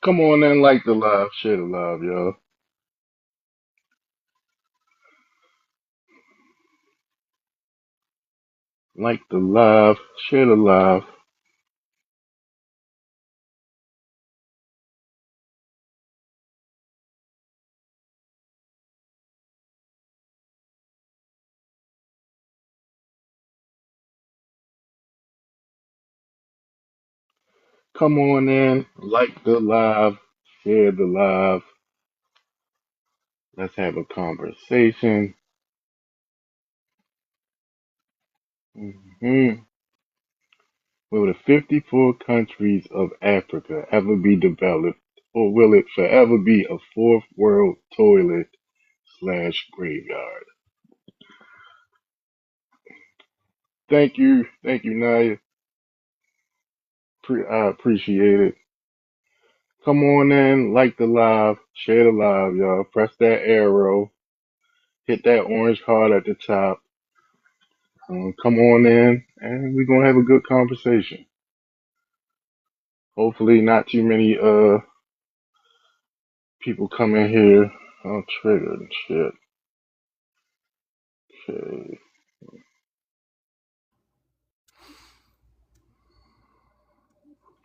Come on in, like the love, share the love, y'all. Like the love, share the love. Come on in, like the love, share the love. Let's have a conversation. hmm Will the 54 countries of Africa ever be developed, or will it forever be a fourth world toilet slash graveyard? Thank you, Naya. I appreciate it. Come on in, like the live, share the live, y'all. Press that arrow, hit that orange heart at the top. Come on in, and we're gonna have a good conversation. Hopefully, not too many people come in here. I'm triggered and shit. Okay.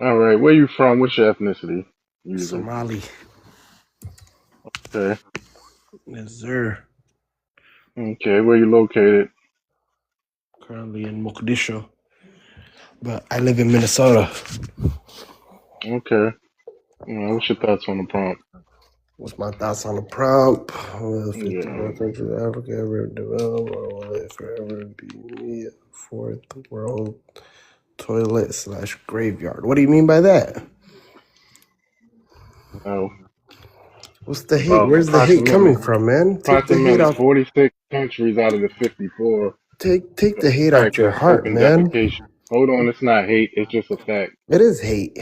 All right, where you from? What's your ethnicity? User. Somali. Okay. Yes, sir. Okay, where you located? Currently in Mogadishu, but I live in Minnesota. Okay. What's your thoughts on the prompt? What's my thoughts on the prompt? Will Yeah. 54 countries of Africa ever develop, or will it forever be a fourth world toilet slash graveyard? What do you mean by that? No. What's the hate? About Where's the hate approximately coming from, man? Take the hate approximately out. 46 countries out of the 54 Take the hate out your practice heart, open man. defecation. Hold on, it's not hate, it's just a fact. It is hate.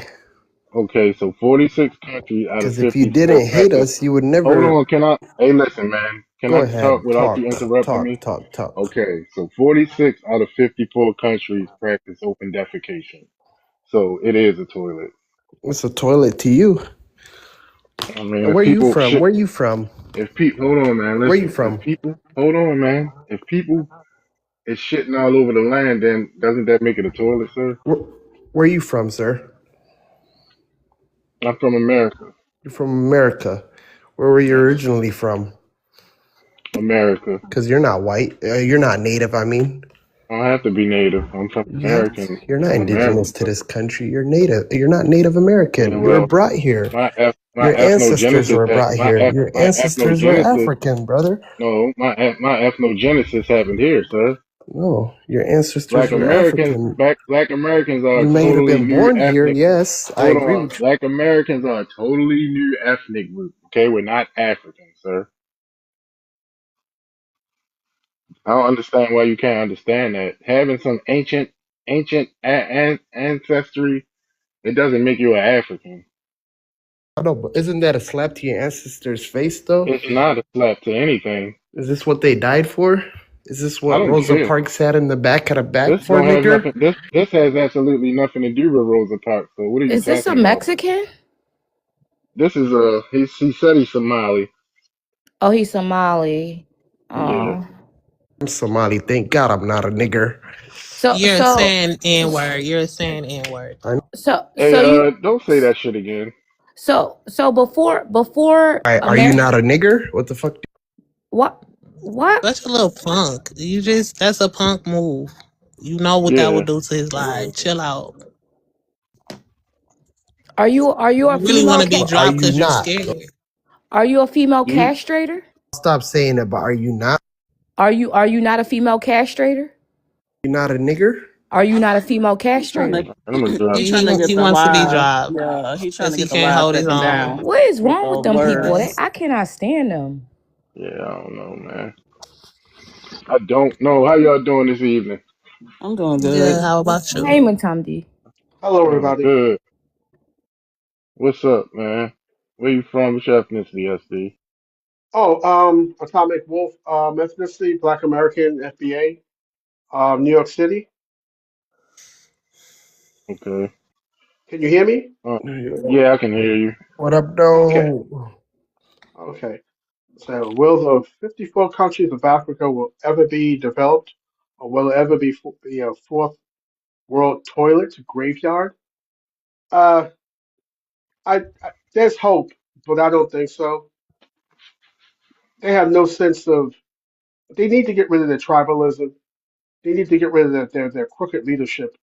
Okay, so 46 countries out of Because if you 54 didn't hate practice. us, you would Hold never. on, can I? Hey, listen, man. Can Go I talk ahead. without you Talk. interrupting Talk. me? Talk. Talk. Okay, so 46 out of 54 countries practice open defecation. So it is a toilet. It's a toilet to you. I mean, if Where you people from? shit, Where you from? if people, hold on, man, Where you listen. If from? people, hold on, man. If people is shitting all over the land, then doesn't that make it a toilet, sir? Where you from, sir? I'm from America. You're from America. Where were you Yes, originally from? America. Because you're not white. You're not native, I mean. I don't have to be native. I'm from You have. American. You're not I'm indigenous American, to sir. this country. You're native. You're not Native Yeah, American. You were well, brought here. my Your ancestors ethnogenesis were that brought here. Your my ancestors were ethnogenesis. African, brother. No, my ethnogenesis happened here, sir. No, your ancestors were African. Black Americans are a You may have totally been new born here. ethnic. Yes, I Hold agree on, with you. Black Americans are a totally new ethnic group. Okay, we're not Africans, sir. I don't understand why you can't understand that. Having some ancient ancestry, it doesn't make you an African. I know, but isn't that a slap to your ancestors' face, though? It's not a slap to anything. Is this what they died for? Is this I what don't Rosa care. Parks had in the back of the back This for, don't have nigger? nothing. This has absolutely nothing to do with Rosa Parks. So what are you Is this a talking about? Mexican? This is he said he's Somali. Oh, he's Somali. Yeah. Oh, I'm Somali. Thank God I'm not a nigger. so You're so saying N word. You're saying N word. I, so Hey, you don't say that shit again. so before are you not a nigger? What the fuck? what Such a little punk. That's a punk move. You know what that Yeah. would do to his life. Chill out. are you a You really want female to be Are dropped you because you not? scared. are you a female You castrator? Stop saying it, but are you not? Are you not a female castrator? You not a nigger? Are you not a female He trying castrator? to I'm gonna drop. he trying to get He the wants to be live. dropped Yeah, he trying because to he get the can't live hold his taken own. down What is with wrong the with them people? words. I cannot stand them. Yeah, I don't know, man. I don't know how y'all doing this evening. I'm doing Good. good. How about you? Hey, Matumdi. Hello, everybody. Good. What's up, man? Where you from? What's your ethnicity, SD? Oh, Atomic Wolf, ethnicity, Black American, FBA, New York City. Okay. Can you hear me? Uh, yeah, I can hear you. What up, Okay, though? okay. So, will the 54 countries of Africa will ever be developed, or will it ever be a fourth world toilet graveyard? Uh, I there's hope, but I don't think so. They have no sense of. They need to get rid of their tribalism. They need to get rid of their crooked leadership.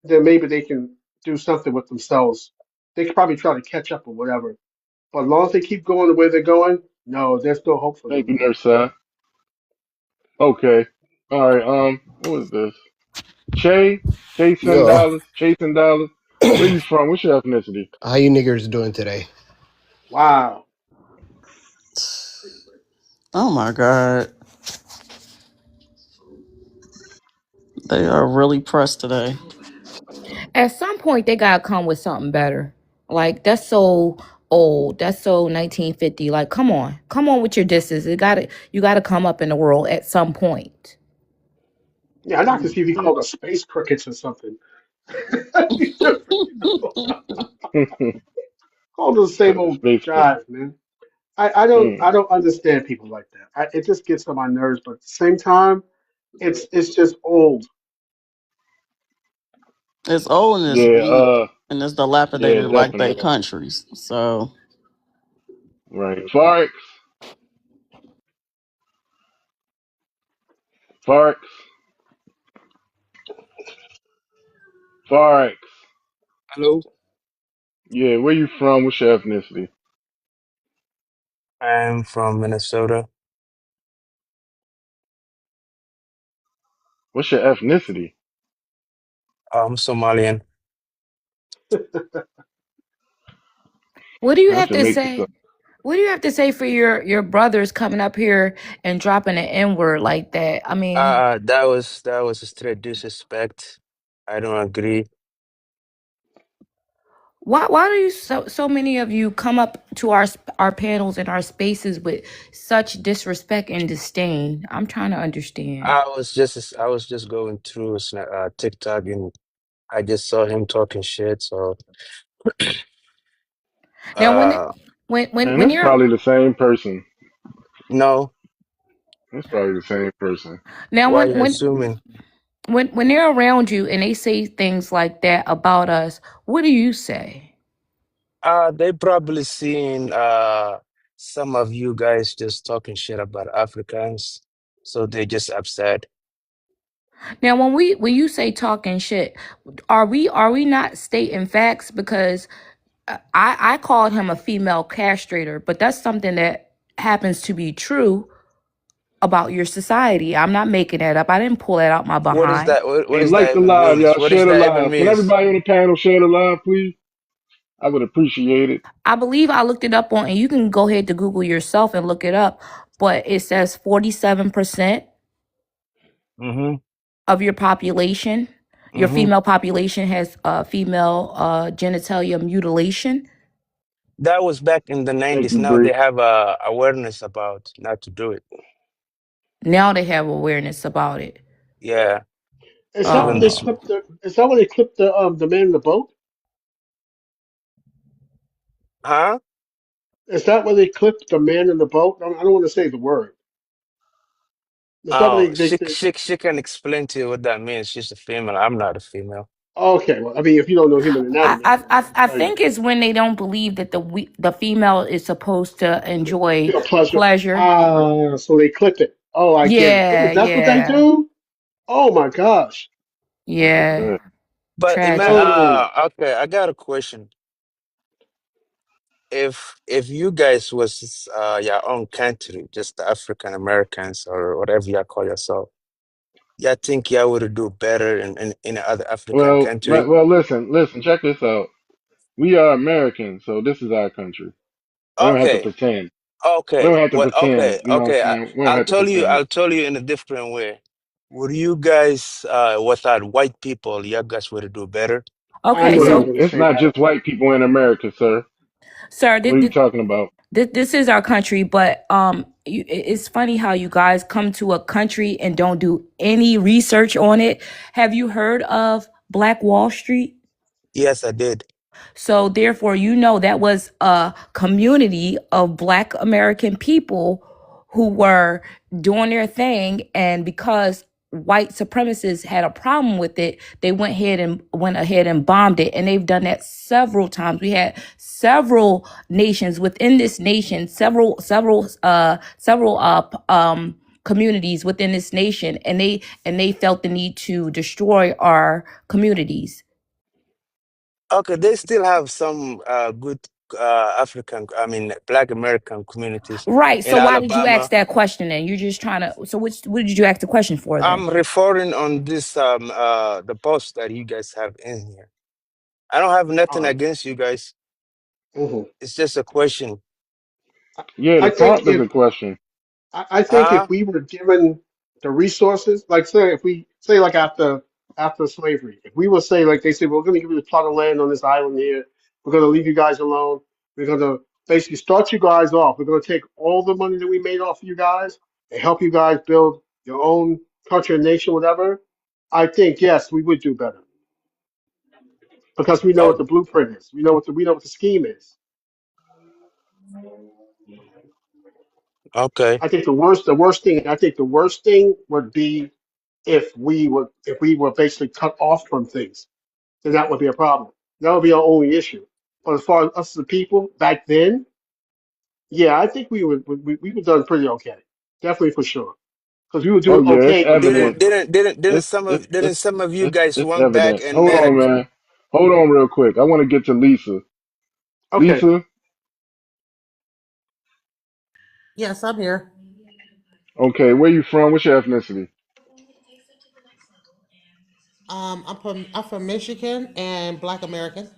Then maybe they can do something with themselves. They could probably try to catch up or whatever. But as long as they keep going the way they're going, no, there's no hope for Thank them. you, Nurse. Okay. All right. What was this? Chasing Yo, dollars, chasing dollars. Where you from? What's your ethnicity? how you niggers doing today? Wow. Oh my God, they are really pressed today. At some point, they gotta come with something better. Like that's so old. That's so 1950. Like, come on with your disses. You gotta come up in the world at some point. Yeah, I'd like to see if he called us space crickets or something. That'd be different, All the same old Space guys, man. I don't Hmm. I don't understand people like that. It just gets on my nerves, but at the same time, it's just old. It's old and it's Yeah. weak and it's Yeah. dilapidated like they Definitely. countries. So Right. Forex, Forex. Hello, Yeah. Where you from? What's your ethnicity? I'm from Minnesota. What's your ethnicity? I'm Somalian. What do you I have should to make this say? up. What do you have to say for your brothers coming up here and dropping an N word like that? I mean, That was a straight disrespect. I don't agree. why do you so many of you come up to our panels and our spaces with such disrespect and disdain? I'm trying to understand. I was just going through TikTok and I just saw him talking shit. So Now, uh And when it's you're probably the same person. no, It's probably the same person. now why you assuming? when they're around you and they say things like that about us, what do you say? They probably seen some of you guys just talking shit about Africans, so they just upset. Now, when you say talking shit, are we not stating facts? Because I called him a female castrator, but that's something that happens to be true about your society. I'm not making that up. I didn't pull that out my What is behind. that? What Hey, does that like the even live, means? y'all. What Share does the that even live. Can means? everybody on the panel share the live, please? I would appreciate it. I believe I looked it up on, and you can go ahead to Google yourself and look it up. But it says 47% Mm-hmm. of your population, your Mm-hmm. female population, has female genitalia mutilation. That was back in the Thank 90s. you, Now they Bree. have awareness about not to do it. Now they have awareness about it. Yeah. Is that when Even they this. Oh. clipped the? Is that when they clipped the man in the boat? Huh? Is that when they clipped the man in the boat? I don't want to say the word. Is that when Oh, they she, say? she, she can explain to you what that means. She's a female. I'm not a female. Okay, well, I mean, if you don't know human anatomy, I can't I tell you. think it's when they don't believe that the female is supposed to enjoy Feel pleasure. pleasure. Ah, so they clipped it. Oh, I get it. Oh, Yeah, that's what they yeah, do? Oh my gosh. That's yeah. sad. But Tragic. Oh, okay, I got a question. if you guys was your own country, just the African Americans or whatever you call yourself, you think you would do better in other African country? Well, listen, check this out. We are Americans, so this is our country. We don't have to Okay, pretend. We okay, don't have to well, pretend. okay, You know what I'm okay. saying? We don't have to pretend. I'll tell you in a different way. Would you guys, without white people, you guys would do better? I Okay, knew he was Well, so going to it's say not that. just white people in America, sir. sir, What are you talking about? this is our country, but it's funny how you guys come to a country and don't do any research on it. Have you heard of Black Wall Street? Yes, I did. So therefore, you know that was a community of Black American people who were doing their thing, and because white supremacists had a problem with it, they went ahead and bombed it, and they've done that several times. We had several nations within this nation, communities within this nation, and they felt the need to destroy our communities. Okay, they still have some good I mean, Black American communities Right. in So why did you ask Alabama. that question then? You're just trying to. So what did you ask the question for then? I'm referring on this the post that you guys have in here. I don't have All nothing right. against you guys. Mm-hmm. It's just a question. Yeah, I the think prompt is if a question. I think if Huh? we were given the resources, like say if we say like after slavery, if we would say like they say, we're going to give you a plot of land on this island here, we're going to leave you guys alone, we're going to basically start you guys off, we're going to take all the money that we made off you guys and help you guys build your own country and nation, whatever. I think yes, we would do better because we know what Oh, the blueprint is, we know what the scheme is. okay. I think the worst thing would be if we were basically cut off from things, then that would be a problem. That would be our only issue. But as far as us as the people back then, yeah, I think we were done pretty okay. Definitely for sure. Because we were Oh doing yeah, it's okay compared evident. Didn't to didn't didn't didn't It's some it's of didn't it's some of you it's guys it's went back evident. and Hold made a on, man. Hold on real quick. I want to get to Lisa. okay. Lisa, Yes, I'm here. okay, where you from? What's your ethnicity? I'm from Michigan and Black American.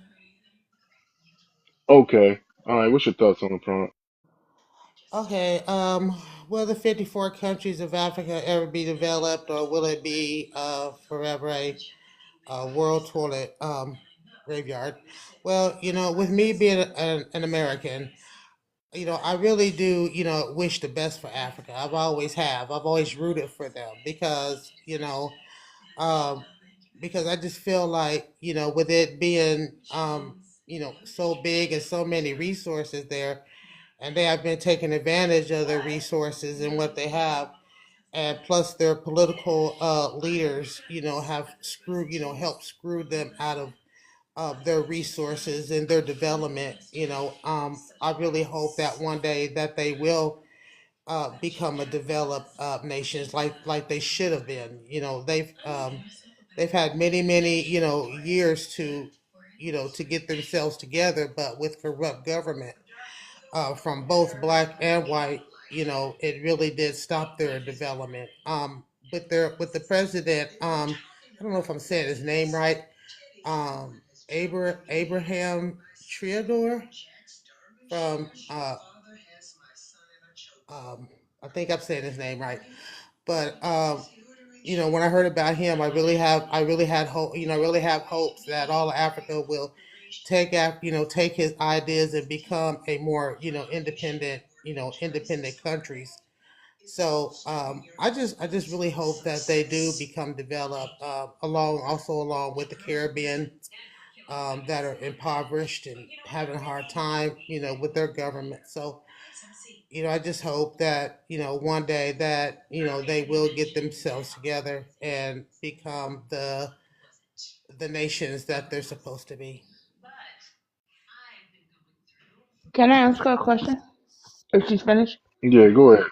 Okay. All right. What's your thoughts on the prompt? Okay. Will the 54 countries of Africa ever be developed, or will it be forever a world toilet graveyard? Well, with me being an American, I really do, wish the best for Africa. I've always have. I've always rooted for them um, because I just feel like, with it being, so big and so many resources there, and they have been taking advantage of their resources and what they have, and plus their political leaders, have helped screw them out of their resources and their development. I really hope that one day that they will become a developed nation, like they should have been. They've had many years to get themselves together, but with corrupt government from both black and white, it really did stop their development. With the president, I don't know if I'm saying his name right, Abraham Triador from I think I'm saying his name right. But when I heard about him, I really had hope. I really have hopes that all of Africa will take his ideas and become a more independent countries. So I just really hope that they do become developed, along with the Caribbean, that are impoverished and having a hard time, with their government. So I just hope that, one day that, they will get themselves together and become the nations that they're supposed to be. Can I ask her a question? If she's finished? Yeah, go ahead.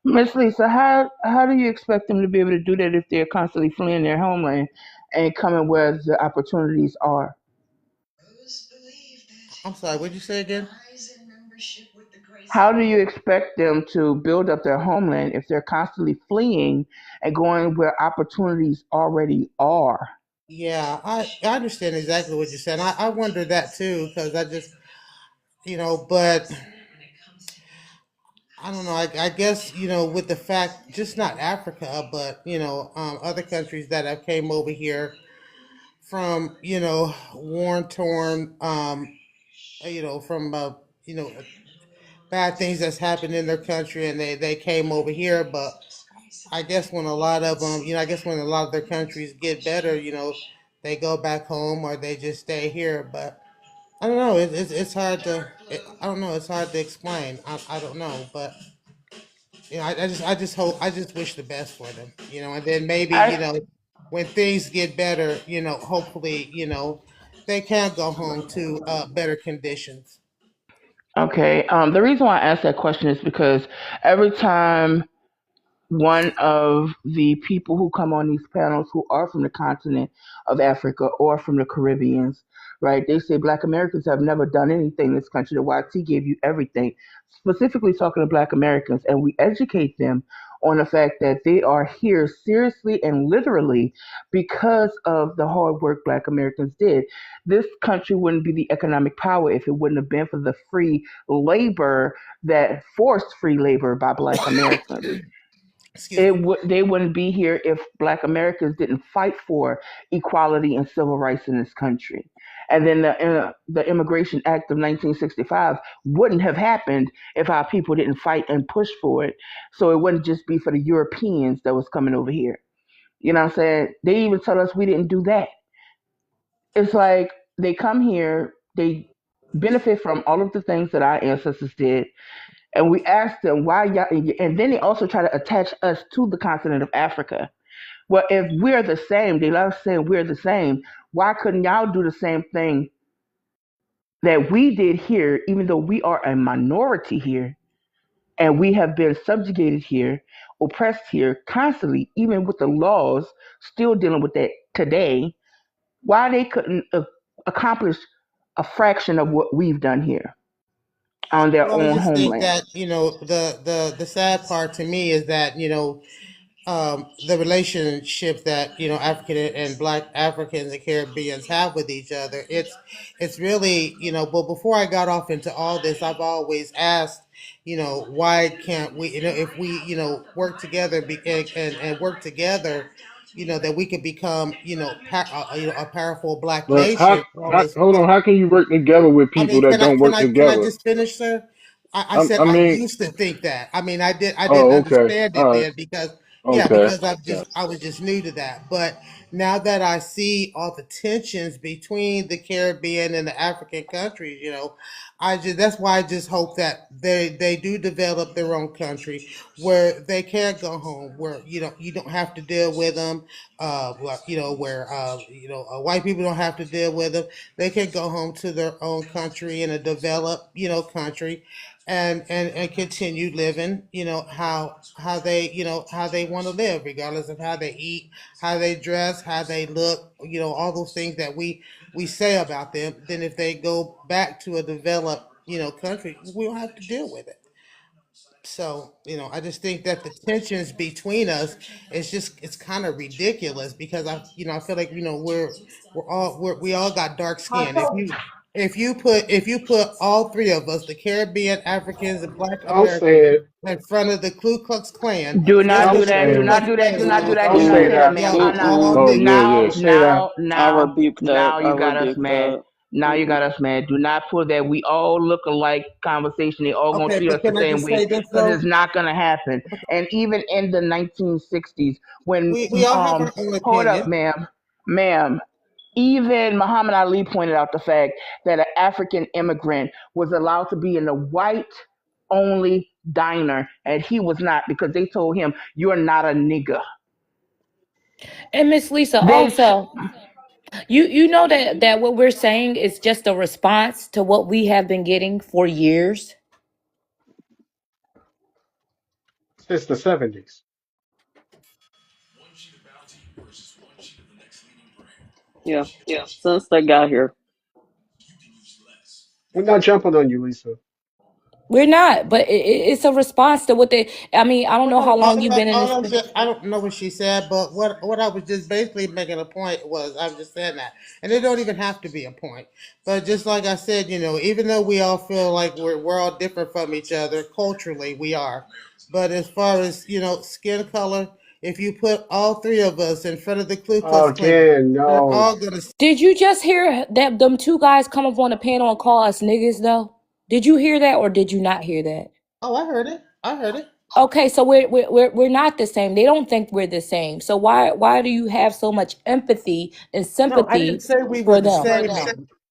Miss Lisa, how do you expect them to be able to do that if they're constantly fleeing their homeland and coming where the opportunities are? I'm sorry, what'd you say again? How do you expect them to build up their homeland if they're constantly fleeing and going where opportunities already are? Yeah, I understand exactly what you're saying. I wonder that too, because I just, but I don't know. I guess, with the fact, just not Africa, but, other countries that have came over here from, war torn, from, bad things that's happened in their country, and they came over here. But I guess when a lot of them, I guess when a lot of their countries get better, they go back home or they just stay here. But I don't know. It's hard to, I don't know. It's hard to explain. I don't know. But, I just hope, I just wish the best for them, and then maybe, I when things get better, hopefully, they can go home to better conditions. okay. The reason why I asked that question is because every time one of the people who come on these panels who are from the continent of Africa or from the Caribbeans, right? They say Black Americans have never done anything in this country. The YT gave you everything, specifically talking to Black Americans, and we educate them on the fact that they are here seriously and literally because of the hard work Black Americans did. This country wouldn't be the economic power if it wouldn't have been for the free labor that forced free labor by Black Americans. Excuse me. They wouldn't be here if Black Americans didn't fight for equality and civil rights in this country. And then the Immigration Act of 1965 wouldn't have happened if our people didn't fight and push for it. So it wouldn't just be for the Europeans that was coming over here. You know what I'm saying? They even tell us we didn't do that. It's like they come here, they benefit from all of the things that our ancestors did, and we ask them why y'all, and then they also try to attach us to the continent of Africa. Well, if we're the same, they love saying we're the same. Why couldn't y'all do the same thing that we did here, even though we are a minority here and we have been subjugated here, oppressed here constantly, even with the laws still dealing with that today? Why they couldn't accomplish a fraction of what we've done here on their Well, I own just think homeland? that, the sad part to me is that, the relationship that, African and Black Africans and Caribbeans have with each other. It's really, But before I got off into all this, I've always asked, why can't we, if we, work together, and work together, that we could become, a powerful Black But nation for all this. hold on, how can you work together with I people mean, that don't work can I together? just finish, sir? I said I I mean, used to think that. I mean, I didn't oh, okay, understand it all right, then because, yeah, okay, because I was just new to that. But now that I see all the tensions between the Caribbean and the African countries, that's why I just hope that they do develop their own country where they can go home, where, you don't have to deal with them, where, white people don't have to deal with them. They can go home to their own country in a developed, country, and continue living, how they want to live, regardless of how they eat, how they dress, how they look, all those things that we say about them. Then if they go back to a developed, country, we don't have to deal with it. So, I just think that the tensions between us is just, it's kind of ridiculous, because I feel like, we all got dark skin. If you put all three of us, the Caribbean, Africans, and Black Don't say Americans, it. in front of the Ku Klux Klan, Do guess not Don't do what the that. say Ku Do it. not Klux do that. Klan Do is not do gonna that. Don't Do do? not say say that, that. ma'am. Y'all all oh No. yeah, nigger. yeah. Don't say that. I Now, rebuke that. now I you got us rebuke mad. that. Now you got Mm-mm. us mad. Do not pull that we all look alike conversation. They all gonna Okay, treat but us the can I same just way say this because though? it's not gonna happen. And even in the 1960s, when We all have our own hold up, opinion. ma'am, even Muhammad Ali pointed out the fact that an African immigrant was allowed to be in a white only diner, and he was not because they told him you're not a nigger. And Miss Lisa, They also, you know that what we're saying is just a response to what we have been getting for years. Since the 70s. Yeah. Since they got here. We're not jumping on you, Lisa. We're not, but it's a response to what they. I mean, I don't know how long you've been in this. I don't know what she said, but what I was just basically making a point was I was just saying that, and it don't even have to be a point. But just like I said, even though we all feel like we're all different from each other culturally, we are. But as far as skin color, if you put all three of us in front of the Ku Klux Oh, Klan, Dan, they're no. all gonna. Did you just hear that them two guys come up on the panel and call us niggas though? Did you hear that or did you not hear that? Oh, I heard it. I heard it. Okay, so we're not the same. They don't think we're the same. So why do you have so much empathy and No, I didn't sympathy say we were for the them? same.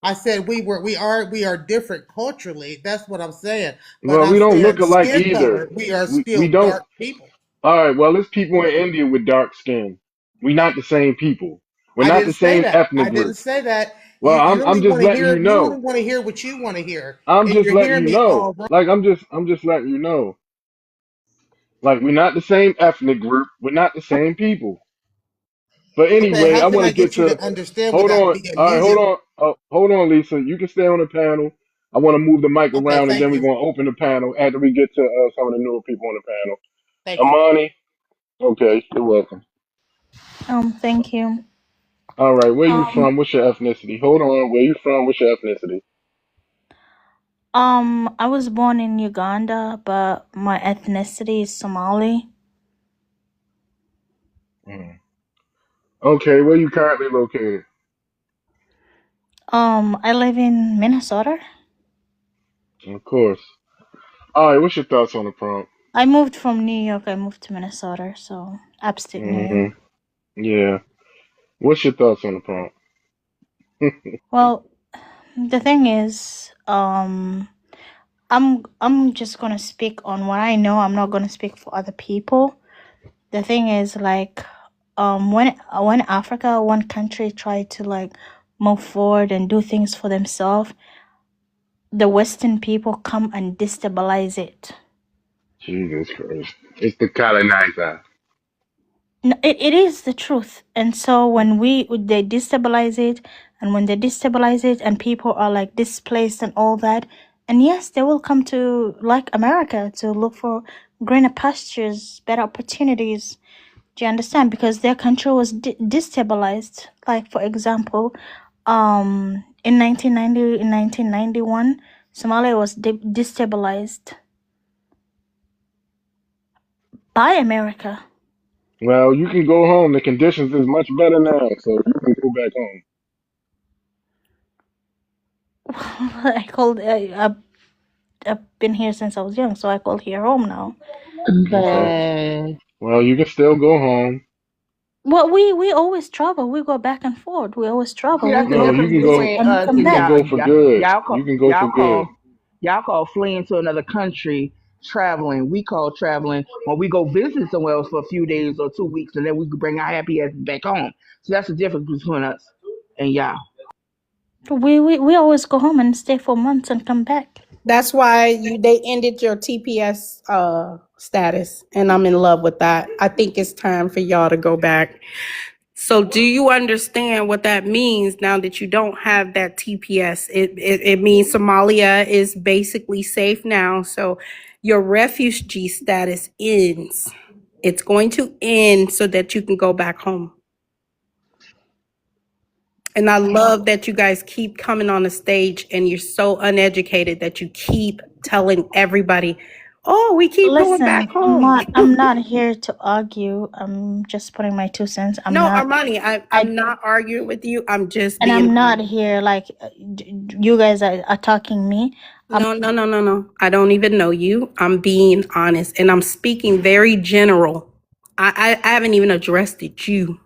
I said we are different culturally. That's what I'm saying. But Well, I'm we don't look saying alike skin either. color, we are We still don't. dark people. All right. Well, there's people in India with dark skin. We not the same people. We're I not didn't the say same that. I ethnic didn't group. say that. Well, You I'm only just want to letting hear you you only know. want to hear what you want to hear, I'm and just you're letting hearing you me know. all wrong. Like I'm just letting you know. Like we're not the same ethnic group. We're not the same people. But Okay, anyway, how I can want I to get get you to. to understand Hold without on. being All right, hold muted? on. Hold on, Lisa. You can stay on the panel. I want to move the mic Okay, around, and then thank we're you, gonna open the panel after we get to some of the newer people on the thank panel. you. Amani. Okay, you're welcome. Thank you. All right, where you Um, from? What's your ethnicity? Hold on. Where you from? What's your ethnicity? I was born in Uganda, but my ethnicity is Somali. Mm. Okay, where you currently located? I live in Minnesota. Of course. All right, what's your thoughts on the prompt? I moved from New York. I moved to Minnesota, so upstate New York. Hmm. Yeah. What's your thoughts on the prompt? Well, the thing is, I'm just gonna speak on what I know. I'm not gonna speak for other people. The thing is, like, when Africa, one country tried to like move forward and do things for themselves, the Western people come and destabilize it. Jesus Christ. It's the colonizer. No, it is the truth. And so when they destabilize it, and when they destabilize it, and people are like displaced and all that, and yes, they will come to like America to look for greener pastures, better opportunities. Do you understand? Because their country was destabilized. Like for example, in 1991, Somalia was destabilized by America. Well, you can go home. The conditions is much better now, so you can go back home. I called. I've been here since I was young, so I call here home now. Okay. But Well, you can still go home. Well, we always travel. We go back and forth. We always see, travel. We that's the No, go you difference can visit go. between and us come You and can back. go for good. You can go for good. y'all call fleeing to another country traveling. We call traveling when we go visit somewhere else for a few days or 2 weeks, and then we can bring our happy ass back home. So that's the difference between us and y'all. We always go home and stay for months and come back. That's why they ended your TPS status, and I'm in love with that. I think it's time for y'all to go back. So, do you understand what that means now that you don't have that TPS? It means Somalia is basically safe now. So, your refugee status ends. It's going to end so that you can go back home. And I love that you guys keep coming on the stage and you're so uneducated that you keep telling everybody, oh, we keep going back Listen, I'm home. not. I'm not here to argue. I'm just putting my 2 cents. I'm No, not. Armani, I I'm not arguing with you. I'm just and being I'm not honest. here like you guys are attacking me. No, no, no, no, no. I don't even know you. I'm being honest and I'm speaking very general. I haven't even addressed it, you.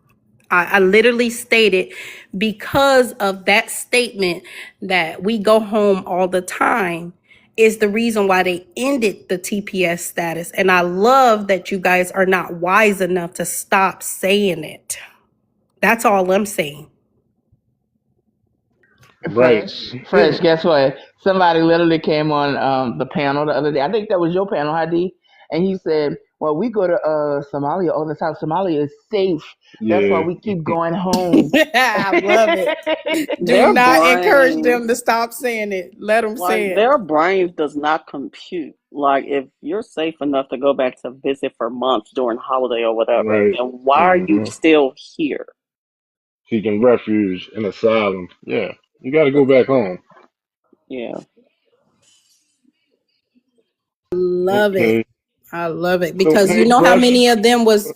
I literally stated because of that statement that we go home all the time is the reason why they ended the TPS status. And I love that you guys are not wise enough to stop saying it. That's all I'm saying. Right. Fresh. Guess what? Somebody literally came on the panel the other day. I think that was your panel, Hadi, and he said Well, we go to Somalia all the time. Somalia is safe. That's why Yeah. we keep going home. I love it. Do Their not encourage them to brains, stop saying it. Let them say like it. their brains does not compute. Like if you're safe enough to go back to visit for months during holiday or whatever, Right. then why are you Hmm. still here? Seeking refuge and asylum. Yeah. You got to go back home. Yeah. Love it. Okay. I love it So because you know how paintbrush. many of them was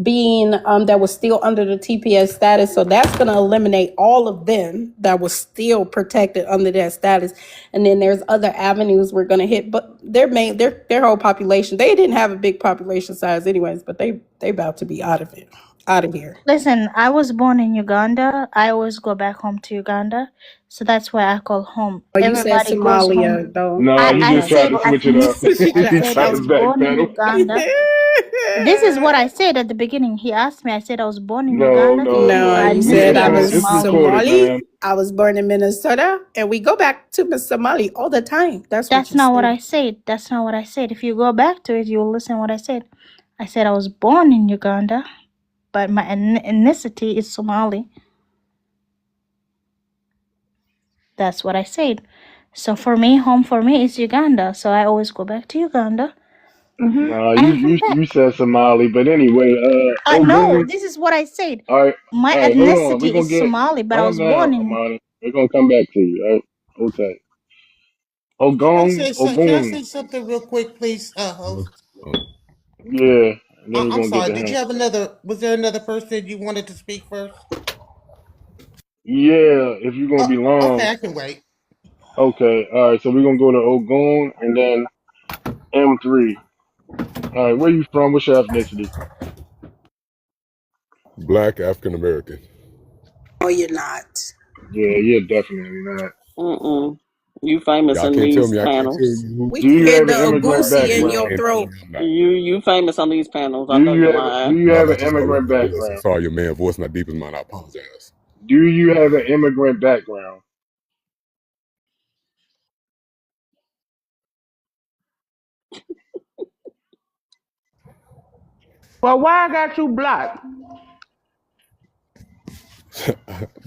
being that was still under the TPS status. So that's going to eliminate all of them that was still protected under that status. And then there's other avenues we're going to hit, but their whole population, they didn't have a big population size anyways, but they about to be out of it, out of here. Listen, I was born in Uganda. I always go back home to Uganda. So that's why I call home. Oh, you said Everybody goes home. Somalia though. No, I, you I just Okay. tried said to switch it up. ethnicity. I You said I tried to was born in backpedal. Uganda. This is what I said at the beginning. He asked me, I said I was born in No, Uganda, no, No, but no. you We said I ethnicity is ain't. was It's Somali. recorded, Somali. man. I was born in Minnesota, and we go back to Somali all the time. That's what That's you not what I said. said. That's not what I said. If you go back to it, you'll listen what I said. I said I was born in Uganda, but my ethnicity is Somali. That's what I said. So for me, home for me is Uganda. So I always go back to Uganda Hmm. No, and I come back. you said Somali, but anyway, No, Ogun. this is what I said. All right, My all right. Hold on. We're ethnicity gonna is get Somali, but I calm was down, born in. Amani. We're gonna come back to you. All right, okay. Ogun, Can I Ogun. say something real quick, please, Uh, host? uh, Yeah, and then we're I'm gonna get sorry. to Did him. you have another? Was there another person you wanted to speak first? Yeah, if you're gonna be Okay, long. I can wait. Okay, all right. So we're gonna go to Ogun and then M3. All right, where you from? What's your ethnicity? Black African American. Oh, you're not. Yeah, you're definitely not. Mm-mm. You famous Y'all in can't tell these me I can't tell panels. you who. We Do can you hear have the an immigrant agusi in Y'all your background? can't tell throat. me I'm not. You famous on these panels. I Do know you you're have do lying. you No, have an that's just my immigrant regular voice. I'm background? sorry, your man voice not deep as mine. I apologize. Do you have an immigrant background? Well, why I got you blocked?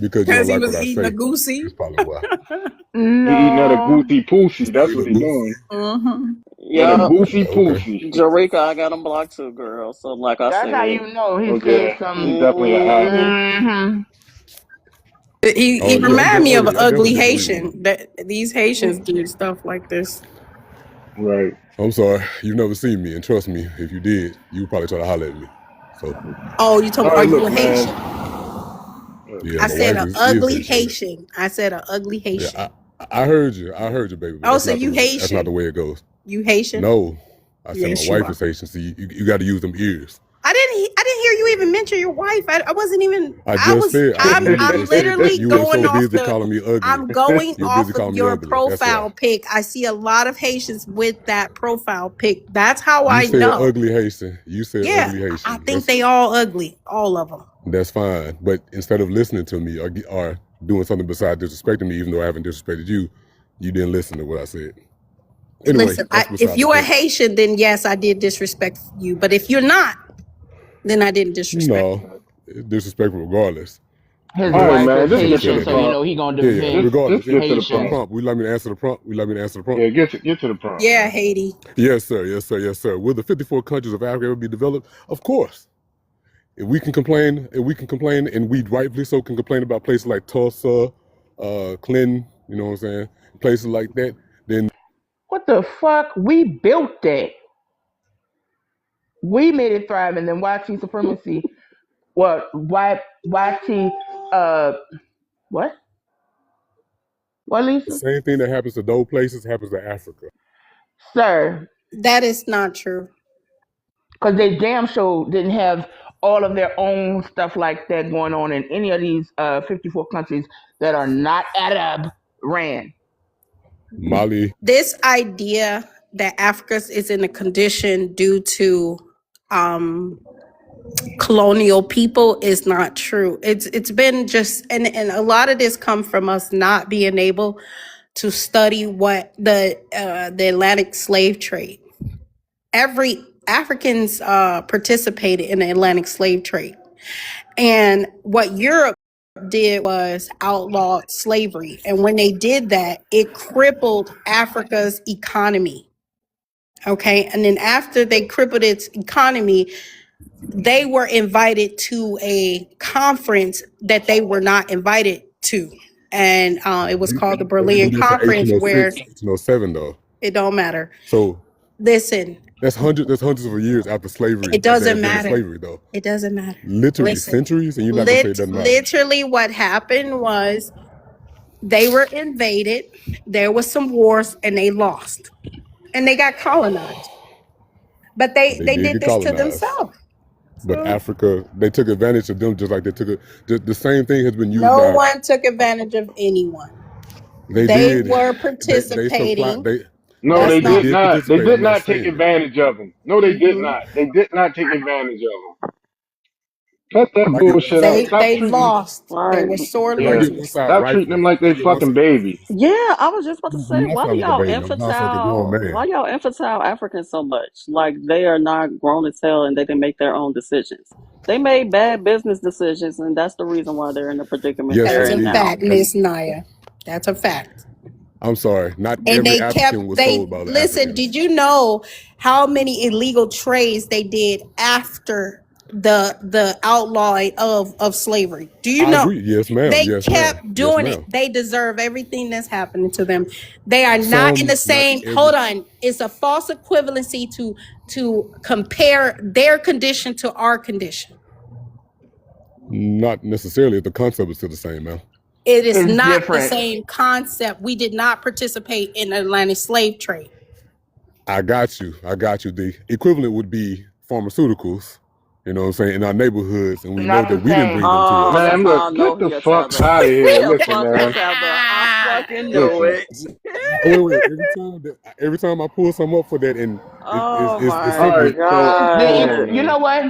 Because you Because don't he like was what I eating a say. goosey. That's probably why. He eating at a No, goosey It's poosey. not That's eating what a he goose. doing. Mm-hmm. At a Yup. goosey Okay. poosey. Jareka, I got him blocked too, girl. So like I that's how said. you know he said Okay, he's some. definitely an op. Mm-hmm. Hmm. He Oh yeah, remind me of an I ugly definitely disagree with him. Haitian. That these Haitians do stuff like this. Right. I'm sorry, you've never seen me, and trust me, if you did, you would probably try to holler at me. So Oh, you told All me, are right, you look, a man. Haitian? yeah, I my said wife a is ugly Haitian. Haitian. I said a ugly Yeah, Haitian. I heard you. I heard you, baby. But Oh, so you that's not the Haitian? way it goes. You Haitian? No, I said my Yes, you wife are. is Haitian. So you got to use them ears. I didn't hear you even mention your wife. I wasn't even. I just said you I'm just said it. literally You were going so off busy the. calling me ugly. I'm going You're busy off of calling me your ugly. That's why. profile pic. I see a lot of Haitians with that profile pic. That's how You I said know. ugly Haitian. You said Yeah, ugly I Haitian. think they all ugly, all of them. That's fine. But instead of listening to me or doing something besides disrespecting me, even though I haven't disrespected you, you didn't listen to what I said. Anyway, Listen, that's if beside the you're a point. Haitian, then yes, I did disrespect you. But if you're not, then I didn't disrespect No, you. it's disrespectful regardless. His All Because right, wife man. is Just you can get to feel Haitian, the that so you way. prompt. know he gonna Yeah, yeah. defend Just Regardless. get to the The Haitian. prompt. prompt. We let me answer the prompt. We let me answer the prompt. Yeah, get to the prompt, Yeah, man. Haiti. Yes, sir. Yes, sir. Yes, sir. Will the 54 countries of Africa ever be developed? Of course. If we can complain, and we rightfully so can complain about places like Tulsa, Clinton, you know what I'm saying? Places like that, then What the fuck? We built that. We made it thrive, and then YT supremacy. What? YT? Uh, what? What, the Lisa? same thing that happens to those places happens to Africa. Sir, That is not true. because they damn sure didn't have all of their own stuff like that going on in any of these 54 countries that are not Arab ran. Mali, This idea that Africa is in a condition due to um, colonial people is not true. It's been just and a lot of this come from us not being able to study what the Atlantic slave trade. Africans participated in the Atlantic slave trade. And what Europe did was outlawed slavery. And when they did that, it crippled Africa's economy. Okay. And then after they crippled its economy, they were invited to a conference that they were not invited to. And it was called the They did Berlin this in Conference, where 1806, 1807, though. it don't matter. So Listen, that's hundreds of years after slavery, it after doesn't advanced matter. slavery, though. It doesn't matter. Literally Listen, centuries, and you're not gonna say it doesn't matter. literally what happened was they were invaded, there was some wars, and they lost. And they got colonized. But They they did did get this to colonized. themselves. But So Africa, they took advantage of them just like they took it. The same thing has been used no by. one took advantage of anyone. They They did. were They supplied. participating. No, That's they They not. did did not. They participate. did I'm not not take saying that. advantage of them. No, they did Mhm. not. They did not take advantage of them. Cut that If I get bullshit out. Stop They treating them. lost. They Right. were if I sorely Yeah. get one lost. side Stop treating rifle, them like if I they get one fucking side. babies. Yeah, I was just about to I'm say, not why do sound like a y'all baby. I'm not sound like a grown infantile? man. Why y'all infantile Africans so much? Like they are not grown as hell, and they can make their own decisions. They made bad business decisions, and that's the reason why they're in the predicament Yes, they're That's they a in did. now. fact, Miss Naya. That's a fact. I'm sorry. Not And every they African kept was sold they by the listen, Africans. did you know how many illegal trades they did after the outlawing of slavery? Do you I know? agree. Yes, ma'am. They Yes, ma'am. kept Yes, doing it. ma'am. They deserve everything that's happening to them. They are not in the Some, not same. every. Hold on, it's a false equivalency to compare their condition to our condition. Not necessarily. The concept is still the same, man. It is It's not the different. same concept. We did not participate in the Atlantic slave trade. I got you. I got you. The equivalent would be pharmaceuticals, you know what I'm saying, in our neighborhoods, and we know Not that the we didn't same. bring them to Oh, us. that's Man, how look, I get know the he a fuck tether. out of here. He a Listen, fucking man. tether. I fucking knew Listen. it. Wait. Every time I pull something up for that, and Oh it's my All simply right, so hold Did- on, god. You man. know what?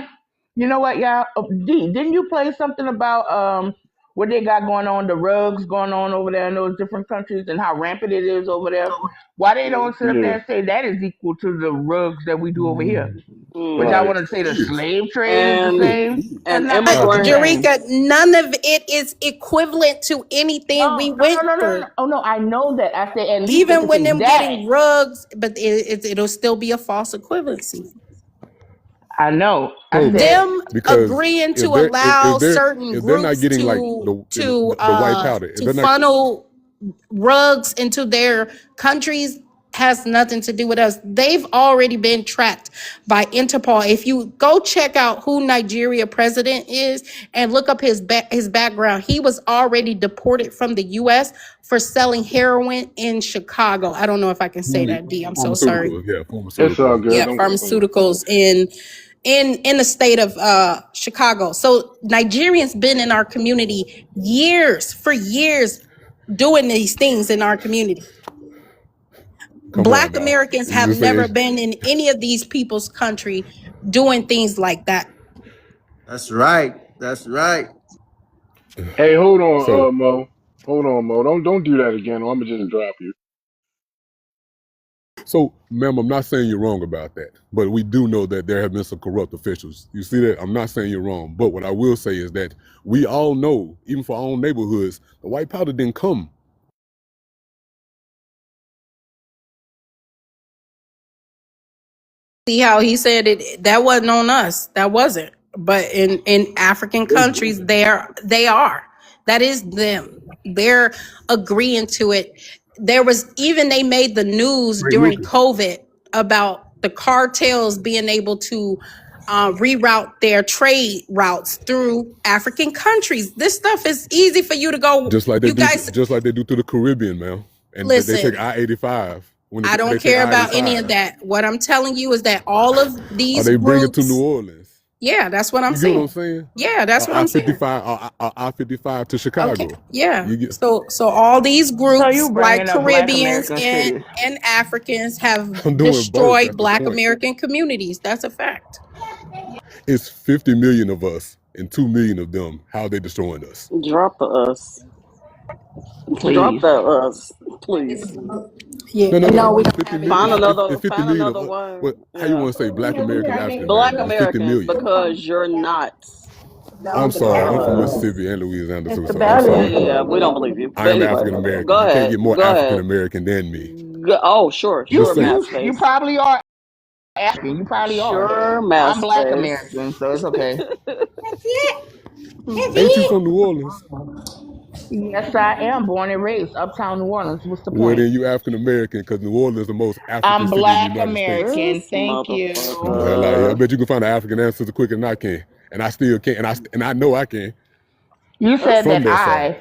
You know what, y'all? D, didn't you play something about what they got going on, the rugs going on over there in those different countries, and how rampant it is over there? Why they don't sit up there Yeah, and say that is equal to the rugs that we do over here? But y'all Mm. right. want to say it the is. slave trade is the And same? That's and not my But I fucking agree. thing. immigrants. Jareka, none of it is equivalent to anything No, we no, no, went no, no, no. through. Oh no, I know that. I say at least they Even could when say them that. getting rugs, but it'll still be a false equivalency. I know. I So said Them because agreeing to if they're allow certain if they're not groups getting like the white powder, if to they're not funnel rugs into their countries has nothing to do with us. They've already been tracked by Interpol. If you go check out who Nigeria president is and look up his background, he was already deported from the U.S. for selling heroin in Chicago. I don't know if I can say right, that, D. I'm so sorry. pharmaceuticals, yeah, It's all pharmaceuticals. good. Yeah, Don't worry about it. pharmaceuticals in the state of Chicago. So Nigerians been in our community for years doing these things in our community. Come on Black now, Americans you have just say never been in any of these people's country doing things like that. That's right. That's right. Hey, hold on, so. Mo. Hold on, Mo. Don't do that again, or I'm gonna just drop you. So, ma'am, I'm not saying you're wrong about that, but we do know that there have been some corrupt officials. You see that? I'm not saying you're wrong, but what I will say is that we all know, even for our own neighborhoods, the white powder didn't come. See how he said it, that wasn't on us. That wasn't. But in African countries, they are. That is them. They're agreeing to it. There was even they made the news Great during Lucas. COVID about the cartels being able to reroute their trade routes through African countries. This stuff is easy for you to go. Just like they You do, guys, just like they do to the Caribbean, ma'am. And they take listen. I-85 when I they don't take care about any of I-85. that. What I'm telling you is that all of Or these they bring it to New groups, Orleans. yeah, that's what I'm You get what I'm saying. saying? Yeah, that's what I'm saying. I-55 to Okay. Chicago. Yeah. You get. So all these so groups you like bringing up Black Caribbeans American and cities. Africans have I'm doing both. destroyed That's the Black point. American communities. That's a fact. It's 50 million of us and 2 million of them. How are they destroying us? Drop the us. Drop Please. that us, please. Yeah, No, no, no, no. we It's don't 50 have million. Find any. another, It's 50 find million of another one. what? How you Yeah, want to say Black Americans, African Black Americans? It's 50 Americans million. because you're not. I'm sorry. I'm from Uh, Mississippi and Louisiana too, It's so I'm about yeah, sorry. yeah, it. yeah. We don't believe you. I But am anyway, African American. go You can't ahead, get more go African ahead. American than me. Oh, sure, Just sure, saying. mass You face, probably are African. You probably are. sure, I'm mass Black face. American, so it's okay. Ain't you from New Orleans? Yes, I am born and raised uptown New Orleans. What's the Well, point? then you African American because New Orleans is the most African I'm city in the Black United States. American. This Thank you. Well, I motherfucker. bet you can find an African ancestor quicker than I can, and I still can, and I know I can You said from that that side.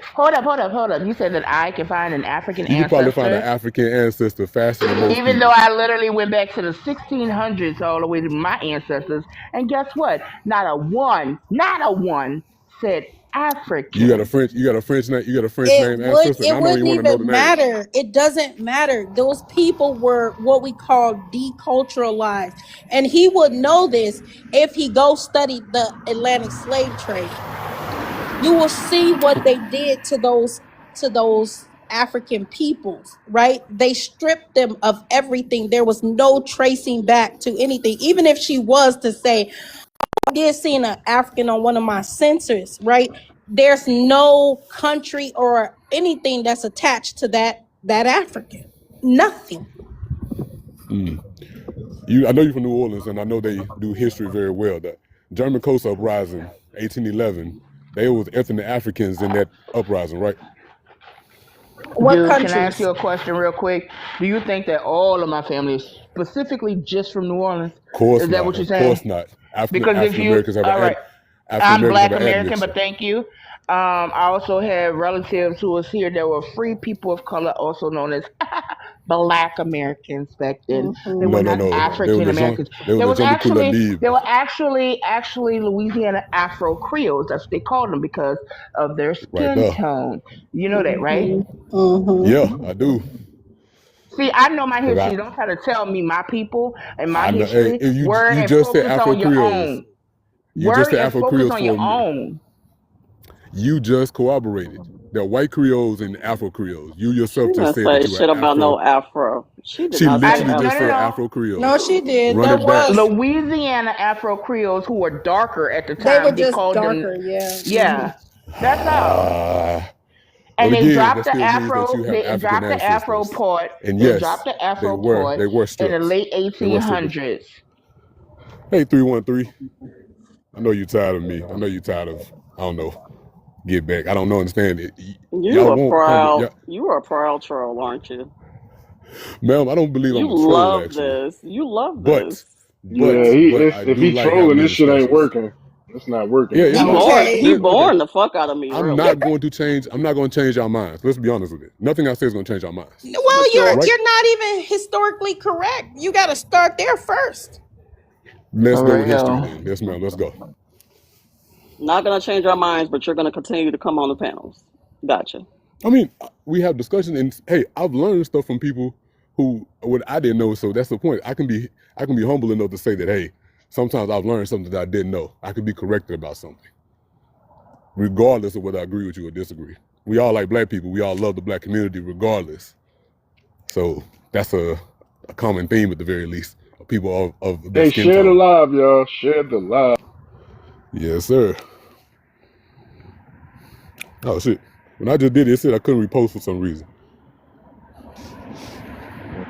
hold up. You said that I can find an African You can probably find an ancestor, African ancestor faster than most even though people. I literally went back to the 1600s all the way to my ancestors. And guess what? Not a one said You got a African. French, you got a French name ancestor, and It I don't even wouldn't want to know the even name. matter. It doesn't matter. Those people were what we call deculturalized. And he would know this if he go study the Atlantic slave trade. You will see what they did to those African peoples, right? They stripped them of everything. There was no tracing back to anything. Even if she was to say, I did see an African on one of my sensors, right? There's no country or anything that's attached to that African. Nothing. I know you're from New Orleans, and I know they do history very well. The German Coast Uprising, 1811, they was ethnic Africans in that uprising, right? What Dude, can I ask countries? you a question real quick? Do you think that all of my family is specifically just from New Orleans? Of course Is that not. what you're Of saying? course not. African Because if African you, Americans have all right, African I'm Americans have Black an American, admixture. but thank you. I also have relatives who was here that were free people of color, also known as Black Americans back then. They were No, no, not no. They were African the Jean, Americans. they were the Jean de Couleur They Libre. were actually Louisiana Afro Creoles. That's what they called them because of their Right skin there. tone. You know that, right? Yeah, I do. See, I know my 'Cause history. Don't try to tell me my people and my I know. Hey, history. you just said Afro Creoles. You just Worry said and Afro focus Creoles on your for me. own. You just corroborated. They're white Creoles and Afro Creoles. You She yourself just didn't said that say you were shit about Afro. no Afro. She did She not say literally No, just no, said Afro. no. Afro No, Creoles. she did. Run That it back. was. Louisiana Afro Creoles who were darker at the They were time. They just called them, darker, yeah. yeah. That's all. Well, And again, that still means that you have They African dropped the Afro ancestors. part. And They yes, dropped the Afro part they were in the stripped. late They were stripped. 1800s. Hey, 313. I know you're tired of me. I know you're tired of, I don't know, get back. I don't know, understand it. Y'all won't come with, You are a proud troll, aren't you? ma'am, I don't believe I'm You a troll, love actually. this. You love But, this. You Yeah, do. I if do he like having trolling, these this shit ain't discussions. working. It's not working. Yeah, If it's he He not. bored. Okay. He Okay, boring the fuck out of me, I'm really. not going to change. I'm not going to change our minds. Let's be honest with it. Nothing I say is going to change our minds. Well, But you're Right? you're not even historically correct. You got to start there first. Let's For go with history real. then. Yes, ma'am. Let's go. not gonna change our minds, but you're gonna continue to come on the panels. Gotcha. I mean, we have discussions, and hey, I've learned stuff from people who what I didn't know. So that's the point. I can be humble enough to say that hey, sometimes I've learned something that I didn't know. I can be corrected about something, regardless of whether I agree with you or disagree. We all like black people. We all love the black community, regardless. So that's a common theme at the very least of people of that Hey, skin share the tone. live, y'all. Share the live. Yes, sir. Oh shit. When I just did it, it said I couldn't repost for some reason.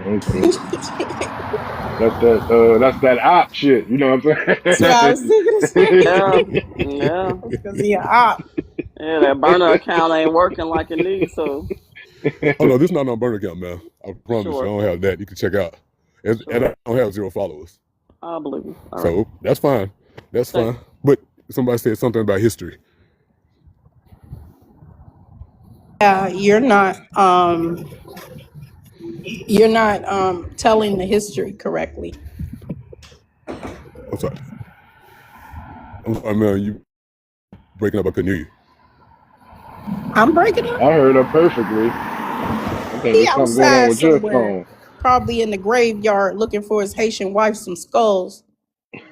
Okay. That's that op shit. You know what That's what I was thinking the same Yeah, thing. yeah, Because he a op. yeah. That burner account ain't working like it needs to. Oh no, this is not on burner account, man. I promise you, I Sure, don't have that. You can check out. And sure. I don't have 0 followers, I believe you. All right. so that's fine. That's Thank fine. But somebody said something about history. Yeah, you're not telling the history correctly. I'm sorry. I'm sorry, man. You breaking up? I couldn't hear you. I'm breaking I up. heard her perfectly. I think He there's something going on outside with your somewhere. phone. Probably in the graveyard looking for his Haitian wife some skulls.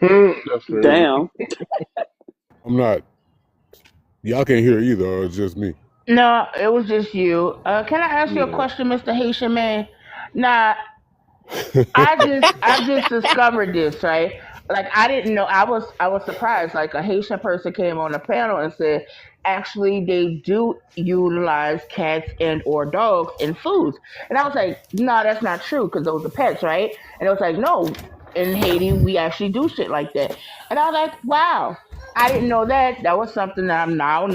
That's crazy. Damn. I'm not. Y'all can't hear either, or it's just me. No, it was just you. Can I ask you a Yeah. question, Mr. Haitian man? Now, I just discovered this, right? Like I didn't know. I was surprised. Like a Haitian person came on the panel and said, actually, they do utilize cats and or dogs in foods. And I was like, no, that's not true because those are pets, right? And it was like, no, in Haiti we actually do shit like that. And I was like, wow, I didn't know that. That was something that I'm now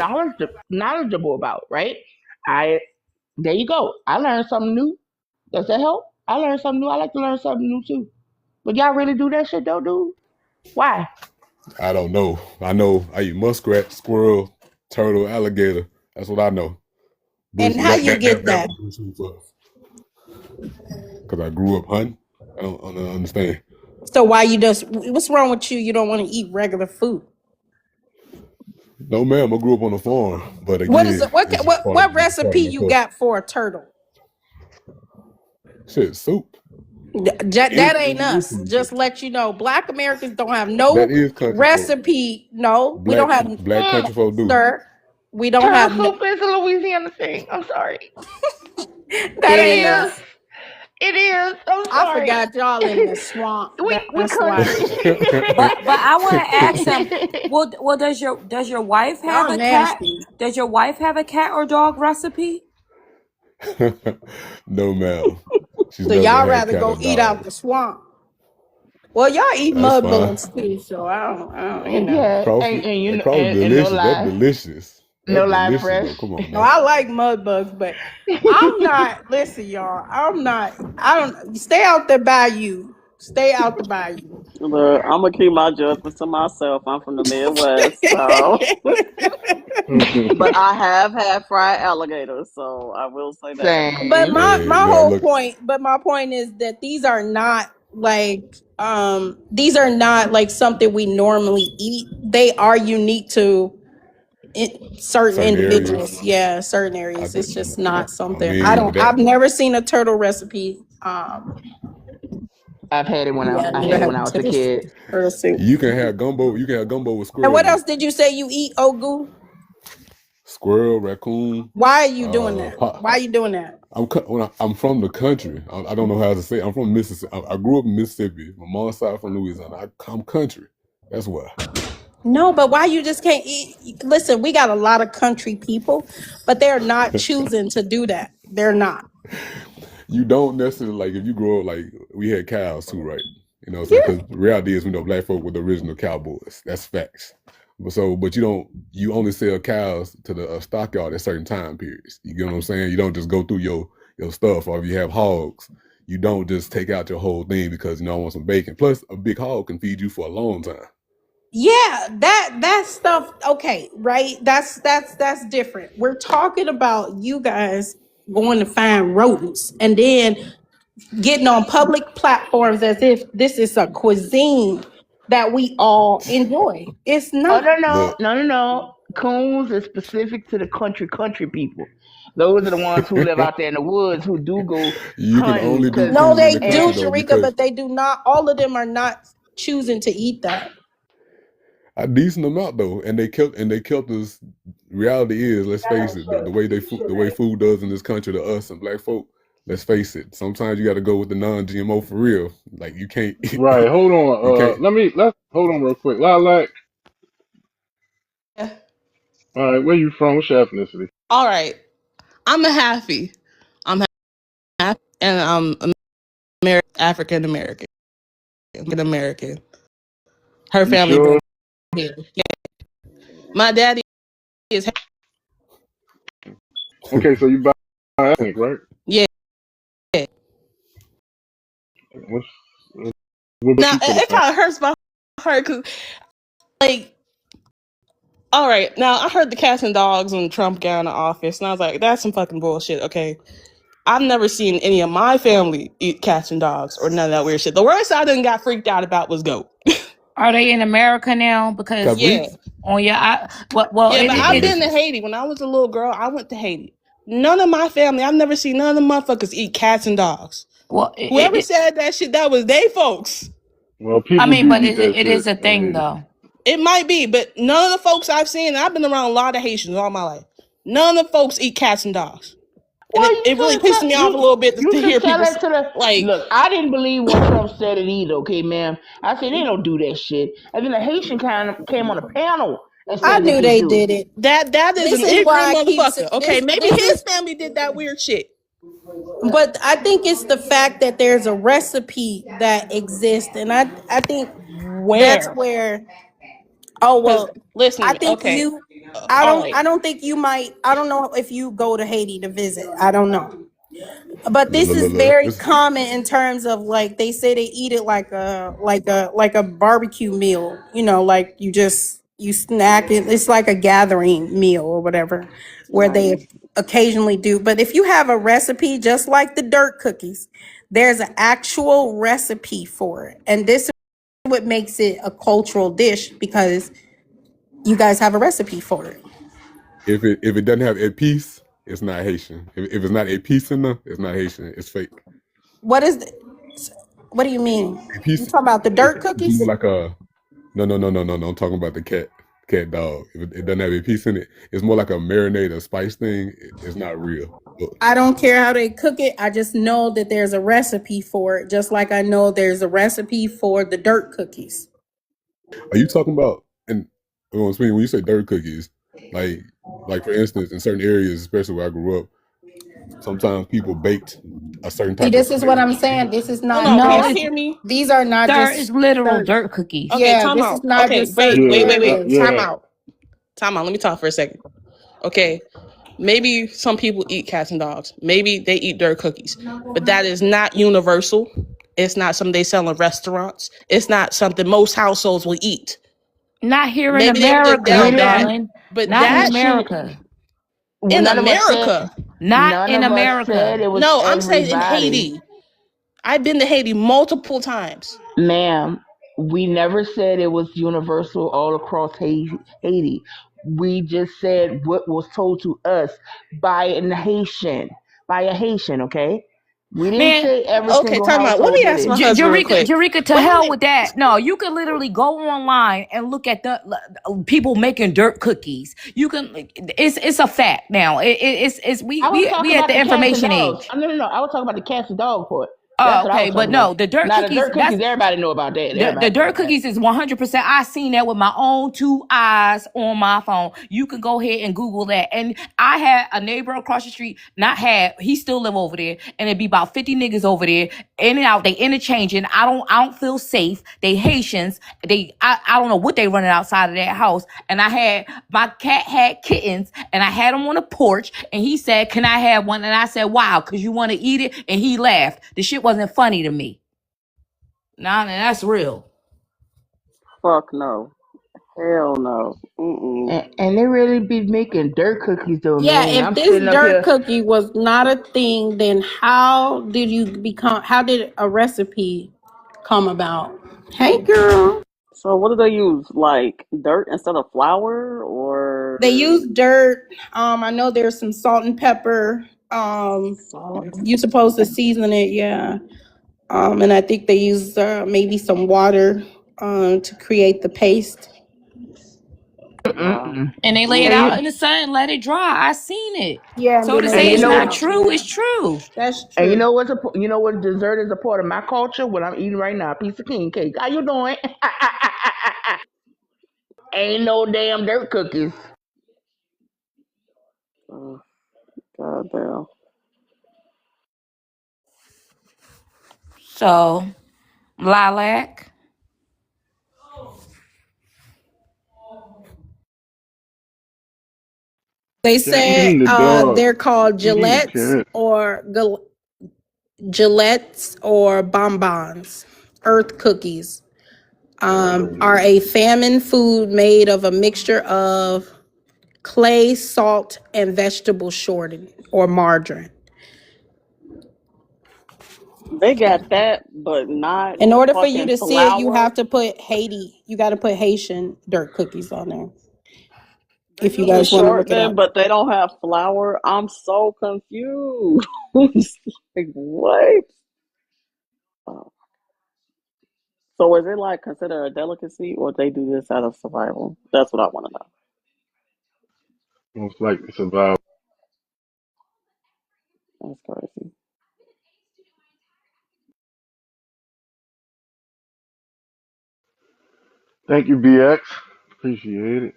knowledgeable about, right? I There you go. I learned something new. Does that help? I learned something new. I like to learn something new too. But y'all really do that shit though, dude? Why? I don't know. I know I eat muskrat, squirrel, turtle, alligator. That's what I know. Bush And how you get that that? was bush because I grew up hunting. I don't understand. So why you just what's wrong with you? You don't want to eat regular food. No, ma'am. I grew up on a farm, but What is again, it? What it's just what what part recipe of my you culture. got for a turtle? Shit, soup. That ain't us. Anything Just soup. let you know, Black Americans don't have That no is country folk. recipe. No, we don't have, Black country folk do. sir. We don't Turtle have. No, soup is a Louisiana thing. I'm sorry. that It ain't is. us. It is. I'm I sorry. forgot y'all in the swamp. we That's why country. But I want to ask him. Well, does your wife have y'all a cat? nasty. Does your wife have a cat or dog recipe? No, ma'am. She's So never y'all had rather cat go or eat out dog. the swamp. Well, y'all eat That's mud fine. bugs too, so Yeah, Crawfish, and you know, crawfish and no delicious. That's lie, delicious. no That's lie, delicious fresh. though. Come on No, now. I like mud bugs, but I'm not. Listen, y'all. I'm not. I don't stay out the bayou. Stay out the bayou. Look, I'm gonna keep my judgments to myself. I'm from the Midwest, so but I have had fried alligators, so I will say that. But Same. my Hey, my now whole look, point, but my point is that these are not like something we normally eat. They are unique to certain certain areas. individuals. Yeah, certain I areas. It's think. just not I something I mean, don't. but that I've never seen a turtle recipe. I've had it when Yeah, I never had it had when a I was a turtle, kid. turtle soup. you can have gumbo. You can have gumbo with And squirrel what meat, else did you say you eat, Ogu? squirrel, raccoon. Why are you doing that? Why are you doing that? I'm from the country. I don't know how to say. I'm from Mississippi. I grew up in Mississippi. My mom's side from Louisiana. I'm country. That's why. No, but why you just can't eat? Listen, we got a lot of country people, but they're not choosing to do that. They're not. You don't necessarily like if you grow up like we had cows too, right? You know what I'm saying? Yeah. Because the reality is we know black folk were the original cowboys. That's facts. But you don't. You only sell cows to the stockyard at certain time periods. You get what I'm saying? You don't just go through your stuff, or if you have hogs, you don't just take out your whole thing because I want some bacon. Plus, a big hog can feed you for a long time. Yeah, that stuff, okay, right? That's different. We're talking about you guys going to find rodents and then getting on public platforms as if this is a cuisine that we all enjoy. It's Oh not. no no Look, no no no! Coons is specific to the country people. Those are the ones who live out there in the woods who do go you can hunting. only do Cause No, coons in they the do, country and though Sharika, because but they do not. All of them are not choosing to eat that. a decent amount though, and they killed us. Reality is, let's face it, the way food does in this country to us and black folk. Let's face it. Sometimes you got to go with the non-GMO for real. Like you can't, Right. Hold you on. can't. Let's hold on real quick. Lilac. Yeah. All right. Where you from? What's your ethnicity? All right. I'm a halfie. I'm half, and I'm African American. American. Her You family sure? from here. Yeah. My daddy is Okay. So you buy ethnic, right? yeah. What's what brought Now you to the it country? kind of hurts my heart because like, all right, now I heard the cats and dogs when Trump got in the office, and I was like, that's some fucking bullshit. Okay, I've never seen any of my family eat cats and dogs or none of that weird shit. The worst I done got freaked out about was goat. Are they in America now? Because Yeah, Cabrites? on your, well, yeah, but I've it's been to Haiti when I was a little girl. I went to Haiti. None of my family, I've never seen none of the motherfuckers eat cats and dogs. well, Whoever said that shit, that was they folks. Well, I people mean, do but eat that it shit is a in thing Haiti. though. It might be, but none of the folks I've seen, I've been around a lot of Haitians all my life. None of the folks eat cats and dogs. And Well, it really pisses me off a little bit you to can hear tell people that to the like, look. I didn't believe when Trump said it either. Okay, ma'am. I said they don't do that shit. And then the Haitian kind of came on a panel and I said that knew they they do. did it. that is This an is ignorant why I keep motherfucker. Okay, maybe this his is, family did that weird shit. but I think it's the fact that there's a recipe that exists, and I think that's Where? where. Oh Because well, I listen, think okay, you. all right. I don't think you might. I don't know if you go to Haiti to visit. I don't know. But Look, this look, is look, look. very This common in terms of like they say they eat it like a barbecue meal. You know, like you snack it. It's like a gathering meal or whatever, where Right. they occasionally do. But if you have a recipe, just like the dirt cookies, there's an actual recipe for it, and this is what makes it a cultural dish because you guys have a recipe for it. if it doesn't have a piece, it's not Haitian. If it's not a piece in there, it's not Haitian. It's fake. What is the, what do you mean? A You piece talking about the is dirt more cookies? like a no. I'm talking about the cat dog. If it doesn't have a piece in it, it's more like a marinade or spice thing. It's not real. Look, I don't care how they cook it. I just know that there's a recipe for it, just like I know there's a recipe for the dirt cookies. are you talking about? And when you say dirt cookies, like like for instance, in certain areas, especially where I grew up, sometimes people baked a certain See, type of this is what flavor I'm in saying. it. This is Hold not on, can No, y'all just, it's hear me? these are not sir, it's just literal certain, dirt cookies. Okay, yeah, time this is out. not Okay, just certain wait, Yeah, areas. time yeah. out. Time out. Let me talk for a second. Okay, maybe some people eat cats and dogs. Maybe they eat dirt cookies, but that is not universal. It's not something they sell in restaurants. It's not something most households will eat. Not here in Maybe they did America, We that didn't. bad, darling. but Not in that America. in None of us said. America. Not None in of us said America. it was No, I'm saying in everybody. Haiti. I've been to Haiti multiple times. Ma'am, we never said it was universal all across Haiti. We just said what was told to us by by a Haitian, okay? We didn't Man, say every Okay, single time out. Let household me did ask it. my husband real quick. Jerika, to When hell I with that. No, you can literally go online and look at the people making dirt cookies. You can, it's a fact now. It's I was we talking at about the the cats and information dogs. age. No. I was talking about the cats and dog part. Oh, That's what I okay, was but talking about. no, the dirt Now the cookies. dirt That's cookies, everybody know about that. the Everybody know dirt about that. cookies is 100%. I seen that with my own two eyes on my phone. You can go ahead and Google that. And I had a neighbor across the street, not had, he still live over there, and it'd be about 50 niggas over there, in and out. They interchanging. I don't feel safe. They Haitians. I don't know what they running outside of that house. And my cat had kittens, and I had them on the porch, and he said, "Can I have one?" And I said, "Wow, because you want to eat it?" And he laughed. The shit wasn't funny to me. Nah, that's real. Fuck no. Hell no. Mm-mm. And they really be making dirt cookies though, Yeah, man. if I'm this sitting up dirt here. cookie was not a thing, then how did a recipe come about? Hey girl. So what do they use? Like dirt instead of flour They or use dirt. I know there's some salt and pepper. salt? You're supposed to season it, yeah. And I think they use maybe some water to create the paste. Wow. Mm-mm. And they lay it And Mm. you, out in the sun, let it dry. I seen it. Yeah, and So then to they say and you it's lay it know not what? out. true is Yeah, true. that's And true. you know what dessert is a part of my culture? What I'm eating right now, a piece of king cake. How you doing? Ain't no damn dirt cookies. Uh, goddamn. So lilac. They Cat said eating the dog. they're called He eating the Gillettes cat. or Gillettes or bonbons. Earth cookies are a famine food made of a mixture of clay, salt, and vegetable shortening or margarine. They got that, but not In order for you fucking to see it, you have flour. to put Haiti. You got to put Haitian dirt cookies on there. They If you use the guys want to look it shortening, up. but they don't have flour. I'm so confused. Like what? Oh. So is it like considered a delicacy, or they do this out of survival? That's what I want to know. Most likely survive. That's crazy. Thank you, BX. Appreciate it.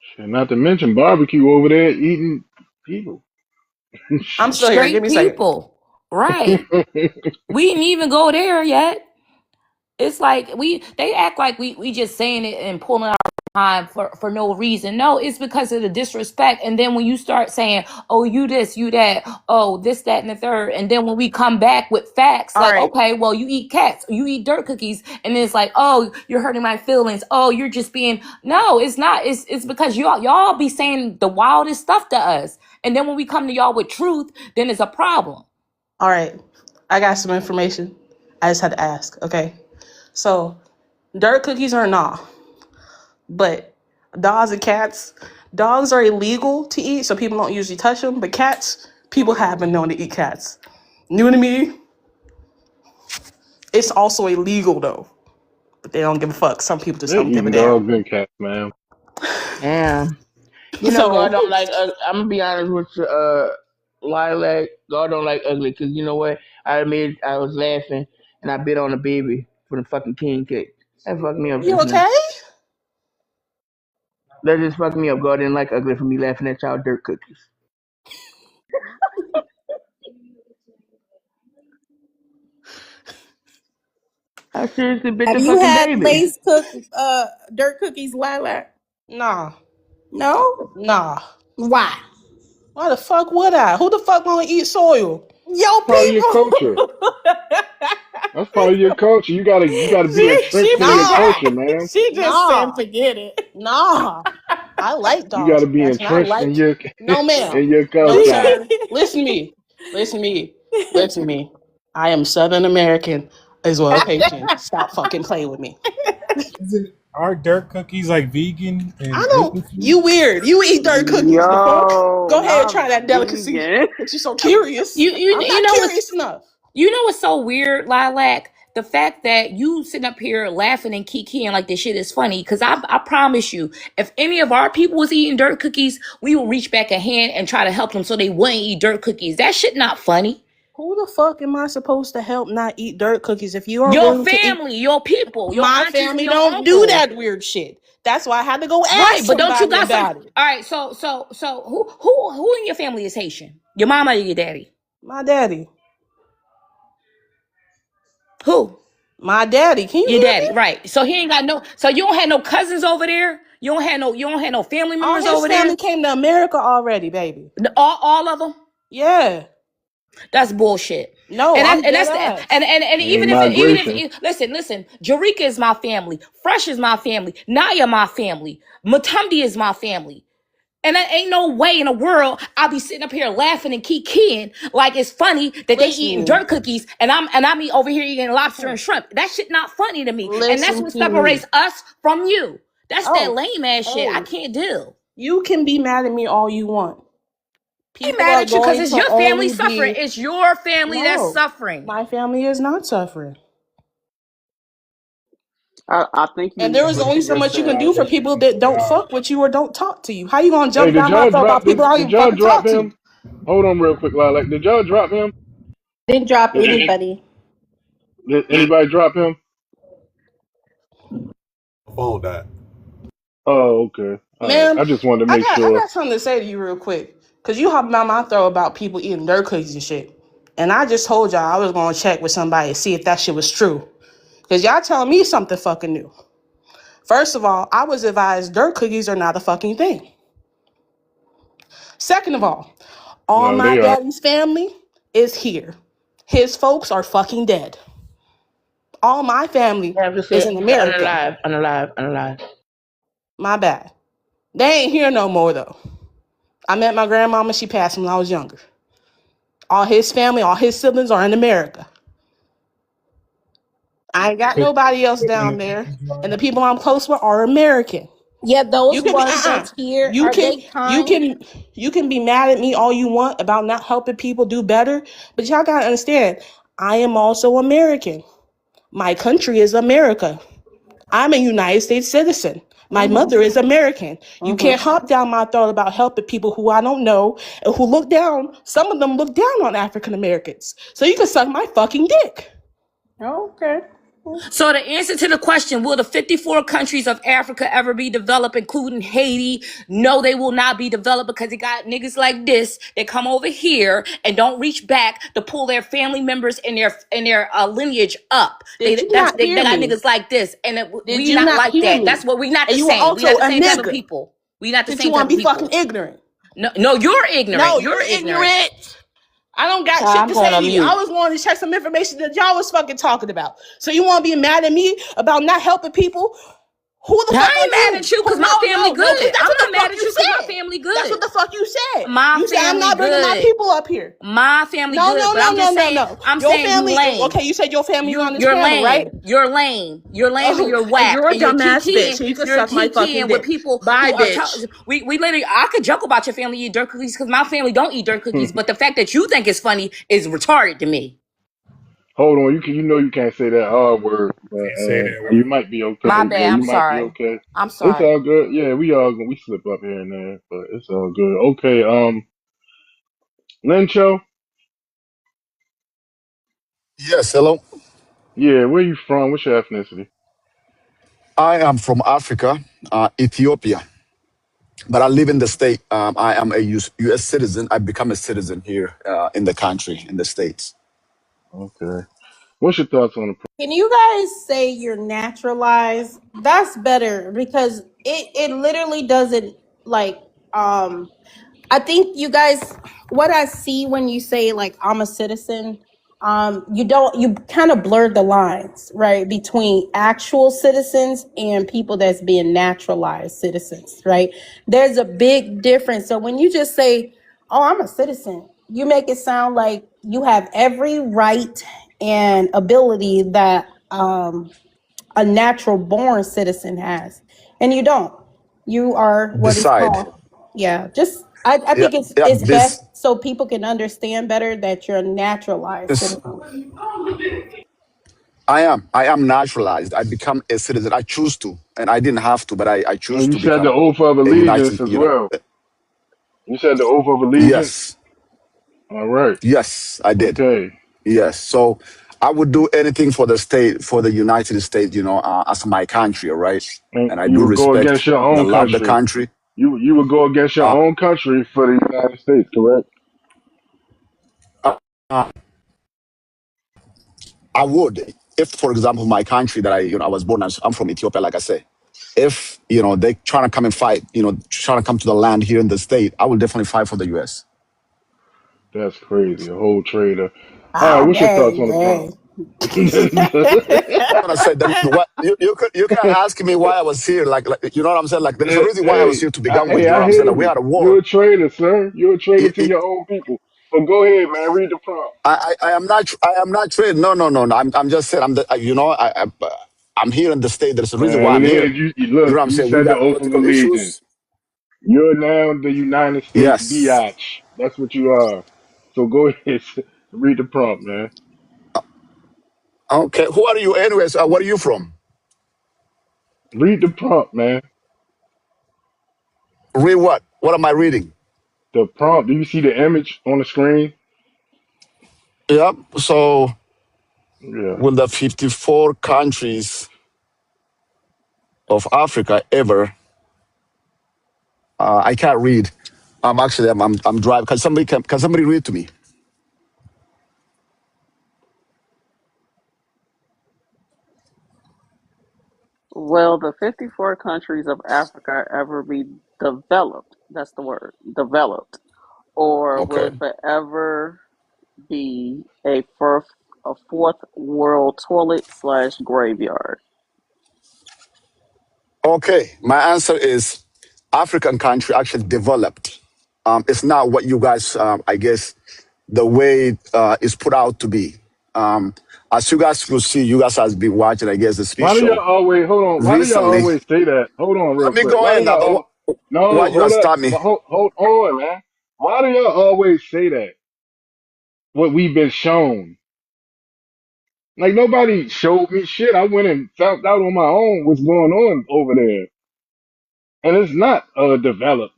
Shit, not to mention barbecue over there eating people. I'm still here. Give Straight me a second. people. Right. We didn't even go there yet. It's like they act like we just saying it and pulling our time for no reason. No, it's because of the disrespect. And then when you start saying, oh, you this, you that, oh, this, that, and the third, and then when we come back with facts, All like, right. okay, well, you eat cats, you eat dirt cookies, and then it's like, oh, you're hurting my feelings. Oh, you're just being no, it's not. It's because y'all be saying the wildest stuff to us. And then when we come to y'all with truth, then it's a problem. All right. I got some information. I just had to ask. Okay. So, dirt cookies are not, but dogs and cats, dogs are illegal to eat, so people don't usually touch them. But cats, people have been known to eat cats. New to me, it's also illegal though, but they don't give a fuck. Some people just They're don't give a eating damn. dogs and cats, man. Damn. You know, God So, don't like. I'm gonna be honest with you, Lilac. God don't like ugly, cause you know what? I was laughing and I bit on a baby for the fucking king cake. That fucked me up you just now. okay? That just fucked me up. God didn't like ugly for me laughing at y'all dirt cookies. I seriously bit Have the you fucking had baby. Lay's cook dirt cookies, Lilac? Nah, No? nah. Why? Why the fuck would I? Who the fuck gonna eat soil? Yo, Part of your culture. people. That's part of your culture. You gotta be she entrenched in your Nah, culture, forgot. man. She just said, nah, forget it. nah. I like You dogs gotta and be cats, and I entrenched in like. your No, ma'am. in your No, culture. sir. Listen to me. Listen to me. Listen to me. I am Southern American as well, Haitian. Stop fucking playing with me. Isn't are dirt cookies like vegan I and don't. gluten free? You weird. You eat dirt cookies. The fuck? Yo, Go ahead and not try that delicacy. vegan. But you're so curious. I'm You not know what's curious enough. you know what's so weird, Lilac? The fact that you sitting up here laughing and kikiing like this shit is funny. Cause I promise you, if any of our people was eating dirt cookies, we will reach back a hand and try to help them so they wouldn't eat dirt cookies. That shit not funny. Who the fuck am I supposed to help not eat dirt cookies if you are Your willing to eat? family, your people, your My aunties and family your don't do uncles. that weird shit. That's why I had to go Right, ask but don't you somebody got some about it. all right, so who in your family is Haitian? Your mama or your daddy? My daddy. Who? My daddy. Can you Your hear daddy, me? right. So he ain't got no so you don't have no cousins over there? You don't have no family All members his over family there? came to America already, baby. All of them? Yeah. That's bullshit. No, And I'm dead that's the, ass. and And even migration. if listen, Jarika is my family, Fresh is my family, Naya my family, Matumbi is my family. And there ain't no way in the world I'll be sitting up here laughing and kikiing like it's funny that they Listen to eating me. dirt cookies and I'm over here eating lobster and shrimp. That shit not funny to me. And that's Listen what to me. separates us from you. That's that Oh, lame ass shit. I hey, can't deal. you can be mad at me all you want. I ain't People mad are at you because going it's to your family only suffering. be. It's your family that's No, suffering. my family is not suffering. I think And you there is only so just much you said can I do for think people that don't fuck with you or don't talk to you. How you gonna Hey, jump down my throat about people I don't did even y'all fucking drop talk to? him? Hold on real quick, Lilac. Did y'all drop him? Didn't drop Did, anybody. did anybody drop him? My phone died. Oh, okay. All right. Ma'am, I just wanted to I make got I sure. got something to say to you real quick. Cause you hopping down my throat about people eating dirt cookies and shit. And I just told y'all I was gonna check with somebody to see if that shit was true. Cause y'all telling me something fucking new. First of all, I was advised dirt cookies are not a fucking thing. Second of all No, my they are. daddy's family is here. His folks are fucking dead. All my family I have to is say, in America. unalive. My bad. They ain't here no more though. I met my grandmama, she passed when I was younger. All his family, all his siblings are in America. I ain't got Put nobody else put in down a there. cookie And the jar. people I'm close with are American. Yeah, those You can be ones that's here, You are can they you kind? can you can be mad at me all you want about not helping people do better, but y'all gotta understand, I am also American. My country is America. I'm a United States citizen. My Mm-hmm. mother is American. You Mm-hmm. can't hop down my throat about helping people who I don't know and who look down. Some of them look down on African Americans. So you can suck my fucking dick. Okay. So the answer to the question, will the 54 countries of Africa ever be developed, including Haiti? No, they will not be developed because they got niggas like this that come over here and don't reach back to pull their family members and their lineage up. Did you They not hear got me? niggas like this, and Did we you not not like hear that. me? That's what we not And the you were same. We not also the a same type of nigger. people. We not the Since you same want type to of be fucking people. ignorant. No, no, you're No, ignorant. You're you're ignorant. ignorant. I don't got shit I'm to going say to on you. I mute. was wanting to check some information that y'all was fucking talking about. So you want to be mad at me about not helping people? Who the I fuck are ain't mad you? at you Who? because my No, family no, no. Because good. that's I'm what the not fuck mad at you you because my said. family That's what good. the fuck you said. My You said I'm family not bringing my good. people up here. My family No, good, no, but no, I'm no, just no, saying, no. I'm Your saying you family. lame. Okay, you said your family on this You're panel, right? lame. You're lame. You're lame and Oh, you're and whack. you're a And you're dumbass bitch, kikiing. and you can You're suck my fucking kikiing with dick. people Bye, who are bitch. we literally I could joke about your family eat dirt cookies because my family don't eat dirt cookies, but the fact that you think it's funny is retarded to me. Hold on, you can't say that R word, but Can't say that you word. might be My okay. Yeah, bad. you I'm might be sorry. okay. I'm It's sorry. all good. Yeah, we slip up here and there, but it's all good. Okay, Lencho, Yes, hello. yeah, where you from? What's your ethnicity? I am from Africa, Ethiopia, but I live in the state. I am a U.S. citizen. I become a citizen here in the country, in the states. Okay, what's your thoughts on the? Can you guys say you're naturalized? That's better because it literally doesn't like I think you guys, what I see when you say like I'm a citizen, you kind of blurred the lines, right, between actual citizens and people that's being naturalized citizens, right? There's a big difference. So when you just say, "Oh, I'm a citizen," you make it sound like you have every right and ability that a natural born citizen has, and you don't. You are what is Decide. called, yeah, just I Yeah, think it's yeah. it's best so people can understand better that you're a naturalized This. citizen. I am naturalized. I become a citizen. I choose to, and I didn't have to, but I choose And you to said the become oath of a allegiance United. as well. You said the oath of allegiance. Yes, All right. yes, I did. Okay. Yes. So I would do anything for the state, for the United States, as my country, all right? And And I you do would go against respect, your own love the country. country. You would go against your Uh, own country for the United States, correct? uh, I would, if, for example, my country that I was born, I'm from Ethiopia, like I say. If, they trying to come and fight, trying to come to the land here in the state, I will definitely fight for the U.S. That's crazy. A whole traitor. All right. Ah, What's your thoughts dang, on the dang. prompt? I'm gonna say then what you can ask me why I was here, like you know what I'm saying? Like there's a reason why I was Hey, here to begin with. You know I what I'm saying? hear Like we you. had a You're war. a traitor, sir. You're a traitor I, to your own people. So go ahead, man. Read the prompt. I am not trained. No, no, no, no. I'm just saying I'm here in the state. There's a reason why Man, I'm it is. here. You You know look. what I'm You saying? We said the got oath of political allegiance. issues. You're now the United States Yes. biatch. That's what you are. So go ahead. Read the prompt, man. Okay. Who are you, anyways? Where are you from? Read the prompt, man. Read what? What am I reading? The prompt. Do you see the image on the screen? Yep. So, Yeah. will the 54 countries of Africa ever? I can't read. I'm driving. Can somebody read to me? Will the 54 countries of Africa ever be developed? That's the word, developed. Or will Okay. it forever be a fourth world toilet slash graveyard? Okay. My answer is African country actually developed. It's not what you guys, I guess, the way it's put out to be. As you guys could see, you guys has been watching, I guess, the speech Why do y'all show always hold on? Why do y'all recently. always say that? Hold on, real Let me quick. go Why do in now. y'all? Why No, you hold guys up. stop me? But hold on, man. Why do y'all always say that? What we've been shown. Like nobody showed me shit. I went and found out on my own what's going on over there, and it's not developed.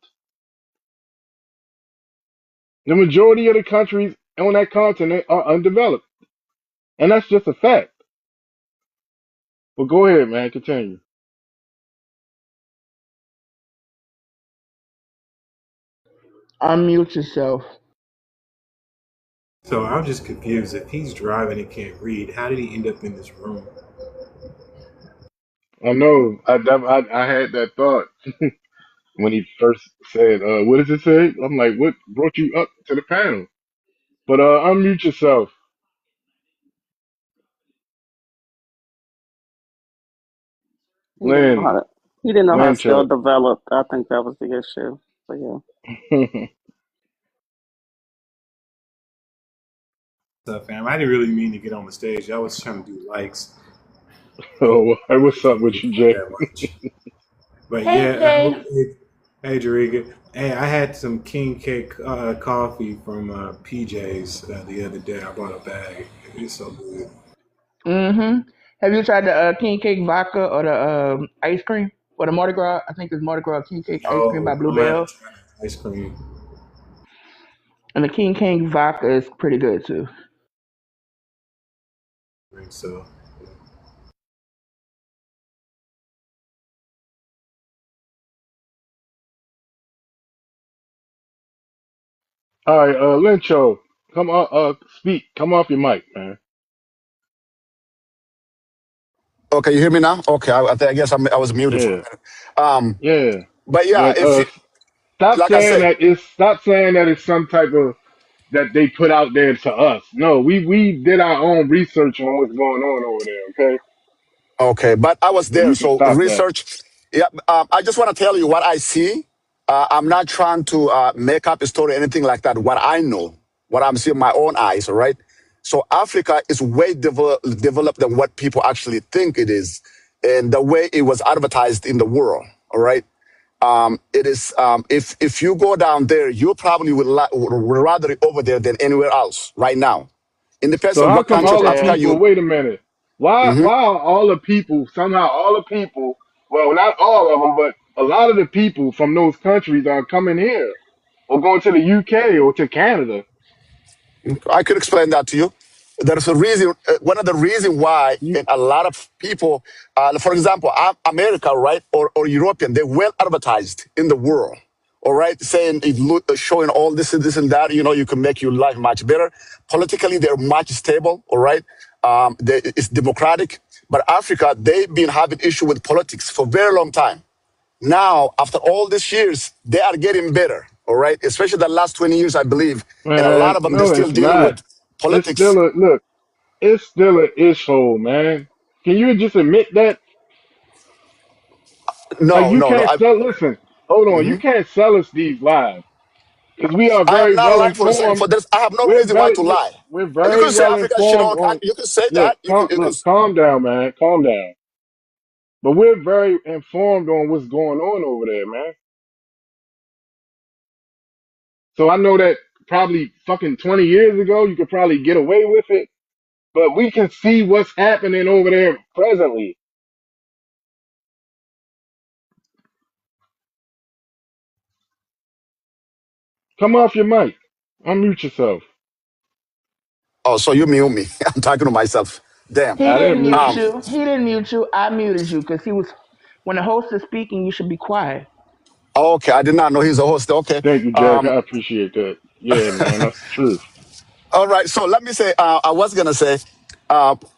The majority of the countries on that continent are undeveloped, and that's just a fact. But go ahead, man. Continue. Unmute yourself. So I'm just confused. If he's driving and can't read, how did he end up in this room? I know. I had that thought when he first said, "What does it say?" I'm like, "What brought you up to the panel?" But unmute yourself, He didn't know how Lynn. to. He didn't know how to Lynn spell Chuck. developed. I think that was the issue. So yeah. So, fam, I didn't really mean to get on the stage. I was trying to do likes. Oh, what's up Didn't with really you, do Jay? that much. But Hey yeah, Jay. hey, Jerica. Hey, I had some king cake coffee from PJ's the other day. I bought a bag. It's so good. Mm-hmm. Have you tried the king cake vodka or the ice cream or the Mardi Gras? I think it's Mardi Gras king cake ice cream by No, I haven't Bluebell. tried ice cream. And the king cake vodka is pretty good too. So, All right, Lyncho, come on, speak. Come off your mic, man. Okay, you hear me now? Okay, I guess I was muted for a Yeah, minute. Um, yeah. but yeah, But if you, stop like I saying say, that it's some type of that they put out there to us. No, we did our own research on what's going on over there. Okay, okay, but I was so there, you can so stop that. research. Yeah, I just want to tell you what I see. I'm not trying to make up a story or anything like that. What I know, what I'm seeing with my own eyes, all right? So Africa is way developed than what people actually think it is, and the way it was advertised in the world, all right? It is if you go down there, you probably would rather it over there than anywhere else right now. It depends So on how what come country of all the Africa Yeah. people? you. Wait a minute. Why Mhm. why are all the people somehow all the people? Well, not all of them, but a lot of the people from those countries are coming here or going to the UK or to Canada. I could explain that to you. There's a reason. One of the reasons why You a lot of people, for example, America, right, or European, they're well advertised in the world. All right, saying showing all this and this and that. You know, you can make your life much better. Politically, they're much stable. All right, it's democratic. But Africa, they've been having issue with politics for a very long time. Now, after all these years, they are getting better, all right? Especially the last 20 years, I believe. And a lot man, of them, they're no, still it's dealing not. with It's politics. still a look. It's still an issue, man. Can you just admit that? Like No, you no, no. can't sell. Listen, hold on. You can't sell us these lies because we are I am very not well lying for informed. this. I have no We're reason why very to lie. we're You very can say well Africa shit informed all on. you can say Look, that. You can calm down, man. Calm down. But we're very informed on what's going on over there, man. So I know that probably fucking 20 years ago you could probably get away with it, but we can see what's happening over there presently. Come off your mic. Unmute yourself. Oh, so you mute me. I'm talking to myself. Damn. He I didn't didn't mute mute Um, you. you. He didn't mute you. I muted you because he was. When the host is speaking, you should be quiet. okay, I did not know he's a host. Okay. Thank you, Jack. Um, I appreciate that. Yeah, man, that's the truth. all right. So let me say, I was gonna say,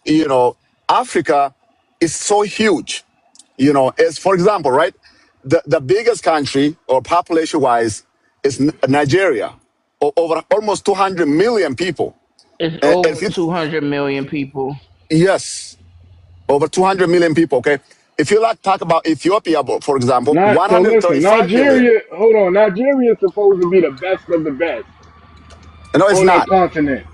you know, Africa is so huge. You know, as for example, right, the biggest country or population wise is Nigeria, over almost 200 million people. It's And if over you, 200 million people. yes, over 200 million people. Okay, if you like talk about Ethiopia, for example, Not so. Listen, 135 million. Nigeria. Hold on. Nigeria is supposed to be the best of the best No, it's on that not. continent.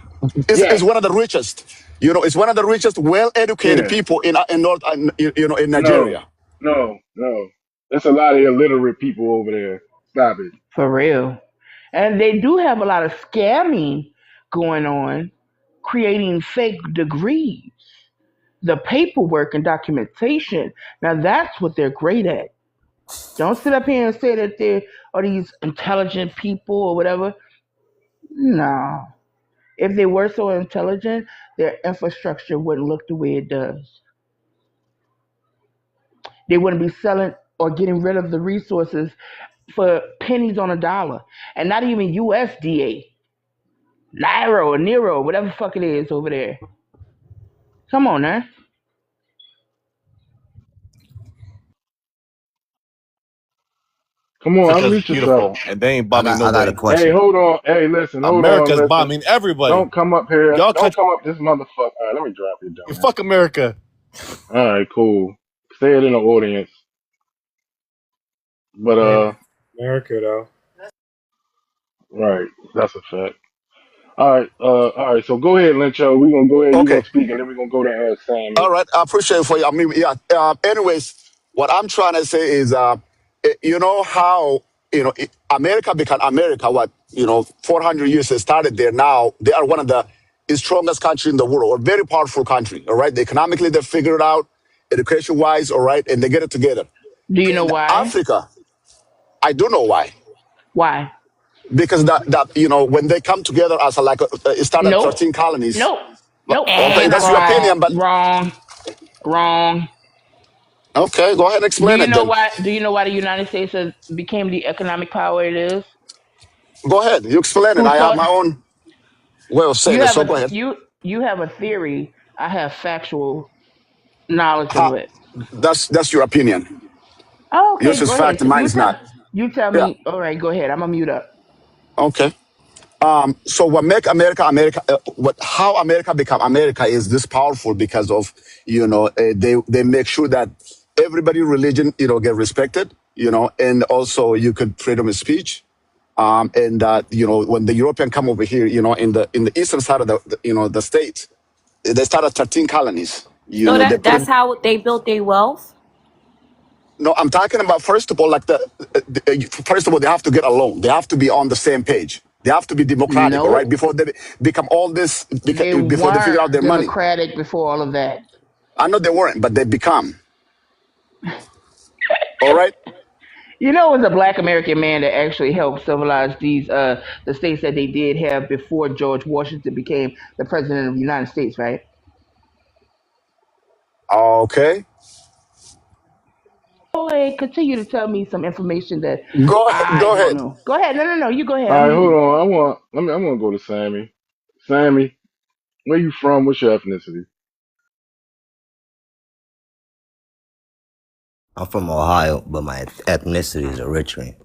It's Yes. one of the richest. It's one of the richest, well-educated Yeah. people in North, in No. Nigeria. No. There's a lot of illiterate people over there. Stop it. For real. And they do have a lot of scamming going on, creating fake degrees. The paperwork and documentation. Now that's what they're great at. Don't sit up here and say that they are these intelligent people or whatever. No. If they were so intelligent, their infrastructure wouldn't look the way it does. They wouldn't be selling or getting rid of the resources for pennies on a dollar. And not even USDA, Naira or Nero, whatever the fuck it is over there. Come on now. Come on, Africa's unmute yourself. beautiful, and they ain't I bombing got no I got a way. Hey, question. hold on. Hey, listen, hold on, America's listen. bombing everybody. Don't come up here. Y'all Don't country, come up this motherfucker. All right, let me drop you, dumbass. fuck America. All right, cool. Stay it in the audience. But Ain't America though. right, that's a fact. All right. So go ahead, Lyncho. We're gonna go ahead. You're Okay. gonna speak, and then we're gonna go to All Sammy. right. I appreciate it for you. I mean, yeah. Anyways, what I'm trying to say is, you know how America became America. 400 years it started there. Now they are one of the strongest country in the world, a very powerful country. All right. Economically, they figure it out, education wise. All right, and they get it together. Do you know In why? Africa, I do know why. Why? Because when they come together as it started Nope. 13 colonies. Nope. Nope. Okay, that's your Wrong. opinion, but Wrong. Wrong. okay, go ahead and Do explain you it know then. why? Do you know why the United States became the economic power it is? Go ahead, you explain it. Who I have thought my own way of saying you it, have so a go ahead. you have a theory? I have factual knowledge of Ha, it. that's your opinion. Oh, Yours okay, is go ahead. fact, and mine is not. You tell Yeah. me. All right, go ahead. I'm gonna mute up. Okay. So what make how America become America is this powerful because of they make sure that everybody religion get respected, and also you could freedom of speech. And when the European come over here, in the eastern side of the states, they started 13 colonies. So They put that's it. how they built their wealth. No, I'm talking about first of all, first of all, they have to get along. They have to be on the same page. They have to be democratic, all right, Nope. before they become all this, They before they figure weren't out their money. democratic before all of that. I know they weren't, but they become, all right. You know, it was a black American man that actually helped civilize the states that they did have before George Washington became the president of the United States, right? Okay, Go ahead, continue to tell me some information that I go don't ahead. know. Go ahead. No. You go ahead. All I'm right, hold muting. on. I'm gonna go to Sammy. Sammy, where you from? What's your ethnicity? I'm from Ohio, but my ethnicity is Eritrean.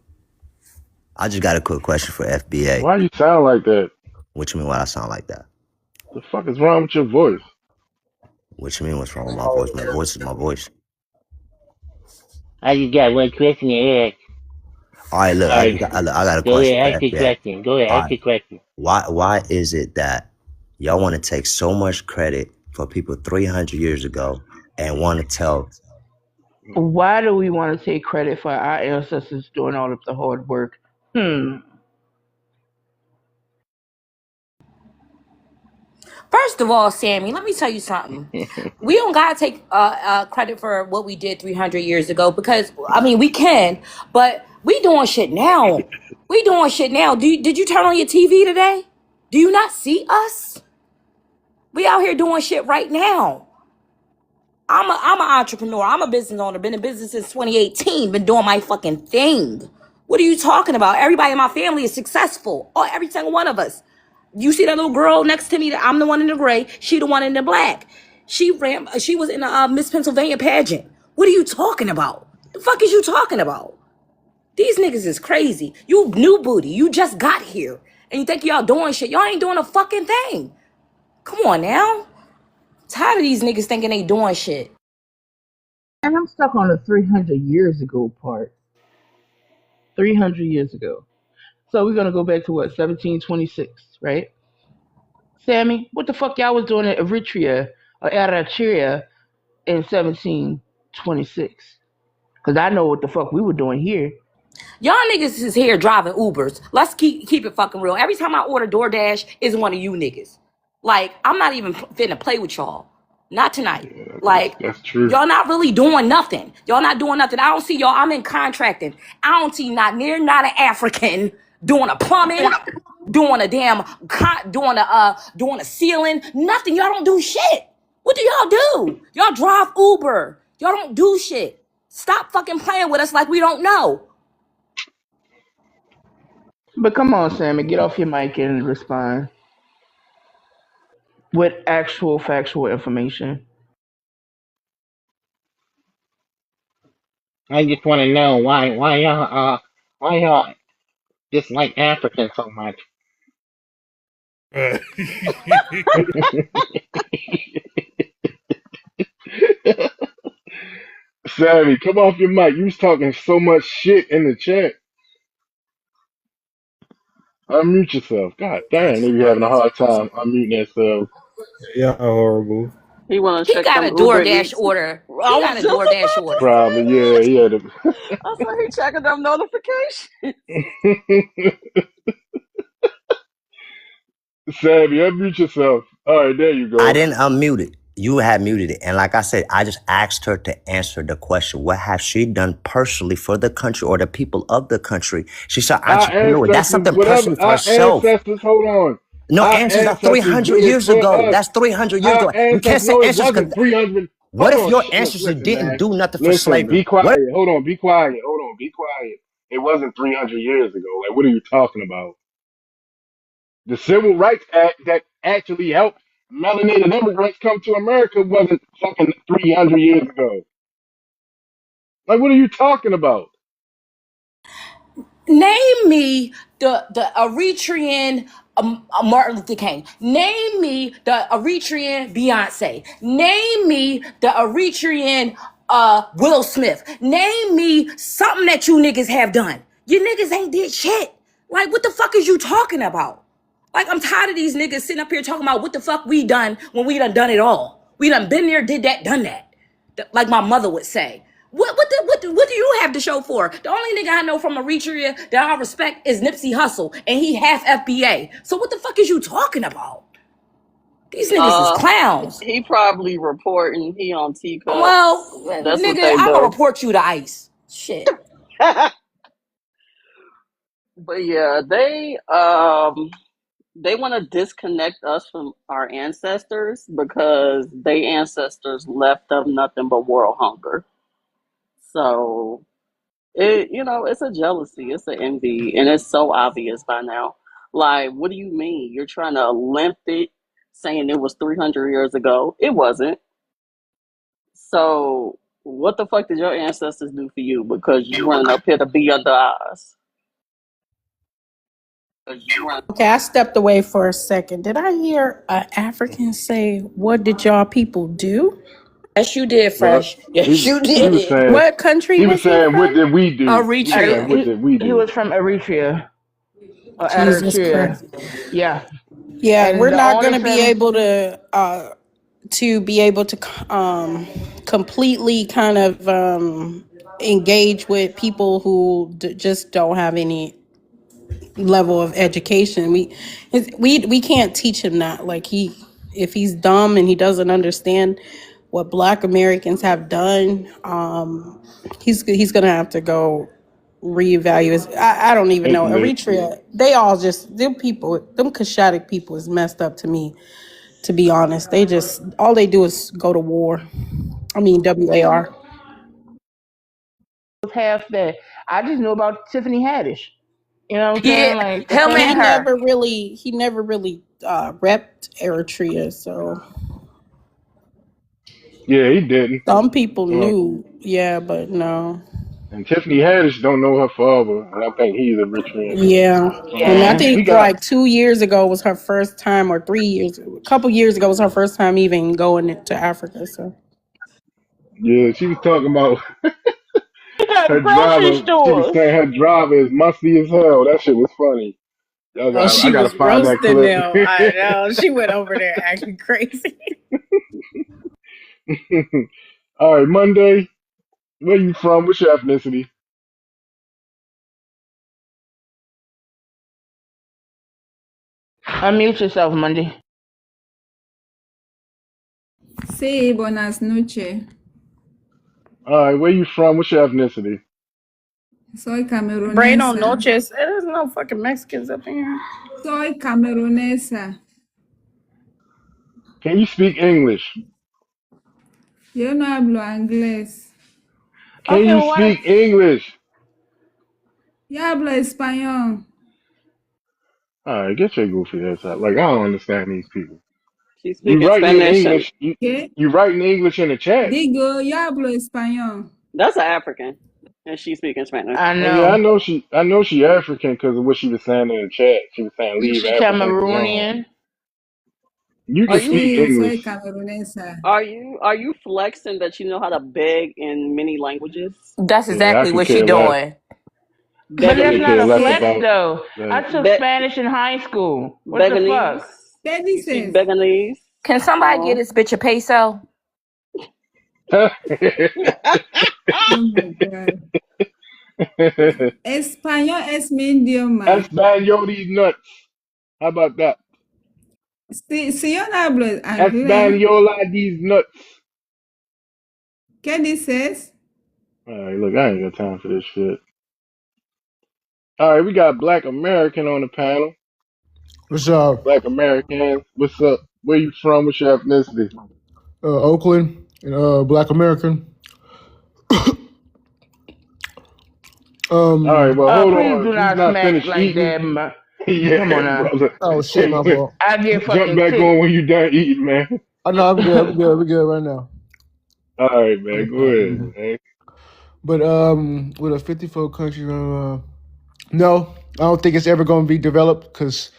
I just got a quick question for FBA. Why you sound like that? What you mean why I sound like that? The fuck is wrong with your voice? What you mean what's wrong with my voice? My voice is my voice. I just got one question to ask. All right, look, All right, I got a go question for ahead, ask your FBA. question. Go ahead, All ask right, your question. why is it that y'all want to take so much credit for people 300 years ago and want to tell? Why do we want to take credit for our ancestors doing all of the hard work? Hmm. First of all, Sammy, let me tell you something. We don't gotta take credit for what we did 300 years ago because I mean we can, but we doing shit now. We doing shit now. Did you turn on your TV today? Do you not see us? We out here doing shit right now. I'm an entrepreneur. I'm a business owner. Been in business since 2018. Been doing my fucking thing. What are you talking about? Everybody in my family is successful. Oh, every single one of us. You see that little girl next to me? That I'm the one in the gray. She the one in the black. She ran. She was in a Miss Pennsylvania pageant. What are you talking about? The fuck is you talking about? These niggas is crazy. You new booty. You just got here, and you think y'all doing shit. Y'all ain't doing a fucking thing. Come on now. Tired of these niggas thinking they doing shit. And I'm stuck on the 300 years ago part. 300 years ago. So we're going to go back to what, 1726, right? Sammy, what the fuck y'all was doing in Eritrea or Eritrea in 1726? Because I know what the fuck we were doing here. Y'all niggas is here driving Ubers. Let's keep it fucking real. Every time I order DoorDash, it's one of you niggas. Like, I'm not even finna play with y'all. Not tonight. Yeah, Like, that's true. y'all not really doing nothing. Y'all not doing nothing. I don't see y'all. I'm in contracting. I don't see not an African doing a plumbing, doing a damn, doing a ceiling. Nothing. Y'all don't do shit. What do y'all do? Y'all drive Uber. Y'all don't do shit. Stop fucking playing with us like we don't know. But come on, Sammy, get off your mic and respond with actual factual information. I just want to know why y'all dislike Africans so much. Savvy, come off your mic. You was talking so much shit in the chat. Unmute yourself. God damn, they be having a hard time unmuting themselves. Y'all horrible. He want to He check got them a Uber DoorDash Eats. order. I He was got a just DoorDash about order. Probably, yeah, yeah. to. I said he checking them notifications. Savvy, unmute yourself. All right, there you I go. didn't unmute it. You had muted it. And like I said, I just asked her to answer the question. What has she done personally for the country or the people of the country? She's an Our entrepreneur. That's ancestors, something whatever. personally for Our herself. ancestors, hold on. No, Our answers are ancestors 300 did it years for ago. us. That's 300 years Our ago. You can't ancestors, say no, it answers wasn't because 300. what Hold if on, your look, ancestors listen, didn't man. do nothing for Listen, slavery? be What? quiet. Hold on, be quiet. Hold on, be quiet. It wasn't 300 years ago. Like, what are you talking about? The Civil Rights Act that actually helped melanated immigrants come to America wasn't fucking 300 years ago. Like, what are you talking about? Name me the Eritrean Martin Luther King. Name me the Eritrean Beyonce. Name me the Eritrean Will Smith. Name me something that you niggas have done. You niggas ain't did shit. Like, what the fuck is you talking about? Like, I'm tired of these niggas sitting up here talking about what the fuck we done when we done it all. We done been there, did that, done that. Like my mother would say. What do you have to show for? The only nigga I know from Eritrea that I respect is Nipsey Hussle, and he half FBA. So what the fuck is you talking about? These niggas is Uh, clowns. he probably reporting. He on Well, teacups. That's what nigga, they I'ma do. report you to ICE. Shit. But yeah, they want to disconnect us from our ancestors because they ancestors left them nothing but world hunger. So it's a jealousy, it's an envy, and it's so obvious by now. Like, what do you mean? You're trying to limp it, saying it was 300 years ago. It wasn't. So, what the fuck did your ancestors do for you? Because you running up here to be under ours. Okay, I stepped away for a second. Did I hear an African say, "What did y'all people do"? Yes, you did, No, Fresh. Yes, you did. What country he was was he saying, what from? did we do? He was saying, Eritrea. what did we He do? was from Eritrea or Jesus Eritrea. Christ. Yeah. Yeah, And we're the not only gonna be family able to completely kind of engage with people who just don't have any level of education. We can't teach him that. Like if he's dumb and he doesn't understand what Black Americans have done, he's gonna have to go reevaluate. I don't even know. Information. Eritrea, they all just them Kashatic people is messed up to me. To be honest, they just all they do is go to war. I mean, WAR. was half that. I just knew about Tiffany Haddish. You know what I'm saying? Yeah, Like him He and defending. her. never really repped Eritrea, so Yeah, he didn't. some people Uh, knew. Yeah, but no. and Tiffany Haddish don't know her father, and I think he's a rich man. Yeah, and I We think got, like 2 years ago was her first time, or 3 years, a couple years ago was her first time even going to Africa. So yeah, she was talking about She got her grocery driver. She was stores. saying her driver is musty as hell. That shit was funny. Oh, I she gotta was find that roasting clip. them. I know. She went over there acting crazy. All right, Monday. Where you from? What's your ethnicity? Unmute yourself, Monday. Sí, buenas noches. All right, where you from? What's your ethnicity? Soy Brain on camerunesa. noches. There's no fucking Mexicans up in here. Soy camerunesa. Can you speak English? Yo no hablo inglés. Can Okay, you well, why? speak English? Yo hablo español. All right, get your goofy ass out. Like I don't understand these people. She's You speaking writing in Spanish, and English? You ¿Qué? you writing English in the chat? Digo, yo hablo español. that's an African, and she's speaking Spanish. I Oh yeah, know. I know she African because of what she was saying in the chat. She was saying Is leave she Africans alone. Cameroonian? You Are can you speak Sí, soy English. camerunesa. are you flexing that you know how to beg in many languages? That's Yeah, I exactly could what she care less. doing. But I that's could not Beganese, care a less flex, about though. I that. took Be- Spanish in high school. What the fuck? Beganese. ¿Qué You speak dices? Beganese? Can somebody get Oh, this bitch a peso? Oh my God. Español es mi idioma. Espanol these nuts. How about that? Si yo no hablo inglés, Espanola these nuts. ¿qué dices? All right, look, I ain't got time for this shit. All right, we got Black American on the panel. What's Black Americans, what's up? Where you from? What's your ethnicity? Oakland, and Black American. All right, well, hold Please on. do He's not not smack finished like eating. that. Come Yeah, on now. brother. Oh shit, my fault. I get Jump fucking back tick. on when you done eating, man. I know I'm good. We're good right now. All right, man. Go ahead, Mhm. man. But with a 54 country, no, I don't think it's ever going to be developed because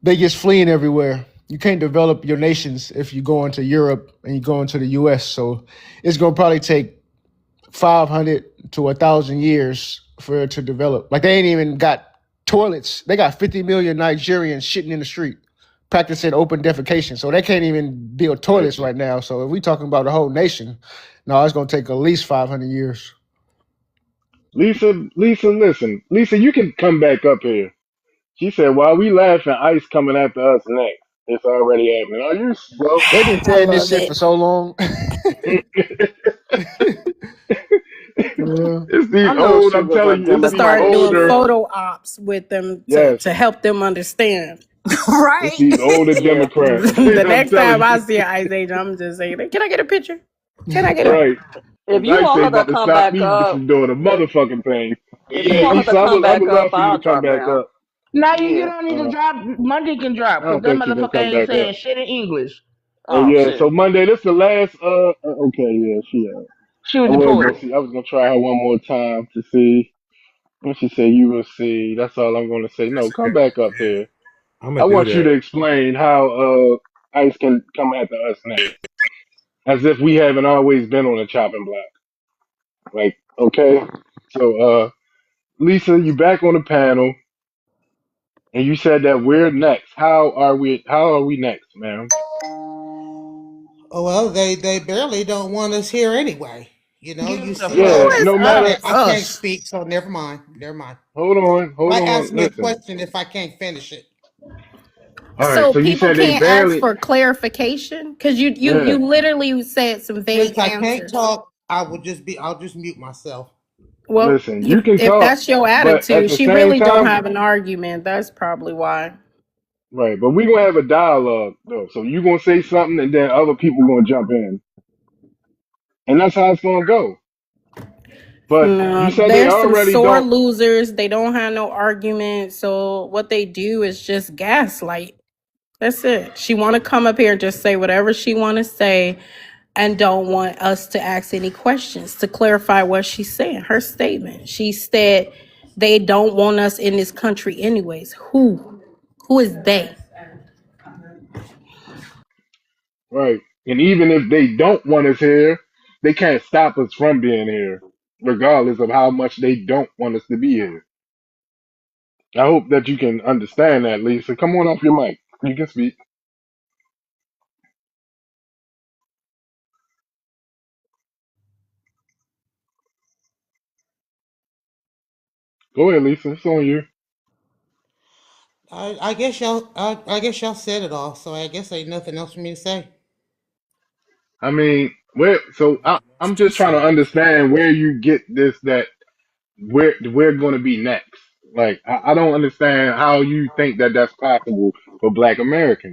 they just fleeing everywhere. You can't develop your nations if you go into Europe and you go into the U.S. So it's going to probably take 500 to 1,000 years for it to develop. Like they ain't even got toilets. They got 50 million Nigerians shitting in the street, practicing open defecation. So they can't even build Right. toilets right now. So if we talking about the whole nation, no, it's going to take at least 500 years. Lisa, listen. Lisa, you can come back up here. She said, while we laughing, ICE coming after us next. It's already happening. Are you slow? They've been I saying this love shit for it. so long. Yeah. It's these I knew old, she I'm was a telling you, I'm it's gonna these start Democratic doing older, tree. photo ops with them yes, to help them understand. it's Right? these older Yeah. Democrats. The I'm next time telling I you. see an Ice Age, I'm just saying, "Can I get a picture? Can I get a?" Right. If Because you ICE want ain't her to about to come stop back me up, from doing a motherfucking thing. But if you yeah, want her Lisa, to come I back would up, love for you to I'll come drop back down. up. Now you Yeah. don't need to Uh, drop. Monday can drop I because don't that think she's gonna motherfucker come ain't back up. saying shit in English. Oh Oh yeah, so shit. Monday, this the last okay, yeah, she She I was was gonna deported. see I was gonna try her one more time to see when she said you will see. That's all I'm gonna say. No, come back up here. I'm I gonna do want you to that. explain how ICE can come after us next. As if we haven't always been on the chopping block. Like, okay. So Lisa, you back on the panel and you said that we're next. How are we next, ma'am? Oh, well, they barely don't want us here anyway. You know, Give you the see, Who Yeah, fuck. is no matter I us? can't Us. speak, so never mind. Never mind. hold Why on, ask me a listen. question if I can't finish it? All right, So so you people said they can't ask barely for clarification because you yeah. literally said some Since vague I can't answers. talk, I'll just mute myself. Well, Listen, you can if talk, that's your but at attitude, the she same really don't time, have an argument. That's probably why. right, but we gonna have a dialogue though. So you gonna say something and then other people gonna jump in. And that's how it's gonna go. But you No, said they they're some already sore don't losers. They don't have no argument. So what they do is just gaslight. That's it. She want to come up here and just say whatever she want to say and don't want us to ask any questions to clarify what she's saying. Her statement. She said they don't want us in this country anyways. Who? Who is they? right. And even if they don't want us here, they can't stop us from being here, regardless of how much they don't want us to be here. I hope that you can understand that, Lisa. Come on off your mic. You can speak. Go ahead, Lisa. It's on you. I guess y'all said it all, so I guess ain't nothing else for me to say. I mean, where? So It's I'm too just trying to short. understand where you get this that we're going to be next. Like I don't understand how you think that that's possible for Black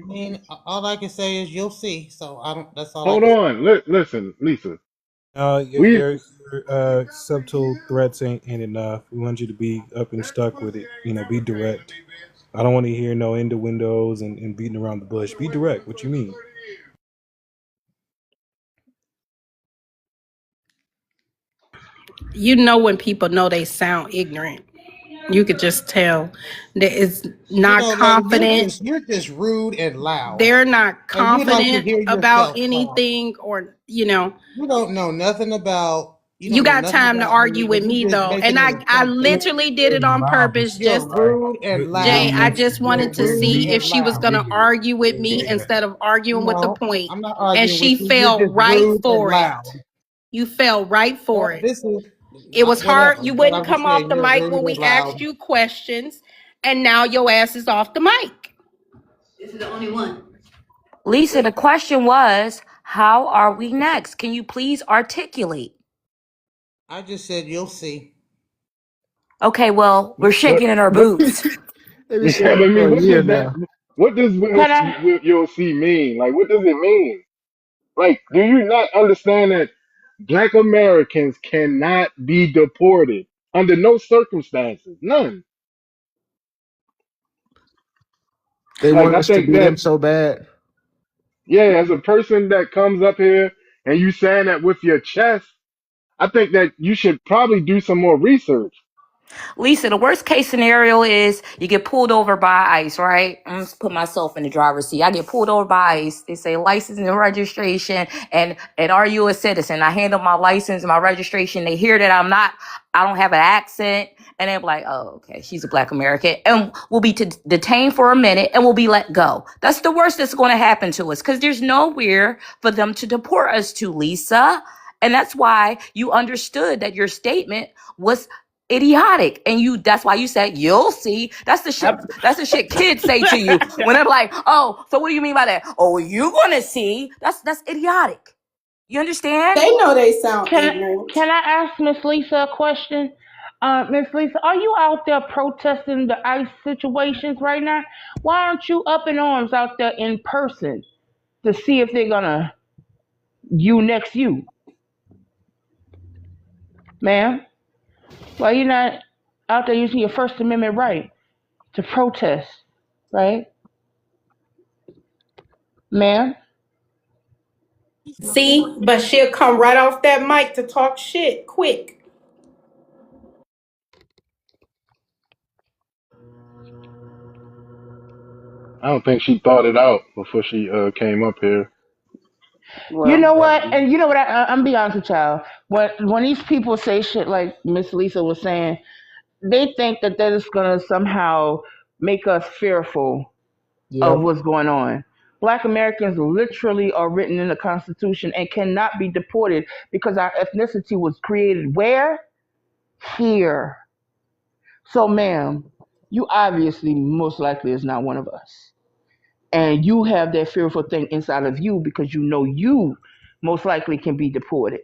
I Americans. mean, all I can say is you'll see. So I don't. That's all I Hold can say. on, listen, Lisa. We Your subtle threats ain't enough. We want you to be up and stuck with it. Be direct. I don't want to hear no innuendos and beating around the bush. Be direct. What you mean? You know when people know they sound ignorant. You could just tell that it's You not know, lady, confident. you're just rude and loud, They're not and you like to confident hear about yourself talk. anything, or You don't know nothing about. You you don't know got nothing time to about argue me, with and me you just though. And making an I assumption. literally did it on Loud and purpose You're just stuff, right? rude and Jay, I loud. just You're wanted to rude see Me, if and she was loud. going to argue with me yeah. instead of arguing with the No, point. I'm not And arguing with she you. You're fell just right rude and for loud. it. You fell right for Well, it. this is It was hard. whatever, You but wouldn't I'm just come off saying the you're mic rude when and we loud. asked you questions, and now your ass is off the mic. Lisa, the question was, how are we next? Can you please articulate? I just said you'll see. Okay, well, we're what shaking in our what boots. They've been yeah, saying but I it for mean, a what year does that? now. What does Can I? you'll see mean? Like, what does it mean? Like, do you not understand that Black Americans cannot be deported under no circumstances? None. They Like, want I us to think be that, them so bad. yeah, as a person that comes up here and you saying that with your chest, I think that you should probably do some more research. Lisa, the worst case scenario is you get pulled over by ICE, right? I'm just put myself in the driver's seat. I get pulled over by ICE. They say license and registration, and are you a citizen? I hand them my license and my registration. They hear that I'm not. I don't have an accent, and they're like, "Oh, okay, she's a Black American," and we'll be detained for a minute, and we'll be let go. That's the worst that's going to happen to us because there's nowhere for them to deport us to, Lisa. And that's why you understood that your statement was idiotic, and that's why you said you'll see. That's the shit kids say to you when they're like, oh, so what do you mean by that? Oh, you're gonna see. That's idiotic. You understand? They know they sound Can ignorant. can I ask Miss Lisa a question? Miss Lisa, are you out there protesting the ICE situations right now? Why aren't you up in arms out there in person to see if they're gonna you next you, ma'am? Why you not out there using your First Amendment right to protest, right, ma'am? See, but she'll come right off that mic to talk shit quick. I don't think she thought it out before she came up here. You Well, know what? And you know what? I'm be honest with y'all. When these people say shit like Miss Lisa was saying, they think that is gonna somehow make us fearful of Yep. what's going on. Black Americans literally are written in the Constitution and cannot be deported because our ethnicity was created where? Here. So, ma'am, you obviously most likely is not one of us. And you have that fearful thing inside of you because you know you most likely can be deported.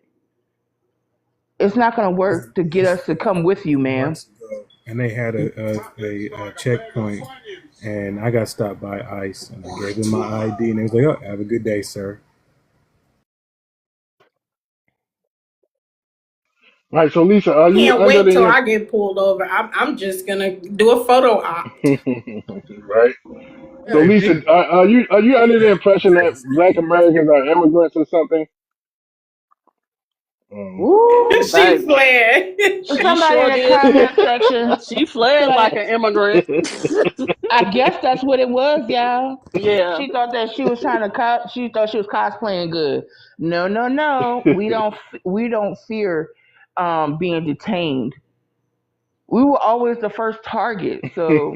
It's not going to work to get us to come with you, ma'am. Months ago, and they had a checkpoint, and I got stopped by ICE, and I gave them my ID, and they was like, "Oh, have a good day, sir." Right. So, Lisa, are you Can't under wait till the I get pulled over. I'm just gonna do a photo op. right? So, Hey, Lisa, nigga. are you under the impression that Black Americans are immigrants or something? Um, ooh, She's baby, playing. she Somebody in sure the did. comment section, She fled somebody, like an immigrant. I guess that's what it was, y'all. Yeah. She thought that she was trying to she thought she was cosplaying good. No, no, no. We don't fear being detained. We were always the first target, so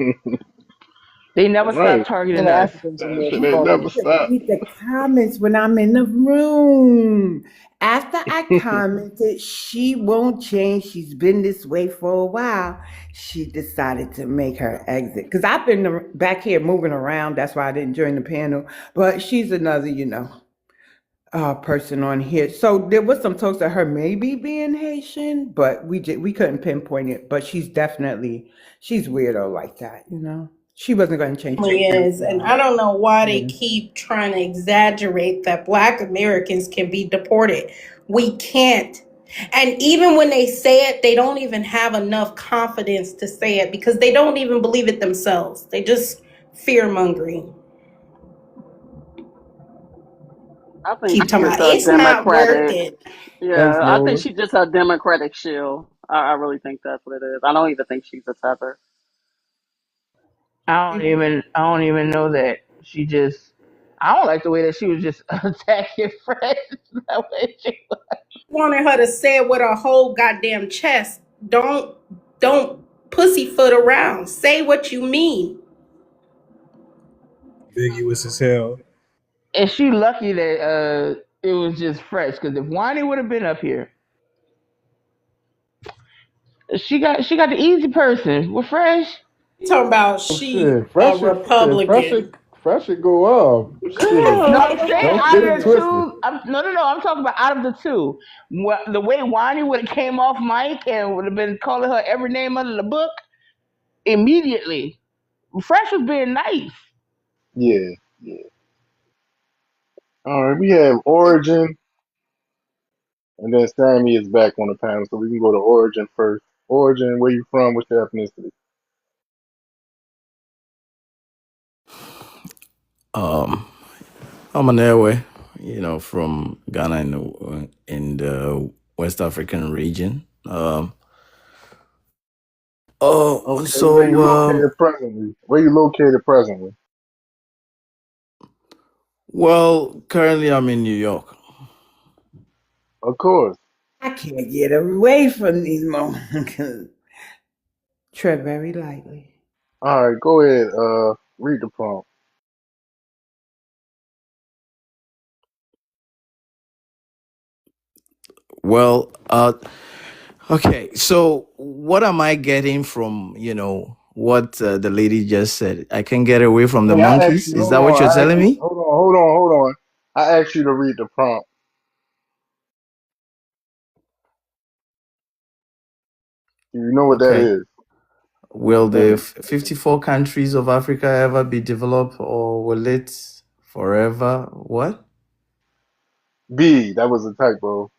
they never Right. stopped And targeting the us. Africans in That there, shit we ain't call them never the stopped. tricksters. Read the comments when I'm in the room. After I commented, she won't change. She's been this way for a while. She decided to make her exit. Because I've been back here moving around. That's why I didn't join the panel. But she's another, person on here. So there was some talks of her maybe being Haitian, but we couldn't pinpoint it. But she's weirdo like that. She wasn't going to change her Is, and I PTR. don't know why they Yeah. keep trying to exaggerate that Black Americans can be deported. We can't. And even when they say it, they don't even have enough confidence to say it because they don't even believe it themselves. They just fear mongering. I think Keep she's talking just about a it's not worth Democratic. it. Thanks, Yeah, I think Lola. she's just a Democratic shill. I really think that's what it is. I don't even think she's a tether. I don't even know that she just. I don't like the way that she was just attacking Fred. That way she was. Wanted her to say it with her whole goddamn chest. Don't pussyfoot around. Say what you mean. Ambiguous as hell. And she lucky that it was just Fresh, because if Wani would have been up here, she got the easy person with Fresh. Talking about Oh she shit, a fresh Republican. it go up. Shit, No, Girl, I'm saying don't out get of it the twisted. two. No. I'm talking about out of the two. The way Wani would have came off mic and would have been calling her every name under the book immediately. Fresh was being nice. Yeah, yeah. All right, we have Origin, and then Sammy is back on the panel, so we can go to Origin first. Origin, where you from? What's your ethnicity? Um, I'm an airway, from Ghana in the West African region. Oh, Okay, where you so located presently? Where you located presently? well, currently I'm in New York. Of course. I can't get away from these moments. Tread very lightly. All right, go ahead. Read the prompt. Well, okay. So what am I getting from what the lady just said? I can get away from the Hey, I asked monkeys. you. Is Hold that what on. you're I asked telling you. me? Hold on. I asked you to read the prompt. Do you know what that Okay. is? Will the And 54 countries of Africa ever be developed, or will it forever? What? B, that was a typo.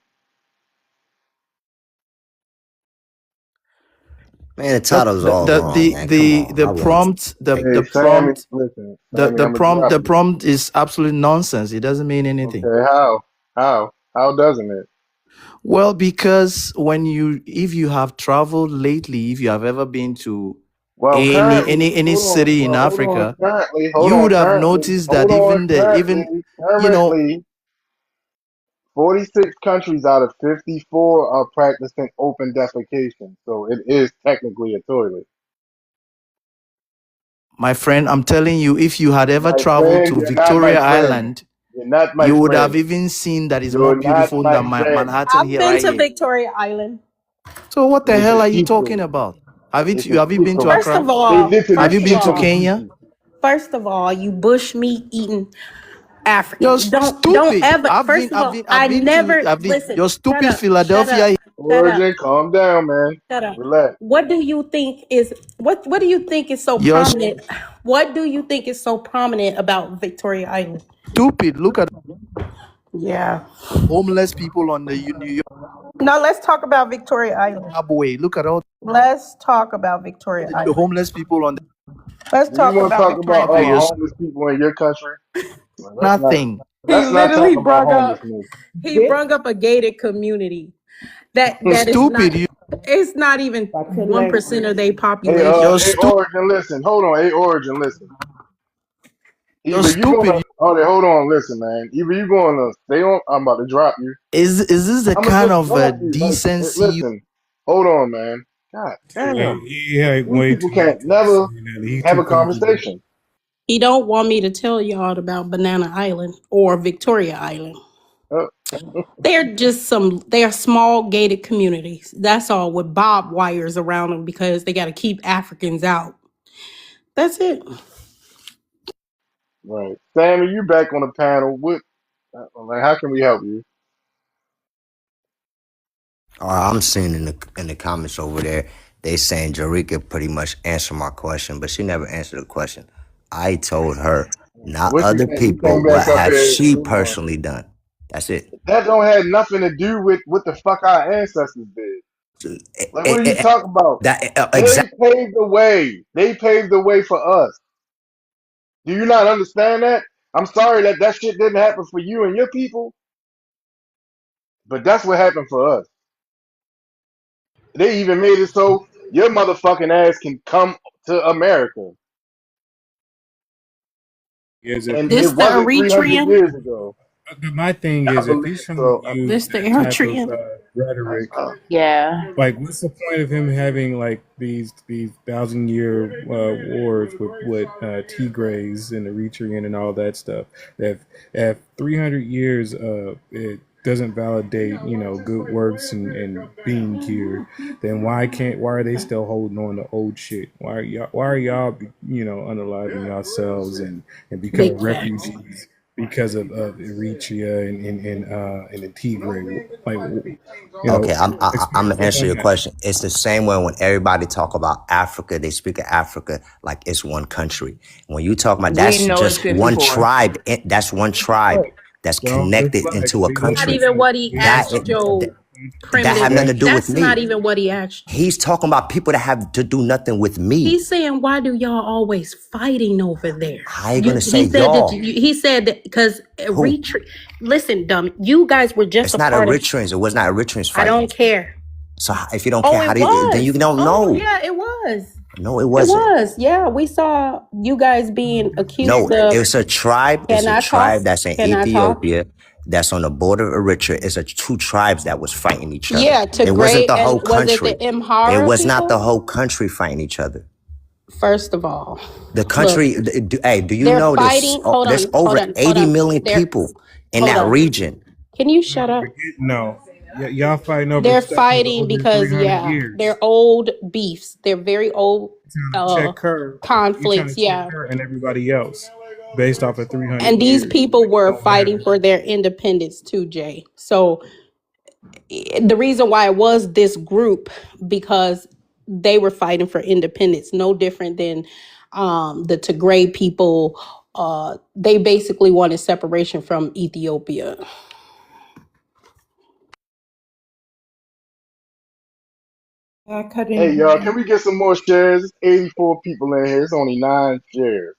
Man, the The title's the all the wrong, the man. Come the, on. the I wouldn't prompt the take the Hey, that. Sammy, prompt listen, the Sammy, the I'm gonna prompt drop the you. prompt is absolute nonsense. It doesn't mean anything. Okay, how? How doesn't it? Well, because if you have traveled lately, if you have ever been to Well, currently, any hold on. city in Well, hold on. Africa, Hold you on. would have Currently, noticed that hold on. even you know Currently, 46 countries out of 54 are practicing open defecation. So it is technically a toilet. my friend, I'm telling you, if you had ever My traveled friend, to you're not my Victoria friend. Island, You're not my you would have friend. even seen that is more You're not beautiful my than friend. Manhattan I've here, been right to here. Victoria Island. So what the It's hell a are you talking seafood. about? It's a Have you been to seafood. First of Accra? all, Have you first of been to all, Kenya? Seafood. first of all, you bush meat eating You're African. Don't stupid. ever. First of all, I never listen. You're Shut stupid up. Shut up. Philadelphia. Shut up. Origin, calm down, man. Shut up. Relax. What do you think is what do you think is so You're prominent? What do you think is so prominent about Victoria Island? stupid. Look at Yeah. homeless people on the New York Now let's talk about Victoria Island. subway. Look at all Let's talk about Victoria the Island. homeless people on the Let's Do you talk want to about talk Victoria about all the subway. Island. You're homeless people in your country? Well, nothing. He let's not talk literally about brought up homelessness. he brought up a gated community. You're That is not stupid. it's not even Back to 1% of their Hey, population. You're hey, stupid. Origin, listen. Hold on. Hey, Origin, listen. You're Either you gonna, stupid. hold on, listen, man. Either you gonna stay on. I'm about to drop you. Is this the I'm gonna kind just of drop you. Like, decency? listen. Hold on, man. God Yeah, damn. he had These way people too many can't times never saying that. He's have too a comfortable. conversation. He don't want me to tell y'all about Banana Island or Victoria Island. Uh, They're small gated communities. That's all, with bob wires around them because they got to keep Africans out. That's it. right. Sammy, you back on the panel. What, like, how can we help you? I'm seeing in the comments over there, they saying Jarika pretty much answered my question, but she never answered the question. I told her, not What you other think? You came people, back what up have here. she Hold on. personally done? That's it. That don't have nothing to do with what the fuck our ancestors did. Like, what are you Eh, talking about? that They exactly. paved the way. They paved the way for us. Do you not understand that? I'm sorry that that shit didn't happen for you and your people, but that's what happened for us. They even made it so your motherfucking ass can come to America, Is if and it This he's the wasn't 300 Eritrean. years ago. my thing I is if believe he's trying to so. use This the that type of Eritrean. rhetoric, Yeah. like what's the point of him having like these 1,000 year wars with Tigrays and Eritrean and all that stuff? If 300 years it doesn't validate good works and being here, then why are they still holding on to old shit? Why are y'all unaliving yourselves and becoming Big facts. refugees because of Eritrea and the Tigray? Like, Okay, I'm expand gonna answer on your that. question. It's the same way when everybody talk about Africa, they speak of Africa like it's one country. When you talk about We that's know it's just one 54. tribe. That's one tribe Right. that's Get off the connected flag. into a Leave us Not country. even alone. what he We ain't That asked talking about your that have primitive. nothing to that do shit. with That's not me. even what he asked you. He's talking about people that have to do nothing with me. He's saying, why do y'all always fighting over there? How you gonna say He said that y'all? he said that because Who? retreat. Listen, dumb. You guys were just It's a not part of. Eritreans. It was not Eritreans I fighting. don't care. So if you don't Oh, care, it how do you? Then you was. don't Oh, know. yeah, it was. No, it It wasn't. was. Yeah, we saw you guys being No, accused of. it's a tribe. It's Can a I talk? tribe that's in Can I talk? Ethiopia, that's on the border of Eritrea. It's a two tribes that was fighting each other. Yeah, to It wasn't Gray, the and whole was it country. the It Imhara was not the people? whole country fighting each other. First of all, The look, country. Hey, do you they're know fighting. Hold there's on, over hold on, hold 80 on. million They're people in hold that on. region? Can you shut up? No. Y'all fighting over They're stuff that's fighting older than because 300 yeah, years. they're old beefs. They're very old Trying to uh check her. You trying conflicts. to check Yeah. her and everybody else based off of 300 And these years. people Like, it were don't fighting matter. for their independence too, Jay. So the reason why it was this group because they were fighting for independence, no different than the Tigray people. They basically wanted separation from Ethiopia. I cut Hey, y'all, can in. we get some more shares? It's 84 people in here. It's only 9 shares.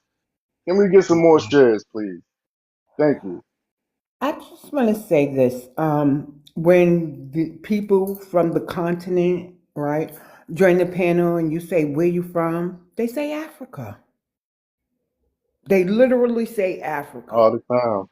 Can we get some more shares, please? Thank you. I just want to say this. When the people from the continent, right, join the panel and you say, where you from? They say Africa. They literally say Africa. All the time.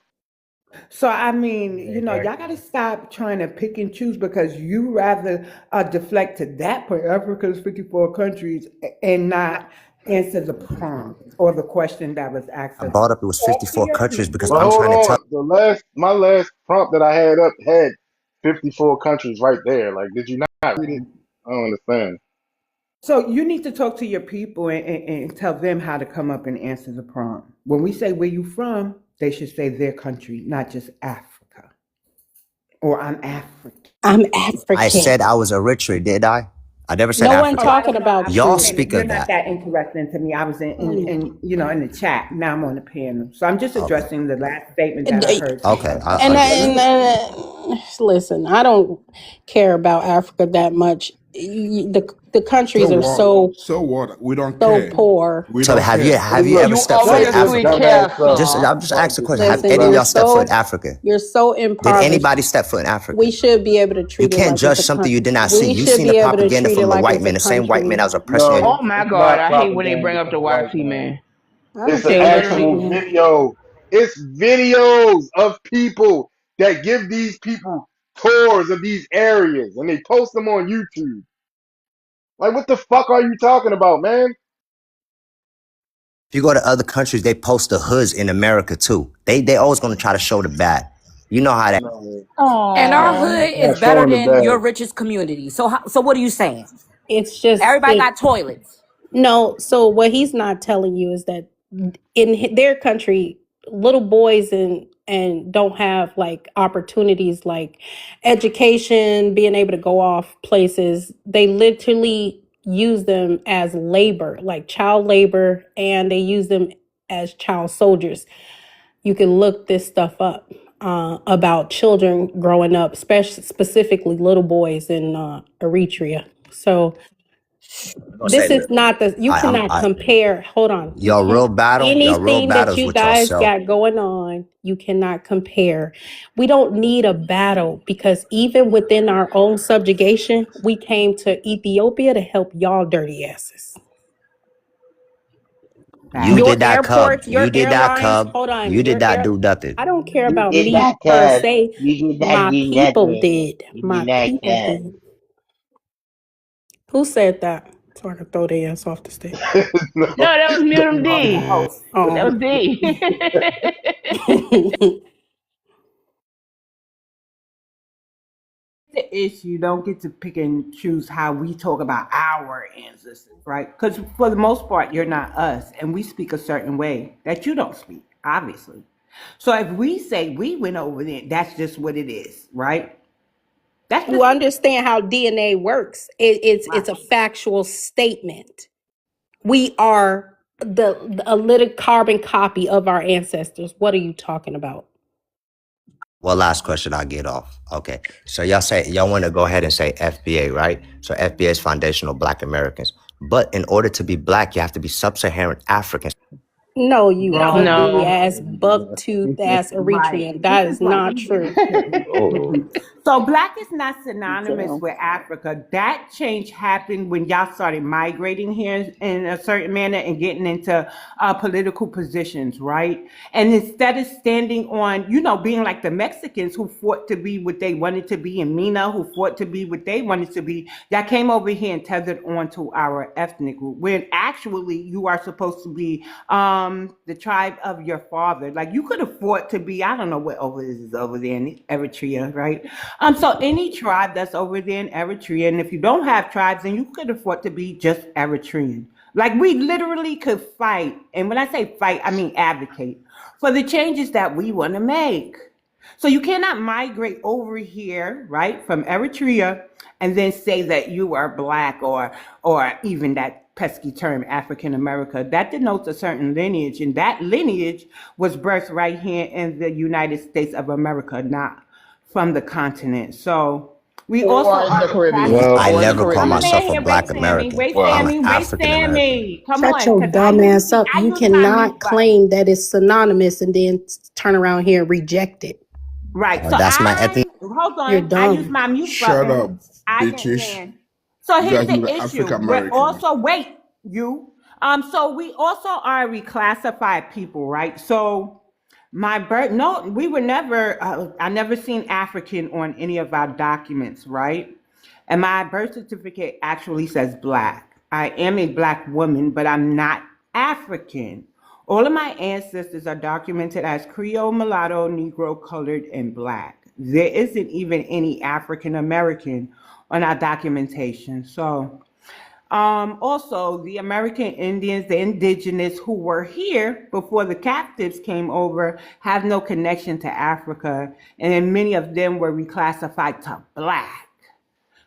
So, I mean, y'all got Exactly. to stop trying to pick and choose because you rather deflect to that point, Africa's 54 countries, and not answer the prompt or the question that was asked I of brought up it was talk to 54 your countries because But people. I'm hold trying to tell. on. My last prompt that I had up had 54 countries right there. Like, did you not read it? I don't understand. So you need to talk to your people and tell them how to come up and answer the prompt. When we say where you from, they should say their country, not just Africa or I'm African. I'm I African. said I was Eritrea, did I? I never said No one Oh, Africa. I talking don't know. about I'm just Y'all you. saying that speak you're of not that. that interesting to me. I was Um, in the chat. Now I'm on the panel, so I'm just Okay. addressing the last statement that I and heard Okay. somebody I say. understand. listen, I don't care about Africa that much. The So countries are what? so So what? We don't so care. poor. We So don't have you care. Hey, have you look, ever You stepped foot shut in this obviously Africa? care dumbass up. Just some. I'm just Fuck asking a this question. Have nigga, Listen, any of right? you're y'all stepped foot so in Africa? you're so Did impoverished. anybody step foot in We Africa? should be able to You treat it can't like it's judge a something you country. did not see. We You should seen the be able to propaganda treat from it the like white it's a man, the same white man country. that was oppressing you. No, Oh my it's God, not I hate when they bring propaganda up from the the white white T man. man. I don't It's an care They what you literally actual saying. video. It's videos of people that give these people tours of these areas and they post them on YouTube. Like, what the fuck are you talking about, man? If you go to other countries, they post the hoods in America too. They always gonna try to show the bad. You know how that. No, And our no, hood it's is not better showing the than your bad. richest community. So what are you saying? It's just Everybody got toilets. no. So what he's not telling you is that in their country, little boys and don't have like opportunities like education, being able to go off places. They literally use them as labor, like child labor, and they use them as child soldiers. You can look this stuff up about children growing up, specifically little boys in Eritrea. So I'm gonna say, this is look, not the, you cannot I compare. Hold on. You can't, y'all real anything that battles you with guys yourself. got going on, you cannot compare. We don't need a battle because even within our own subjugation, we came to Ethiopia to help y'all dirty asses. You Facts. Your did that, Cub. airports, your You did that, airlines, Cub. hold on, You did your not air, do nothing. I don't care You about did me that, per cuz. se. You did that, My you people nothing. did. You My did that, people cuz. did. Who said that? So I can throw their ass off the stage. No, No, that was Miriam Off the D. house. That was Oh. D. The issue, don't get to pick and choose how we talk about our ancestors, right? Because for the most part, you're not us, and we speak a certain way that you don't speak, obviously. So if we say we went over there, that's just what it is, right? That's You just understand how DNA works. It's right. a factual statement. We are a little carbon copy of our ancestors. What are you talking about? Well, last question, I'll get off. Okay. So y'all want to go ahead and say FBA, right? So FBA is Foundational Black Americans. But in order to be black, you have to be sub-Saharan African. No, you No, ugly No. ass buck tooth ass right. Eritrean. This That is is what not we true. Oh. So black is not synonymous So, with Africa. That change happened when y'all started migrating here in a certain manner and getting into political positions, right? And instead of standing on, being like the Mexicans who fought to be what they wanted to be, and Mina who fought to be what they wanted to be, y'all came over here and tethered on to our ethnic group. When actually you are supposed to be the tribe of your father. Like you could have fought to be, I don't know what over this is over there in Eritrea, right? So any tribe that's over there in Eritrea, and if you don't have tribes, then you could afford to be just Eritrean. Like we literally could fight, and when I say fight, I mean advocate for the changes that we want to make. So you cannot migrate over here, right, from Eritrea, and then say that you are black or even that pesky term African America. That denotes a certain lineage, and that lineage was birthed right here in the United States of America, not from the continent. So we also or the are Caribbean. well, I Or the never call come on Caribbean. myself in a here, black wait, Sammy, American. wait, I'm Well, an Sammy, wait, African American. Sammy. Come Shut on, your because dumb ass up. I You use my cannot mute button. claim that it's synonymous and then turn around here and reject it. Right. So That's my ethnic. I hold You're on. I use dumb. my mute Shut button. up, I didn't bitches. land. So You here's guys know the the issue. African We're American. also wait, you. So we also are reclassified people, right? So my birth no, we were never I never seen African on any of our documents, right? And my birth certificate actually says black. I am a black woman, but I'm not African. All of my ancestors are documented as Creole, mulatto, Negro, colored, and black. There isn't even any African American on our documentation. So, also, the American Indians, the indigenous who were here before the captives came over, have no connection to Africa, and then many of them were reclassified to black.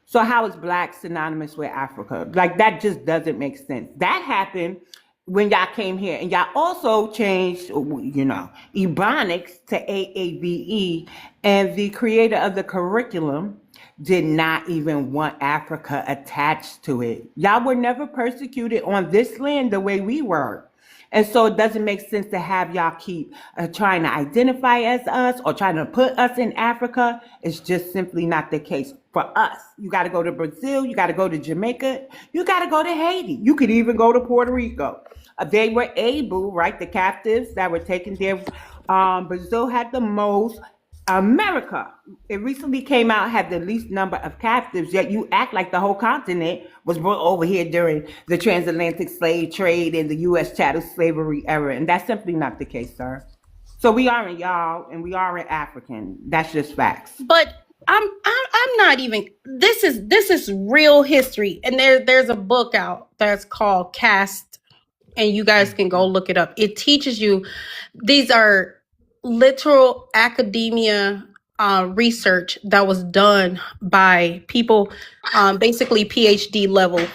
So how is black synonymous with Africa? Like that just doesn't make sense. That happened when y'all came here, and y'all also changed, Ebonics to AABE, and the creator of the curriculum did not even want Africa attached to it. Y'all were never persecuted on this land the way we were. And so it doesn't make sense to have y'all keep trying to identify as us or trying to put us in Africa. It's just simply not the case for us. You got to go to Brazil. You got to go to Jamaica. You got to go to Haiti. You could even go to Puerto Rico. They were able, right? The captives that were taken there. Brazil had the most. America. It recently came out, had the least number of captives, yet you act like the whole continent was brought over here during the transatlantic slave trade and the U.S. chattel slavery era. And that's simply not the case, sir. So we aren't y'all and we aren't African. That's just facts. But I'm not even. This is real history, and there's a book out that's called Caste, and you guys can go look it up. It teaches you. These are literal academia research that was done by people, basically PhD level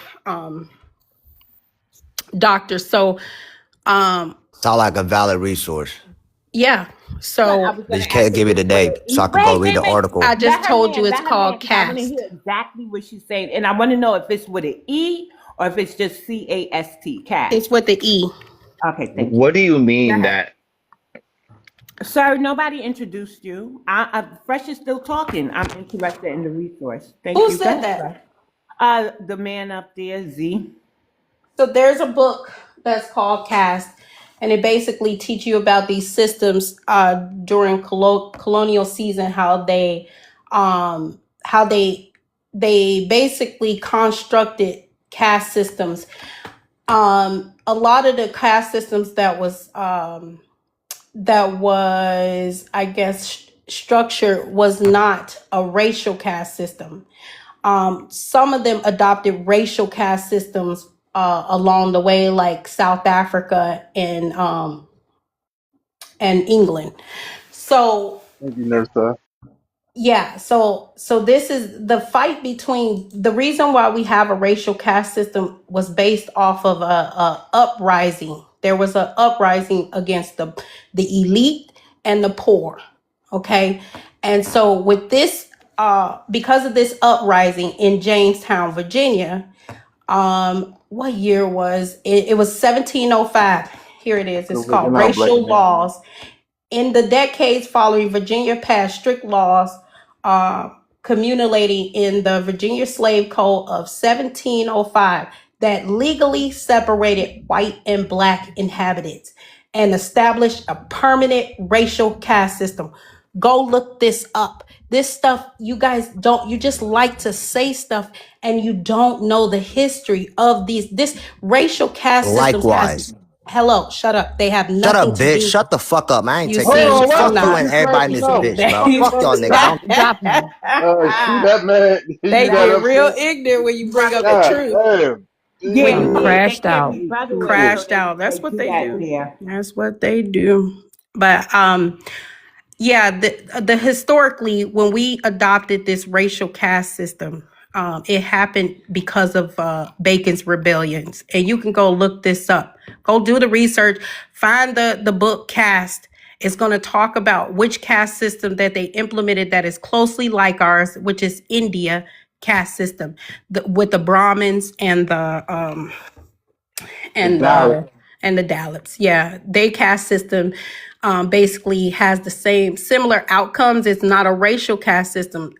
doctors. So Sound like a valid resource. yeah. But I So was But going you to ask can't her give me which the were name, the so I could go wait, read wait, the wait. article. I just told you it's Let her land, called because I want to Caste. hear exactly what she's saying, and I want to know if it's with an E or if it's just CAST, It's cast. with the E. Okay, thank you. What do you Go mean ahead. that? Sir, nobody introduced you. Fresh is still talking. I'm interested in the resource. Thank Who you. Go said ahead, that? Fresh. The man up there, Z. So there's a book that's called Caste, and it basically teach you about these systems during colonial season, how they basically constructed caste systems. A lot of the caste systems that was I guess structured was not a racial caste system. Some of them adopted racial caste systems along the way, like South Africa and England. So Thank you, Nurse. yeah, so this is the fight between the reason why we have a racial caste system was based off of a uprising. There was an uprising against the elite and the poor. Okay, and so with this, because of this uprising in Jamestown, Virginia, what year was it? It was 1705. Here it is. Quit It's called looking out, black Racial man. Laws. In the decades following, Virginia passed strict laws communicating in the Virginia Slave Code of 1705 that legally separated white and black inhabitants and established a permanent racial caste system. Go look this up. This stuff, you guys don't, you just like to say stuff and you don't know the history of this racial caste systems has, Likewise. hello, shut up. They have Shut up, nothing to bitch. do. Shut the fuck up, man. I ain't You taking Hold that see, on, shit. why I'm Fuck the you fuck not. and you everybody in crashing this out? bitch, bro. Fuck y'all niggas. I don't Drop him. Shoot that man. You They got get real upset. ignorant when you bring up the God truth. damn. Yeah, Done you Jesus. did. They crashed can't out. be brotherly, Shit. so Crashed they out. That's what do they that do. there. That's what they do. But yeah, the historically when we adopted this racial caste system, it happened because of Bacon's rebellions, and you can go look this up. Go do the research. Find the book Caste. It's going to talk about which caste system that they implemented that is closely like ours, which is India caste system, with the Brahmins and The and dollar. the and the Dalits. Yeah, they caste system basically has the same similar outcomes. It's not a racial caste system.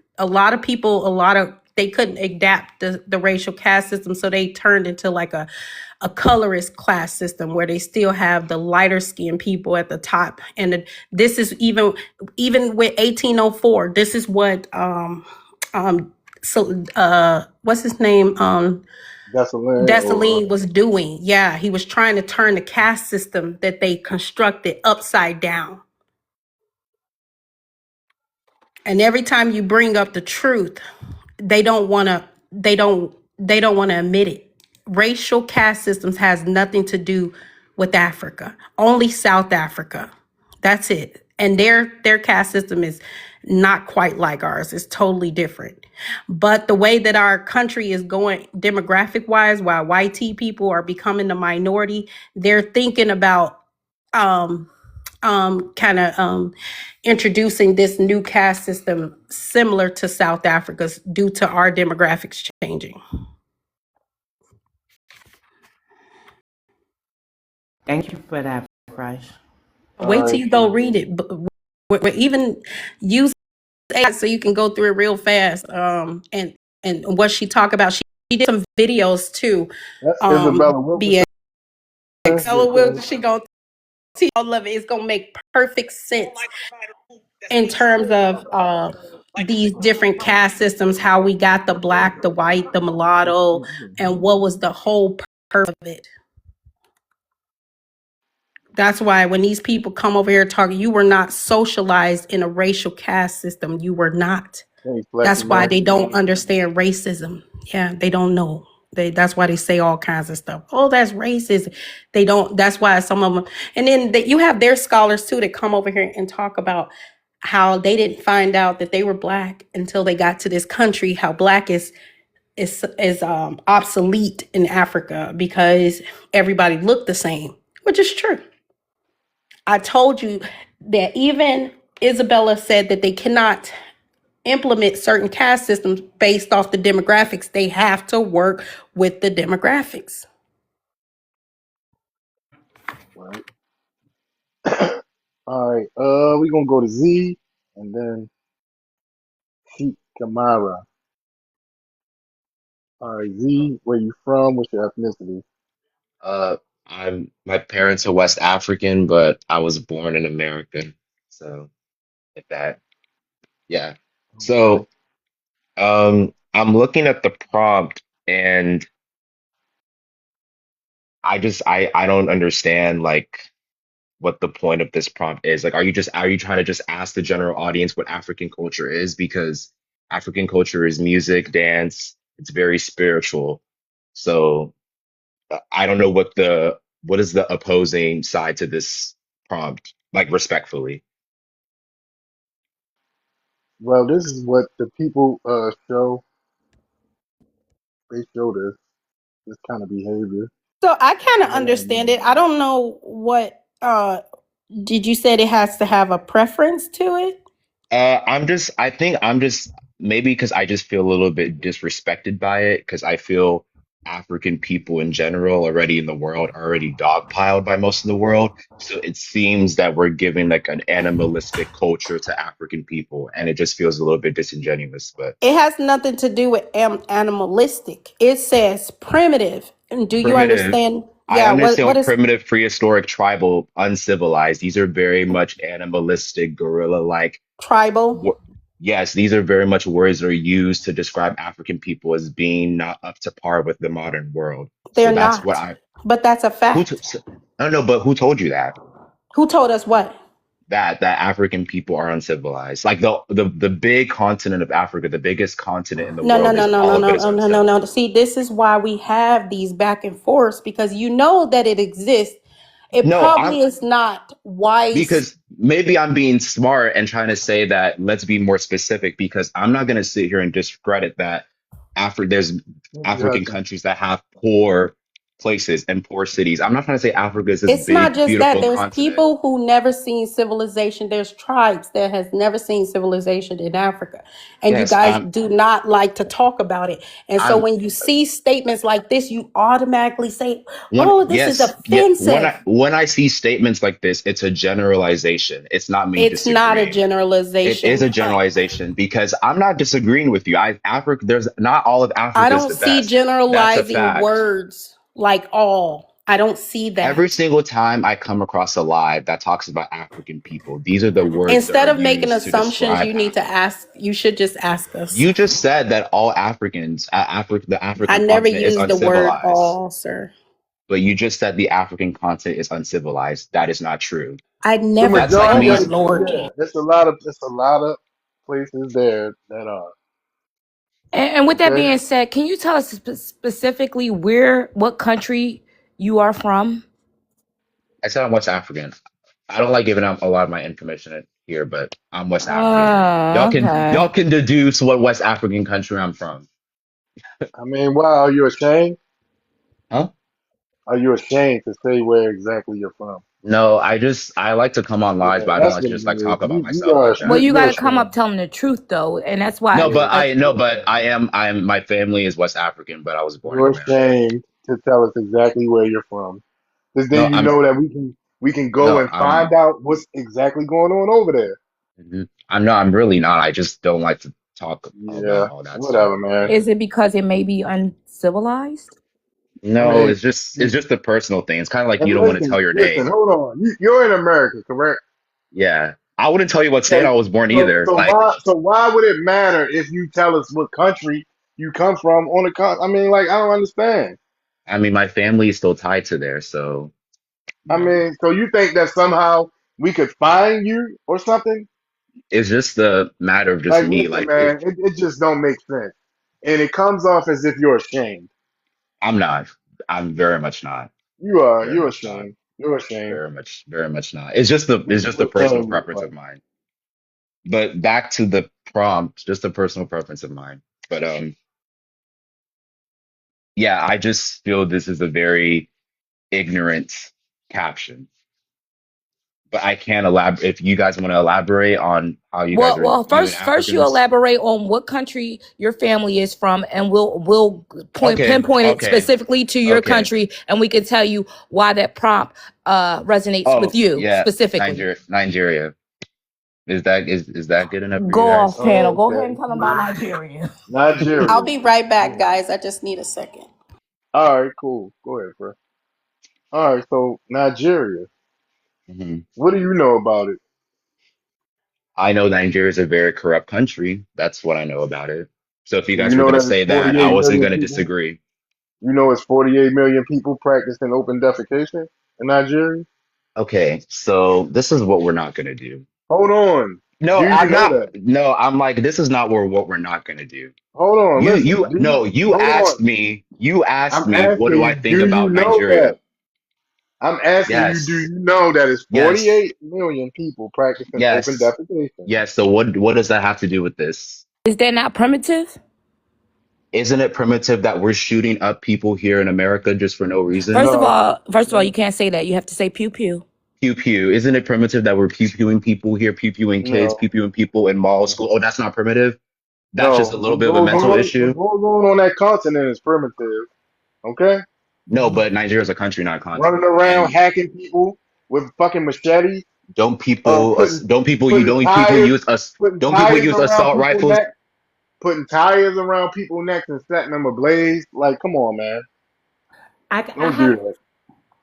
They couldn't adapt the racial caste system, so they turned into like a colorist class system where they still have the lighter skinned people at the top. And this is even with 1804. This is what what's his name Gasoline or Dessalines was doing. Yeah, he was trying to turn the caste system that they constructed upside down. And every time you bring up the truth, they don't want to they don't want to admit it. Racial caste systems has nothing to do with Africa. Only South Africa. That's it. And their caste system is not quite like ours. It's totally different. But the way that our country is going demographic wise, while white people are becoming the minority, they're thinking about um kind of introducing this new caste system similar to South Africa's due to our demographics changing. Thank you for that, Fresh. Wait till I you go read appreciate it. But even use AI so you can go through it real fast. And what she talked about, she did some videos too. that's Isabella Wilkerson. BX. Yeah, So will okay. she gonna see all of it? It's gonna make perfect sense. in terms of these different caste systems, how we got the black, the white, the mulatto, and what was the whole purpose of it. That's why when these people come over here talking, you were not socialized in a racial caste system. You were not. Hey, Flex, That's you why know, they don't understand racism. Yeah, they don't know. That's why they say all kinds of stuff. Oh, that's racist. They don't. That's why some of them. And then you have their scholars too that come over here and talk about how they didn't find out that they were black until they got to this country. How black is obsolete in Africa because everybody looked the same, which is true. I told you that even Isabella said that they cannot implement certain caste systems based off the demographics. They have to work with the demographics. right? All right. We gonna go to Z and then Sheik Kamara. All right, Z. Where you from? What's your ethnicity? Uh, my parents are West African, but I was born in America. So if that, yeah. Okay. So I'm looking at the prompt and I don't understand like what the point of this prompt is. Like, are you trying to just ask the general audience what African culture is? Because African culture is music, dance, it's very spiritual. So I don't know what is the opposing side to this prompt, like respectfully. Well, this is what the people show. They show this kind of behavior. So I kind of understand Um, it. I don't know what did you said it has to have a preference to it? I think I'm just maybe because I just feel a little bit disrespected by it because I feel African people in general already in the world are already dogpiled by most of the world. So it seems that we're giving like an animalistic culture to African people, and it just feels a little bit disingenuous. But It has nothing to do with animalistic. It says primitive. And do you primitive, understand? I Yeah, what understand is primitive, prehistoric, tribal, uncivilized. These are very much animalistic, gorilla-like. tribal? wo- Yes, these are very much words that are used to describe African people as being not up to par with the modern world. They're So that's what not. But that's a who t- fact. s- I don't know, but who told you that Who told us what? that African people are uncivilized? Like the big continent of Africa, the biggest continent in the No, no, world, no, is no, all no, of it no, is no, no, no, no. uncivilized. See, this is why we have these back and forths because you know that it exists. It No, I'm probably is not wise. because maybe I'm being smart and trying to say that let's be more specific because I'm not going to sit here and discredit that there's maybe you have African to. countries that have poor places and poor cities. I'm not trying to say Africa is this It's not big, just that. beautiful There's continent. people who never seen civilization. There's tribes that has never seen civilization in Africa. And you Yes, guys do not like to talk about it. And so I'm when you see statements like this, you automatically say, one oh, this is yes, yeah, offensive. when I see statements like this, it's a generalization. It's not me It's not a disagreeing. It is generalization. a generalization because I'm not disagreeing with you. Africa, there's not all of I Africa is don't the see best. That's a generalizing fact. words like all. I don't see Every that. single time I come across a live that talks about African people, these are the words that are Instead of making used to assumptions, describe you need to Africa. ask, you should just ask us. You just said that all Africans, the I African never continent is use the word uncivilized, all, sir. but you just said the African continent is uncivilized. That is not true. I The never That's like oh majority me. of my the lord. yeah, it's a lot of places there that are. And with that Okay. being said, can you tell us specifically what country you are from? I said I'm West African. I don't like giving out a lot of my information here, but I'm West African. Oh, Y'all okay. can deduce what West African country I'm from. I mean, wow, are you ashamed? Huh? Are you ashamed to say where exactly you're from? No, I like to come on live, Yeah, but I don't that's like to what just like it is. talk about You myself are like Well, that. you got you're to come up ashamed. telling the truth though, and that's why. No, Yeah, but yeah. I'm my family is West African, but I was born in You're America. ashamed to tell us exactly where you're from. Because No, then you I'm know that we can go no, and find out what's exactly going on over there. I'm no, I'm really not. I just don't like to talk Yeah, about all that stuff. whatever, man. Is it because it may be uncivilized? I No, mean, it's just a personal thing. It's kind of like and you don't want to listen, tell your listen, name. hold on. You're in America, correct? Yeah. I wouldn't tell you what state Okay. I was born So either. so Like, why would it matter if you tell us what country you come from on the I mean, like, I don't understand. I mean, my family is still tied to there, so I Right. mean, so you think that somehow we could find you or something? it's just the matter of just Like, me. listen, Like, it, man, it just don't make sense, and it comes off as if you're ashamed. I'm not. I'm very much not. You are. Very You're much not. ashamed. You're ashamed. Very much not. It's just a What personal shame look preference like? of mine. But back to the prompt, just a personal preference of mine. But yeah, I just feel this is a very ignorant caption. But I can't elaborate if you guys want to elaborate on how you guys are Well, viewing first you Africans. elaborate on what country your family is from, and we'll Okay, pinpoint it okay, specifically to your okay. country, and we can tell you why that prompt resonates with Oh, you yeah, specifically. Nigeria. Is that good enough for you Go off, guys? panel. Go Okay. ahead and tell them about Nigeria. I'll Nigeria. be right back, Hmm. guys. I just need a second. All right, cool. Go ahead, bro. All right, so Nigeria. Hmm. What do you know about it? I know Nigeria is a very corrupt country. That's what I know about it. So if you Do you guys were know going to that it's say that, I 48 wasn't million going to people? disagree. You know it's 48 million people practicing open defecation in Nigeria? Okay, so this is what we're not going to do. Hold on. No, Do you I'm know not. that? No, I'm like, this is not what we're not going to do. Hold on, listen. You Hold on. asked I'm me, what asking do I you, think do you about know Nigeria? that? I'm asking you, do Yes, you know that it's yes, 48 million people practicing open yes, defecation? yes. So what does that have to do with this? Is that not primitive? Isn't it primitive that we're shooting up people here in America just for no reason? No. First of all, you No. can't say that. You have to say pew pew. Pew pew. Isn't it primitive that we're pew pewing people here, pew pewing kids, No. pew pewing people in mall, school? Oh, that's not primitive. That's just No. a little bit of a mental What issue. goes on that continent is primitive. Okay? No, but Nigeria is a country, not a Running continent. around And hacking people with fucking machetes, putting putting people tires use us putting don't people tires use around assault people's rifles? neck, putting tires around people's necks and setting them ablaze. Like, come on, man. I Don't do have that.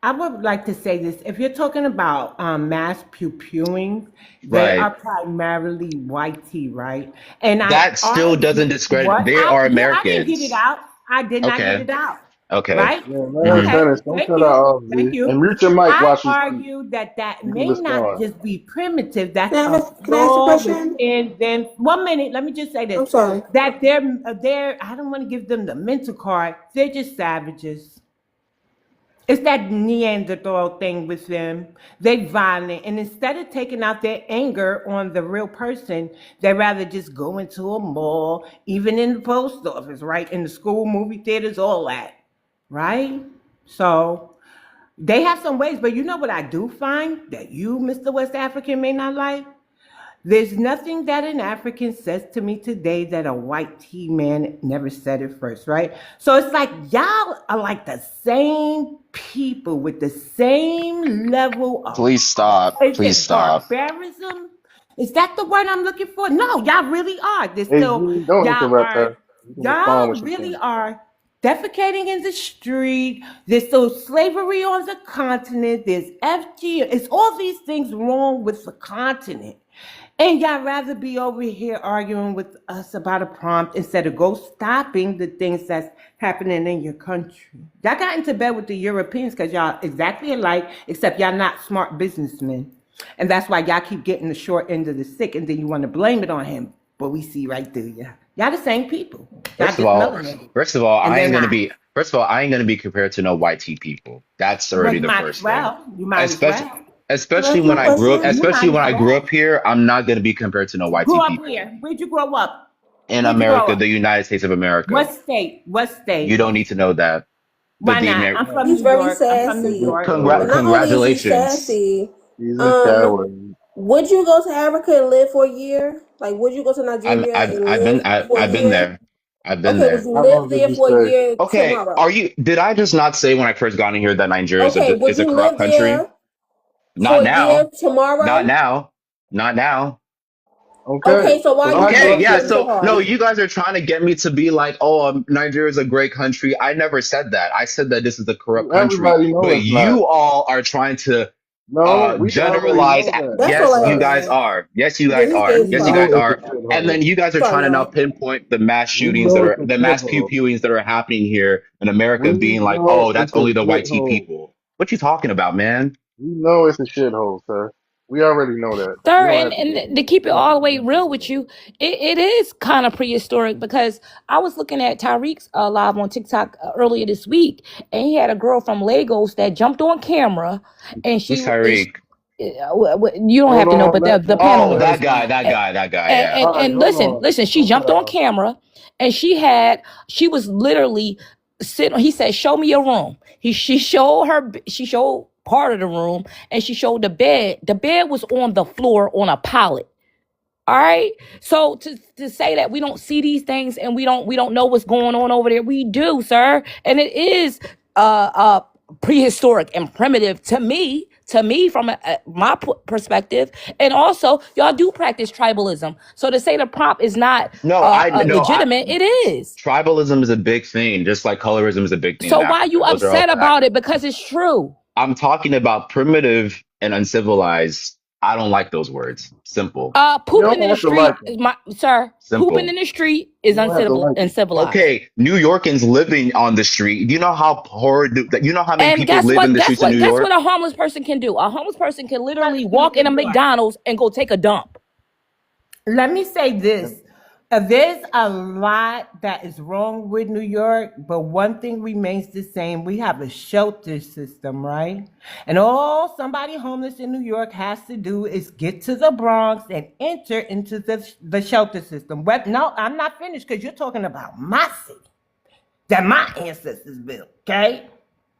I would like to say this. If you're talking about mass pew-pewing, they are Right. primarily white tea, right? And I That still doesn't argue discredit what they I are yeah, I didn't get it Americans. out. I did not get Okay. it out, Okay. right? Yeah, let her Hmm. Okay, finish. Don't thank cut her you, off, thank Z. you. And mute your mic I while she speaks. argue that that You can may not respond. just be primitive. That's Can I a ask a flaw question? within them. 1 minute, let me just say this: I'm sorry. that they're. I don't want to give them the mental card. They're just savages. It's that Neanderthal thing with them. They violent, and instead of taking out their anger on the real person, they rather just go into a mall, even in the post office, right? In the school, movie theaters, all that, right? So they have some ways, but you know what I do find that you, Mr. West African, may not like? There's nothing that an African says to me today that a white tea man never said it first, right? So it's like y'all are like the same people with the same level of, Please stop. is Please it stop. barbarism? Is that the word I'm looking for? No, y'all really are. There's Hey, still, Z, don't interrupt her. You can respond y'all when she really finishes. are defecating in the street. There's still slavery on the continent. There's FG. It's all these things wrong with the continent. And y'all rather be over here arguing with us about a prompt instead of go stopping the things that's happening in your country. Y'all got into bed with the Europeans because y'all exactly alike, except y'all not smart businessmen. And that's why y'all keep getting the short end of the stick and then you want to blame it on him. But we see right through you. Y'all the same people. Y'all First of just all, melanated. And I they're ain't gonna not. be first of all, I ain't gonna be compared to no white tea people. That's Well, already you the might as first thing. well. You might as Especially well. Can I ask you a question? You especially might when as I grew well. up here, I'm not gonna be compared to no white tea Grew up people. where? Where'd you grow up? In Where'd you grow America, the up? United States of America. What state? What You state? don't need to know that. But Why not? I'm from He's New very York. I'm from New He's a sassy. York. But coward. not only is he congratulations. sassy, He's a um, coward. would you go to Africa and live for a year? Like, would you go to Nigeria and live for a I've been year? there. I've been Okay, would there. you How live long did there you for a stay? year Okay, tomorrow? did I just not say when I first got in here that Nigeria Okay, would is a you corrupt live country? there for Not a year now. Not tomorrow? now. Not now. Okay. Okay, so why So are you my Okay, yeah. pushing question so So no, hard? you guys are trying to get me to be like, oh, Nigeria is a great country. I never said that. I said that this is a corrupt country. everybody know But it's not. you all are trying to No, we already Generalize. know that. That's Yes, you guys hilarious. are. Yes, you Yeah, guys these are. days We Yes, you know guys funny. it's a are. And shithole. then you guys are trying to now Funny. pinpoint the mass We shootings that know are it's a the mass pew shithole. pewings that are happening here in America, We being like, know oh, that's it's a only the white tea shithole. people. What you talking about, man? We know it's a shithole, sir. We already know that. You Sir, don't and, have to go and through to it. keep We it know all the it's a way goddamn real with shithole. you, it is kind of prehistoric because I was looking at Tyreek's live on TikTok earlier this week, and he had a girl from Lagos that jumped on camera, and Who's she is. Tyreek? You don't have Hold to know, on, but let the Oh, let panelists. that him guy, speak. that And, guy, that guy. and, Yeah. All right, and hold listen, on. listen, she Slow jumped on down. camera, and she was literally sitting. He said, "Show me your room." She showed part of the room, and she showed the bed. The bed was on the floor on a pallet. All right. So to say that we don't see these things and we don't know what's going on over there, we do, sir. And it is prehistoric and primitive to me from my perspective. And also, y'all do practice tribalism. So to say the prompt is not No, no, legitimate, it is. tribalism is a big thing, just like colorism is a big thing So in why you Africa. Those are all upset facts. about it? Because it's true. I'm talking about primitive and uncivilized. I don't like those words. Simple. You Pooping don't in the have to like street, him. pooping in Simple. the street is You don't have to like him. uncivilized. Okay, New Yorkers living on the street. Do you know how horrid that you know how many And people guess live in what? the Guess streets of what? New Guess what York? a homeless person can do? A homeless person can literally walk in a New York. McDonald's and go take a dump. Let me say And this. There's a lot that is wrong with New York, but one thing remains the same. We have a shelter system, right? And all somebody homeless in New York has to do is get to the Bronx and enter into the shelter system. But no, I'm not finished because you're talking about my city that my ancestors built, okay?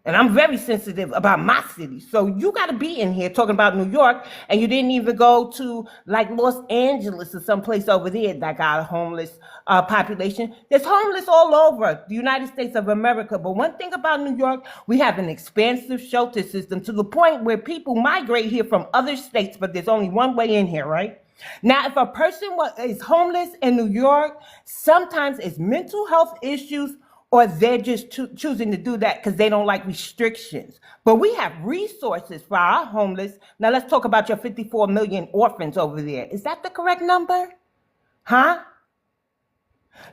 And I'm very sensitive about my city. So you got to be in here talking about New York, and you didn't even go to like Los Angeles or someplace over there that got a homeless population. There's homeless all over the United States of America. But one thing about New York, we have an expansive shelter system to the point where people migrate here from other states, but there's only one way in here, right? Now, if a person is homeless in New York, sometimes it's mental health issues or they're just choosing to do that because they don't like restrictions. But we have resources for our homeless. Now, let's talk about your 54 million orphans over there. Is that the correct number? Huh?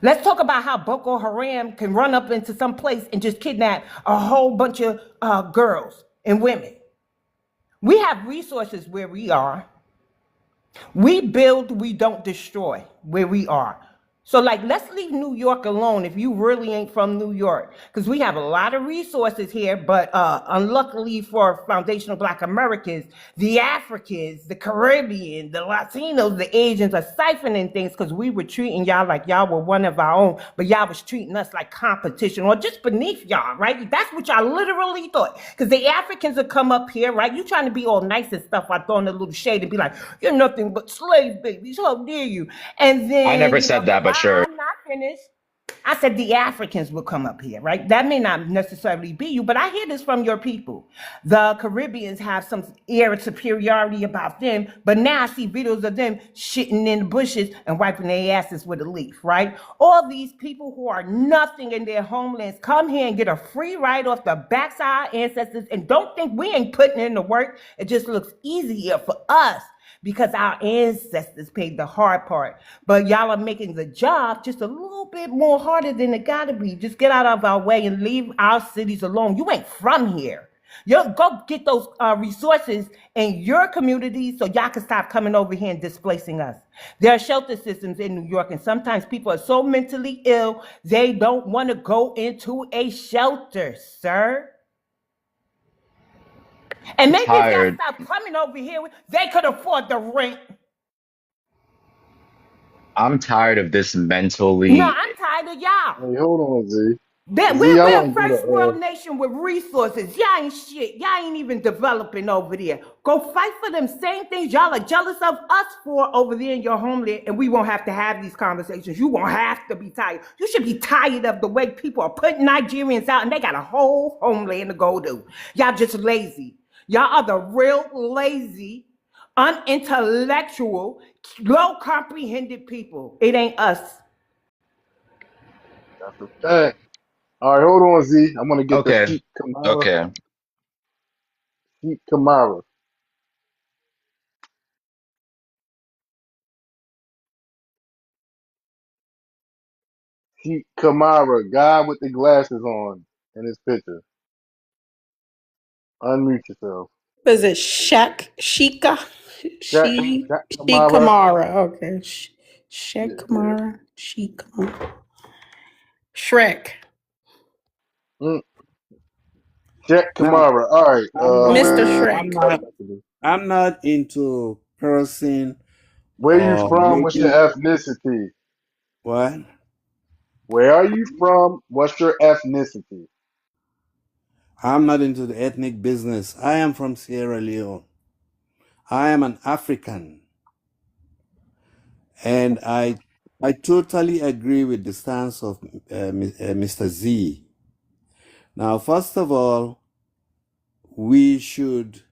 Let's talk about how Boko Haram can run up into some place and just kidnap a whole bunch of girls and women. We have resources where we are. We build, we don't destroy where we are. So, like, let's leave New York alone if you really ain't from New York, because we have a lot of resources here. But unluckily for foundational Black Americans, the Africans, the Caribbean, the Latinos, the Asians are siphoning things because we were treating y'all like y'all were one of our own, but y'all was treating us like competition or just beneath y'all, right? That's what y'all literally thought. Because the Africans would come up here, right? You trying to be all nice and stuff. I throw in a little shade and be like, you're nothing but slave babies. How dare you? And I then, never said that, but sure. I'm not finished. I said the Africans will come up here, right? That may not necessarily be you, but I hear this from your people. The Caribbeans have some air of superiority about them, but now I see videos of them shitting in the bushes and wiping their asses with a leaf, right? All these people who are nothing in their homelands come here and get a free ride off the backs of our ancestors and don't think we ain't putting in the work. It just looks easier for us because our ancestors paid the hard part. But y'all are making the job just a little bit more harder than it gotta be. Just get out of our way and leave our cities alone. You ain't from here. You go get those resources in your communities so y'all can stop coming over here and displacing us. There are shelter systems in New York, and sometimes people are so mentally ill they don't want to go into a shelter, sir. And I'm maybe if y'all tired. stop coming over here, they could afford the rent. I'm tired of this No, mentally. I'm tired of y'all. hey, hold on, Z. That Z, I we're want a to go first to world nation with resources. Y'all ain't shit. Y'all ain't even developing over there. Go fight for them same things y'all are jealous of us for over there in your homeland, and we won't have to have these conversations. You won't have to be tired. You should be tired of the way people are putting Nigerians out, and they got a whole homeland to go to. Y'all just lazy. Y'all are the real lazy, unintellectual, low comprehended people. It ain't us. that's a fact. All right, hold on, Z. I'm gonna get the Okay. Sikh Kamara. Okay. Sikh Kamara. Sheik Kamara, guy with the glasses on in his picture. Unmute yourself. Is it Shika? Jack, Jack Kamara. Kamara. Okay. Yeah, Shek yeah. Kamara. Kamara. Shrek. Mm, Jack Now, Kamara. All right, I'm not, Mr. I'm Shrek. not, I'm not into cursing where you or from? What's your making ethnicity? what. Where are you from? What's your ethnicity? I'm not into the ethnic business. I am from Sierra Leone. I am an African, and I totally agree with the stance of Mr. Z. Now, first of all, we should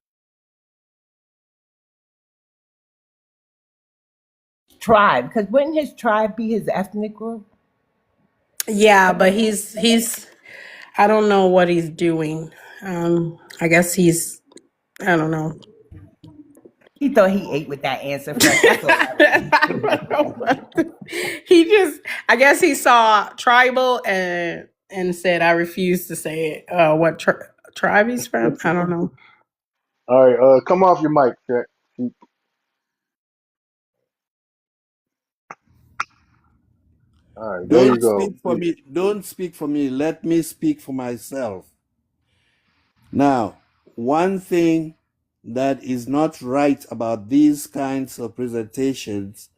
Tribe, because wouldn't his tribe be his ethnic group? Yeah, but he's I don't know what he's doing. I guess he's I don't know. He thought he ate with that answer, fresh. That's all that was. I don't know what he just I guess he saw tribal and said I refuse to say it. What tribe he's from? I don't know. All right, come off your mic, Jack. All right, there you don't go. speak for me. Don't speak for me. Let me speak for myself. Now, one thing that is not right about these kinds of presentations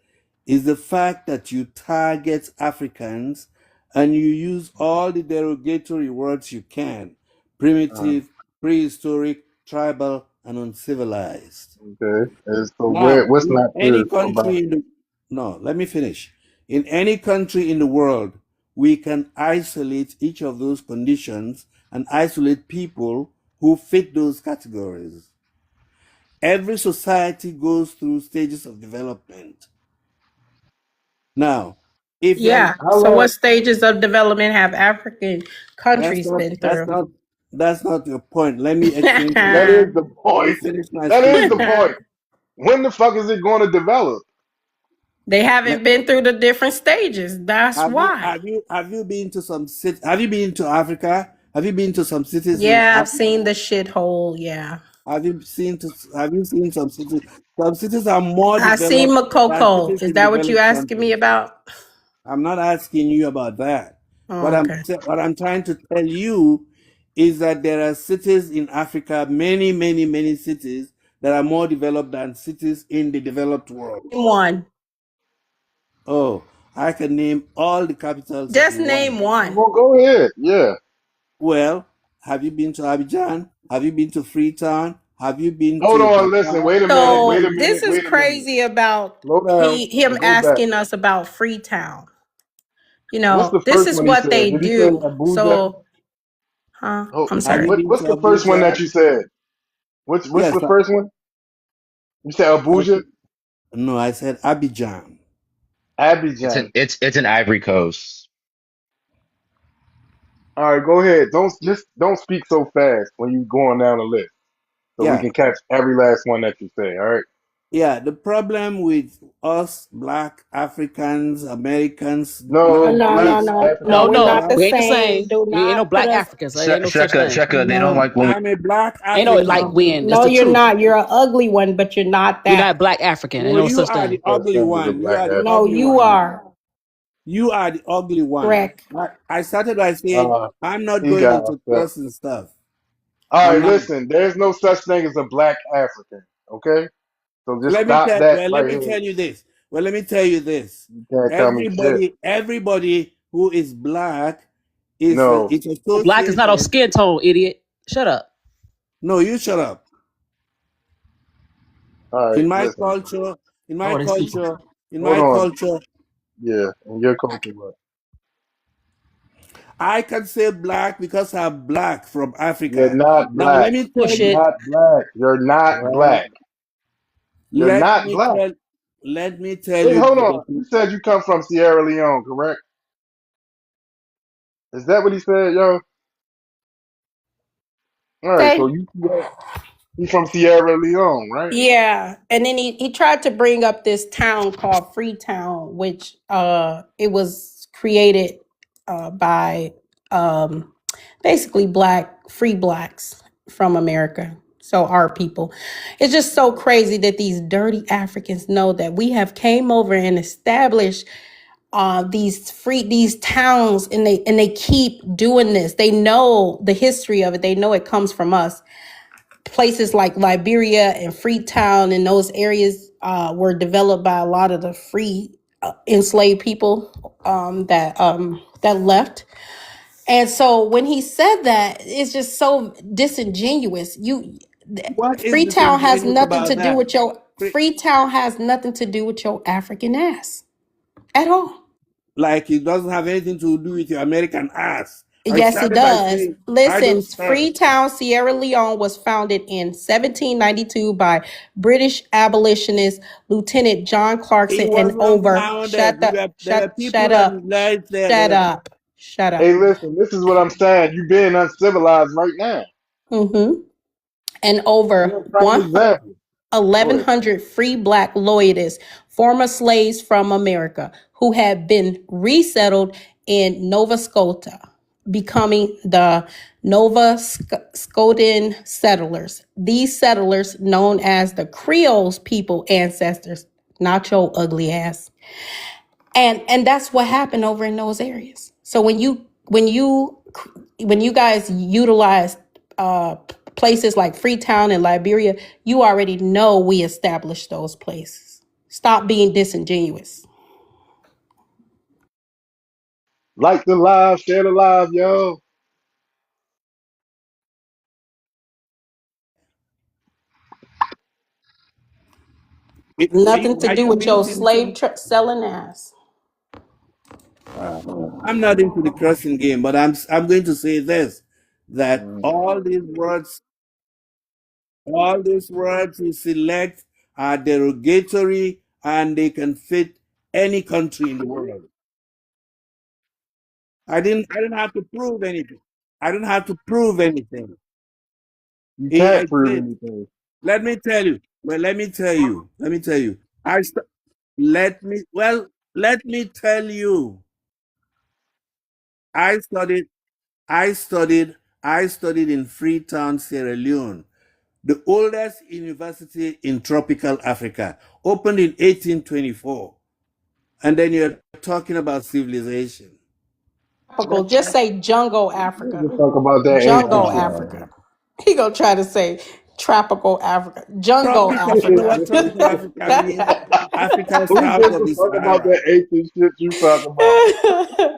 is the fact that you target Africans and you use all the derogatory words you can: primitive, prehistoric, tribal, and uncivilized. Okay, and so Now, what's in not any to about country it? in the no, let me finish. In any country in the world, we can isolate each of those conditions and isolate people who fit those categories. Every society goes through stages of development. Now, if you're Yeah. So what stages of development have African that's countries not been that's through? not that's not your point. Let me explain to That you. is the Let me point. finish my That is the statement. point. When the fuck is it going to develop? They Let- haven't been through the different stages. That's why. have you been to some have you been to Africa? Have you been to some cities in Yeah, I've Africa? seen the shithole. Yeah. Have you seen some cities? Some cities are more I see developed than Makoko. cities Is in that what you developed asking me countries. about? I'm not asking you about that. Oh, okay. What I'm trying to tell you is that there are cities in Africa, many, many, many cities that are more developed than cities in the developed world. One. Oh, I can name all the capitals if Just you want. name one. Well, go ahead. Yeah. Well, have you been to Abidjan? Have you been to Freetown? Have you been Hold to on. Listen. Dakar? Wait a minute. Wait So a this minute. is Wait a minute. crazy about Slow down him and go back. asking us about Freetown. What's the This first is one he what said? they Did he say do. Abuja? So, Oh, I'm Have sorry. you been what's to the first one that Abuja? you said? What's Yes. the first one? You said Abuja, No, I said Abidjan. Abidjan. It's an Ivory Coast. All right, go ahead. Don't speak so fast when you going down the list, so we Yeah. can catch every last one that you say. All right. Yeah, the problem with us black Africans, Americans, Oh, No, not no, black no, being no. No, No, African. we're not no, the we ain't the same. same. Do Ain't no not put black us. Africans. There ain't no such Sheka, thing. Sheka, they don't No. like when we, I'm a black Ain't no like African. when. That's No, the you're truth. not. You're an ugly one, but you're not You're not that. black African. Ain't Well, no you such are thing. the Such ugly thing as a one. You black are the No, ugly African. you one. are. You are the ugly one. Shrek. I started by saying Uh, I'm not he going got into upset. trust and stuff. All I'm right, not. listen. There's no such thing as a black African. Okay, so just stop that Let right me here. tell you this. Well, let me tell you this. You can't tell me shit. Everybody who is black No. is Black is not on associated. skin tone, idiot. Shut up. No, you shut up. All right, In my listen. culture, in my Oh, they see. culture, in Hold my on. culture, Yeah, and your culture, what? I can say black because I'm black from You're Africa. not Now let black. me tell You're Bullshit. you. not black. You're not Well, black. You're let not me black. tell. Let me tell Wait, you hold the on. You said you come from Sierra Leone, correct? Is that what he said, yo? All right, so Say. you from Sierra Leone, right? Yeah, and then he tried to bring up this town called Freetown, which it was created. by basically free blacks from America. So our people. It's just so crazy that these dirty Africans know that we have came over and established these towns, and they keep doing this. They know the history of it. They know it comes from us. Places like Liberia and Freetown and those areas were developed by a lot of the free enslaved people that left. And so when he said that, it's just so disingenuous. What is Freetown has disingenuous nothing to about do that? with your Freetown has nothing to do with your African ass at all. Like it doesn't have anything to do with your American ass. I Yes, it started by does. saying I Listen, don't start. Freetown, Sierra Leone was founded in 1792 by British abolitionist Lieutenant John It Clarkson and wasn't over. founded. There were people Shut that up. lived there. Shut up. Shut Hey, up. listen, this is what I'm saying. You being uncivilized right now. Mm-hmm. And You're over a prime example. Go ahead. 1,100 free black loyalists, former slaves from America, who had been resettled in Nova Scotia, becoming the Nova Scotian settlers. These settlers, known as the Creoles people ancestors, not your ugly ass. And that's what happened over in those areas. So when you guys utilize places like Freetown and Liberia, you already know we established those places. Stop being disingenuous. Like the live, share the live, yo. Nothing to Are do you with your muting slave some? selling ass. Uh, I'm not into the cursing game, but I'm going to say this: that all these words you select are derogatory, and they can fit any country in the world. I didn't have to prove anything. I didn't have to prove anything. You It can't prove exists. anything. Let me tell you. Well, let me tell you. Let me tell you. Let me tell you. I studied. I studied. I studied in Freetown, Sierra Leone, the oldest university in tropical Africa, opened in 1824. And then you're talking about civilization. Tropical, just say Jungle Let's Africa. just talk about that ancient Jungle shit, man. Africa. He gonna try to say tropical Africa. Jungle Tropical, you know Africa. what tropical Africa means? Africa We south just of was the talking about Sahara. that ancient shit you talking about.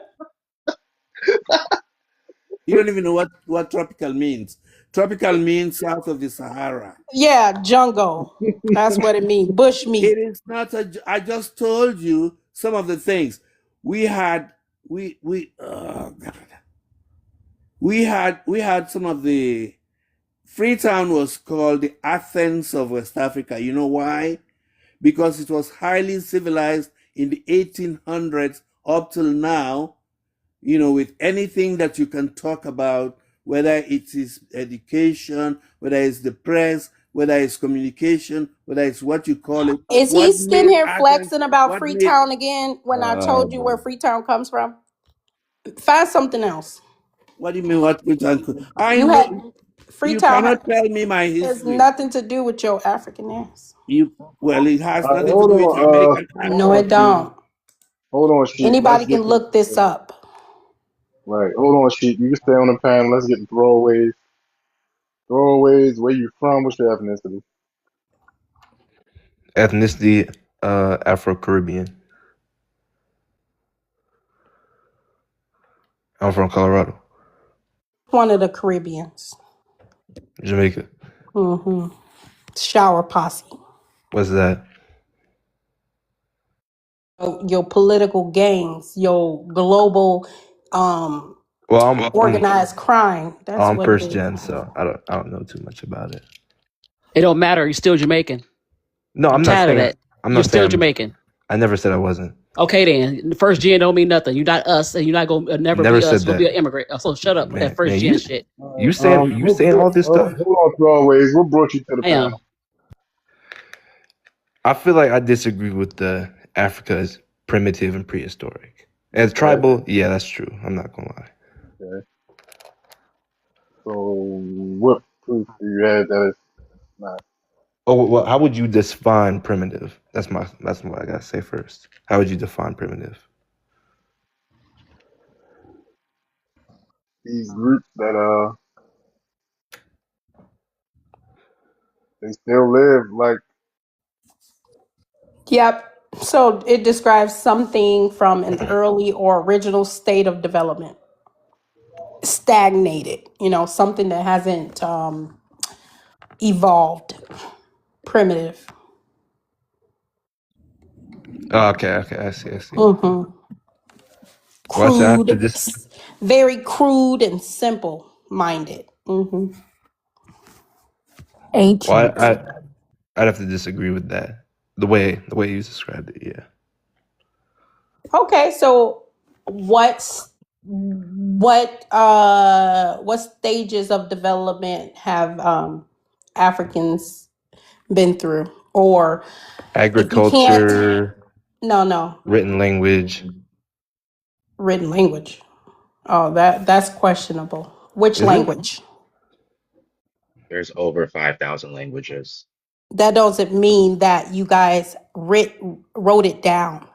You don't even know what tropical means. Tropical means south of the Sahara. Yeah, jungle. That's what it means. Bush meat. It is not I just told you some of the things. We had we oh God. We had some of the Freetown was called the Athens of West Africa. You know why? Because it was highly civilized in the 1800s up till now, with anything that you can talk about, whether it is education, whether it's the press, whether it's communication, whether it's what you call it. Is he What sitting made here Athens, flexing about what made, Freetown again when I told you where boy. Freetown comes from? Find something else. What do you mean what Freetown? I You know, had you Freetown cannot tell me my has history. nothing to do with your African ass. Well, it has All right, nothing to do with your American No, hold accent. it on, sheep. don't. Hold on, sheep. Let's Anybody can get this. look this up. Right, hold on, sheep. You can stay on the panel. Let's get the throwaways. Throwaways. Where you from? What's your ethnicity? Ethnicity, Afro Caribbean. I'm from Colorado, One of the Caribbeans. Jamaica. Mm-hmm. Shower posse. What's that? Your political gangs, your global Well, organized crime. That's I'm what it first is. gen, so I don't know too much about it. It don't matter. You're still Jamaican. No, I'm I'm not tired of saying that. I'm You're not saying still Jamaican. I never said I wasn't. Okay, then. The first gen don't mean nothing. You're not us, and you're not gonna never Never be us. said You're gonna be that, an immigrant. So shut up with that first man. gen shit. You saying all this stuff? Hold on, throwaways. What brought you to the I am. panel? I feel like I disagree with the Africa is primitive and prehistoric. As Okay. tribal, yeah, that's true. I'm not gonna lie. Okay. So what proof do you have that it's not? Oh well, how would you define primitive? That's what I gotta say first. How would you define primitive? These groups that they still live like Yep. So it describes something from an early or original state of development, stagnated, something that hasn't evolved, primitive. Okay, I see. Hmm. Well, I have Crude, to just very crude and simple minded. Hmm. well, Ancient. I'd have to disagree with that. The way you described it, yeah. Okay, so what stages of development have Africans been through? Or if you can't, Agriculture, no, written language. written language. Oh, that's questionable. Which Is it? language? There's over 5,000 languages. That doesn't mean that you guys wrote it down.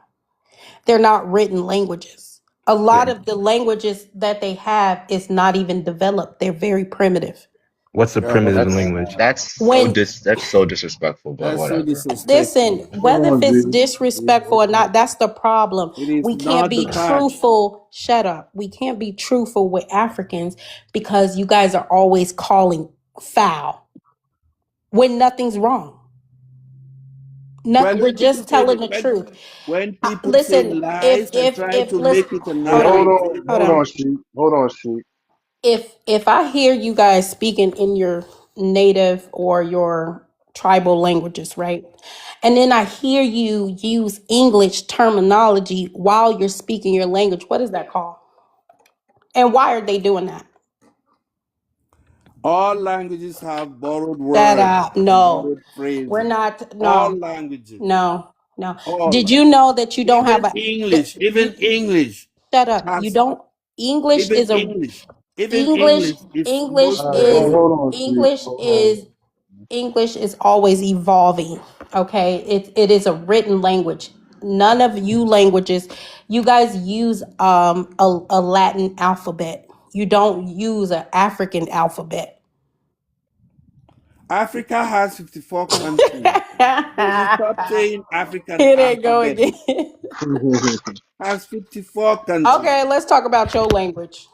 They're not written languages. A lot Written. of the languages that they have is not even developed. They're very primitive. What's a Yo, primitive That's language? When that's so disrespectful, but That's so whatever. listen, disrespectful. whether if hold it's on, G. disrespectful or not, that's the problem. It is We can't not the be fact. truthful. Shut up. We can't be truthful with Africans because you guys are always calling foul when nothing's wrong. Well, We're just telling the truth. when people say Listen, lies and try if to listen, make it a Hey, hold on, narrative, hold hold on. on, sheep. Hold on, sheep. If I hear you guys speaking in your native or your tribal languages, right? And then I hear you use English terminology while you're speaking your language, what is that called? And why are they doing that? all languages have borrowed Shut words up. and No, borrowed we're phrases. not. All No, languages. no, no. All. Did you know that you don't have Even a, English. you, Even English shut up. You has don't, English even is a, English. Even English, English is English All mostly right, is, borrowed. hold on, sheep. English Hold on. is English is always evolving. Okay, it is a written language. None of you languages, you guys use a Latin alphabet. You don't use an African alphabet. Africa has 54 countries. So you stop saying African Here they go alphabet. again. Has 54 countries. Okay, let's talk about your language.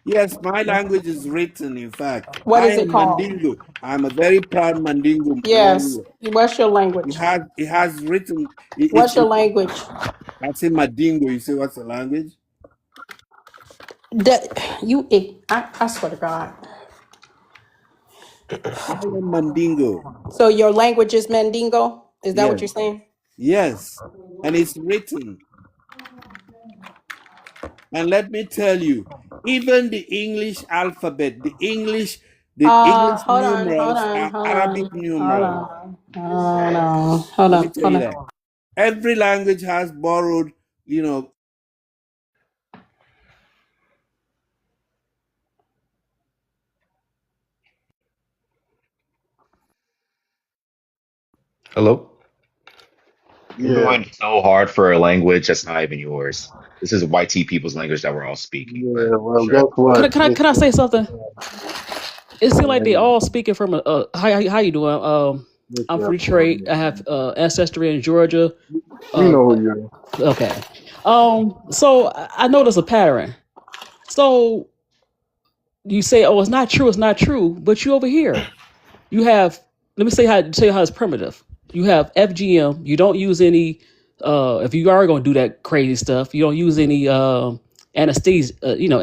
Yes, my language is written, in fact. What I is it am called? Mandingo. I'm a very proud Mandingo Yes. warrior. What's your language? It has written, What's your language? I say Mandingo. You say what's the language? I swear to God. I am Mandingo. So your language is Mandingo? Is that what Yes. you're saying? Yes. And it's written. And let me tell you, even the English alphabet, the English Hold on, hold numerals on, are hold Arabic on, hold numerals. on, hold on, hold Let me on, tell hold you on. that. Every language has borrowed, you know, Hello? You're Yeah, going so hard for a language that's not even yours. This is white tea people's language that we're all speaking, but yeah. Well, sure. guess what? Can I say something? It seems like they Man, all speaking from a how you doing? what's I'm up, from bro? Detroit. I have ancestry in Georgia. We Uh, know who you are. okay. So I notice a pattern. So you say, "Oh, it's not true. It's not true." But you over here, you have. Let me tell you how it's primitive. You have FGM. You don't use any. If you are going to do that crazy stuff, you don't use any anesthesia.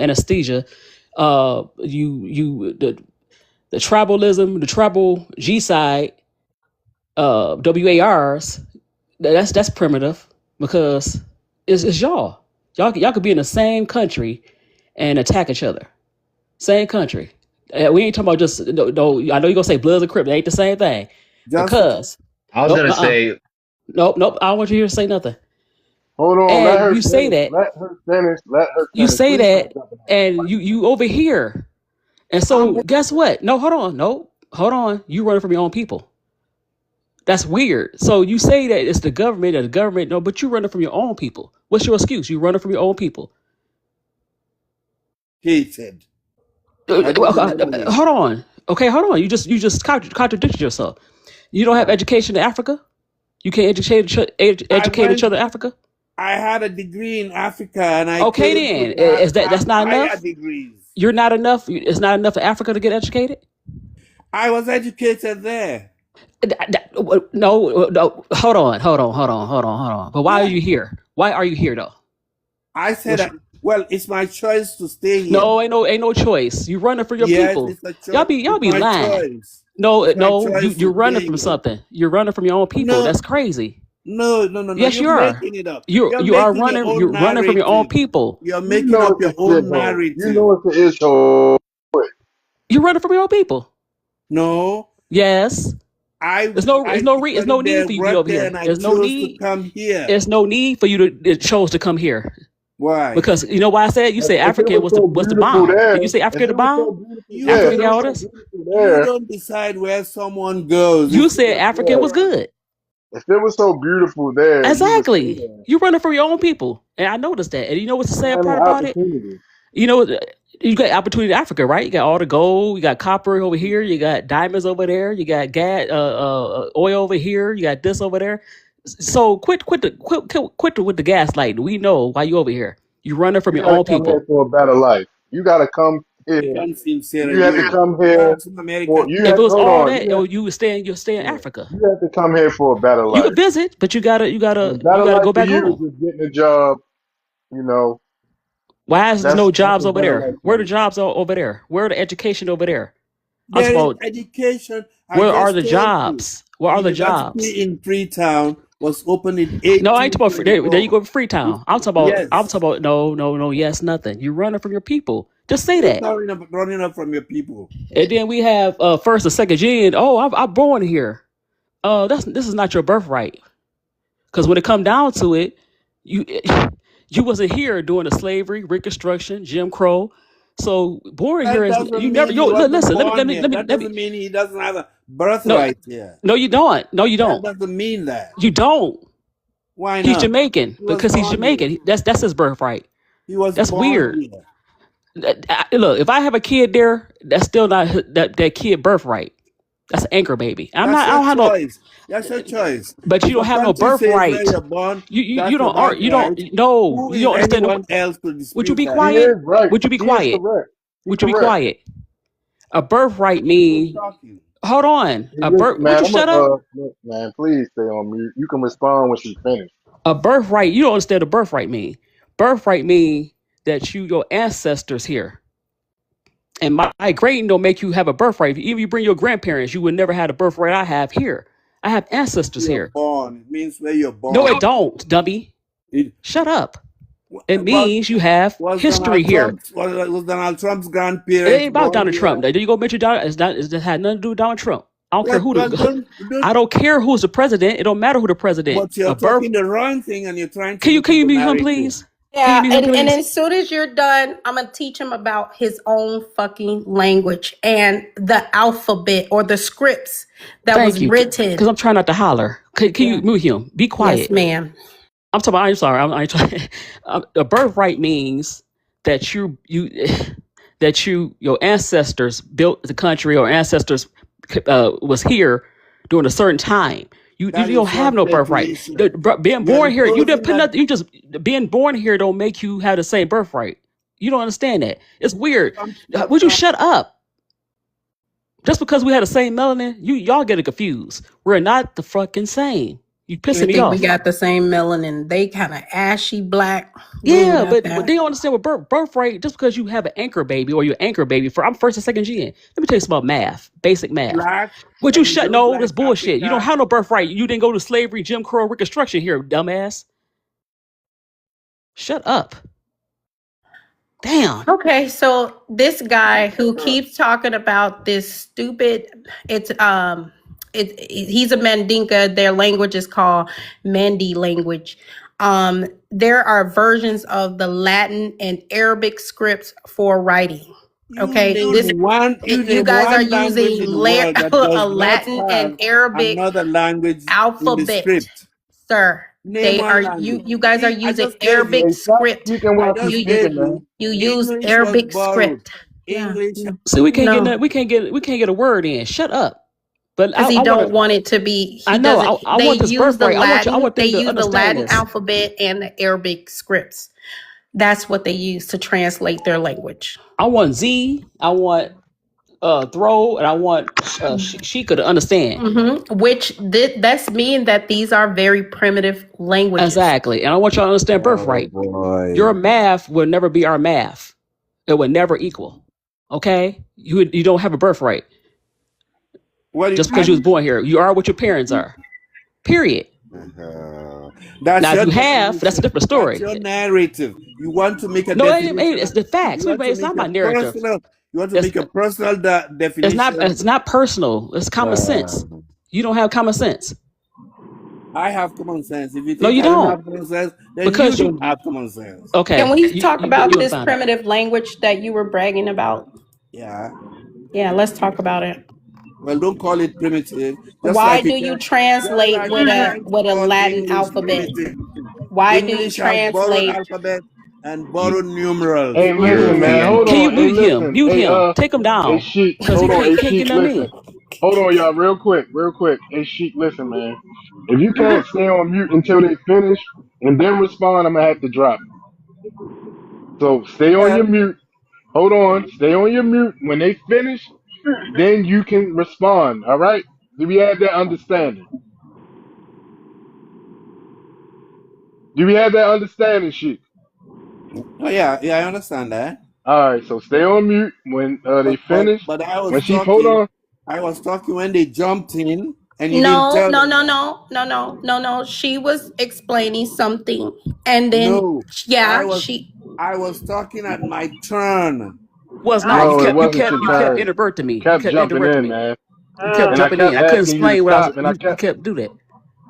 Anesthesia. The tribalism, the tribal G side, WARs. That's primitive because it's y'all. Y'all could be in the same country and attack each other. Same country. We ain't talking about just no. I know you're gonna say Bloods and Crips. They ain't the same thing. just Because I was nope, gonna say nope. I don't want you here to say nothing. Hold on, let And her you say finish. that, Let her finish. Let her you finish. say Please that, don't jump in on my and fight. you over here. And I'm so guess what? No, hold on. No, hold on. You running from your own people. That's weird. So you say that it's the government or the government, no, but you running from your own people. What's your excuse? You running from your own people. hated. I don't believe. Hold on. Okay, hold on. You just contradicted yourself. You don't have education in Africa. You can't I educate each went. other in Africa. I had a degree in Africa, and I Okay, came to then have that's not higher enough? degrees. You're not enough. It's not enough for Africa to get educated. I was educated there. No. Hold on. But why are Yeah, you here? Why are you here though? I said, What's, well, it's my choice to stay here. no, ain't no choice. You running for your Yes, people. it's a Y'all choice. be y'all It's be my lying. choice. No, It's my no, choice you're to running stay from here. something. You're running from your own people. No, That's crazy. no. Yes, You're you are. making it up. You You're you are making your running. own You're running from your own narrative. people. You're You making know up it's a your own shithole. You know narrative. it's an ishhole. You're running from your own people. No, Yes. I There's no studied need there, for you to be worked over there, here. and I There's no chose to need. come here. There's no need for you to chose to come here. Why? Because you know why I said you say If it African was so was the beautiful bomb. there, Did you say if African the it was so bomb? beautiful, You yeah, if African it got was all don't so this? beautiful you there, don't decide where someone goes. You It's said the African yeah. was world. good. If it was so beautiful there, you would stay Exactly. there. You running for your own people. And I noticed that. And you know what's the sad Finding part about it? opportunity. You know, you got opportunity in Africa, right? You got all the gold, you got copper over here, you got diamonds over there, you got gas, oil over here, you got this over there. So quit with the gaslighting. We know why you over here. You running from You your gotta own come here people. for a better life. You gotta come here. American sincere. You have to come You here have some for. American You If have it was hold all on. that, or you'll stay in Yeah. Africa. You have to come here for a better You could life. visit, but you gotta you And a gotta you better gotta life go for back you is home. just getting a job. You know, Why is there no that's jobs a over better there? life for Where are the you. jobs over there? Where are the education over there? I'm there talking is about education. I where are just the told you. jobs? Where The are the jobs? university in Freetown was opened in No, I ain't talking about there you 1824. go Freetown. I'm Yes. talking about no, yes, nothing. You're running from your people. Just say You're that. running up from your people. And then we have first and second gen. Oh, I'm born here. This is not your birthright. Because when it come down to it, you you wasn't here during the slavery, Reconstruction, Jim Crow. So born here That is you doesn't never mean he wasn't listen. born here. That Let me doesn't mean he doesn't have a no birthright here. no you don't. No, you That don't. doesn't mean that. You don't. Why He's not? Jamaican He was because he's born here. Jamaican. That's his birthright. He was That's born weird. here. Look, if I have a kid there, that's still not that kid birthright. That's an anchor baby. I'm That's not. I your don't have no. choice. That's your choice. But you If don't a have no country says where birthright. you're born, You that's a don't. You don't. birthright. No, Who you is don't understand. anyone else to Would you dispute be that? He quiet? is right. Would you be He is quiet? correct. He Would you be correct. quiet? A birthright Who's mean. talking? Hold on. Hey, listen, Would man. you shut up? Look, man. Please stay on mute. You can respond when she's finished. A birthright. You don't understand what a birthright mean. Birthright mean that your ancestors here. And migrating don't make you have a birthright. Even if you bring your grandparents, you would never have the birthright I have here. I have ancestors You're here. born. It means where you're No, it born. don't, dummy. It Shut up. It was means you have was history Donald here. Trump's was Donald Trump's It grandparents ain't about born Donald Trump. here? There you go mention Donald. It had nothing to do with Donald Trump. I don't care Well, who well, the don't. I don't care who's the president. It don't matter who the president. But you're A birth. talking the wrong thing, and you're trying to Can you defeat the mute him, narrative. please? Can you Yeah, mute him, and please? as soon as you're done, I'm gonna teach him about his own fucking language and the alphabet or the scripts that was Thank you. written. Because I'm trying not to holler. Can Yeah. you mute him? Be Yes, quiet. ma'am. I'm talking. I'm sorry. I'm trying. A birthright means that your ancestors built the country or ancestors was here during a certain time. That You don't is have your no birthright. speculation. Being You're born here, you imposing didn't put that nothing. You just being born here don't make you have the same birthright. You don't understand that. It's weird. Would you shut up? Just because we had the same melanin, y'all get it confused. We're not the fucking same. You I pissing me think we off. got the same melanin. They kind of ashy black. We ain't Yeah, got but they that. don't understand what birthright. Just because you have an anchor baby or your anchor baby I'm first and second gen. Let me tell you something about math, basic math. black, Would you and you shut? look No, like that's bullshit. You don't African. have no birthright. You didn't go to slavery, Jim Crow, Reconstruction here, dumbass. Shut up. Damn. Okay, so this guy who keeps talking about this stupid, he's a Mandinka. Their language is called Mandi language. There are versions of the Latin and Arabic scripts for writing. Okay, You you name guys are one language using in the world that a does not Latin and have Arabic another language in the alphabet, script. sir. Name They one are language. you guys are I using just gave Arabic you. Hey, stop script. speaking I while she's just You gave speaking, you. man. you use English was Arabic borrowed. script. Yeah, English. no, See, no, we can't get a word in. Shut up. But because he I want to. don't want it to be. I He know. doesn't. I They want this use the birthright. I Latin. want They them to use the understand Latin this. alphabet and the Arabic scripts. That's what they use to translate their language. I want Z. I want throw, and I want Sheikah to understand Which that's mean that these are very primitive languages. exactly. And I want y'all to understand Oh birthright. boy. Your math will never be our math. It will never equal. Okay, you don't have a birthright What just because you was born here. You are what your parents are. Period. That's Now, if your you have, that's a definition. different That's story. your narrative. You want to make a No, it ain't. definition. It's the facts. You Wait a want minute. to It's not make a my narrative. personal. You want to It's make a personal definition of. it's not personal. It's common sense. You don't have common sense. I have common sense. If you No, think you I don't don't. have common sense, then you Because you don't have common sense. Can okay. we talk about You this found out. primitive language that you were bragging about? Yeah. Yeah, let's talk about it. Well, don't call it primitive. Why do you Just translate like you can't with a call Latin English alphabet? primitive. Why do you English has borrowed translate? alphabet and You, borrowed numerals. Hey, you're listen, man. being Hold Can you on. Hey, mute him? listen. Mute him. Take him Hey, down. Sheik. Cause Hold on. Hey, he can't Sheik. get nothing Listen. in. Hold on, y'all. Real quick. Hey, Sheik. Listen, man. If you can't stay on mute until they finish and then respond, I'm gonna have to drop you. So stay on Well, your mute. Hold on. Stay on your mute. When they finish, then you can respond. All right? Do we have that understanding? Do we have that understanding, Sheik? oh yeah, I understand that. All right. So stay on mute when they finish. But When she hold on. I was talking when they jumped in and you didn't No, tell no, them no, that. no, no, no, no, no. She was explaining something, and then No, I yeah, was she. I was talking at my turn. Was not. No, it wasn't your You kept turn. interrupting You me. You kept kept jumping interrupting in, me. man. You kept And I jumping in. kept I couldn't asking you to explain what I was. stop, and You kept do that.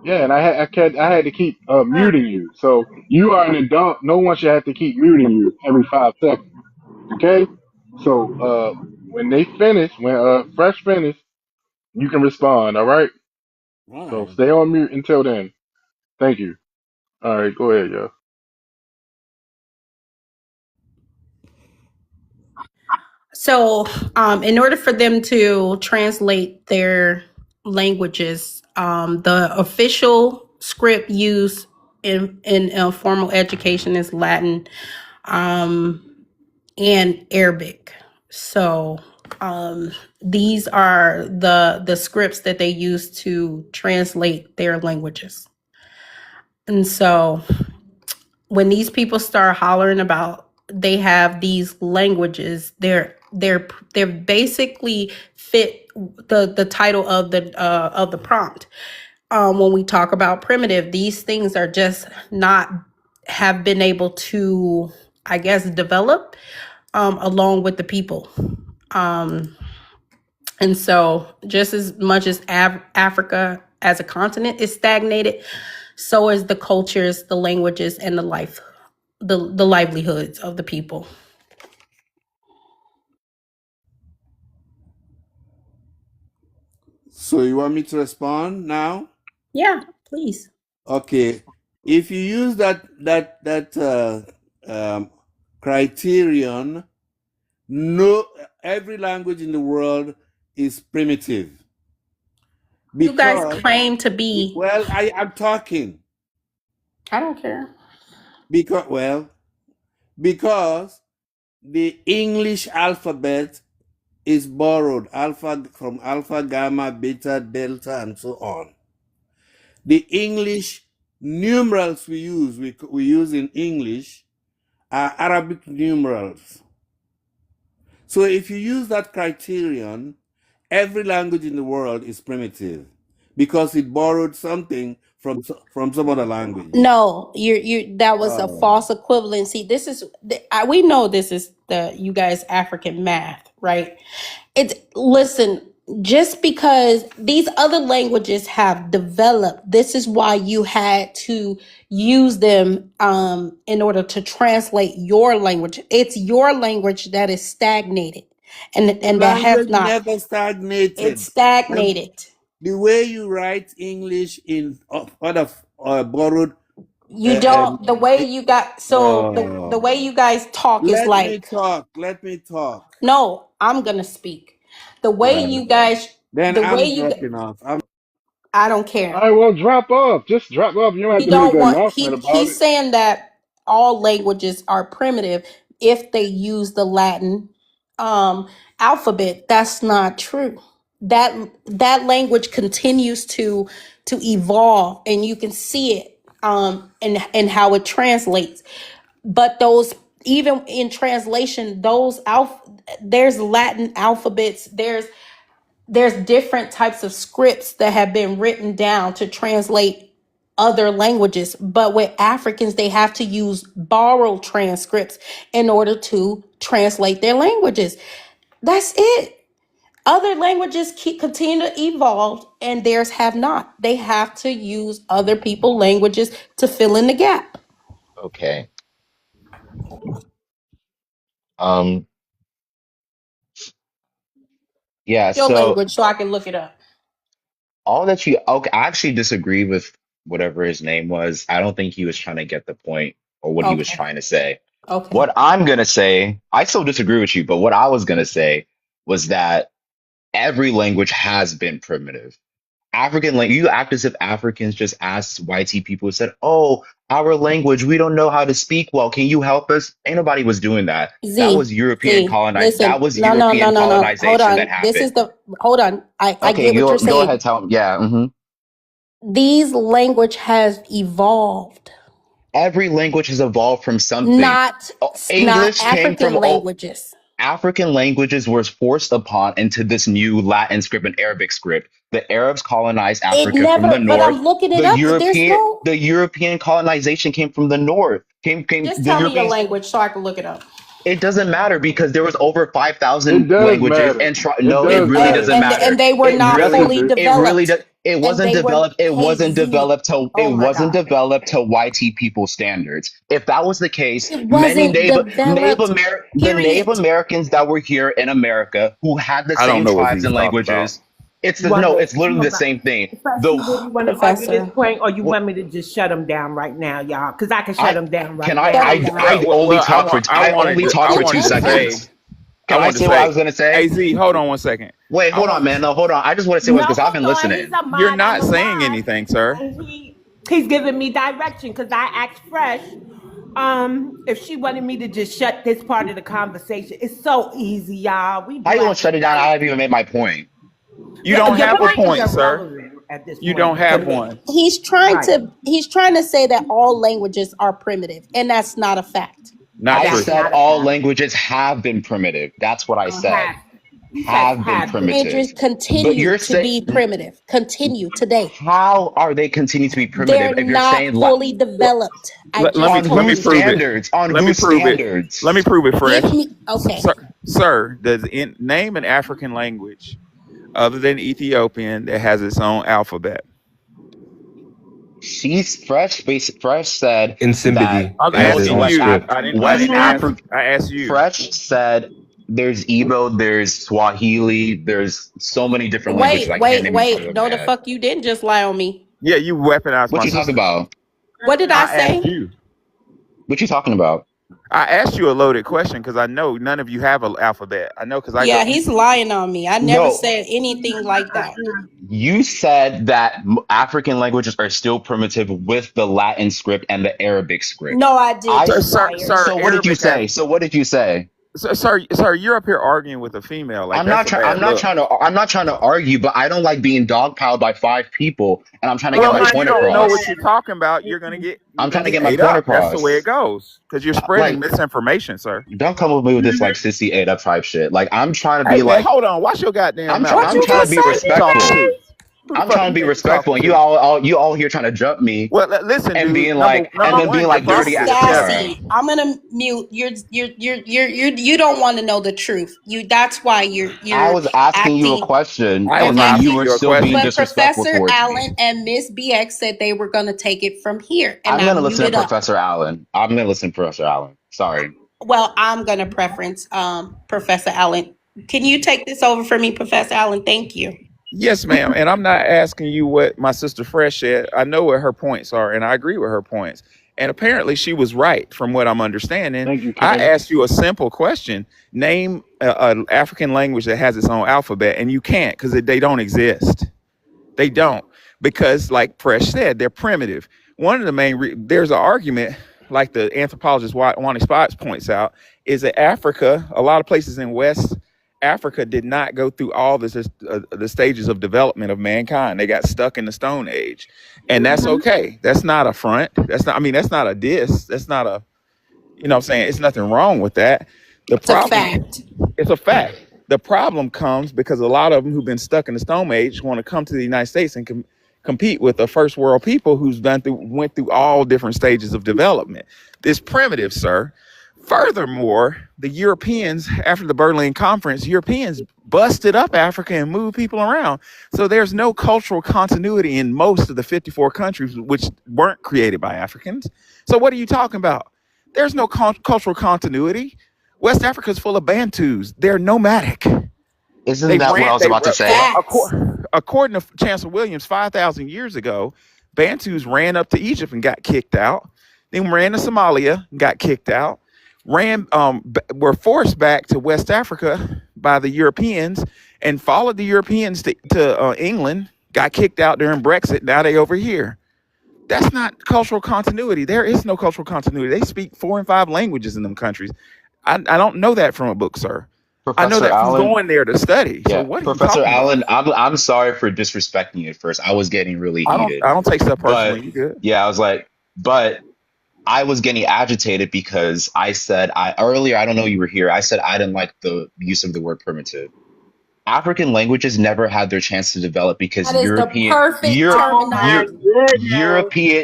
yeah, and I had to keep muting you. So you are an adult. No one should have to keep muting you every 5 seconds. Okay? So when they finish, when fresh finish, you can respond. All right? All So right. stay on mute until then. Thank you. All right, go ahead, yo. So, in order for them to translate their languages, the official script used in formal education is Latin, um, and Arabic. So, these are the scripts that they use to translate their languages. And so, when these people start hollering about they have these languages, they're basically fit the title of the prompt. When we talk about primitive, these things are just not have been able to, I guess, develop along with the people. And so, just as much as Africa as a continent is stagnated, so is the cultures, the languages, and the livelihoods of the people. So you want me to respond now? Yeah, please. Okay. If you use that criterion, no, every language in the world is primitive You guys because, claim to be. well, I'm talking I don't care. because the English alphabet is borrowed from alpha, gamma, beta, delta, and so on. The English numerals we use in English are Arabic numerals. So if you use that criterion, every language in the world is primitive because it borrowed something from some other language. No, you. That was a false equivalency. This is we know this is the you guys African math, right? It's listen. just because these other languages have developed, this is why you had to use them in order to translate your language. It's your language that is stagnated, and that has Language not. never It's stagnated. And stagnated. the way you write English in other borrowed. You don't, the way It, you got, so the way you guys talk is let me like, talk. Let me talk. no, I'm gonna speak. The way Right. you guys, Then the way I'm you, dropping off. I don't All care. right, well, drop off. Just drop off. You don't have He to make don't the want, announcement about he's it. saying that all languages are primitive if they use the Latin alphabet. That's not true. That language continues to evolve, and you can see it and how it translates. But those, even in translation, there's Latin alphabets, there's different types of scripts that have been written down to translate other languages. But with Africans, they have to use borrowed transcripts in order to translate their languages. That's it. Other languages continue to evolve, and theirs have not. They have to use other people's languages to fill in the gap. Okay. Um, yeah, Your so language, so I can look it up. all that you okay, I actually disagree with whatever his name was. I don't think he was trying to get the point or what he was Okay. trying to say. Okay. What I'm gonna say, I still disagree with you, but what I was gonna say was that every language has been primitive. African language, you act as if Africans just asked white people and said, "Oh, our language, we don't know how to speak well. Can you help us?" Ain't nobody was doing that. That was that Listen, was no, no, no, European no, no. Hold colonization that on. This is happened. the, hold on. I Okay, get what you're go saying. ahead, tell him. Yeah, These language has evolved, every language has evolved from something. not not English came African from languages. African languages were forced upon into this new Latin script and Arabic script. The Arabs colonized It Africa from the never, but north. I'm looking it up. There's no, The European colonization came from the north. Came just the tell me your Europeans. language so I can look it up. It doesn't matter because there was over It 5,000 does languages matter. It no, it does really matter. doesn't matter. And they were It not Yes, it really fully do. it really developed. does. It And wasn't they were, developed. hey Z, oh It my wasn't God. developed to YT people standards. If that was the case, It wasn't developed, The Native period. Americans that were here in America who had the I don't same know what tribes he's and talking about. languages, it's You the, want no, to, it's literally the same thing. Professor, The you really want to argue this Professor, point, or you what want me to just shut him down right now, y'all? Because I can shut I him down can right now. shut them down. I only talk I for wanted two to seconds. say, I Can I wanted to say what I say, was gonna say? Az, hold on one second. Wait, I hold on, want man. No, hold on. I just want to say what No, because I've been hold on. He's listening. a you're mod. I'm not a saying mod, anything, sir. and he's giving me direction because I asked Fresh if she wanted me to just shut this part of the conversation. It's so easy, y'all. We How you gonna black shut and it down? I white. haven't even made my point. You don't Your have a point is point, sir. irrelevant at this You point don't because have one. right. he's trying to say that all languages are primitive, and that's not a fact. Not I That's true. said not a all fact. languages have been primitive. That's what I said. Have he says Have been have been. Languages primitive. But continue you're to saying be primitive. Continue today. how are they continue to be They're primitive if you're not saying fully Well, developed. I let me just on let told me whose you. prove it. standards? On Let me whose prove it. Let me standards? prove it, Give fresh. me, okay. Sir, does name an African language other than Ethiopian that has its own alphabet? Fresh said In that Simbidy, I'm it has its asking own you. script. I West didn't ask. Africa. I asked you. Fresh said there's Igbo, there's Swahili, there's so many different languages. I can't name them off the top of my No, the head. fuck you didn't just lie on me. Yeah, you weaponized What my you talking sister. about? What did I I asked say? you. What you talking about? I asked you a loaded question because I know none of you have an alphabet. I know because I go. Yeah, he's lying on me. I never No, said anything like that. you said that African languages are still primitive with the Latin script and the Arabic script. No, I I Sir, didn't, sir, liar. sir, so what did you Arabic has. say? So what did you say? Sir, you're up here arguing with a female. Like that's a bad look. I'm not trying to argue, but I don't like being dogpiled by five people and I'm trying to get Well, my if you point don't know what across. you're talking about, you're I'm trying gonna to get get my ate point up. That's the way it across. goes because you're spreading Like, misinformation, sir. don't come with me with this like sissy ate up type shit. Like I'm trying to Hey be man, like hold on. Watch your goddamn mouth. What I'm you trying to just be Who say? you talking respectful. to? Who the I'm fuck trying you to be think you respectful, talking and to? you all here trying to jump me Well, listen, and dude. being Number like, and number then being one, your like problem dirty. is All right, Sassy. I'm gonna mute. You don't want to know the truth. That's why I you're was asking you a acting. question, I was and then Okay, you asking were you a still being question. but disrespectful Professor towards me. Allen and Miss BX said they were gonna take it from here, and I'm I gonna listen to muted up. Professor Allen. I'm gonna listen to Professor Allen. Sorry. Well, I'm gonna preference Professor Allen. Can you take this over for me, Professor Allen? Thank you. Yes, ma'am. And I'm not asking you what my sister Fresh said. I know what her points are, and I agree with her points. And apparently, she was right, from what I'm understanding. Thank you, I Kay. asked you a simple question: name an African language that has its own alphabet, and you can't because they don't exist. They don't, because like Fresh said, they're primitive. One of the there's an argument, like the anthropologist Wani Spots points out, is that Africa, a lot of places in West Africa did not go through all the stages of development of mankind. They got stuck in the Stone Age, and that's okay. That's not a front. That's not. I mean, that's not a diss. That's not a. You know what I'm saying? It's nothing wrong with that. The It's a problem, fact. it's a fact. The problem comes because a lot of them who've been stuck in the Stone Age want to come to the United States and compete with the first world people went through all different stages of development. This primitive, sir. Furthermore, the Europeans, after the Berlin Conference, Europeans busted up Africa and moved people around. So there's no cultural continuity in most of the 54 countries which weren't created by Africans. So what are you talking about? There's no cultural continuity. West Africa is full of Bantus. They're nomadic. Isn't They that what I ran. was about to say? Facts. According to Chancellor Williams, 5,000 years ago, Bantus ran up to Egypt and got kicked out. Then ran to Somalia and got kicked out. Were forced back to West Africa by the Europeans and followed the Europeans to England. Got kicked out during Brexit. Now they over here. That's not cultural continuity. There is no cultural continuity. They speak 4 and 5 languages in them countries. I don't know that from a book, sir. I know Professor that from Allen. going there to study. So Yeah, what are you Professor talking about? Allen. I'm sorry for disrespecting you at first. I was getting really heated, I don't take stuff but personally. You good? yeah, I was like, but I was getting agitated because I said I earlier. I don't know you were here. I said I didn't like the use of the word primitive. African languages never had their chance to develop because That is the perfect Oh my terminology. goodness.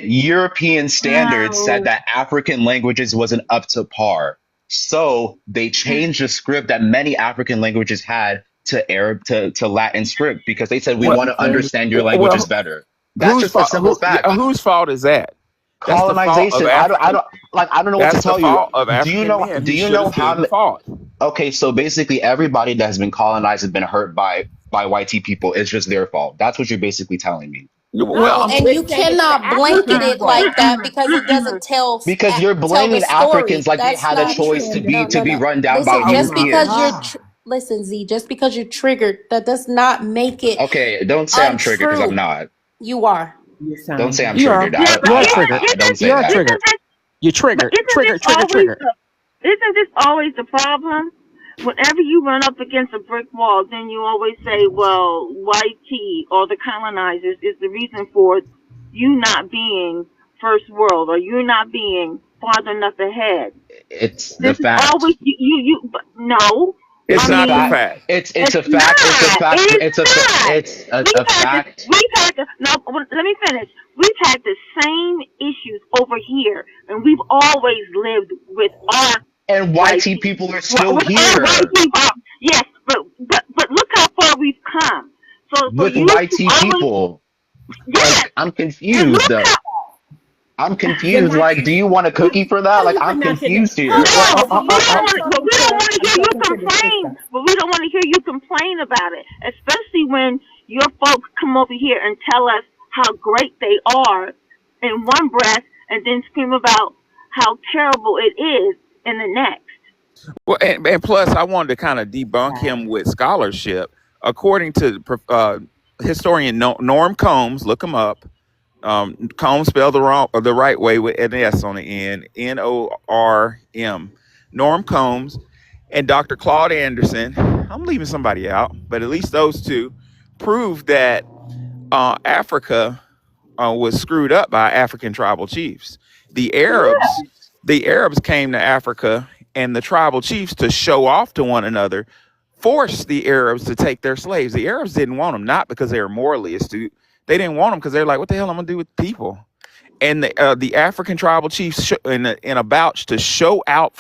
European standards said No. that African languages wasn't up to par. So they changed the script that many African languages had to Arab to Latin script because they said we Well, want to understand your languages well, better. That's just a simple fact. whose fault is that? That's the fault of Colonization. I African. don't like I don't know what to That's the tell you. fault of African men Do who you should know have stood how and fought. okay, so basically everybody that has been colonized has been hurt by white people. It's just their fault. That's what you're basically telling me. Well, No, I'm and saying you Say it's the cannot blanket African it fault. like that because it doesn't Because you're tell the blaming Africans story. like they That's had a not choice true. to No, no, be no. run down by Listen, Oh just my because Europeans. God. listen, Z, just because you're triggered, that does not make it Okay, don't say I'm triggered because I'm untrue. not. You are. You Don't sound say I'm Yeah, you are triggered. but you are isn't triggered. I don't isn't say You are that. triggered. isn't this You're but triggered. isn't this Triggered. Triggered. always Triggered. isn't this always the problem? Whenever you run up against a brick wall, then you always say, well, white tea or the colonizers is the reason for you not being first world or you not being farther enough ahead. It's the This is fact. always you but no. It's I It's a not the fact. mean, fact. It's it's a fact. It's a not. fact. It's not. It's a fact. We've had to, no, let me finish. We've had the same issues over here, and we've always lived with our And white YT people. people are still With our white here people. Yes, but look how far we've come. So for with you to YT always, people. yes, Like I'm and confused. look how, I'm Then confused. why Like, do you want a who cookie for that? how Like, you I'm pronounce your name? confused Hold here. no, I'm on. sorry, sir. I'm but talking we don't to want to I'm hear you talking to the complain. sister. But we don't want to hear you complain about it, especially when your folks come over here and tell us how great they are in one breath, and then scream about how terrible it is in the next. Well, and plus, I wanted to kind of debunk Wow. him with scholarship. According to historian Norm Combs, look him up. Combs spelled the right way with an S on the end, Norm. Norm Combs and Dr. Claude Anderson. I'm leaving somebody out, but at least those two proved that Africa was screwed up by African tribal chiefs. The Arabs, the Arabs came to Africa and the tribal chiefs to show off to one another forced the Arabs to take their slaves. The Arabs didn't want them, not because they were morally astute. They didn't want them because they're like, what the hell am I gonna do with people? And the African tribal chiefs in a bouch to show out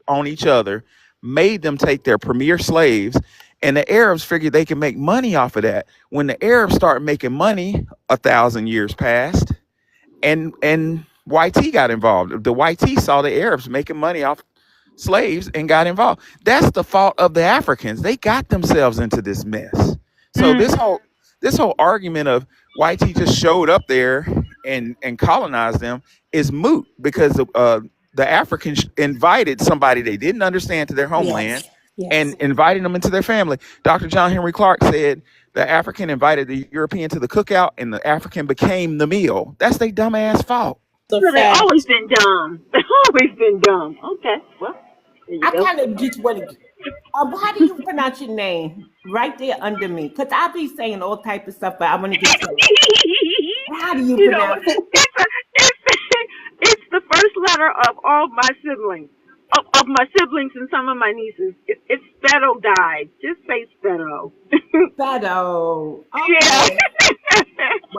on each other, made them take their premier slaves, and the Arabs figured they could make money off of that. When the Arabs started making money, 1,000 years passed, and YT got involved. The YT saw the Arabs making money off slaves and got involved. That's the fault of the Africans. They got themselves into this mess. So this whole argument of YT just showed up there and colonized them is moot, because the Africans invited somebody they didn't understand to their homeland, and invited them into their family. Dr. John Henry Clark said the African invited the European to the cookout, and the African became the meal. That's their dumbass fault. So they've always been dumb. They've always been dumb. Okay, well, there you I go. kind of just want to. How do you pronounce your name? Right there under me, because I be saying all type of stuff, but I want to get to it. How do you pronounce it? It's the first letter of all my siblings, of my siblings and some of my nieces. It's Speto died. Just say Speto. Speto. Okay. Yeah.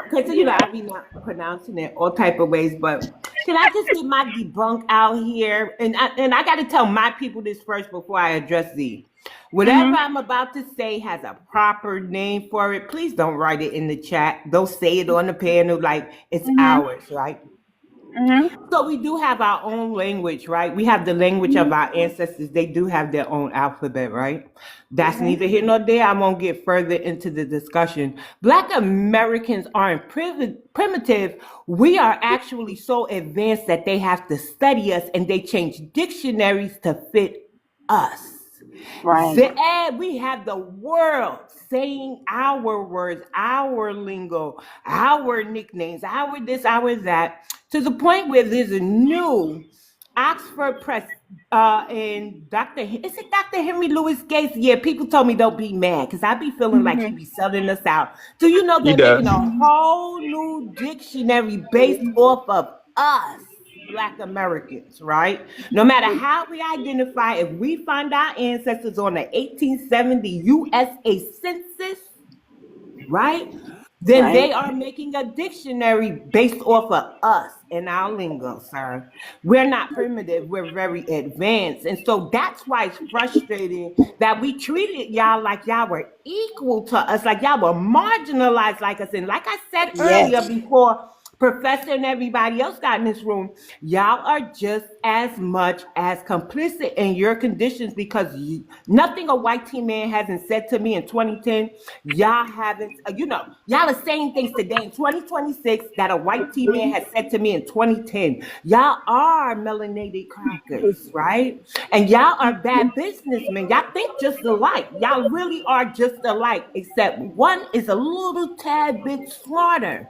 Because I be not pronouncing it all type of ways, but can I just get my debunk out here? And I got to tell my people this first before I address thee. Whatever I'm about to say has a proper name for it. Please don't write it in the chat. Don't say it on the panel like it's ours, right? So we do have our own language, right? We have the language of our ancestors. They do have their own alphabet, right? That's neither here nor there. I won't get further into the discussion. Black Americans aren't primitive. We are actually so advanced that they have to study us, and they change dictionaries to fit us. Right. We have the world saying our words, our lingo, our nicknames, our this, our that, to the point where there's a new Oxford Press and is it Dr. Henry Louis Gates? Yeah, people told me don't be mad because I be feeling like he be selling us out. Do you know they're making a whole new dictionary based off of us? Black Americans, right? No matter how we identify, if we find our ancestors on the 1870 USA Census, right? Then they are making a dictionary based off of us and our lingo, sir. We're not primitive, we're very advanced. And so that's why it's frustrating that we treated y'all like y'all were equal to us, like y'all were marginalized like us. And like I said earlier before, Professor and everybody else got in this room, y'all are just as much as complicit in your conditions, because nothing a white teen man hasn't said to me in 2010, y'all haven't, y'all are saying things today in 2026 that a white teen man has said to me in 2010. Y'all are melanated crackers, right? And y'all are bad businessmen. Y'all think just alike. Y'all really are just alike, except one is a little tad bit smarter.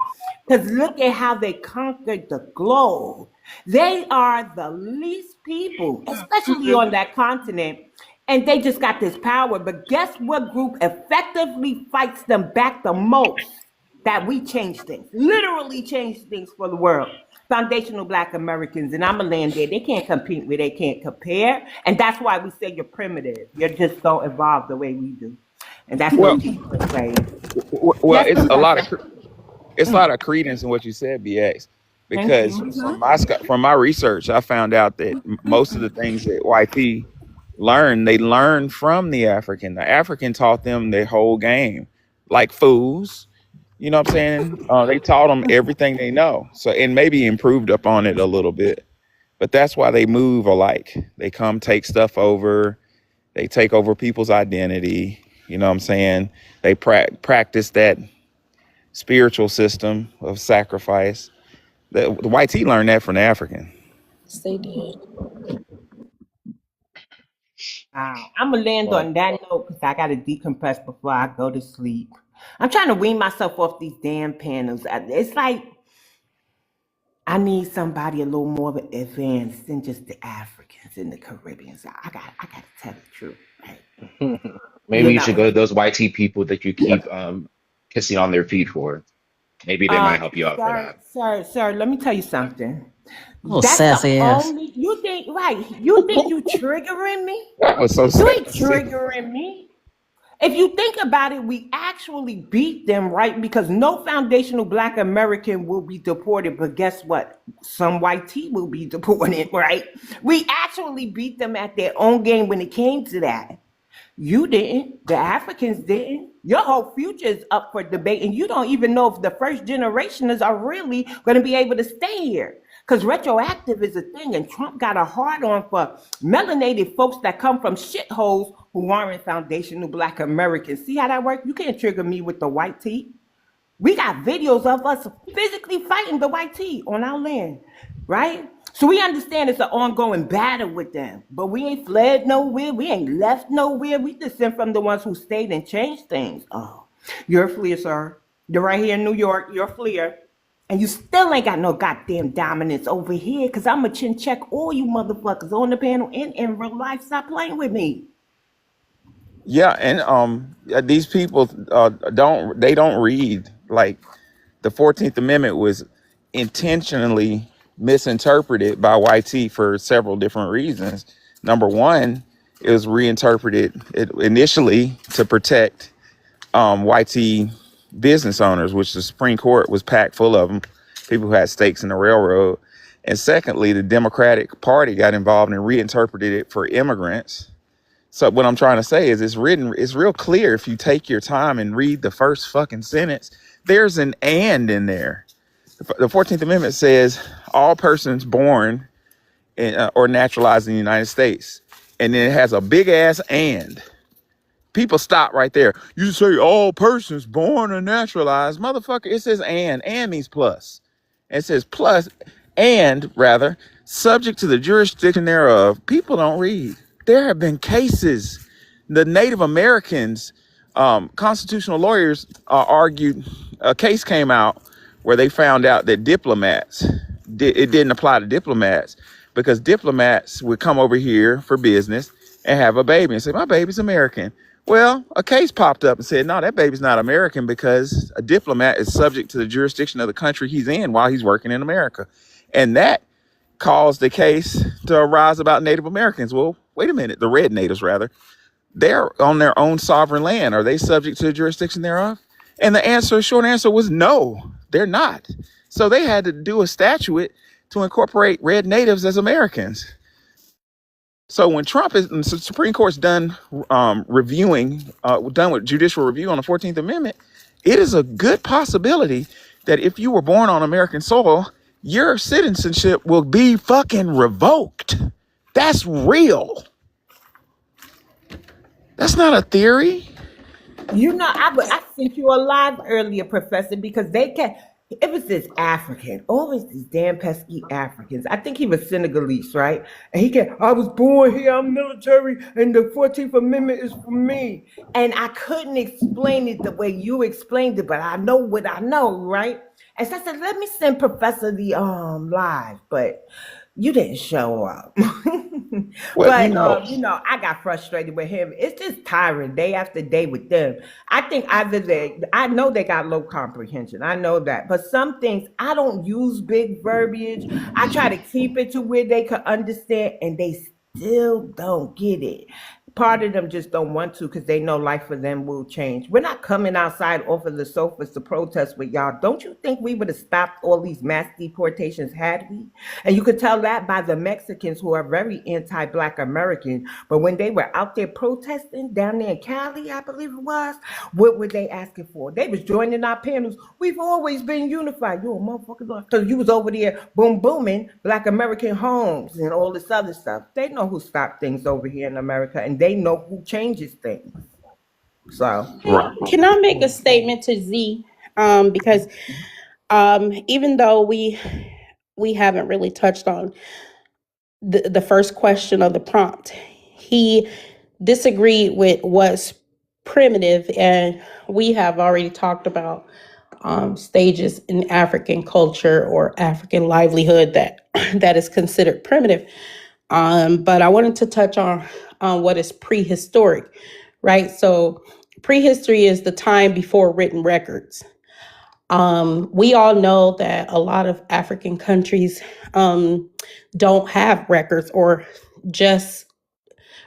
Because look at how they conquered the globe. They are the least people, especially on that continent, and they just got this power. But guess what group effectively fights them back the most? That we change things, literally change things for the world. Foundational Black Americans, and I'm a land there. They can't compete with, they can't compare. And that's why we say you're primitive. You're just so evolved the way we do. And that's no teaching for saying. Well, it's a lot of credence in what you said, BX, because from my research, I found out that most of the things that YP learned, they learned from the African. The African taught them their whole game, like fools. You know what I'm saying? They taught them everything they know, so and maybe improved upon it a little bit. But that's why they move alike. They come take stuff over. They take over people's identity. You know what I'm saying? They practice that spiritual system of sacrifice. The YT learned that from the African. They did. Wow. I'm going to land on that note because I got to decompress before I go to sleep. I'm trying to wean myself off these damn panels. It's like I need somebody a little more advanced than just the Africans and the Caribbeans. I got to tell the truth. Right? Maybe you should go to those YT people that you keep kissing on their feet for. Maybe they might help you out for that. Sir, let me tell you something. That's sassy ass. You think you triggering me? That was so You ain't sassy. triggering me. If you think about it, we actually beat them, right? Because no foundational Black American will be deported, but guess what? Some white tea will be deported, right? We actually beat them at their own game when it came to that. You didn't. The Africans didn't. Your whole future is up for debate, and you don't even know if the first generationers are really going to be able to stay here. Because retroactive is a thing, and Trump got a hard on for melanated folks that come from shitholes who aren't foundational Black Americans. See how that works? You can't trigger me with the white tea. We got videos of us physically fighting the white tea on our land, right? So we understand it's an ongoing battle with them, but we ain't fled nowhere. We ain't left nowhere. We descend from the ones who stayed and changed things. Oh, you're a fleer, sir. You're right here in New York. You're a fleer. And you still ain't got no goddamn dominance over here, because I'm going to chin check all you motherfuckers on the panel and in real life. Stop playing with me. Yeah, and these people don't read. Like, the 14th Amendment was intentionally misinterpreted by YT for several different reasons. Number one, it was reinterpreted initially to protect YT business owners, which the Supreme Court was packed full of them, people who had stakes in the railroad. And secondly, the Democratic Party got involved and reinterpreted it for immigrants. So what I'm trying to say is it's real clear if you take your time and read the first fucking sentence. There's an and in there. The 14th Amendment says all persons born or naturalized in the United States. And then it has a big ass and. People stop right there. You say all persons born or naturalized. Motherfucker, it says and. And means plus. It says plus and, rather, subject to the jurisdiction thereof. People don't read. There have been cases. The Native Americans, constitutional lawyers argued, a case came out where they found out that diplomats, it didn't apply to diplomats because diplomats would come over here for business and have a baby and say, my baby's American. Well, a case popped up and said, no, that baby's not American because a diplomat is subject to the jurisdiction of the country he's in while he's working in America. And that caused the case to arise about Native Americans. Well, wait a minute, the red natives rather. They're on their own sovereign land. Are they subject to the jurisdiction thereof? And the short answer was no, they're not. So they had to do a statute to incorporate red natives as Americans. So when the Supreme Court's done done with judicial review on the 14th Amendment, it is a good possibility that if you were born on American soil, your citizenship will be fucking revoked. That's real. That's not a theory. You know, I sent you a live earlier, Professor, because it was this African, always these damn pesky Africans. I think he was Senegalese, right? And I was born here, I'm military, and the 14th Amendment is for me. And I couldn't explain it the way you explained it, but I know what I know, right? And so I said, let me send Professor the live, but you didn't show up. Well, But I got frustrated with him. It's just tiring day after day with them. I think I know they got low comprehension. I know that. But some things I don't use big verbiage. I try to keep it to where they can understand, and they still don't get it. Part of them just don't want to because they know life for them will change. We're not coming outside off of the sofas to protest with y'all. Don't you think we would have stopped all these mass deportations had we? And you could tell that by the Mexicans who are very anti-Black American. But when they were out there protesting down there in Cali, I believe it was, what were they asking for? They was joining our panels. We've always been unified. You a motherfucker. Because you was over there booming Black American homes and all this other stuff. They know who stopped things over here in America, and they know who changes things. So right. Can I make a statement to Z? Because even though we haven't really touched on the first question of the prompt, he disagreed with what's primitive, and we have already talked about stages in African culture or African livelihood that is considered primitive. But I wanted to touch on what is prehistoric, right? So prehistory is the time before written records. We all know that a lot of African countries don't have records, or just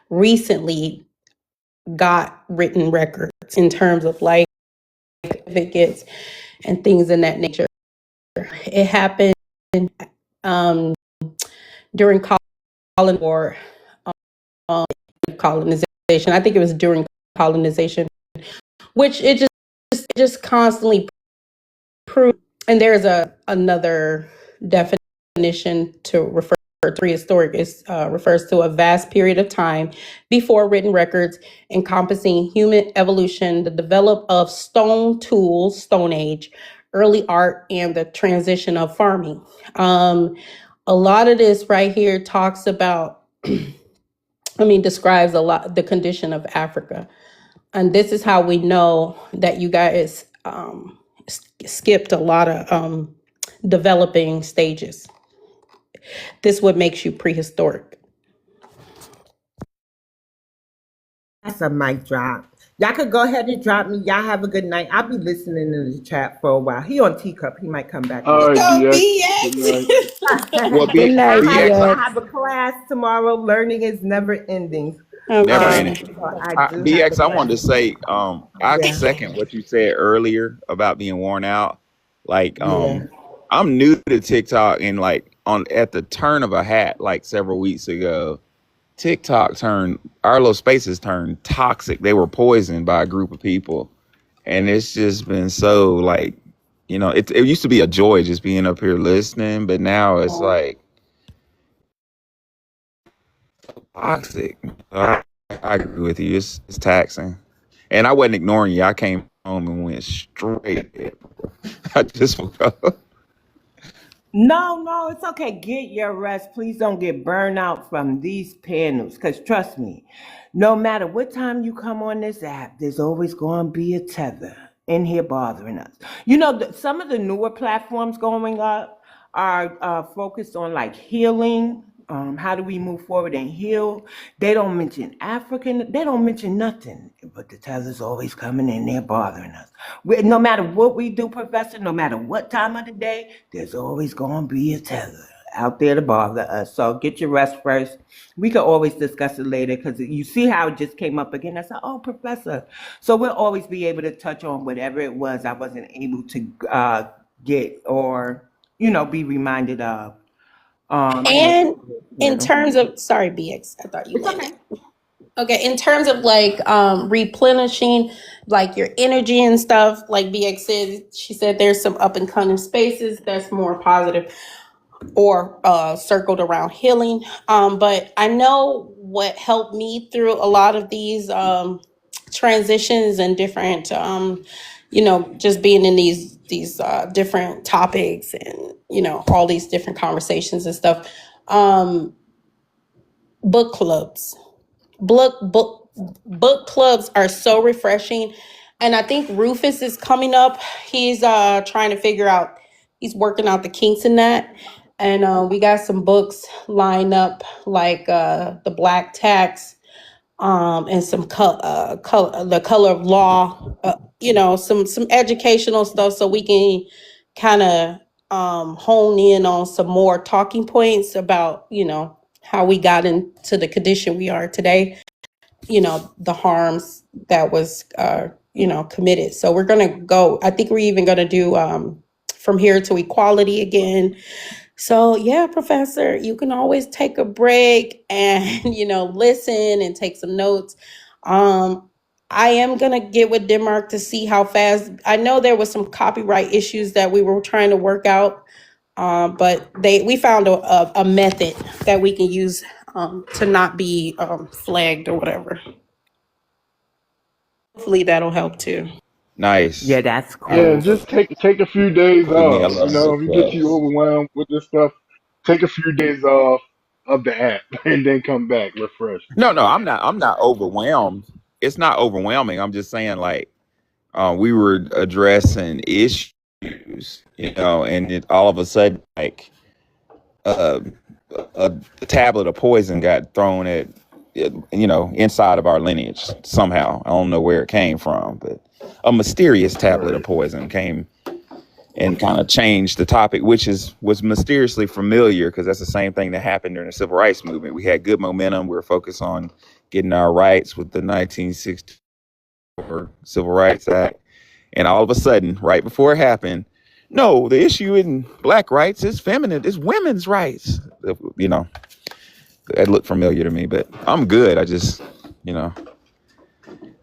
recently got written records in terms of like certificates and things in that nature. It happened um, during or colonization. I think it was during colonization, which it just constantly proved. And there's another definition to refer to prehistoric. It refers to a vast period of time before written records encompassing human evolution, the development of stone tools, Stone Age, early art, and the transition of farming. A lot of this right here talks about, describes a lot the condition of Africa. And this is how we know that you guys skipped a lot of developing stages. This what makes you prehistoric. That's a mic drop. Y'all could go ahead and drop me. Y'all have a good night. I'll be listening in the chat for a while. He on teacup. He might come back All later. right, Go BX. Good night. BX. Well, Good night, BX, I BX. have a class tomorrow. Learning is never ending. never Okay. in it. So I do have a BX, I wanted to class. say, I Yeah. second what you said earlier about being worn out. Like, Yeah. I'm new to TikTok, and like at the turn of a hat, like several weeks ago, TikTok turned our little spaces turned toxic. They were poisoned by a group of people, and it's just been so like, it used to be a joy just being up here listening, but now it's like toxic. I agree with you. It's taxing, and I wasn't ignoring you. I came home and went straight. I just woke up. No, it's okay. Get your rest. Please don't get burned out from these panels. Because trust me, no matter what time you come on this app, there's always going to be a tether in here bothering us. Some of the newer platforms going up are focused on like healing. How do we move forward and heal? They don't mention African. They don't mention nothing. But the tether's always coming in there bothering us. No matter what we do, Professor, no matter what time of the day, there's always going to be a tether out there to bother us. So get your rest first. We could always discuss it later because you see how it just came up again. I said, oh, Professor. So we'll always be able to touch on whatever it was I wasn't able to get or, be reminded of. And in Panel. terms of, sorry, BX, I thought you It's landed. okay. Okay, in terms of like replenishing like your energy and stuff, like BX said, she said there's some up and coming spaces that's more positive or circled around healing. But I know what helped me through a lot of these transitions and different, just being in these different topics and all these different conversations and stuff. Book clubs, book clubs are so refreshing, and I think Rufus is coming up. He's trying to figure out. He's working out the kinks in that. And we got some books lined up, like the Black Tax, and some the Color of Law. Some educational stuff, so we can kind of hone in on some more talking points about how we got into the condition we are today. The harms that was committed. So we're gonna go. I think we're even gonna do from here to equality again. So yeah, Professor, you can always take a break and listen and take some notes. I am gonna get with Denmark to see how fast. I know there was some copyright issues that we were trying to work out, but we found a method that we can use to not be flagged or whatever. Hopefully that'll help too. Yeah, Nice. that's Yeah, cool. and just take a few days Give me a off. love If you get too request. overwhelmed with this stuff, take a few days off of the app and then come back refreshed. No, I'm not overwhelmed. It's not overwhelming. I'm just saying, like, we were addressing issues, and it all of a sudden, like, uh, a tablet of poison got thrown at, inside of our lineage somehow. I don't know where it came from, but a mysterious tablet of Right. poison came and kind of changed the topic, which was mysteriously familiar because that's the same thing that happened during the civil rights movement. We had good momentum. We were focused on getting our rights with the 1964 Civil Rights Act. And all of a sudden, right before it happened, no, the issue in black rights is feminine, it's women's rights. You know, that looked familiar to me, but I'm good. I just, you know,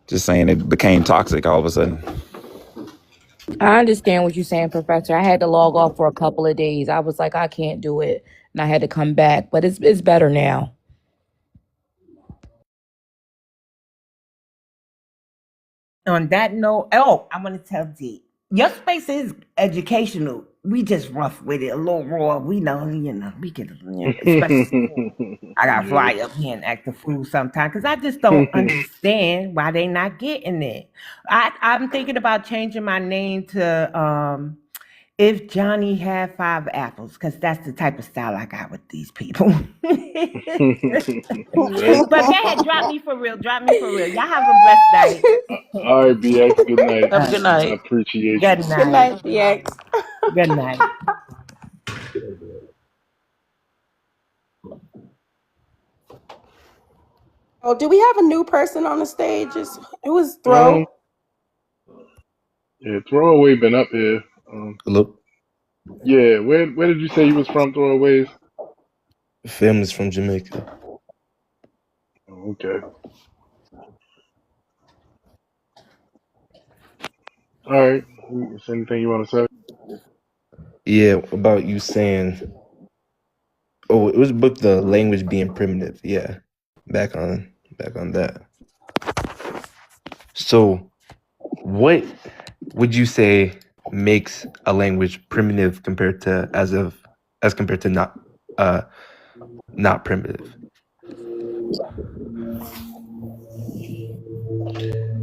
just saying it became toxic all of a sudden. I understand what you're saying, Professor. I had to log off for a couple of days. I was like, I can't do it, and I had to come back. But it's better now. On that note, oh, I want to tell D, your space is educational. We just rough with it, a little raw. We know, we get, especially I got to Yeah. fly up here and act a fool sometimes because I just don't understand why they not getting it. I'm thinking about changing my name to If Johnny Had Five Apples, because that's the type of style I got with these people. But Right. go ahead, drop me for real. Drop me for real. Y'all have a blessed night. All right, BX. Good night. Have a good I night. appreciate you. Good Good night. night, DX. Good night. Oh, do we have a new person on the stage? It was Um, Throw. yeah, Throwaway been up here. Hello, Yeah, where did you say you was from, Throwaways? family's from Jamaica. Oh, okay. All right. Is there anything you want to say? Yeah, about you saying, oh, it was about the language being primitive. Yeah, back on that. So, what would you say makes a language primitive as compared to not primitive?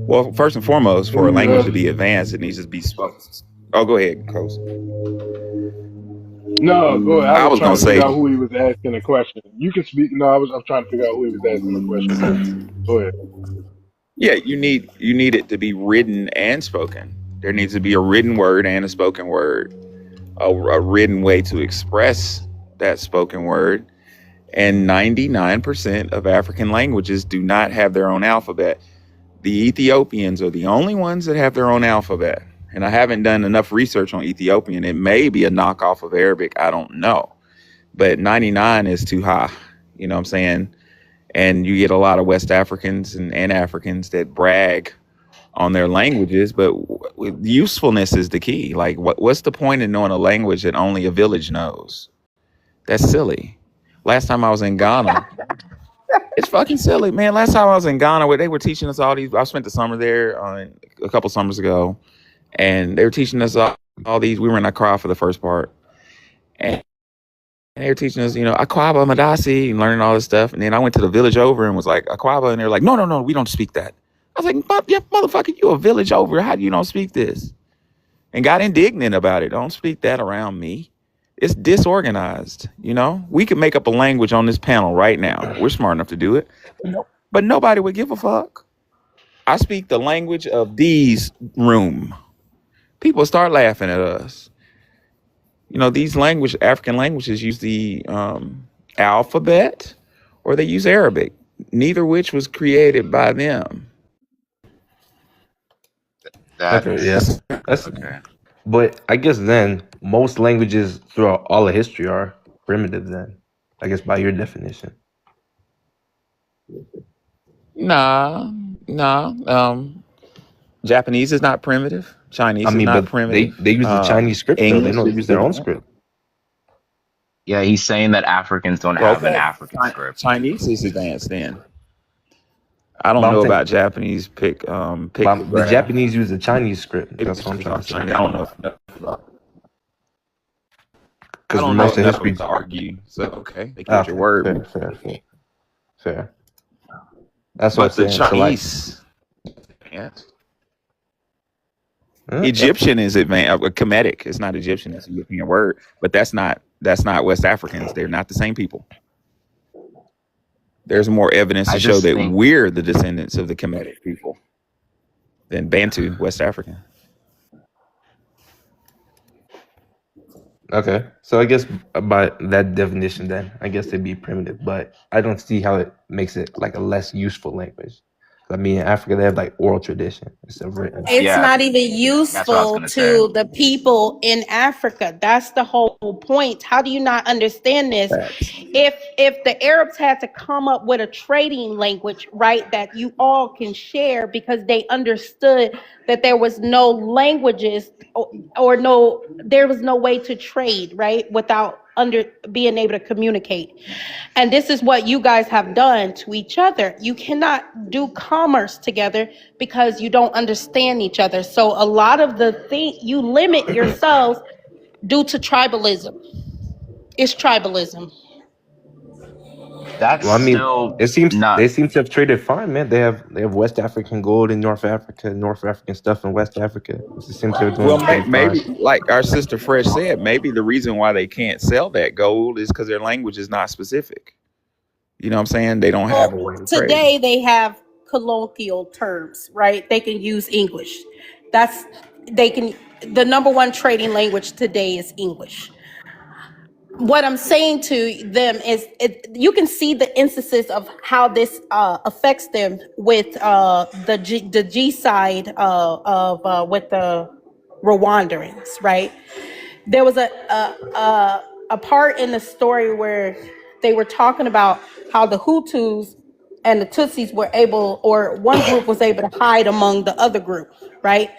Well, first and foremost, What for are a you language to be asking? advanced, it needs to be spoken. Oh, go ahead, Coach. No, go ahead. I I was was trying gonna to figure say, out who he was asking the question. You can speak. No, I'm trying to figure out who he was asking the question to. Go ahead. yeah, you need it to be written and spoken. There needs to be a written word and a spoken word, a written way to express that spoken word. And 99% of African languages do not have their own alphabet. The Ethiopians are the only ones that have their own alphabet. And I haven't done enough research on Ethiopian. It may be a knockoff of Arabic. I don't know. But 99 is too high. You know what I'm saying? And you get a lot of West Africans and Africans that brag on their languages, but usefulness is the key. Like, what's the point in knowing a language that only a village knows? That's silly. Last time I was in Ghana, it's fucking silly, man. Last time I was in Ghana, where they were teaching us all these. I spent the summer there a couple summers ago, and they were teaching us all these. We were in Accra for the first part, and they were teaching us, Akwaba, Madasi, and learning all this stuff. And then I went to the village over and was like, Akwaba, and they're like, no, we don't speak that. I was like, yeah, motherfucker, you a village over. How do you don't speak this? And got indignant about it. Don't speak that around me. It's disorganized. We could make up a language on this panel right now. We're smart enough to do it. But nobody would give a fuck. I speak the language of these room. People start laughing at us. These African languages use the alphabet or they use Arabic, neither which was created by them. That Okay, yeah, that's. Okay. But I guess then most languages throughout all of history are primitive. Then, I guess by your definition. Nah. Japanese is not primitive. I Chinese is mean, not but they primitive. they use the Chinese script though. They English don't is use their own different. script. yeah, he's saying that Africans don't Well, have an okay. African script. Chinese is advanced then. I But don't I'm know saying, about Japanese the pictograph. Japanese use the Chinese script. Maybe That's what I'm trying to say. I don't know enough about. I Because don't know most of enough history. to argue. So okay, take your Okay, word. fair. That's what I'm But the saying. So like, Chinese, yes. eh, Egyptian is advanced. Kemetic. It's not Egyptian. It's a European word. But that's not West Africans. They're not the same people. There's more evidence I to show just that think we're the descendants of the Kemetic people than Bantu West African. Okay, so I guess by that definition, then I guess they'd be primitive, but I don't see how it makes it like a less useful language. I mean, in Africa, they have like oral tradition instead of written. It's Yeah, not even that's what I was useful gonna say. to the people in Africa. That's the whole point. How do you not understand this? Facts. If the Arabs had to come up with a trading language, right, that you all can share because they understood that there was no languages or no there was no way to trade, right, without under being able to communicate. And this is what you guys have done to each other. You cannot do commerce together because you don't understand each other. So a lot of the thing you limit yourselves due to tribalism. It's tribalism. That's Well, I mean, still it seems not. they seem to have traded fine, man. They have West African gold in North Africa, North African stuff in West Africa. It seems they're Well, doing fine. maybe like our sister Fresh said, maybe the reason why they can't sell that gold is because their language is not specific. You know what I'm saying? They don't have a way Well, to trade. today they have colloquial terms, right? They can use English. That's they can the number one trading language today is English. What I'm saying to them is you can see the instances of how this affects them with the G side of with the Rwandans, right? There was a part in the story where they were talking about how the Hutus and the Tutsis were able, or one group was able to hide among the other group, right?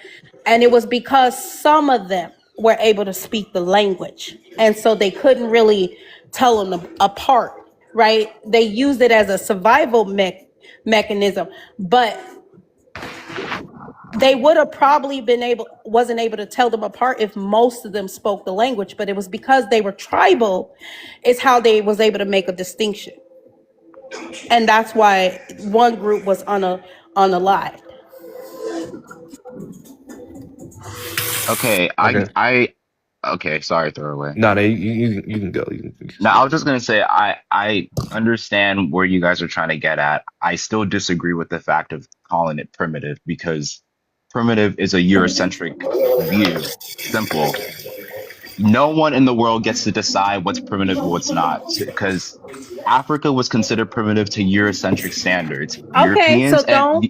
And it was because some of them were able to speak the language, and so they couldn't really tell them apart, right? They used it as a survival mechanism, but they would have probably wasn't able to tell them apart if most of them spoke the language, but it was because they were tribal is how they was able to make a distinction. And that's why one group was unalived. Okay, Okay. okay, sorry, throwaway. No, you can go. You can Now, I speak. was just gonna say, I understand where you guys are trying to get at. I still disagree with the fact of calling it primitive because primitive is a Eurocentric view. Simple. No one in the world gets to decide what's primitive and what's not, because Africa was considered primitive to Eurocentric standards. Okay, so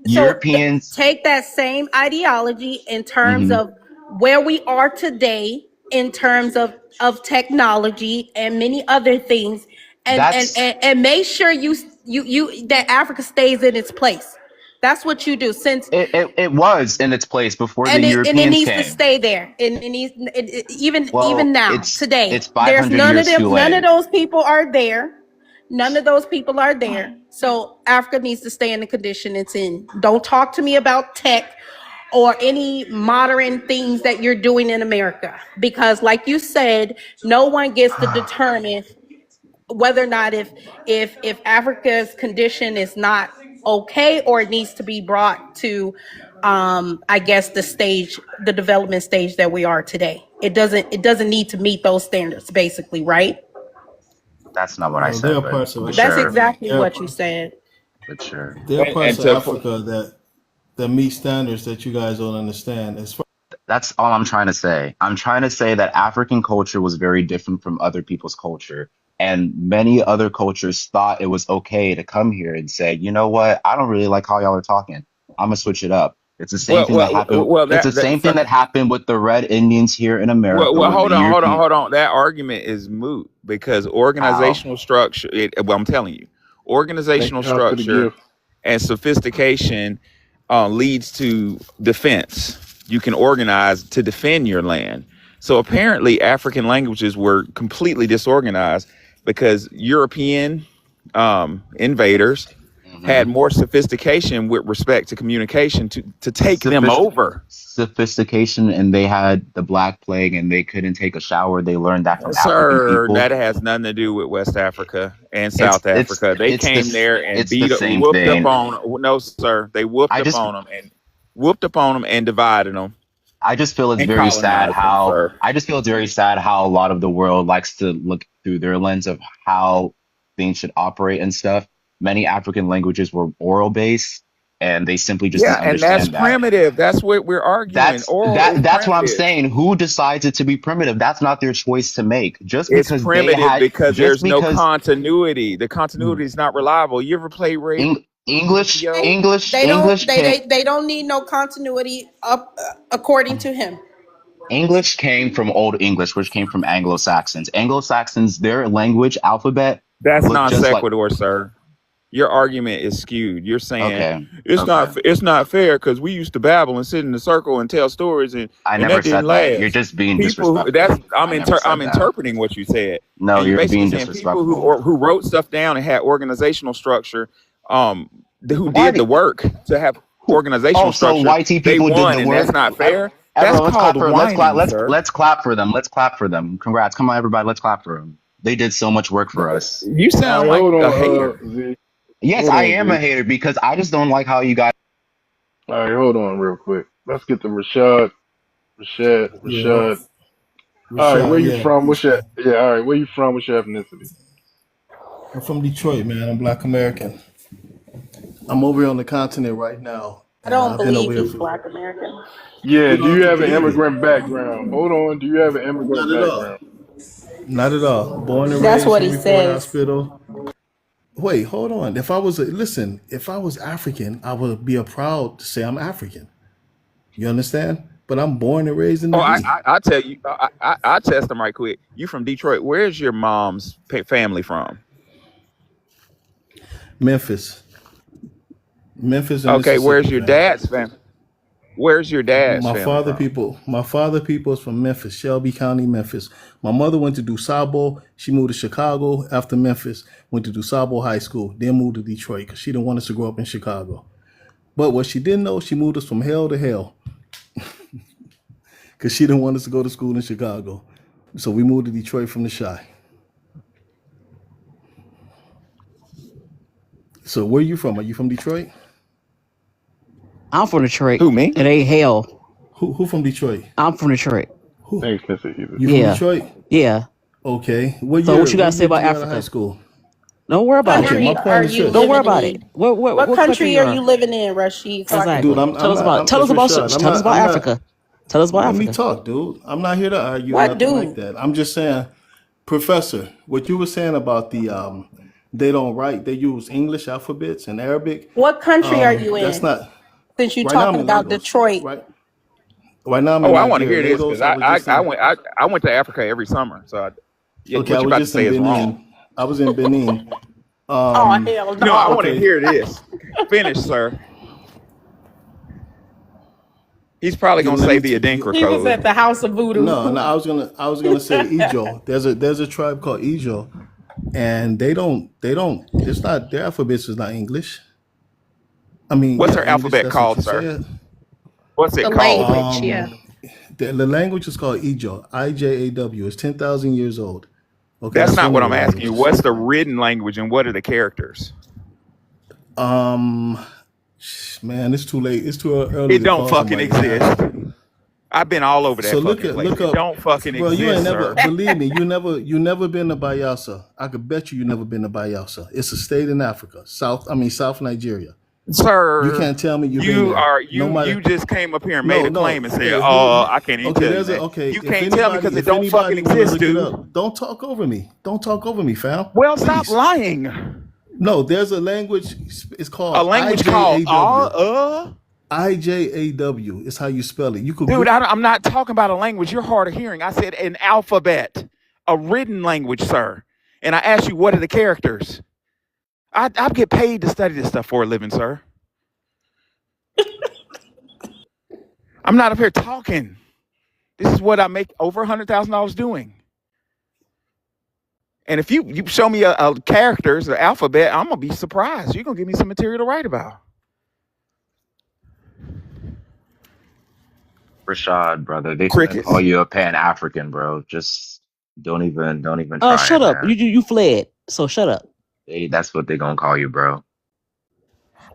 Europeans. take that same ideology in terms Mhm. of where we are today, in terms of technology and many other things, That's and make sure you that Africa stays in its place. That's what you do since it was in its place before the and it Europeans needs to came. stay there. Even Well, now, today, it's there's 500 years too none of late. those people are there. None of those people are there. So Africa needs to stay in the condition it's in. Don't talk to me about tech or any modern things that you're doing in America. Because like you said, no one gets to determine whether or not if Africa's condition is not okay or it needs to be brought to I guess the development stage that we are today. It doesn't need to meet those standards basically, right? That's not what I Well, there said, are parts of but That's sure, exactly there what are, you said. but sure. there are parts And of Africa that meet standards that you guys don't understand. As far That's all I'm trying to say. I'm trying to say that African culture was very different from other people's culture. And many other cultures thought it was okay to come here and say, you know what? I don't really like how y'all are talking. I'm gonna switch it up. It's the same thing that happened. well, It's the same thing that happened with the Red Indians here in America when the European. hold on. That argument is moot because How? organizational structure. Well, I'm telling you, Thank organizational God for the structure gift. and sophistication leads to defense. You can organize to defend your land. So apparently, African languages were completely disorganized because European invaders Hmm. had more sophistication with respect to communication to take them over. Sophistication, and they had the Black Plague, and they couldn't take a shower. They learned that from African Sir, people. that has nothing to do with West Africa and South Africa. They It's came this there and it's the same whooped up thing. on. No, sir, they whooped I up just on them and whooped up on them and divided them I just feel it's and very sad colonized them, how sir. I just feel it's very sad how a lot of the world likes to look through their lens of how things should operate and stuff. Many African languages were oral based, and they simply just Yeah, didn't and that's understand that. primitive. That's what we're arguing. That's Oral that is that's what I'm primitive. saying. Who decides it to be primitive? That's not their choice to make. It's primitive because Just there's no because continuity. The Hmm. continuity is not reliable. You ever play English radio? They don't need no continuity up according to him. English came from Old English, which came from Anglo-Saxons. Anglo-Saxons, their language alphabet That's looked non just like. sequitur, sir. Your argument is skewed. You're saying Okay, it's okay. not fair because we used to babble and sit in a circle and tell stories and I and never that didn't said that. You're last. just being People who disrespectful. I never I'm said that. interpreting what you said, No, and you're you're basically being saying people disrespectful. who wrote stuff down and had organizational structure, who Why did do the work to have who? Oh, organizational so structure, YT they people did won, the and that's work. not fair. That's Everyone, let's called clap for whining, sir. let's clap for them. Let's clap for them. Congrats! Come on, everybody, let's clap for them. They did so much work for us. You All sound right, like hold a on, hater. Z. Yes, Hold I on, am a Z. hater because I just don't like how you guys. All right, hold on real quick. Let's get to Rashad. Yeah, Rashad. All right, where Rashad. you Yeah, from? All right, where you from? What's your ethnicity? I'm from Detroit, man. I'm Black American. I'm over here on the continent right now, I and don't I've been believe over here he's for. Black American. Yeah, You do don't have you to have an believe it. immigrant background? Hold on, do you have an immigrant Not at background? all. Not at all. Born and That's raised what in he Newport says. Hospital. Wait, hold on. If I was African, I would be proud to say I'm African. You understand? But I'm born and raised in the Oh, D. I tell you, I test them right quick. You from Detroit? Where's your mom's family from? Memphis. Memphis in Okay, Mississippi, where's your man. dad's family? Where's your dad's family from? My father people is from Memphis, Shelby County, Memphis. My mother went to DuSable. She moved to Chicago after Memphis, went to DuSable High School, then moved to Detroit because she didn't want us to grow up in Chicago. But what she didn't know, she moved us from hell to hell because she didn't want us to go to school in Chicago. So we moved to Detroit from the Chi. So where are you from? Are you from Detroit? I'm from Detroit. Who, me? It ain't hell. Who from Detroit? I'm from Detroit. Who? Thanks, Mr. Either. You from Yeah. Detroit? Yeah. Okay. So what you What gotta say year did about you get out of high Africa? school? Don't worry about Okay, it. my Country are point is you this. Don't worry living about it. in? What What country country you are you are? living in, Rashid? So I can Dude, Exactly. I'm not Tell us it's about Rashad. I'm not Africa. Tell us about let me Africa. talk, dude. I'm not here to argue or what nothing like do? that. I'm just saying, Professor, what you were saying about the they don't write, they use English alphabets and Arabic. What country are you That's in? not Since you're right now I'm talking in about Lagos. Detroit, Right now I'm in Oh, I want to Nigeria. hear this because Lagos, I was just in I went to Africa every summer. So yeah, okay, I what you was about to just say in is wrong. Benin. I was in Benin. oh hell No, I no. want to Okay. hear this. Finish, sir. He's probably Yeah, gonna let say me the Adinkra He was code. at the House of Voodoo. no, I was gonna say Ijo. There's a tribe called Ijo, and it's not their alphabets is not English. I mean, What's yeah, her English. alphabet That's what called, you sir? said. What's it The called? language, yeah. Um, the language is called Ijaw. IJAW. It's 10,000 years old. Okay, That's that's not one of what the I'm asking you. languages. What's the written language and what are the characters? Um, man, it's too late. It's too early It to don't call fucking somebody and ask. exist. I've been all over So that fucking place. look It up, don't fucking bro. You ain't exist, never sir. believe me. You never been to Bayelsa. I could bet you never been to Bayelsa. It's a state in Africa, South Nigeria. You Sir, can't tell me you've been there. No matter. you just came up here and made No, a claim no. and said, If "Oh, I can't even okay, tell you, man." You if can't tell me because it don't fucking anybody want to exist, look it dude. up, don't talk over me. Don't talk over me, fam. Well, stop Please. lying. No, there's a language. It's A called language called IJAW. IJAW is how you spell it. You could Dude, I'm not talking about a language. You're hard of hearing. I said an alphabet, a written language, sir. And I asked you, what are the characters? I get paid to study this stuff for a living, sir. I'm not up here talking. This is what I make over $100,000 doing. And if you show me a characters, an alphabet, I'm gonna be surprised. You're gonna give me some material to write about. Rashad, brother, they finna Crickets. call you a Pan African, bro. Just don't even try Shut it, up. man. You fled. So shut up. That's what they gonna call you, bro.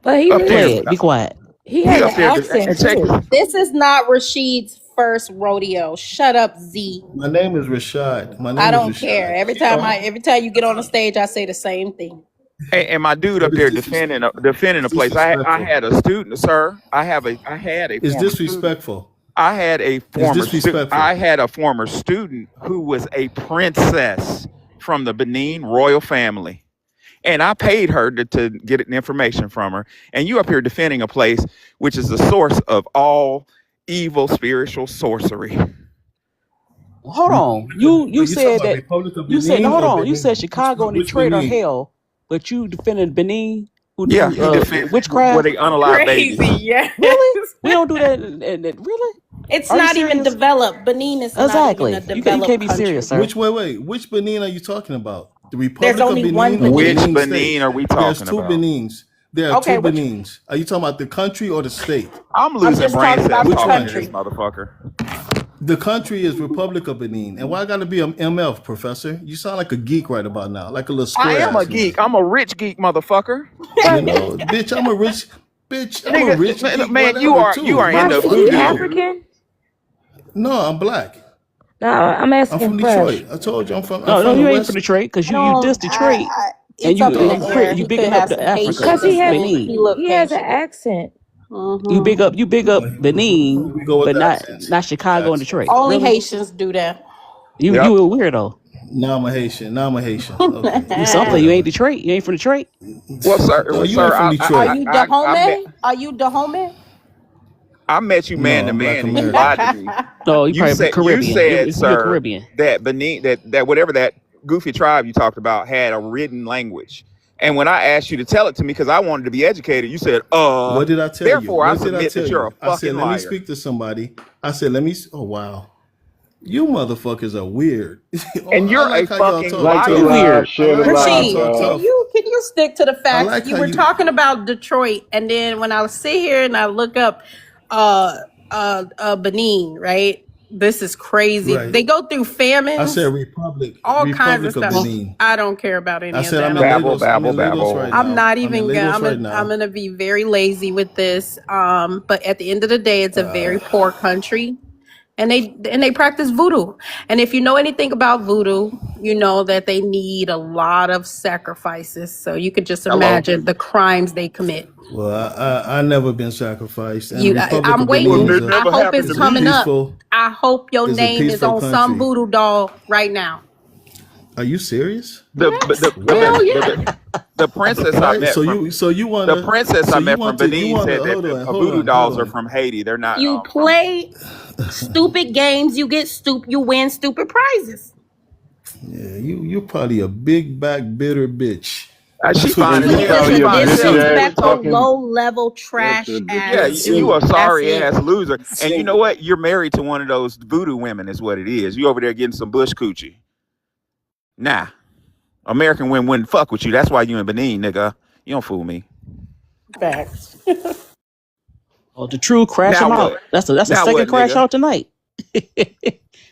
But he Up there, really Fled. Be quiet. he he has up an there accent and check too. this. This is not Rashid's first rodeo. Shut up, Z. My name is Rashad. My I name is don't care. Rashad. Every time you get on the stage, I say the same thing. And my dude What up is there defending disrespectful? a It's place. I disrespectful. had a student, sir. I had a It's former student. disrespectful. I had a It's former student. I disrespectful. had a former student who was a princess from the Benin royal family, and I paid her to get information from her. And you up here defending a place which is the source of all evil spiritual sorcery. Hold on. You Are you talking said about that Republic of you said no, Benin hold or on. You said Benin? Chicago and Which Detroit are Benin? hell, but you defended Benin who Yeah, do he defended where witchcraft? they unalive Crazy, babies. yes. Really? We don't do that. Really? It's Are you not even serious? developed. Benin is not even a Exactly. You developed can't be serious, country. sir. Which Benin are you talking about? The There's Republic of only one Benin or the Benin. Which Benin Benin State? are we There's talking two about? Benins. There are Okay, two which Benins. Are you talking about the country or the state? I'm I'm losing just brain talking cells about the Which talking to one? this country. motherfucker. The country is Republic of Benin. And why gotta be an MF, Professor? You sound like a geek right about now, like a little I square am a ass nigga. geek. I'm a rich geek, motherfucker. You know, bitch, I'm a rich geek, Man, you whatever are too. Fresh, into is you voodoo. African? No, I'm black. No, I'm I'm asking from Fresh. Detroit. I told you I'm No, from the you ain't from West. Detroit because I you diss don't. Detroit and It's you up in No, the and air. you He could bigging up have the some Africa, Because Haitian he has descent. Benin. He look he has an Haitian. accent. Hmm You big up Benin, we go with but the not accents. Chicago and Detroit. Only Really? Haitians do that. You Yep. a weirdo. Now I'm a Haitian. Okay. You something. You Whatever. ain't Detroit. You ain't from Detroit. No, you ain't Sir, from Are Detroit. you Dahomey? Are you Dahomey? I met you No, man to I'm black man, and you American. lied to me. No, you probably You Caribbean. said, You're sir, Caribbean. that Benin, that whatever that goofy tribe you talked about had a written language. And when I asked you to tell it to me because I wanted to be educated, you said, What did I tell you? therefore I What did I submit tell that you're a you? I said, fucking let me liar. speak to somebody. I said, oh, wow. You motherfuckers are weird. And I you're a like how y'all fucking talk Like the You tough. liar. live, weird. I share the like how y'all live, Rashid, talk y'all. tough. can you stick to the I facts? like You how were you, talking about Detroit, and then when I sit here and I look up uh Benin, right? This is crazy. right. They go through I said famines, all kinds of Republic of stuff. Benin. I don't care about I any of said, that. Babble, I'm babble, in Lagos right babble. I'm now. not I'm in even gonna. Lagos right I'm now. gonna be very lazy with this. But at the end of the day, it's a very poor country, and they practice voodoo. And if you know anything about voodoo, you know that they need a lot of sacrifices. So you could just Hello. imagine the crimes they commit. Well, I never been sacrificed, and the You, Republic I'm of Benin Well, waiting. it I never hope happened it's to is a coming me. up. peaceful I hope your name is on some country. voodoo doll right now. Are you serious? The Yes, Why? hell yeah. the princess I Why? met from Want the to? princess So I you met from want to? You Benin want to? said that Hold on, hold voodoo on, hold dolls are on. from Haiti. They're not You from. play stupid games, you get stupid, you win stupid prizes. Yeah, you're probably a big back bitter bitch. She That's what fine And as you you Benin hell. is She a probably a fine as bitch hell too. ass disrespectful, fucking low level, that's trash a Yeah, ass you a dude. That's sorry it. ass loser. And you know what? You're married to one of those voodoo women, is what it is. You over there getting some bush coochie. Nah, American women wouldn't fuck with you. That's why you in Benin, nigga. You don't fool me. Facts. Oh, the truth, crash Now them out. what? That's the Now second what, crash nigga? out tonight.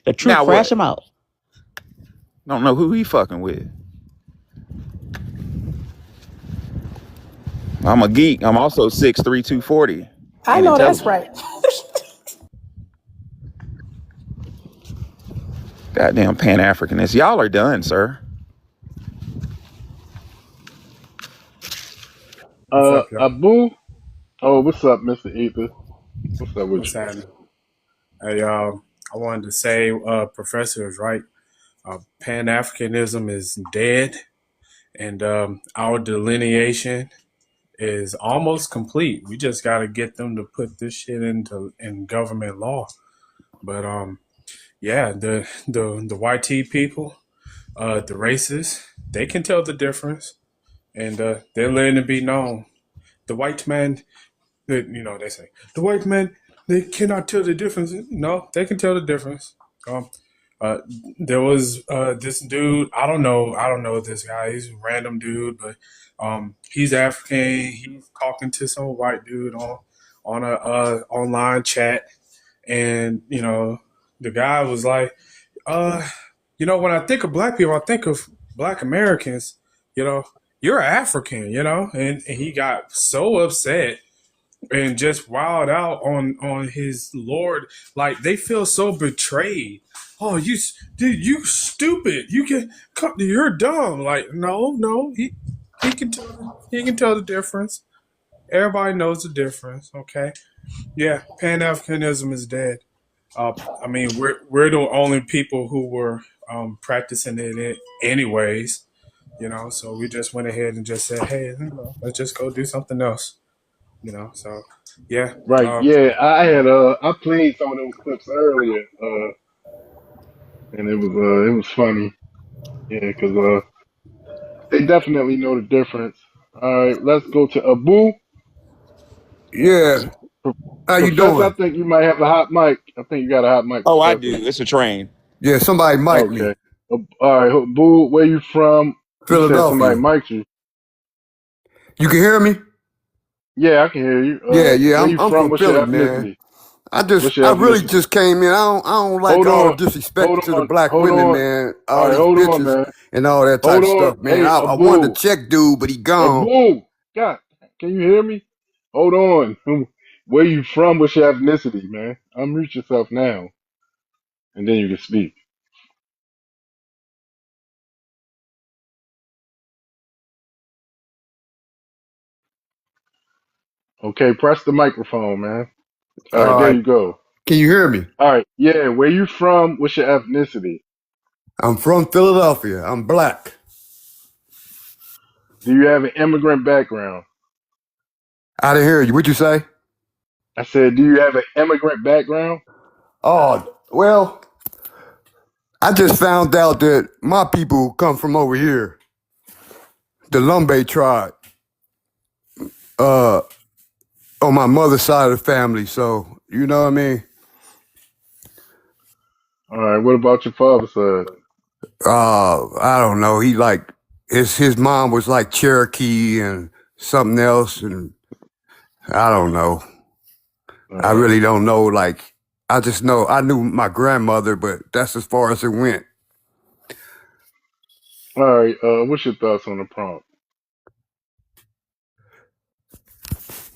The truth, Now crash what? them out. Don't know who he fucking with. I'm a geek. I'm also 6'3", 240 I and know that's intelligent. right. Goddamn Pan Africanists. Y'all are done, sir. What's up, y'all? Abu. Oh, what's up, Mr. Ether? What's up with What's you? happening? Hey, I wanted to say, Professor is right. Pan Africanism is dead, and our delineation is almost complete. We just got to get them to put this shit in government law. But yeah, the YT people, the racists, they can tell the difference, and they're letting it be known. The white man, they say the white man, they cannot tell the difference. No, they can tell the difference. Um, uh, there was this dude. I don't know this guy. He's a random dude, but he's African. He's talking to some white dude on a online chat, and the guy was like, uh, when I think of black people, I think of black Americans. You know, you're African. And he got so upset and just wild out on his lord. Like, they feel so betrayed. Oh, dude, you stupid, you're dumb. Like, no, he can tell the difference. Everybody knows the difference. Okay, yeah, Pan Africanism is dead. I mean, we're the only people who were practicing it anyways. So we just went ahead and just said, hey, let's just go do something else. So yeah. Right. Yeah, I had I played some of those clips earlier, and it was funny. Yeah, because they definitely know the difference. All right, let's go to Abu. Yeah, how you Professor, I doing? think you might have a hot mic. I think you got a hot mic, Oh, I Professor. do. It's a train. Yeah, somebody mic me. Okay. All right, Abu, where you from? You said somebody Philadelphia. mic'd you. You can hear me? Yeah, I can hear you. Yeah, yeah, Where I'm you I'm from? from What's your Philly, man. ethnicity? What's I your really ethnicity? just came in. I don't like Hold all the on. disrespect Hold to the on. black Hold women, on. man. All All right, these hold on, bitches man. and all that type Hold of on. stuff, man. Hey, I wanted Abu. to check dude, but he gone. Abu. God, can you hear me? Hold on. Where you from? What's your ethnicity, man? Unmute yourself now, and then you can speak. Okay, press the microphone, man. All right, All there right. you go. Can you hear me? All right, yeah, where you from? What's your ethnicity? I'm from Philadelphia. I'm black. Do you have an immigrant background? I didn't hear you. What'd you say? I said, do you have an immigrant background? Oh, well, I just found out that my people come from over here, the Lumbe tribe, uh, on my mother's side of the family. So, you know what I mean? All right, what about your father's side? I don't know. He like his mom was like Cherokee and something else, and I don't know. All I right, really don't know. Like I just know I knew my grandmother, but that's as far as it went. all right. What's your thoughts on the prompt?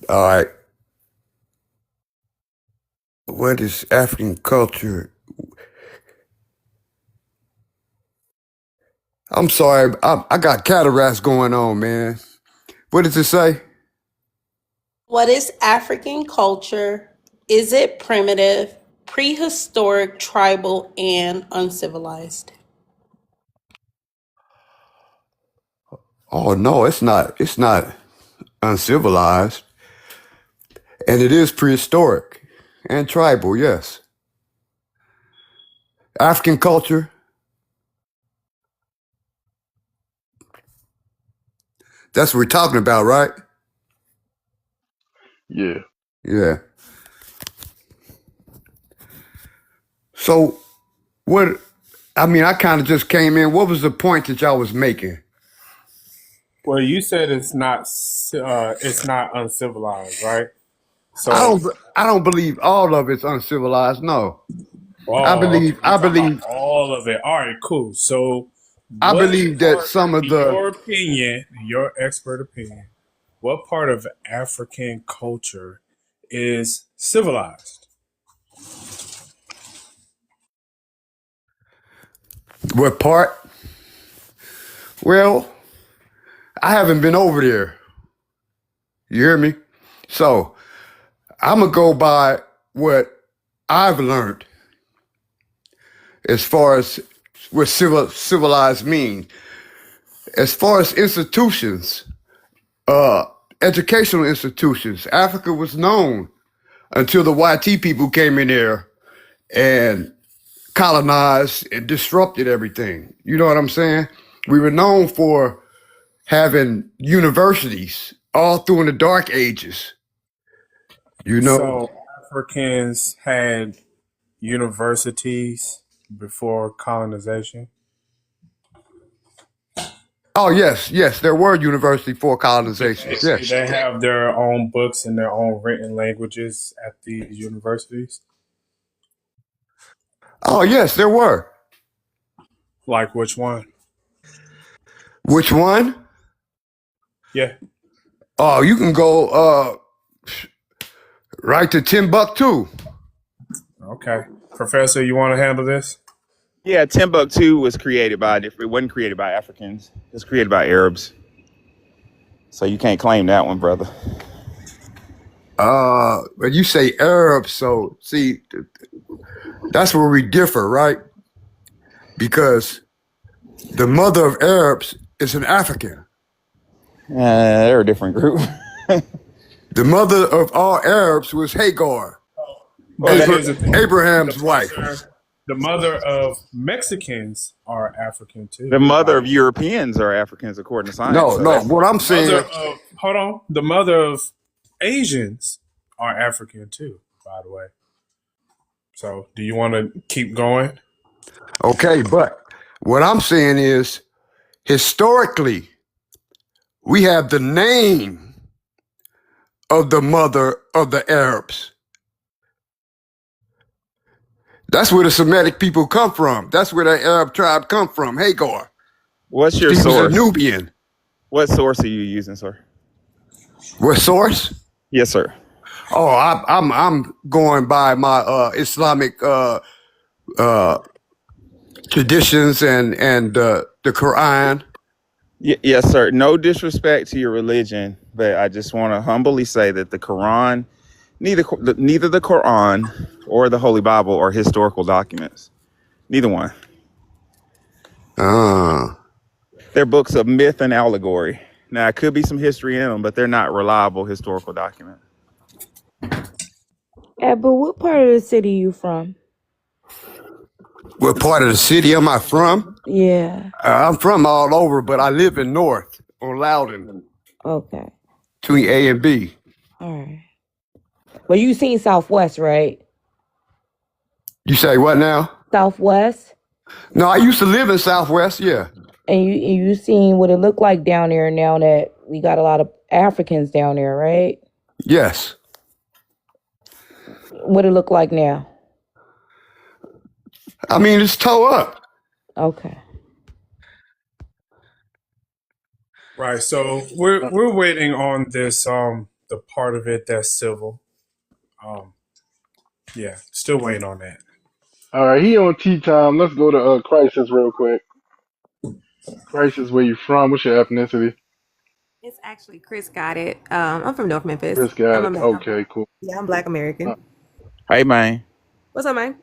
All right. What is African culture? I'm sorry. I got cataracts going on, man. What does it say? What is African culture? Is it primitive, prehistoric, tribal, and uncivilized? Oh no, it's not. It's not uncivilized, and it is prehistoric and tribal. Yes, African culture. That's what we're talking about, right? Yeah. Yeah. So what? I mean, I kind of just came in. What was the point that y'all was making? Well, you said it's not uncivilized, right? I So, don't. I don't believe all of it's uncivilized. No, I oh, okay, believe. you're I talking about believe. all of it. All right, cool. So, I what believe that part, some of in the. your opinion, your expert opinion, what part of African culture is civilized? What part? Well, I haven't been over there. You hear me? So I'm gonna go by what I've learned as far as what civilized means. As far as institutions, uh, educational institutions, Africa was known until the YT people came in there and colonized and disrupted everything. You know what I'm saying? We were known for having universities all through in the dark ages. You know? So, Africans had universities before colonization. Oh yes, yes, there were university for colonizations. Did Yes. they have their own books and their own written languages at these universities? Oh yes, there were. Like which one? Which one? Yeah. Oh, you can go right to Timbuktu. Okay. Professor, you want to handle this? Yeah, Timbuktu was created by different. It wasn't created by Africans. It was created by Arabs. So you can't claim that one, brother. But you say Arab, so see, that's where we differ, right? Because the mother of Arabs is an African. They're a different group. The mother of all Arabs was Hagar, But here's the thing: the Abraham's wife. mother, the mother of Mexicans are African too. The mother By of Europeans are Africans, according to science. No, So no. that's What I'm the mother saying, of hold on, the mother of Asians are African too. By the way, so do you want to keep going? okay, but what I'm saying is, historically, we have the name of the mother of the Arabs. That's where the Semitic people come from. That's where the Arab tribe come from, Hagar. what's your She was a source? Nubian. What source are you using, sir? What source? Yes, sir. Oh, I'm going by my Islamic traditions and the Quran. Yes, sir. No disrespect to your religion, but I just want to humbly say that the Quran, neither the Quran or the Holy Bible are historical documents. Neither one. They're books of myth and allegory. Now, it could be some history in them, but they're not reliable historical documents. But what part of the city you from? What part of the city am I from? Yeah. I'm from all over, but I live in North on Loudon, Okay. between A and B. All right. Well, you seen Southwest, right? You say what now? Southwest, No, I used to live in Southwest, yeah. and you seen what it looked like down there now that we got a lot of Africans down there, right? Yes. What it look like now? I mean, it's toe up. Okay. Right. So we're waiting on this the part of it that's civil. Yeah, still waiting on that. All right, he on tea time. Let's go to Crisis real quick. Crisis, where you from? What's your ethnicity? It's actually Chris got it. I'm from North Memphis. Chris got I'm it. Okay, cool. Yeah, I'm Black Uh, American. Hey, man. What's up, man?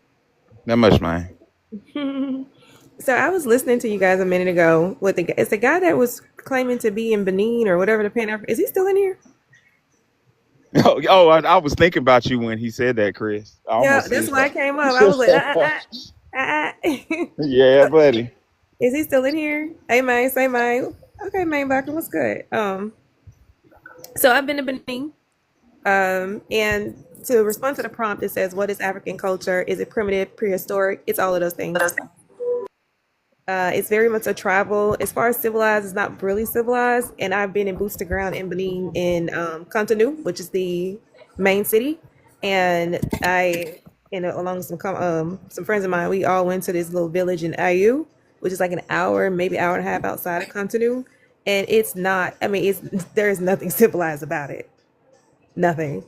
Not much, man. So I was listening to you guys a minute ago with it's the guy that was claiming to be in Benin or whatever the Pan African. Is he still in here? I was thinking about you when he said that, Chris. I Yeah, almost that's said why I came up. I was like, yeah, buddy. Is he still in here? Hey, man, say man. Okay, man, Black, what's good? So I've been to Benin. And to respond to the prompt, it says, "What is African culture? Is it primitive, prehistoric? It's all of those things." It's very much a tribal. As far as civilized, it's not really civilized. And I've been in boots to ground in Benin in Cotonou, which is the main city. And along with some friends of mine, we all went to this little village in Ayu, which is like an hour, maybe hour and a half outside of Cotonou. And it's not. I mean, there's nothing civilized about it. Nothing.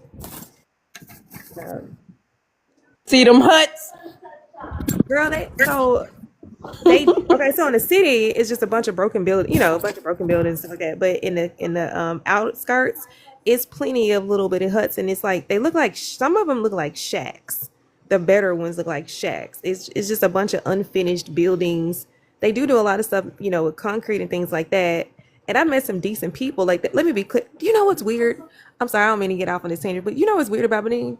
See them huts, girl. So in the city it's just a bunch of broken buildings, a bunch of broken buildings and stuff like that. But in the outskirts, it's plenty of little bitty huts, and it's like they look like some of them look like shacks. The better ones look like shacks. It's just a bunch of unfinished buildings. They do a lot of stuff, with concrete and things like that. And I met some decent people like that. Let me be clear. Do you know what's weird? I'm sorry, I don't mean to get off on this tangent, but you know what's weird about Benin?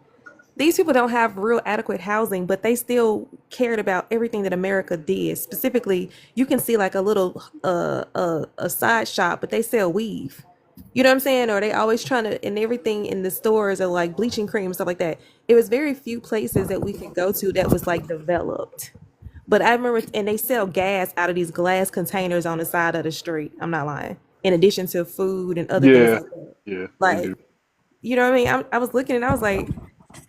These people don't have real adequate housing, but they still cared about everything that America did. Specifically, you can see like a little a side shop, but they sell weave. You know what I'm saying? Or they always trying to, and everything in the stores are like bleaching cream and stuff like that. It was very few places that we could go to that was like developed. But I remember, and they sell gas out of these glass containers on the side of the street. I'm not lying. In addition to food and other things yeah, like that. yeah, they Like, do. you know what I mean? I was looking and I was like,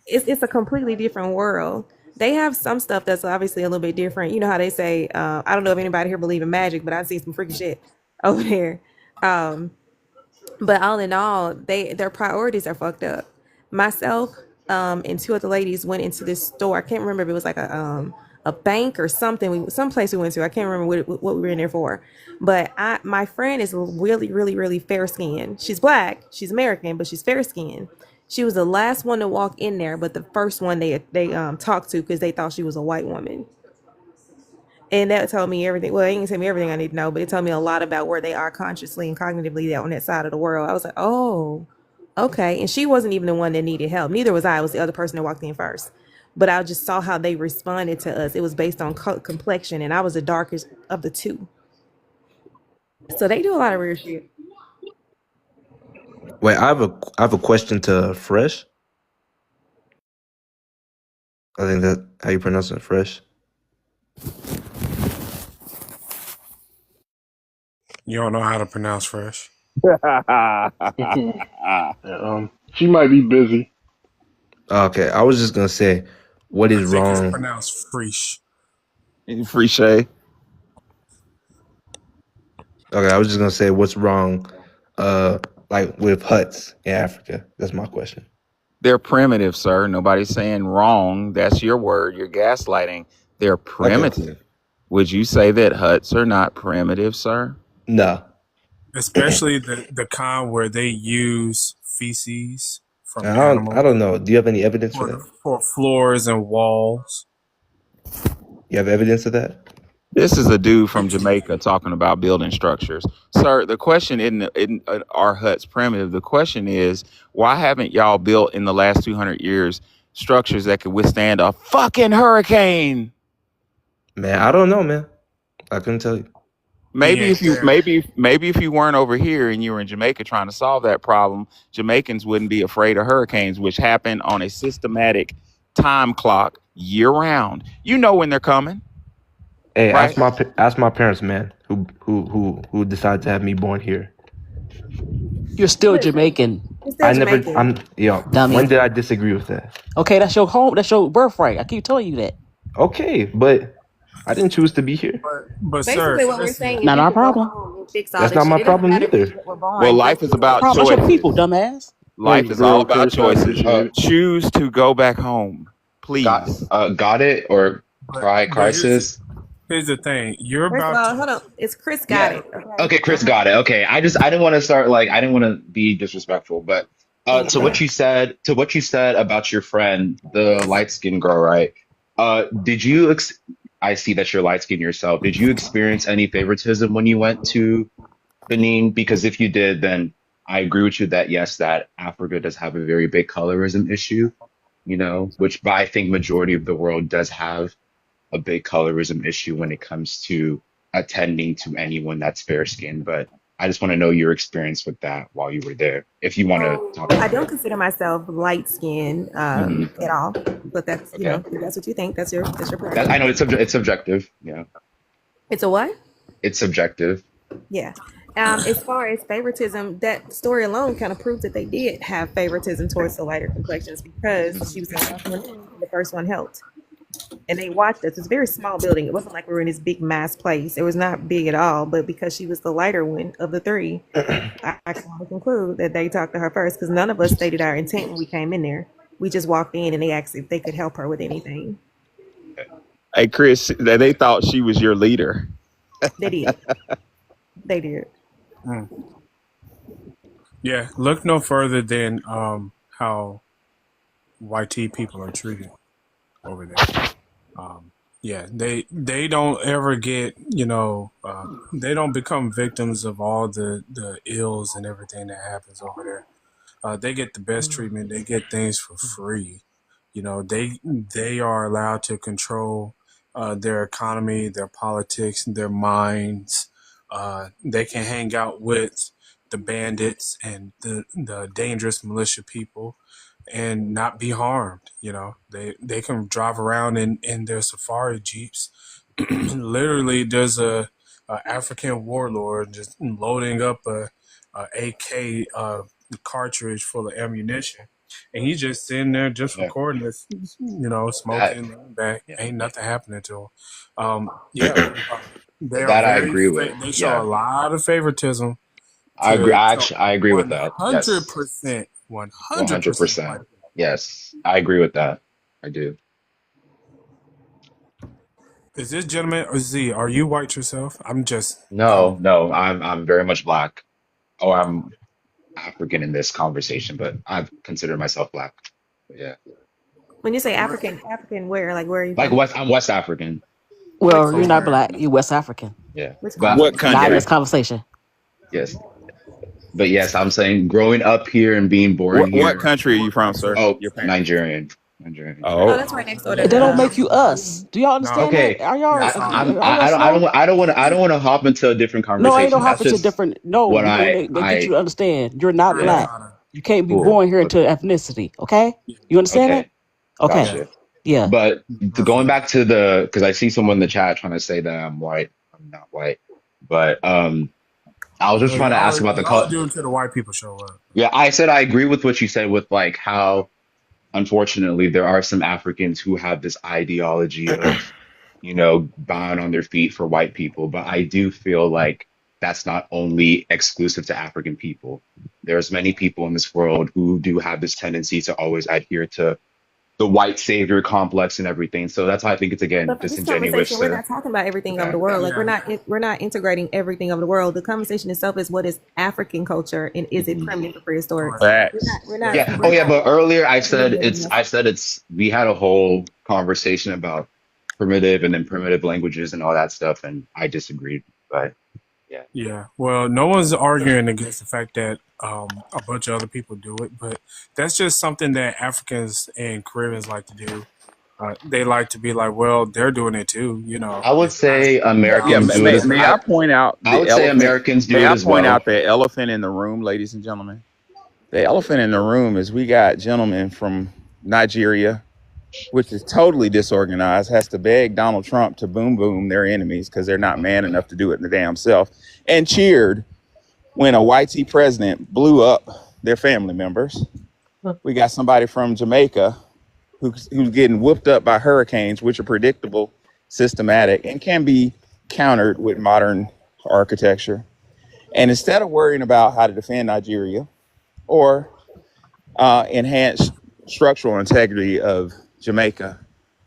it's a completely different world. They have some stuff that's obviously a little bit different. You know how they say, I don't know if anybody here believe in magic, but I've seen some freaky shit over there. But all in all, their priorities are fucked up. Myself, and two other ladies went into this store. I can't remember if it was like a bank or something. Some place we went to. I can't remember what we were in there for. But my friend is really, really, really fair skinned. She's black. She's American, but she's fair skinned. She was the last one to walk in there, but the first one they talked to because they thought she was a white woman. And that told me everything. Well, it didn't tell me everything I need to know, but it told me a lot about where they are consciously and cognitively on that side of the world. I was like, oh, okay. And she wasn't even the one that needed help. Neither was I. It was the other person that walked in first. But I just saw how they responded to us. It was based on complexion, and I was the darkest of the two. So they do a lot of weird shit. Wait, I have a question to Fresh. I think that how you pronounce it, Fresh. You don't know how to pronounce fresh. She might be busy. Okay, I was just gonna say, what I is think it's wrong? pronounced fresh. Free Shay. Okay, I was just gonna say, what's wrong, like with huts in Africa? That's my question. They're primitive, sir. Nobody's saying wrong. That's your word. You're gaslighting. They're Okay, primitive. Would you say that huts are not primitive, sir? no, Especially the kind where they use feces from I animals don't know. Do you have any evidence for that? for floors and walls. You have evidence of that? This is a dude from Jamaica talking about building structures. Sir, the question isn't are huts primitive? The question is, why haven't y'all built in the last 200 years structures that could withstand a fucking hurricane? Man, I don't know, man. I couldn't tell you. Maybe Yeah, if you maybe if you weren't over here and you were in Jamaica trying to solve that problem, Jamaicans wouldn't be afraid of hurricanes, which happen on a systematic time clock year round. You know when they're coming, Hey, right? ask my parents, man, who decided to have me born here. You're still Listen, Jamaican, you're still Jamaican. When dummy. did I disagree with that? Okay, that's your home. That's your birthright. I keep telling you that. Okay, but I didn't choose to be here. but sir, Basically, what we're listen. saying is Not you our could go problem. home and fix all That's this not shit. my It doesn't problem matter either. where we're Well, born, but life is about Problem. That's your people, choices. dumbass. Life Thanks, is all bro, about Chris. I choices. appreciate it. Choose to go back home, Got please. got it or But crisis? here's the thing. You're first of about all, to hold on. It's Chris got Yeah. it. Okay. Okay, Chris got it. Okay. I didn't want to start like I didn't want to be disrespectful, but to Mhm. what you said about your friend, the light skinned girl, right? Did you I see that you're light skinned yourself. Did you experience any favoritism when you went to Benin? Because if you did, then I agree with you that yes, that Africa does have a very big colorism issue, which but I think majority of the world does have a big colorism issue when it comes to attending to anyone that's fair skinned. But I just want to know your experience with that while you were there, if you want to talk I about don't it. consider myself light skinned Hmm. at all, but that's Okay. if that's what you think. That's your That I prerogative. know it's subjective. Yeah, It's a what? it's subjective. Yeah. As far as favoritism, that story alone kind of proves that they did have favoritism towards the lighter complexions Hmm. because she was the last one in, the first one helped. And they watched us. It's a very small building. It wasn't like we were in this big mass place. It was not big at all. But because she was the lighter one of the three, I can only conclude that they talked to her first because none of us stated our intent when we came in there. We just walked in and they asked if they could help her with anything. Hey, Chris, they thought she was your leader. They did. They did. Mm. Yeah, look no further than how YT people are treated over there. Yeah, they don't ever get they don't become victims of all the ills and everything that happens over there. They get the best treatment. They get things for free. They are allowed to control their economy, their politics, their minds. They can hang out with the bandits and the dangerous militia people and not be harmed. They can drive around in their safari jeeps. Literally, there's a African warlord just loading up a AK cartridge full of ammunition, and he's just sitting there just Yeah, recording this, that smoking, laying back. yeah, Ain't nothing happening to him. Yeah, they are that I very. agree with. They show a Yeah, lot of favoritism I agree. to I agree with that. Yes, 100%, one hundred percent 100%. white. Yes, I agree with that. I do. Is this gentleman or Z? Are you white yourself? I'm just No, coming. no, I'm very much black. Or I'm African in this conversation, but I've considered myself black. But yeah. When you say African, African where? Like where are you Like from? I'm West African. Which Well, you're not Okay. black. You're West African. Yeah. which But What continent? Not in this yeah, country? conversation. yes. But yes, I'm saying growing up here and being born What here. country are you from, sir? Oh, Your parents? Nigerian. Nigerian. Oh, Oh, that's right next door That don't to make you us. Do y'all No, understand that? Okay. Are y'all that's fine. are y'all slow? I don't want to hop into a different No, ain't no conversation. That's hopping to just different. No, what we gonna they get you I to understand. You're not Trying to yeah. black. try to. You can't be Yeah. Cool. born here into Okay. ethnicity. Okay, you understand that? Okay. Okay, Yeah. Gotcha. yeah. But That's going fine. back to the, because I see someone in the chat trying to say that I'm white. I'm not white. But I was just Well, trying to ask about the y'all are color. doing till the white people show up. Yeah, I said I agree with what you said with like how unfortunately there are some Africans who have this ideology of, bowing on their feet for white people. But I do feel like that's not only exclusive to African people. There's many people in this world who do have this tendency to always adhere to the white savior complex and everything. So that's why I think it's again But for this disingenuous conversation, we're to not talking about everything of yeah. the world. Like Yeah. we're not integrating everything of the world. The conversation itself is what is African culture and is it Mhm. primitive or prehistoric? Correct. facts. Yeah. Yeah. Oh yeah, but earlier eliminating this. I said it's we had a whole conversation about primitive and then primitive languages and all that stuff and I disagreed. But yeah. Yeah. Well, no one's arguing against the fact that a bunch of other people do it, but that's just something that Africans and Caribbeans like to do. They like to be like, well, they're doing it too. You know, I would it's not. say Yeah, Americans do it as may I point out I the would say elephant? Americans do May it I as point well. out the elephant in the room, ladies and gentlemen? The elephant in the room is we got gentlemen from Nigeria, which is totally disorganized, has to beg Donald Trump to boom boom their enemies because they're not man enough to do it in the damn self, and cheered when a white tea president blew up their family members. We got somebody from Jamaica who's getting whooped up by hurricanes, which are predictable, systematic, and can be countered with modern architecture. And instead of worrying about how to defend Nigeria or enhance structural integrity of Jamaica,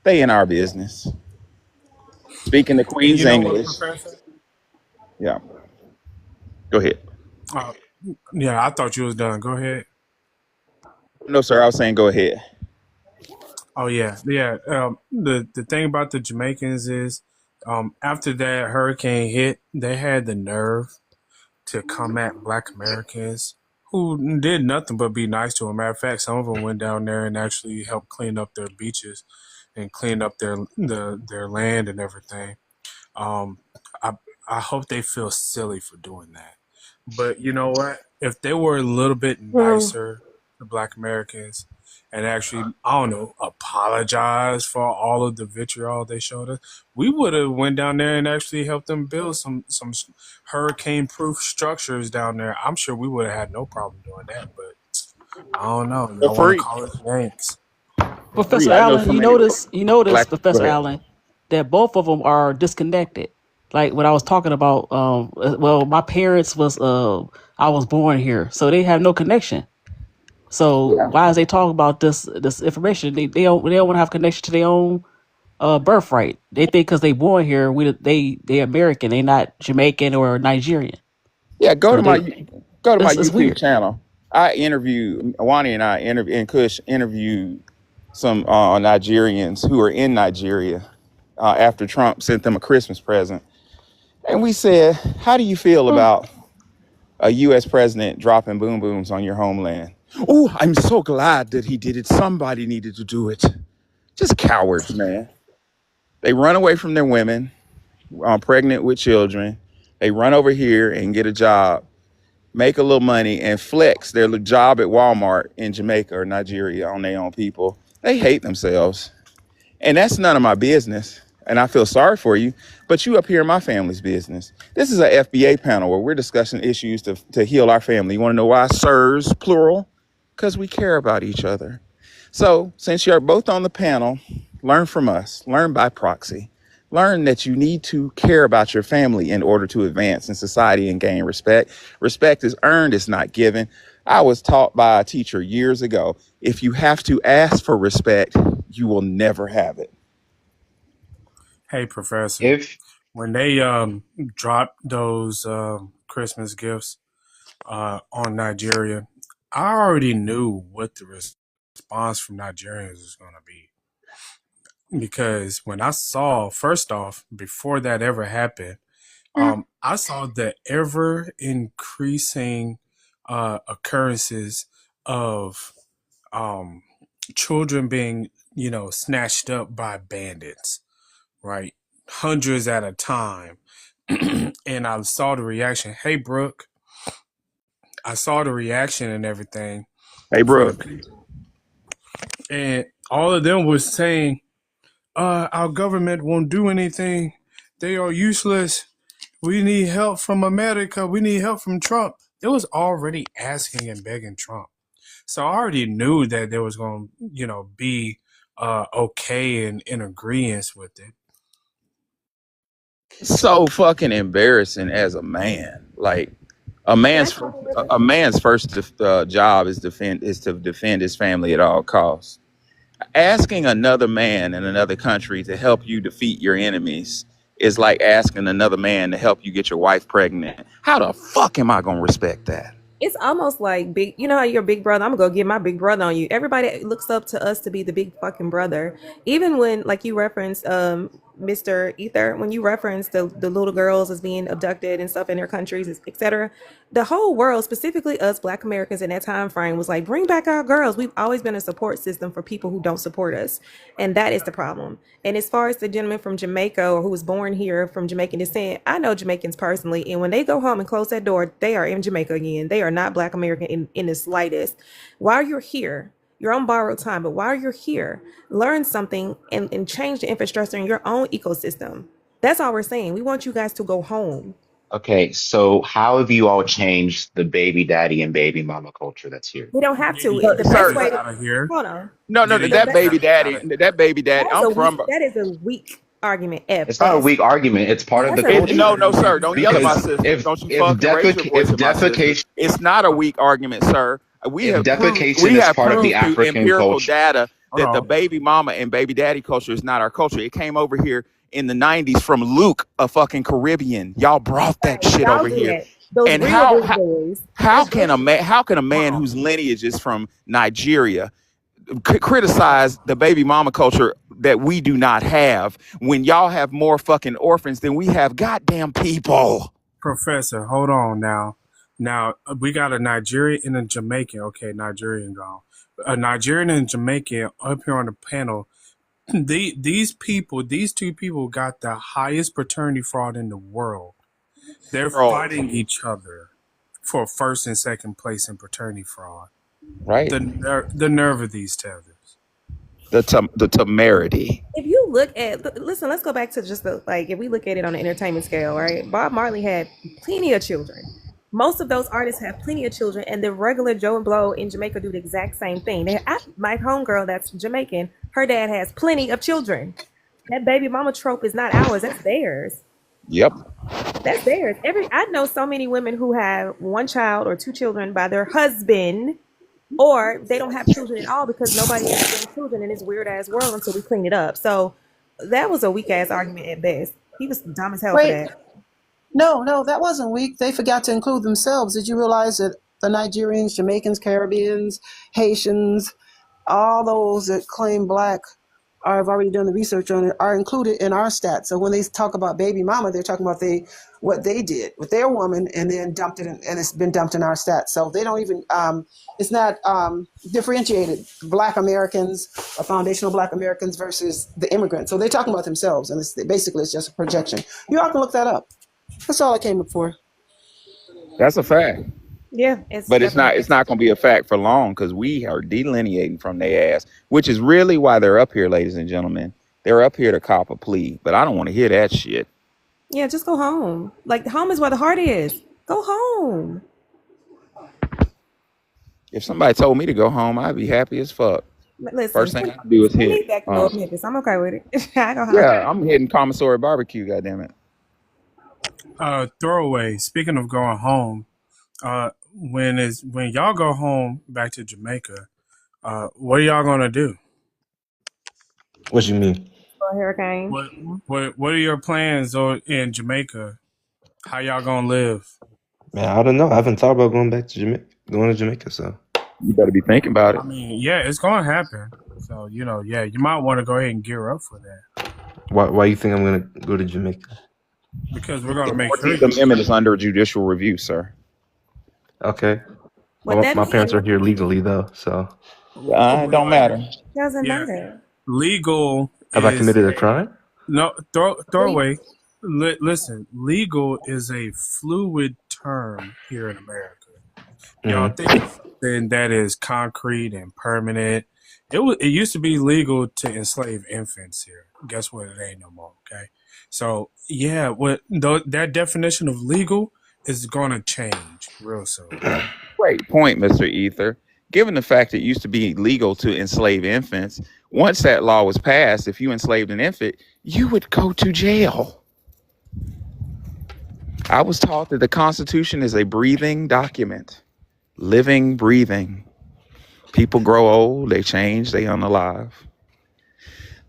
they in our business. Speaking the And Queen's you know what, English. Professor? Yeah, go ahead. Uh, yeah, I thought you was done. Go ahead. No, sir, I was saying go ahead. Oh yeah, yeah. The thing about the Jamaicans is, after that hurricane hit, they had the nerve to come at Black Americans who did nothing but be nice to them. Matter of fact, some of them went down there and actually helped clean up their beaches and clean up their land and everything. Um, I I hope they feel silly for doing that. But you know what? If they were a little bit nicer to Black Americans and actually, I don't know, apologize for all of the vitriol they showed us, we would have went down there and actually helped them build some hurricane-proof structures down there. I'm sure we would have had no problem doing that. But I don't know. For Y'all want to free. call it Yanks? For free. Professor I know Allen, so many you notice, black. Go Professor ahead. Allen, that both of them are disconnected. Like when I was talking about, well, my parents was, I was born here, so they have no connection. So why is they talking about this information? They don't want to have connection to their own birthright. They think because they born here, they American, they not Jamaican or Nigerian. Yeah, So go to my it's YouTube weird. channel. I interview Wani and I interview and Kush interviewed some Nigerians who are in Nigeria after Trump sent them a Christmas present, and we said, "How do you feel about a U.S. president dropping boom booms on your homeland?" Oh, I'm so glad that he did it. Somebody needed to do it. Just cowards, man. They run away from their women, pregnant with children. They run over here and get a job, make a little money, and flex their job at Walmart in Jamaica or Nigeria on their own people. They hate themselves. And that's none of my business. And I feel sorry for you, but you up here in my family's business. This is a FBA panel where we're discussing issues to heal our family. You want to know why? Sirs, plural? Because we care about each other. So since you're both on the panel, learn from us, learn by proxy. Learn that you need to care about your family in order to advance in society and gain respect. Respect is earned, it's not given. I was taught by a teacher years ago, if you have to ask for respect, you will never have it. Hey, Professor. If When they dropped those Christmas gifts on Nigeria, I already knew what the response from Nigerians was going to be. Because when I saw, first off, before that ever happened, I saw the ever increasing occurrences of children being, snatched up by bandits, right? Hundreds at a time. And I saw the reaction. Hey, Brooke, I saw the reaction and everything Hey, for the Brooke. people. And all of them was saying, our government won't do anything. They are useless. We need help from America. We need help from Trump. It was already asking and begging Trump. So I already knew that there was going to, be okay and in agreement with it. So fucking embarrassing as a man. Like Can I say a man's first job is to defend his family at all costs. Asking another man in another country to help you defeat your enemies is like asking another man to help you get your wife pregnant. How the fuck am I gonna respect that? it's almost like big, you know how you're big brother, I'm gonna go get my big brother on you. Everybody looks up to us to be the big fucking brother. Even when, like, you referenced Mr. Ether, when you referenced the little girls as being abducted and stuff in their countries, etc., the whole world, specifically us Black Americans in that time frame, was like, bring back our girls. We've always been a support system for people who don't support us, and that is the problem. And as far as the gentleman from Jamaica, or who was born here from Jamaican descent, I know Jamaicans personally, and when they go home and close that door, they are in Jamaica again. They are not Black American in the slightest. While you're here, you're on borrowed time, but while you're here, learn something and change the infrastructure in your own ecosystem. That's all we're saying. We want you guys to go home. Okay, so how have you all changed the baby daddy and baby mama culture that's here? We don't have to. Getting The best Sir, Christmas way to out of here. hold on. no, no, Getting The that best baby Christmas out daddy, of here. that baby daddy. That is I'm a weak. from. That is a weak argument at It's not a best. weak argument. It's part of That's the a weak. No, culture. no, sir. Don't yell at my Because sister. Don't you if fucking raise your voice if at my sister. defecation It's not a weak argument, sir. if We defecation is have part of the proved through African empirical culture, data Hold that the on. baby mama and baby daddy culture is not our culture. It came over here in the 90s from Luke, a fucking Caribbean. Y'all brought that Right. shit Y'all over do here. that. Those And real big boys. how That's can different. a man Hold whose lineage is from Nigeria criticize the baby mama culture that we do not have when y'all have more fucking orphans than we have goddamn people? Professor, hold on now. Now, we got a Nigerian and a Jamaican. Okay, Nigerian gone. A Nigerian and Jamaican up here on the panel. These two people got the highest paternity fraud in the world. They're World, fighting each other for first and second place in paternity fraud. right? The nerve of these tethers. The temerity. If you look at, listen, let's go back to just the, like, if we look at it on the entertainment scale, right? Bob Marley had plenty of children. Most of those artists have plenty of children, and the regular Joe and Blow in Jamaica do the exact same thing. My homegirl that's Jamaican, her dad has plenty of children. That baby mama trope is not ours, that's theirs. Yep. That's theirs. I know so many women who have one child or two children by their husband, or they don't have children at all because nobody has young children in this weird ass world until we clean it up. So that was a weak ass argument at best. He was dumb as hell for Wait, that. no, that wasn't weak. They forgot to include themselves. Did you realize that the Nigerians, Jamaicans, Caribbeans, Haitians, all those that claim black or have already done the research on it are included in our stats. So when they talk about baby mama, they're talking about what they did with their woman and then dumped it in, and it's been dumped in our stats. So they don't even it's not differentiated black Americans or foundational black Americans versus the immigrants. So they're talking about themselves, and basically it's just a projection. You all can look that up. That's all I came up for. That's a fact. Yeah, it's But it's definitely. not going to be a fact for long because we are delineating from their ass, which is really why they're up here, ladies and gentlemen. They're up here to cop a plea, but I don't want to hear that shit. Yeah, just go home. Like, home is where the heart is. Go home. If somebody told me to go home, I'd be happy as fuck. Listen, First thing I do is send hit. me back to North Memphis. I'm okay with it. I go home. Yeah, I'm hitting commissary barbecue. Goddamn it! Throwaway. Speaking of going home, when y'all go home back to Jamaica, what are y'all gonna do? What you mean? hurricane. What what are your plans in Jamaica? How y'all gonna live? Man, I don't know. I haven't thought about going back to Jamaica, going to Jamaica. So You better be thinking about I it. mean, yeah, it's gonna happen. So yeah, you might want to go ahead and gear up for that why you think I'm gonna go to Jamaica? because we're gonna The make sure 14th you Amendment is under judicial review, sir. Okay. What that My means parents are here legally though. So It don't well, matter. doesn't yeah, matter. legal have I is committed a crime? no throw away. Listen, legal is a fluid term here in America. Y'all Mm-hmm. think it's something that is concrete and permanent. It used to be legal to enslave infants here. Guess what? It ain't no more. Okay, so yeah, that definition of legal is gonna change real soon. Great point, Mr. Ether. Given the fact that it used to be legal to enslave infants, once that law was passed, if you enslaved an infant, you would go to jail. I was taught that the Constitution is a breathing document, living, breathing. People grow old, they change, they unalive.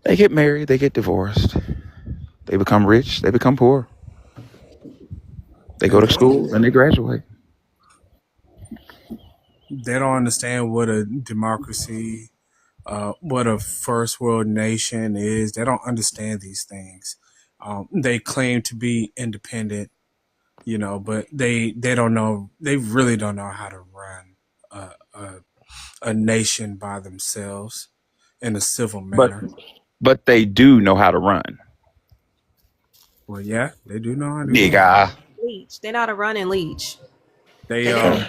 They get married, they get divorced. They become rich, they become poor. They go And to school and they graduate. they don't understand what a democracy, what a first world nation is. They don't understand these things. They claim to be independent, but they don't know. They really don't know how to run a, a, a nation by themselves in a civil But manner. but they do know how to run. Well, yeah, they do know how to run. Nigga. Leech. They know how to run and leech. They They can.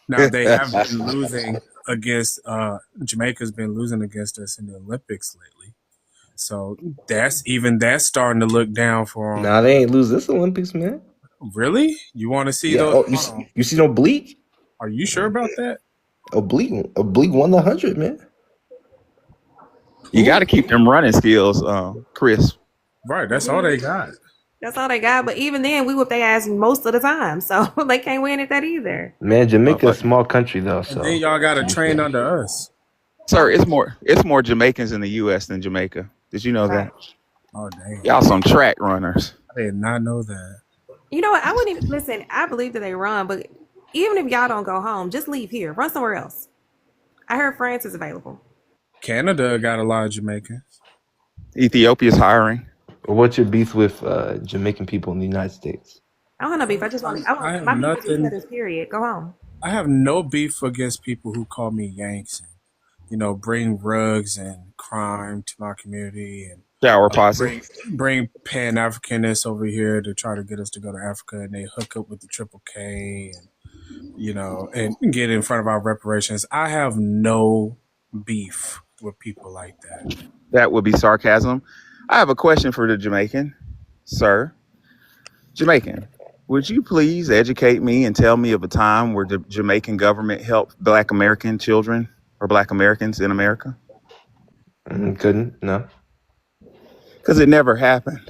now they have been losing against Jamaica's been losing against us in the Olympics lately. So that's starting to look down for them. Nah, they ain't lose this Olympics, man. Really? You want to see Yeah. those? Oh, Hold on. you see no Bleak? Are you sure about that? Oblique won the 100, man. You got Who? to keep them running skills, Chris. Right. That's all they got. That's all they got. But even then, we whip their ass most of the time, so they can't win at that either. Man, Jamaica a Motherfucker. small country though, And then so y'all got to you train can't. under us. Sir, it's more Jamaicans in the US than Jamaica. Did you know Right. that? Oh damn! Y'all some track runners. I did not know that. You know what? I wouldn't even listen. I believe that they run, but even if y'all don't go home, just leave here. Run somewhere else. I heard France is available. Canada got a lot of Jamaicans. Ethiopia's hiring. What's your beef with Jamaican people in the United States? I don't have no beef. I just want. I I want have my beef is each nothing. other's. Period. Go home. I have no beef against people who call me Yanks and bring rugs and crime to my community and Shower posse. bring Pan Africanists over here to try to get us to go to Africa, and they hook up with the Triple K and and get in front of our reparations. I have no beef with people like that. That would be sarcasm. I have a question for the Jamaican. Sir, Jamaican, would you please educate me and tell me of a time where the Jamaican government helped Black American children or Black Americans in America? Couldn't. No. Because it never happened.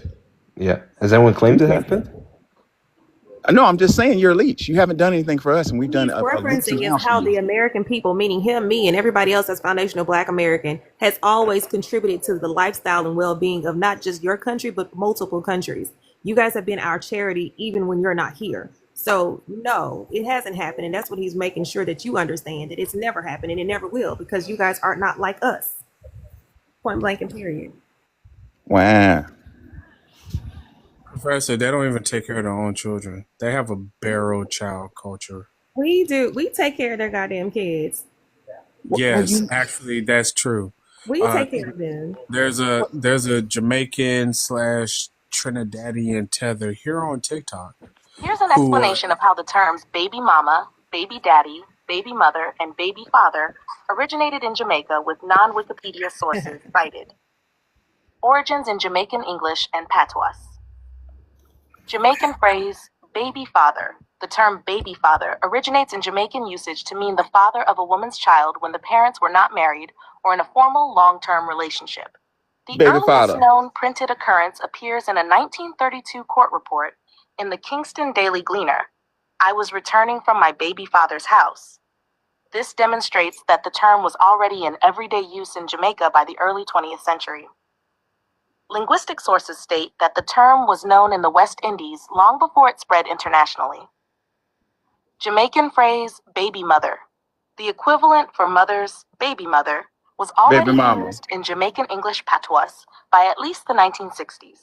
Yeah. Has anyone claimed it happened? No, I'm just saying you're a leech. You haven't done anything for us, and we've done He's a leaps referencing is amounts for how you. the American people, meaning him, me, and everybody else that's foundational Black American, has always contributed to the lifestyle and well-being of not just your country, but multiple countries. You guys have been our charity even when you're not here. So no, it hasn't happened. And that's what he's making sure that you understand, that it's never happened and it never will, because you guys are not like us. Point blank and period. Wow. Professor, they don't even take care of their own children. They have a barrel child culture. We do. We take care of their goddamn kids. Yes, actually, that's true. We Uh, take care of them. there's a Jamaican / Trinidadian tether here on TikTok. Here's an Who explanation of how the terms baby mama, baby daddy, baby mother, and baby father originated in Jamaica with non-Wikipedia sources cited. Origins in Jamaican English and patois. Jamaican phrase, baby father. The term baby father originates in Jamaican usage to mean the father of a woman's child when the parents were not married or in a formal long-term relationship. The Baby earliest father. known printed occurrence appears in a 1932 court report in the Kingston Daily Gleaner. I was returning from my baby father's house. This demonstrates that the term was already in everyday use in Jamaica by the early 20th century. Linguistic sources state that the term was known in the West Indies long before it spread internationally. Jamaican phrase baby mother, the equivalent for mother's baby mother, was already Baby mama. used in Jamaican English patois by at least the 1960s.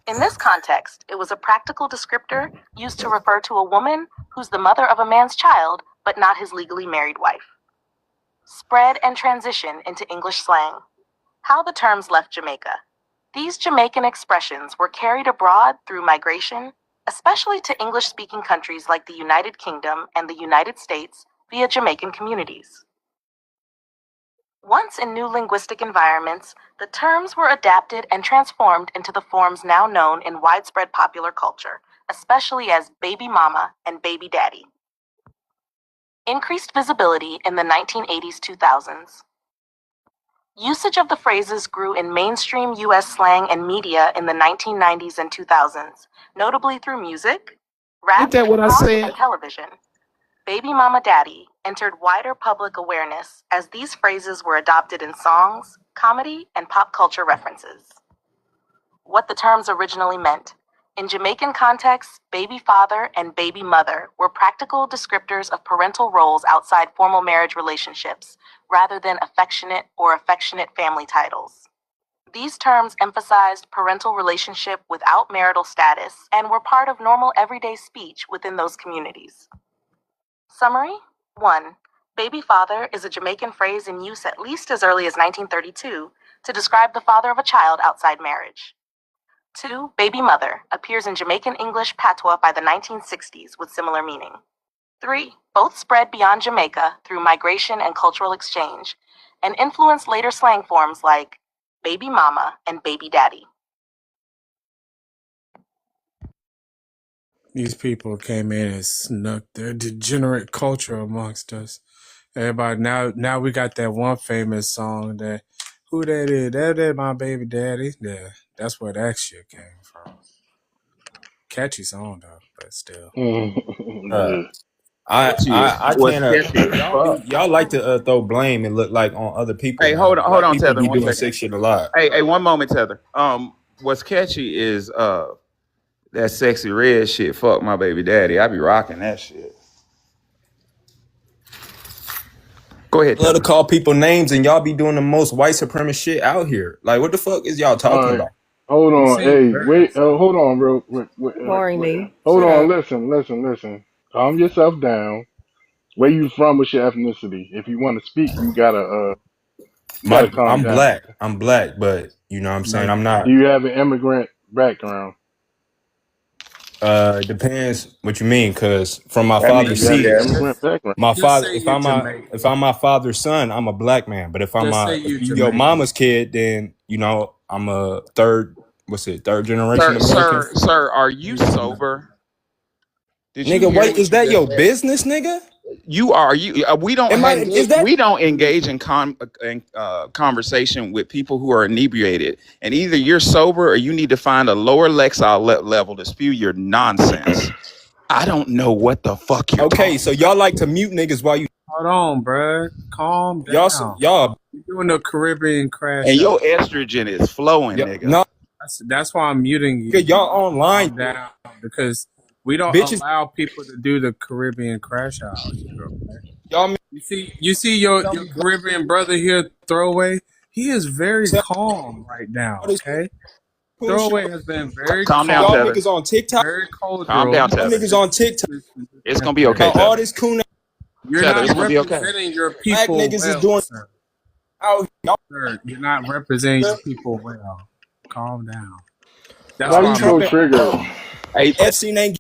In this context, it was a practical descriptor used to refer to a woman who's the mother of a man's child, but not his legally married wife. Spread and transition into English slang. How the terms left Jamaica. These Jamaican expressions were carried abroad through migration, especially to English-speaking countries like the United Kingdom and the United States via Jamaican communities. Once in new linguistic environments, the terms were adapted and transformed into the forms now known in widespread popular culture, especially as baby mama and baby daddy. Increased visibility in the 1980s-2000s. Usage of the phrases grew in mainstream U.S. slang and media in the 1990s and 2000s, notably through music, rap, Ain't that what I pop, said? and television. Baby mama daddy entered wider public awareness as these phrases were adopted in songs, comedy, and pop culture references. What the terms originally meant. In Jamaican contexts, baby father and baby mother were practical descriptors of parental roles outside formal marriage relationships, rather than affectionate or affectionate family titles. These terms emphasized parental relationship without marital status and were part of normal everyday speech within those communities. Summary: 1. Baby father is a Jamaican phrase in use at least as early as 1932 to describe the father of a child outside marriage. 2. Baby mother appears in Jamaican English patois by the 1960s with similar meaning. 3. Both spread beyond Jamaica through migration and cultural exchange, and influenced later slang forms like baby mama and baby daddy. These people came in and snuck their degenerate culture amongst us. Everybody, now we got that one famous song that, who that is? That is my baby daddy. Yeah, that's where that shit came from. Catchy song though, but still. Yeah. I Was can't. catchy as fuck. Y'all like to throw blame and look like on other people, Hey, man. hold Black on, people Tether, be one doing second. sick shit a lot. Hey, one moment, Tether. What's catchy is that sexy red shit. Fuck my baby daddy. I be rocking that shit. Go ahead, Love to Tether. call people names, and y'all be doing the most white supremacist shit out here. Like, what the fuck is y'all All talking right. about? Hold You on. seem Hey, very wait. upset. Hold on, bro. Boring me. Hold Shut on. up. Listen. Calm yourself down. Where you from? What's your ethnicity? If you want to speak, you gotta calm I'm down. black. I'm black, but you know what I'm saying? Make I'm Do not. you have an immigrant background? Depends what you mean, because from my That father's means You have an seed, yes. immigrant background. my just father, say you if Jamaican. I'm my father's son, I'm a black man. But Just say if you you your Jamaican. mama's kid, then you know I'm a third generation Sir, American. sir, sir, are you You Jamaican. sober? Did you Nigga, hear wait, what is you that just your said? business, nigga? You are you. Am I? Is that We don't engage in conversation with people who are inebriated, and either you're sober or you need to find a lower Lexile level to spew your nonsense. I don't know what the fuck you're okay? talking So y'all about. like to mute niggas while you Hold on, bruh. Calm down. y'all You're doing the Caribbean crash And your out. estrogen is flowing, nigga. no That's why I'm muting you. nigga, y'all online Calm down, because we don't bitches. allow people to do the Caribbean crash out here. Okay? Y'all You see your Caribbean brother here, Throwaway. He is very tell calm right now. all this Okay, bullshit. Throwaway has been very Calm down, Y'all calm, Tether. niggas on TikTok. very Calm down, cordial Y'all Tether. niggas on TikTok. this It's gonna be okay, About information. all Tether. this coon You're Tether, not it's gonna be okay. representing your black people niggas is well, doing sir. out here. Sir, you're not representing your people well. Calm down. That's Why why you I'm so Trumping triggered? Hey, Epstein ain't.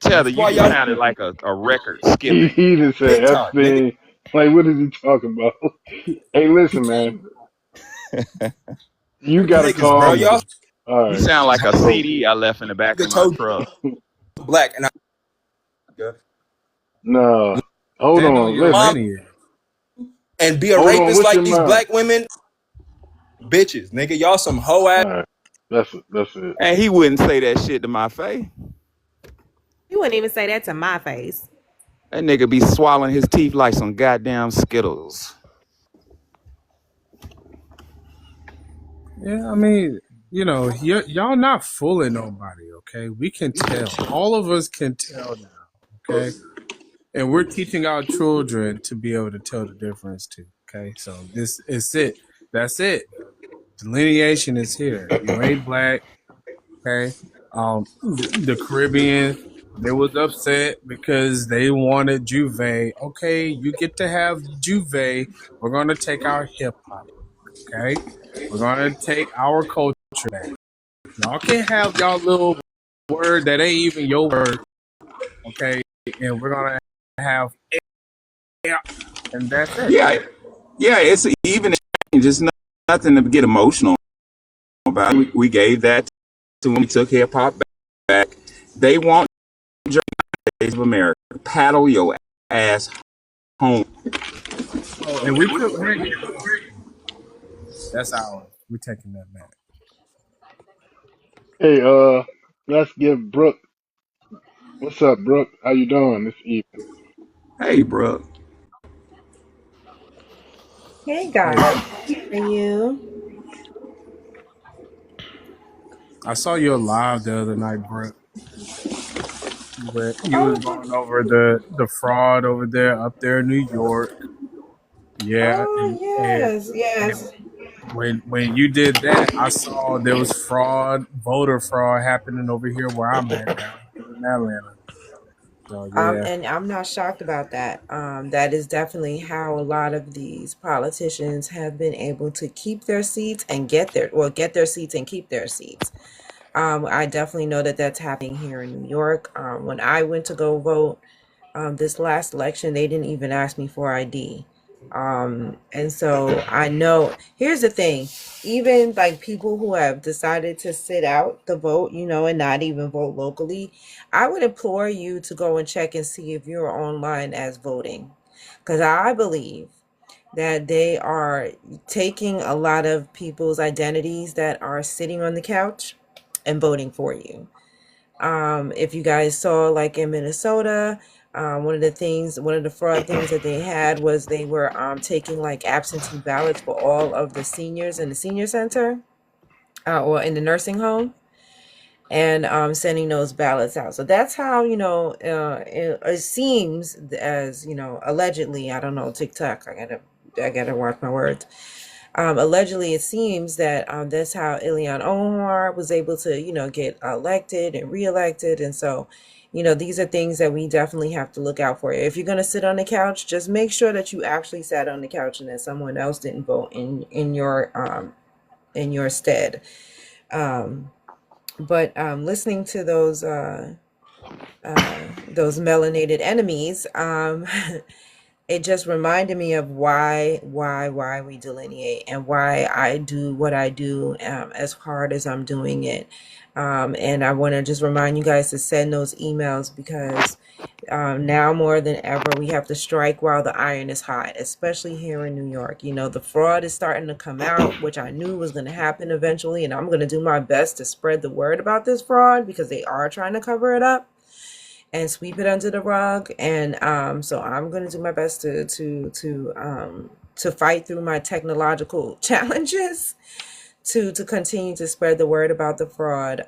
Tether, that's you Why why just y'all sounded like a record skipping. He just said TikTok, nigga? Epstein. Like, what is he talking about? Hey, You listen, can't man. You gotta niggas, bro. calm Y'all down. All You right. sound like a So, CD I left in the back of nigga my told truck. you black and nah. Hold stand on on. your mom Listen. lineage. and be a Hold on. rapist What's like your these mind? black women, bitches, nigga. Y'all some hoe ass. All right. That's it. That's it. And he wouldn't say that shit to my face. You wouldn't even say that to my face. That nigga be swallowing his teeth like some goddamn Skittles. Yeah, I mean, y'all not fooling nobody, okay? We can tell. All of us can tell now, okay? And we're teaching our children to be able to tell the difference too, okay? So this is it. That's it. Delineation is here. You ain't black, okay? The Caribbean, they was upset because they wanted Juve. Okay, you get to have Juve. We're gonna take our hip hop, okay? We're gonna take our culture back. Y'all can have y'all little word that ain't even your word, okay? And we're gonna have yeah, and that's it. Yeah, yeah, it's even just nothing to get emotional about. We gave that to when we took hip hop back. They want Days of America. Paddle your ass home. Oh, and we took reggae. That's ours. We're taking that back. Hey, let's give Brooke. What's up, Brooke? How you doing this evening? Hey, bro. Hey Hey, guys, how are you? I saw you live the other night, Brooke. Where you was Oh, going over the fraud over there up there in New York. Yeah, oh and yes, yes. when you did that, I saw there was fraud, voter fraud happening over here where I'm at down here in Atlanta. So yeah. And I'm not shocked about that. That is definitely how a lot of these politicians have been able to keep their seats and get their seats and keep their seats. I definitely know that that's happening here in New York. When I went to go vote, this last election, they didn't even ask me for ID. And so I know, here's the thing, even like people who have decided to sit out the vote, and not even vote locally, I would implore you to go and check and see if you're online as voting. Because I believe that they are taking a lot of people's identities that are sitting on the couch and voting for you. If you guys saw, like in Minnesota, one of the fraud things that they had was they were taking like absentee ballots for all of the seniors in the senior center or in the nursing home and sending those ballots out. So that's how, it seems as, allegedly, I don't know, TikTok, I gotta watch my words. Allegedly, it seems that that's how Ilhan Omar was able to, get elected and reelected. And so, these are things that we definitely have to look out for. If you're going to sit on the couch, just make sure that you actually sat on the couch and that someone else didn't vote in your stead. Um, but listening to those melanated enemies, it just reminded me of why we delineate and why I do what I do as hard as I'm doing it. And I want to just remind you guys to send those emails because now more than ever, we have to strike while the iron is hot, especially here in New York. The fraud is starting to come out, which I knew was going to happen eventually. And I'm going to do my best to spread the word about this fraud because they are trying to cover it up and sweep it under the rug. And so I'm going to do my best to fight through my technological challenges to continue to spread the word about the fraud.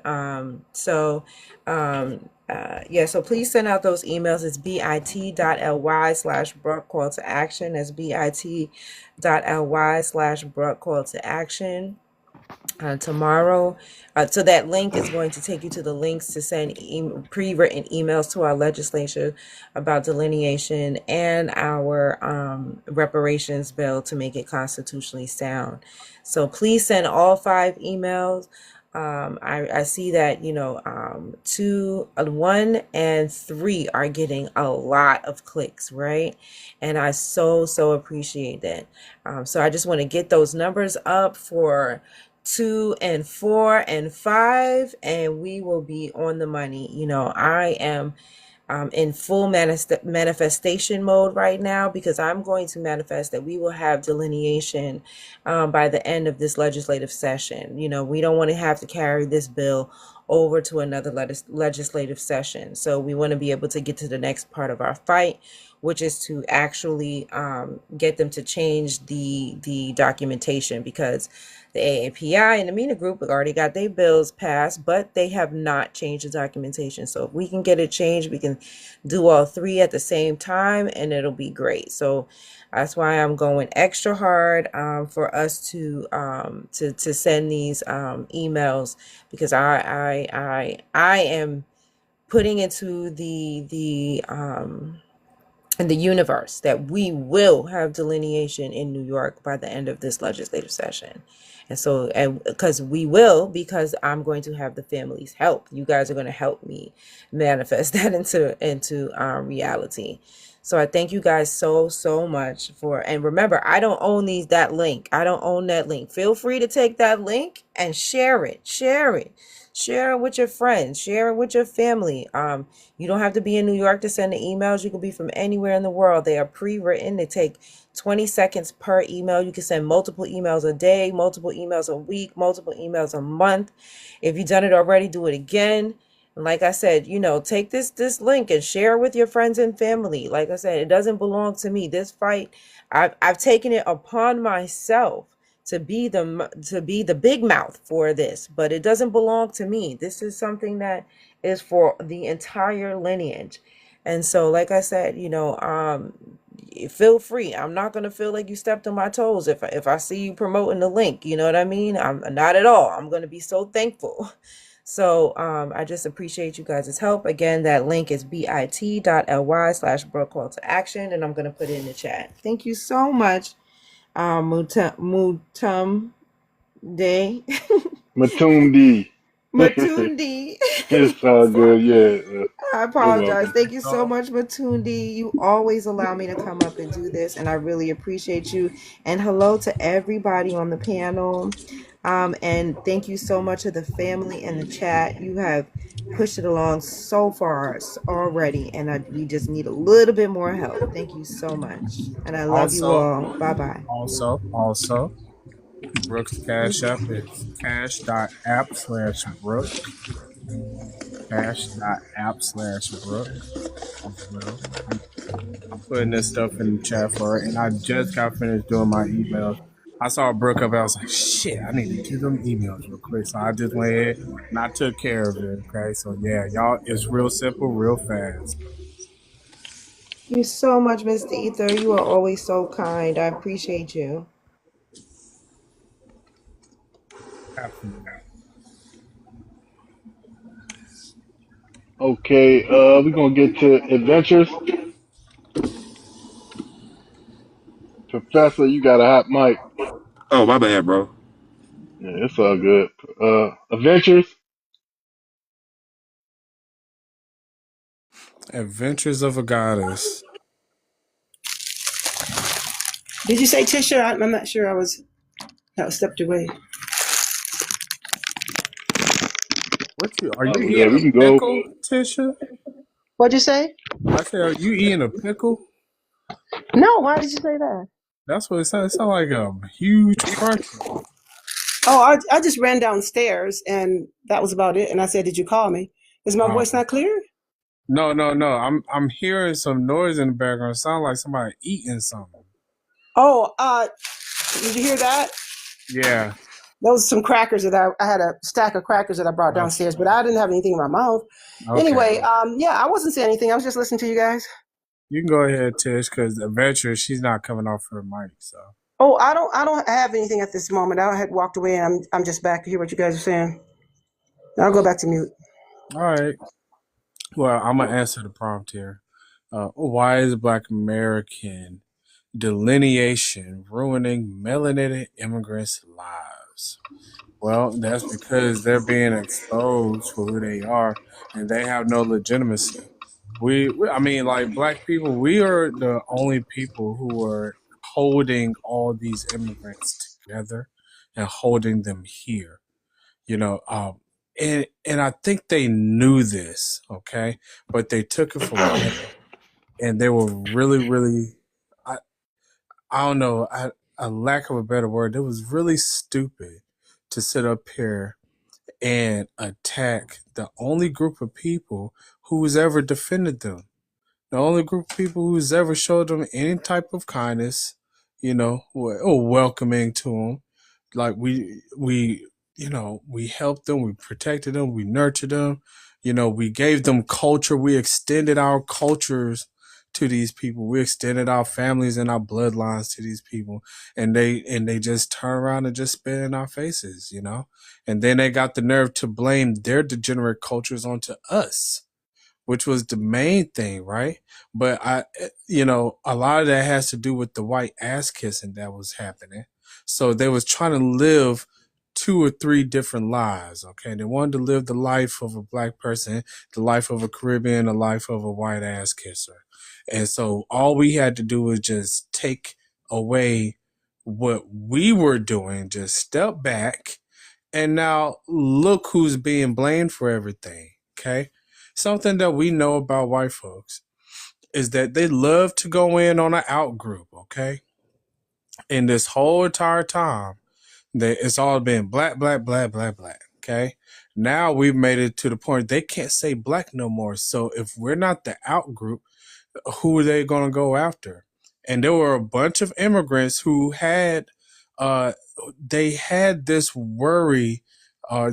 So please send out those emails. It's bit.ly/Brock call to action. That's bit.ly/Brock call to action. Tomorrow. So that link is going to take you to the links to send pre-written emails to our legislature about delineation and our reparations bill to make it constitutionally sound. So please send all 5 emails. I see that 2, 1, and 3 are getting a lot of clicks, right? And I so appreciate that. So I just want to get those numbers up for 2 and 4 and 5, and we will be on the money. I am in full manifestation mode right now because I'm going to manifest that we will have delineation by the end of this legislative session. We don't want to have to carry this bill over to another legislative session. So we want to be able to get to the next part of our fight, which is to actually get them to change the documentation, because the AAPI and the MENA group have already got their bills passed, but they have not changed the documentation. So if we can get it changed, we can do all three at the same time, and it'll be great. So that's why I'm going extra hard for us to send these emails, because I am putting into in the universe that we will have delineation in New York by the end of this legislative session. And so, and because I'm going to have the family's help. You guys are going to help me manifest that into reality. So I thank you guys so much and remember, I don't own that link. I don't own that link. Feel free to take that link and share it. Share it with your friends. Share it with your family. You don't have to be in New York to send the emails. You can be from anywhere in the world. They are pre-written. They take 20 seconds per email. You can send multiple emails a day, multiple emails a week, multiple emails a month. If you've done it already, do it again. And like I said, take this link and share it with your friends and family. Like I said, it doesn't belong to me. This fight, I've taken it upon myself to be the big mouth for this, but it doesn't belong to me. This is something that is for the entire lineage. And so, like I said, feel free. I'm not going to feel like you stepped on my toes if I see you promoting the link. You know what I mean? I'm not at all. I'm going to be so thankful. So I just appreciate you guys' help. Again, that link is bit.ly/Brooke call to action, and I'm going to put it in the chat. Thank you so much, Mutum Day. Matumdi. Matundi. It's all good. Yeah, I you're apologize. welcome. Thank you so much, Matundi. You always allow me to come up and do this, and I really appreciate you. And hello to everybody on the panel. And thank you so much to the family in the chat. You have pushed it along so far already, and we just need a little bit more help. Thank you so much. And I love you Also, all. Bye-bye. also, Brooks Cash App is cash.app/Brooke. Cash.app/Brooke as well. I'm putting this stuff in the chat for her, and I just got finished doing my emails. I saw Brooke up, I was like, shit, I need to do them emails real quick. So I just went ahead and I took care of it. Okay. So yeah, y'all, it's real simple, real fast. Thank you so much, Mr. Ether. You are always so kind. I appreciate you. Absolutely. Okay, we're gonna get to adventures. Professor, you got a hot mic. Oh, my bad, bro. Yeah, it's all good. Adventures. Adventures of a Goddess. Did you say Tisha? I'm not sure. I was stepped away. Are Oh you yeah, eating we a can go. pickle, Tisha? What'd you say? I said, are you eating a pickle? No. Why did you say that? That's what it sounds. It sounds like a huge crunch. Oh, I just ran downstairs and that was about it. And I said, "Did you call me? Is my voice not clear?" No. I'm hearing some noise in the background. It sounds like somebody eating something. Oh, did you hear that? Yeah. Those some crackers that I had a stack of crackers that I brought downstairs, but I didn't have anything in my mouth. Okay. Anyway, yeah, I wasn't saying anything. I was just listening to you guys. You can go ahead, Tish, because Adventure, she's not coming off her mic, so. Oh, I don't have anything at this moment. I had walked away and I'm just back to hear what you guys are saying. I'll go back to mute. All right. Well, I'm gonna answer the prompt here. Why is Black American delineation ruining melanated immigrants' lives? Well, that's because they're being exposed for who they are, and they have no legitimacy. I mean, like Black people, we are the only people who are holding all these immigrants together and holding them here. You know, and I think they knew this, okay, but they took it for granted, and they were really, I, I don't know, a lack of a better word, it was really stupid to sit up here and attack the only group of people who's ever defended them, the only group of people who's ever showed them any type of kindness, or welcoming to them. Like we helped them, we protected them, we nurtured them. We gave them culture. We extended our cultures to these people. We extended our families and our bloodlines to these people, and they just turn around and just spit in our faces, and then they got the nerve to blame their degenerate cultures onto us, which was the main thing, right? But a lot of that has to do with the white ass kissing that was happening. So they was trying to live 2 or 3 different lives. Okay, they wanted to live the life of a black person, the life of a Caribbean, the life of a white ass kisser, and so all we had to do was just take away what we were doing, just step back, and now look who's being blamed for everything. Okay. Something that we know about white folks is that they love to go in on an out group, okay? And this whole entire time, it's all been black, black, black, black, black, okay? Now we've made it to the point they can't say black no more. So if we're not the out group, who are they going to go after? And there were a bunch of immigrants who had, they had this worry,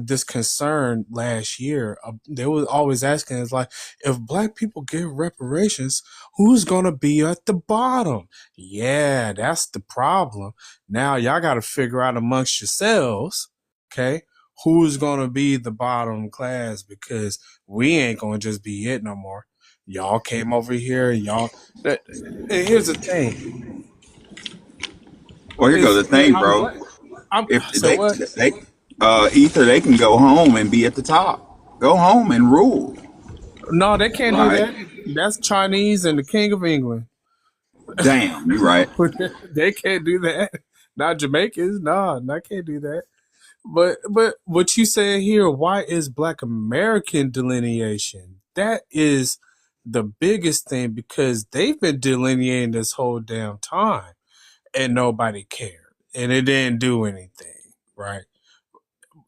this concern last year. They were always asking, it's like, if black people get reparations, who's going to be at the bottom? Yeah, that's the problem. Now y'all got to figure out amongst yourselves, okay, who's going to be the bottom class, because we ain't going to just be it no more. Y'all came over here, and here's the thing. Well, here goes the thing, bro. If So what? either they can go home and be at the top, go home and rule. No, they can't do Right? that. That's Chinese and the King of England. Damn, you're right. They can't do that. Not Jamaicans. No, I can't do that. But what you saying here, why is Black American delineation? That is the biggest thing, because they've been delineating this whole damn time and nobody cared. And it didn't do anything, right?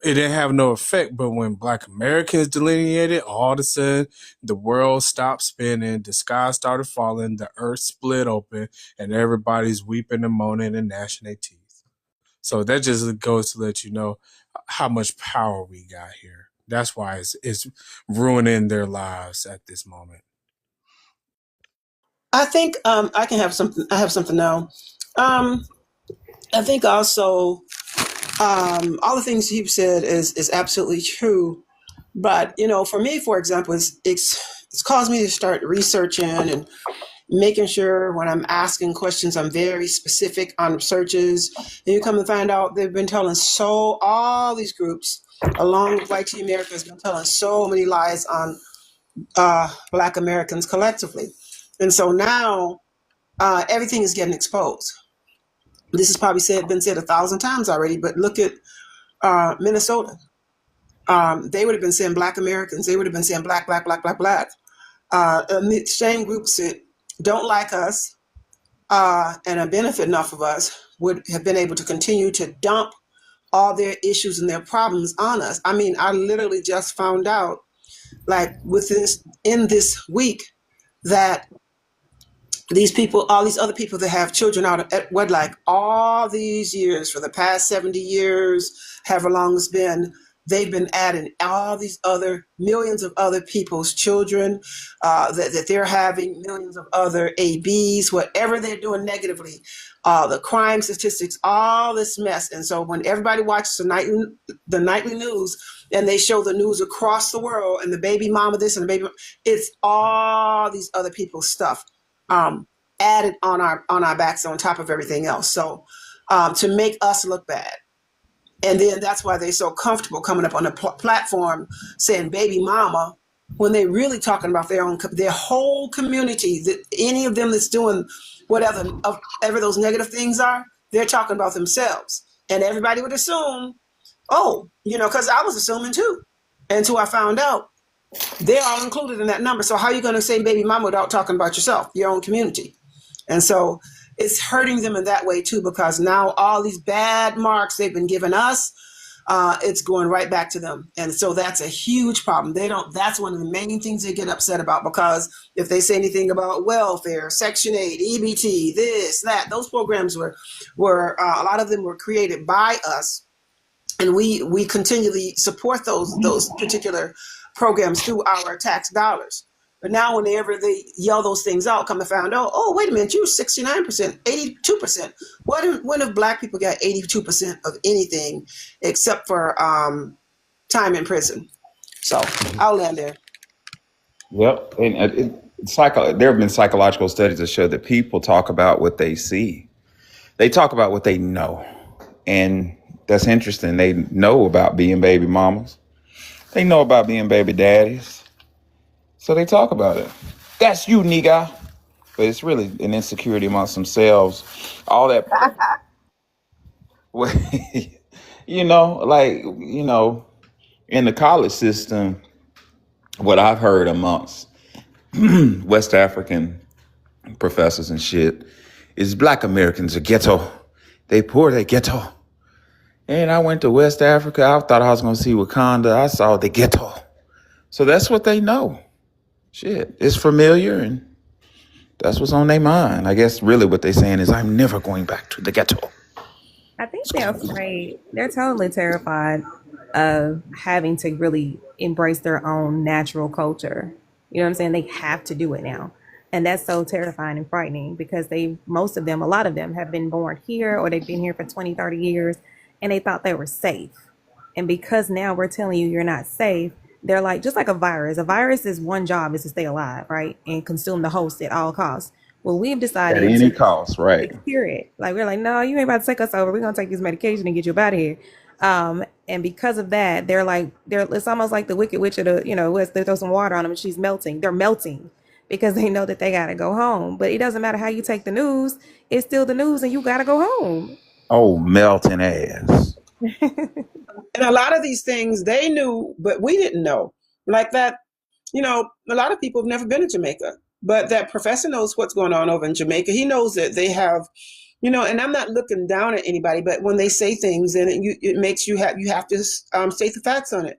It didn't have no effect. But when Black Americans delineated, all of a sudden the world stopped spinning, the sky started falling, the earth split open, and everybody's weeping and moaning and gnashing their teeth. So that just goes to let you know how much power we got here. That's why it's ruining their lives at this moment. I think I can have something. I have something now. I think also all the things he said is absolutely true. But for me, for example, it's caused me to start researching and making sure when I'm asking questions, I'm very specific on searches. And you come to find out they've been telling all these groups, along with White Tea America, has been telling so many lies on Black Americans collectively. And so now everything is getting exposed. This has probably been said 1,000 times already, but look at Minnesota. They would have been saying Black Americans. They would have been saying black, black, black, black, black. The same groups that don't like us and are benefiting off of us would have been able to continue to dump all their issues and their problems on us. I mean, I literally just found out, like in this week, that these people, all these other people that have children out at wedlock all these years, for the past 70 years, however long it's been, they've been adding all these other millions of other people's children that they're having, millions of other ABs, whatever they're doing negatively, the crime statistics, all this mess. And so when everybody watches the nightly news and they show the news across the world and the baby mama this and the baby, it's all these other people's stuff added on our backs on top of everything else. So to make us look bad. And then that's why they're so comfortable coming up on a platform saying baby mama, when they're really talking about their whole community, that any of them that's doing whatever those negative things are, they're talking about themselves. And everybody would assume, because I was assuming too, until I found out they're all included in that number. So how are you going to say baby mama without talking about yourself, your own community? And so it's hurting them in that way too, because now all these bad marks they've been giving us, it's going right back to them. And so that's a huge problem. That's one of the main things they get upset about, because if they say anything about welfare, Section 8, EBT, this, that, those programs were a lot of them were created by us. And we continually support those particular programs through our tax dollars. But now whenever they yell those things out, come to find out, oh, wait a minute, you're 69%, 82%. When have black people got 82% of anything except for time in prison? So I'll land there. Yep. And there have been psychological studies that show that people talk about what they see. They talk about what they know. And that's interesting. They know about being baby mamas. They know about being baby daddies. So they talk about it. That's you, nigga. But it's really an insecurity amongst themselves. All that, in the college system, what I've heard amongst West African professors and shit is black Americans are ghetto. They poor, they ghetto. And I went to West Africa. I thought I was going to see Wakanda. I saw the ghetto. So that's what they know. Shit, it's familiar, and that's what's on their mind. I guess really what they're saying is, I'm never going back to the ghetto. I think they're afraid. They're totally terrified of having to really embrace their own natural culture. You know what I'm saying? They have to do it now. And that's so terrifying and frightening, because a lot of them have been born here, or they've been here for 20, 30 years, and they thought they were safe. And because now we're telling you you're not safe, they're like, just like a virus. A virus is one job is to stay alive, right? And consume the host at all costs. Well, we've At decided any to cost, right? secure it. Like, we're like, no, you ain't about to take us over. We're going to take this medication and get you up out of here. And because of that, it's almost like the Wicked Witch of they throw some water on them and she's melting. They're melting because they know that they got to go home. But it doesn't matter how you take the news. It's still the news, and you got to go home. Oh, melting ass. And a lot of these things they knew, but we didn't know. Like that, a lot of people have never been to Jamaica, but that professor knows what's going on over in Jamaica. He knows that they have, and I'm not looking down at anybody, but when they say things, and it makes you have to state the facts on it.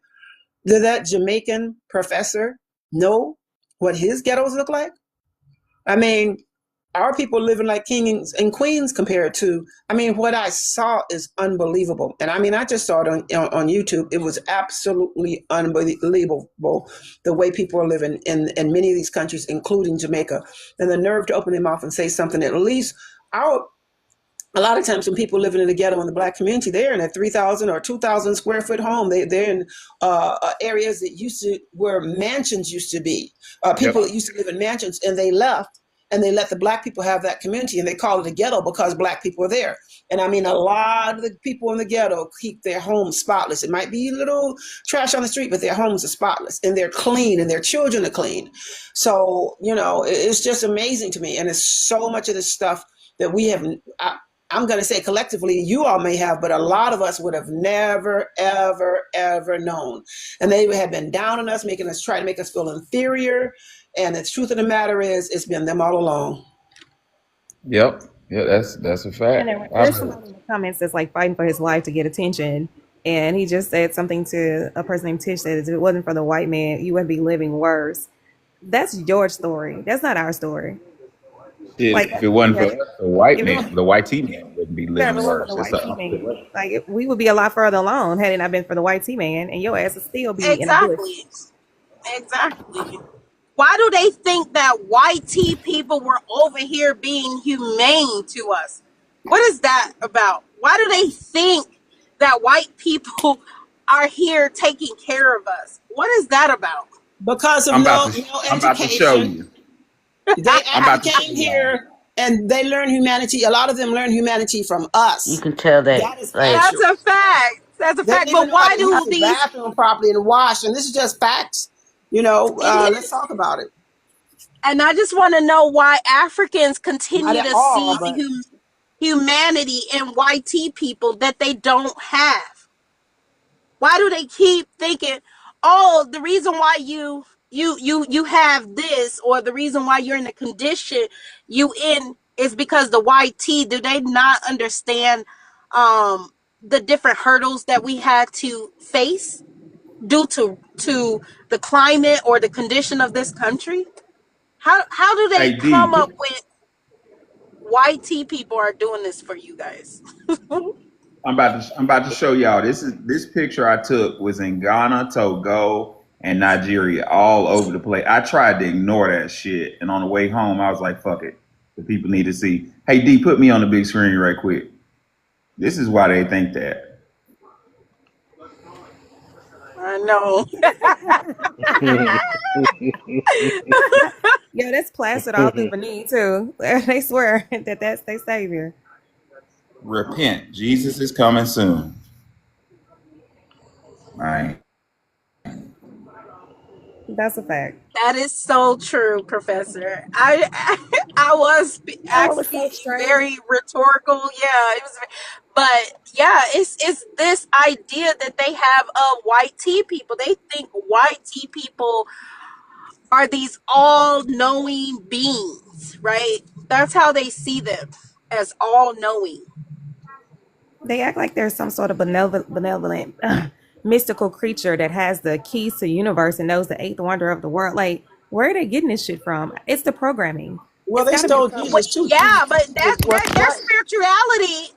Did that Jamaican professor know what his ghettos look like? I mean, our people living like kings and queens compared to, what I saw is unbelievable. And I just saw it on YouTube. It was absolutely unbelievable the way people are living in many of these countries, including Jamaica. And the nerve to open their mouth and say something, at least a lot of times when people living in the ghetto in the black community, they're in a 3,000 or 2,000 square foot home. They're in areas that where mansions used to be. People that used to live in mansions, and they left. And they let the black people have that community, and they call it a ghetto because black people are there. And a lot of the people in the ghetto keep their homes spotless. It might be a little trash on the street, but their homes are spotless, and they're clean, and their children are clean. So, it's just amazing to me. And it's so much of this stuff that we have, I'm going to say collectively, you all may have, but a lot of us would have never, ever, ever known. And they have been down on us, try to make us feel inferior. And the truth of the matter is, it's been them all along. Yep. Yeah, that's a fact. And there's somebody in the comments that's like fighting for his life to get attention. And he just said something to a person named Tish, that if it wasn't for the white man, you would be living worse. That's your story. That's not our story. If it wasn't for the white man, the white T man wouldn't be living worse. Like, we would be a lot further along had it not been for the white T man, and your ass would still be in a bush. Exactly. Why do they think that white tea people were over here being humane to us? What is that about? Why do they think that white people are here taking care of us? What is that about? Because of no education. I'm about to show you. They came here and they learn humanity. A lot of them learn humanity from us. You can tell that. That's a fact. That's a fact. But why do these bathroom properly and wash? And this is just facts. Let's talk about it. And I just want to know why Africans continue to see the humanity in white tea people that they don't have. Why do they keep thinking, oh, the reason why you have this, or the reason why you're in the condition you in is because the white tea? Do they not understand the different hurdles that we had to face due to the climate or the condition of this country? How do they Hey D, come up with YT people are doing this for you guys? I'm about to show y'all. This picture I took was in Ghana, Togo, and Nigeria, all over the place. I tried to ignore that shit, and on the way home, I was like, "Fuck it, the people need to see." Hey D, put me on the big screen right quick. This is why they think that. I know. Yeah, that's plastered all through Benin too. They swear that that's their savior. Repent, Jesus is coming soon. All right. That's a fact. That is so true, Professor. I was Oh, it was so asking strange. very rhetorical. Yeah, it was, but yeah, it's this idea that they have of white tea people. They think white tea people are these all-knowing beings, right? That's how they see them, as all-knowing. They act like there's some sort of benevolent mystical creature that has the keys to the universe and knows the eighth wonder of the world. Like, where are they getting this shit from? It's the programming. Well, It's they got to be stole something. Jesus too. Yeah, but Jesus was their Christ. spirituality,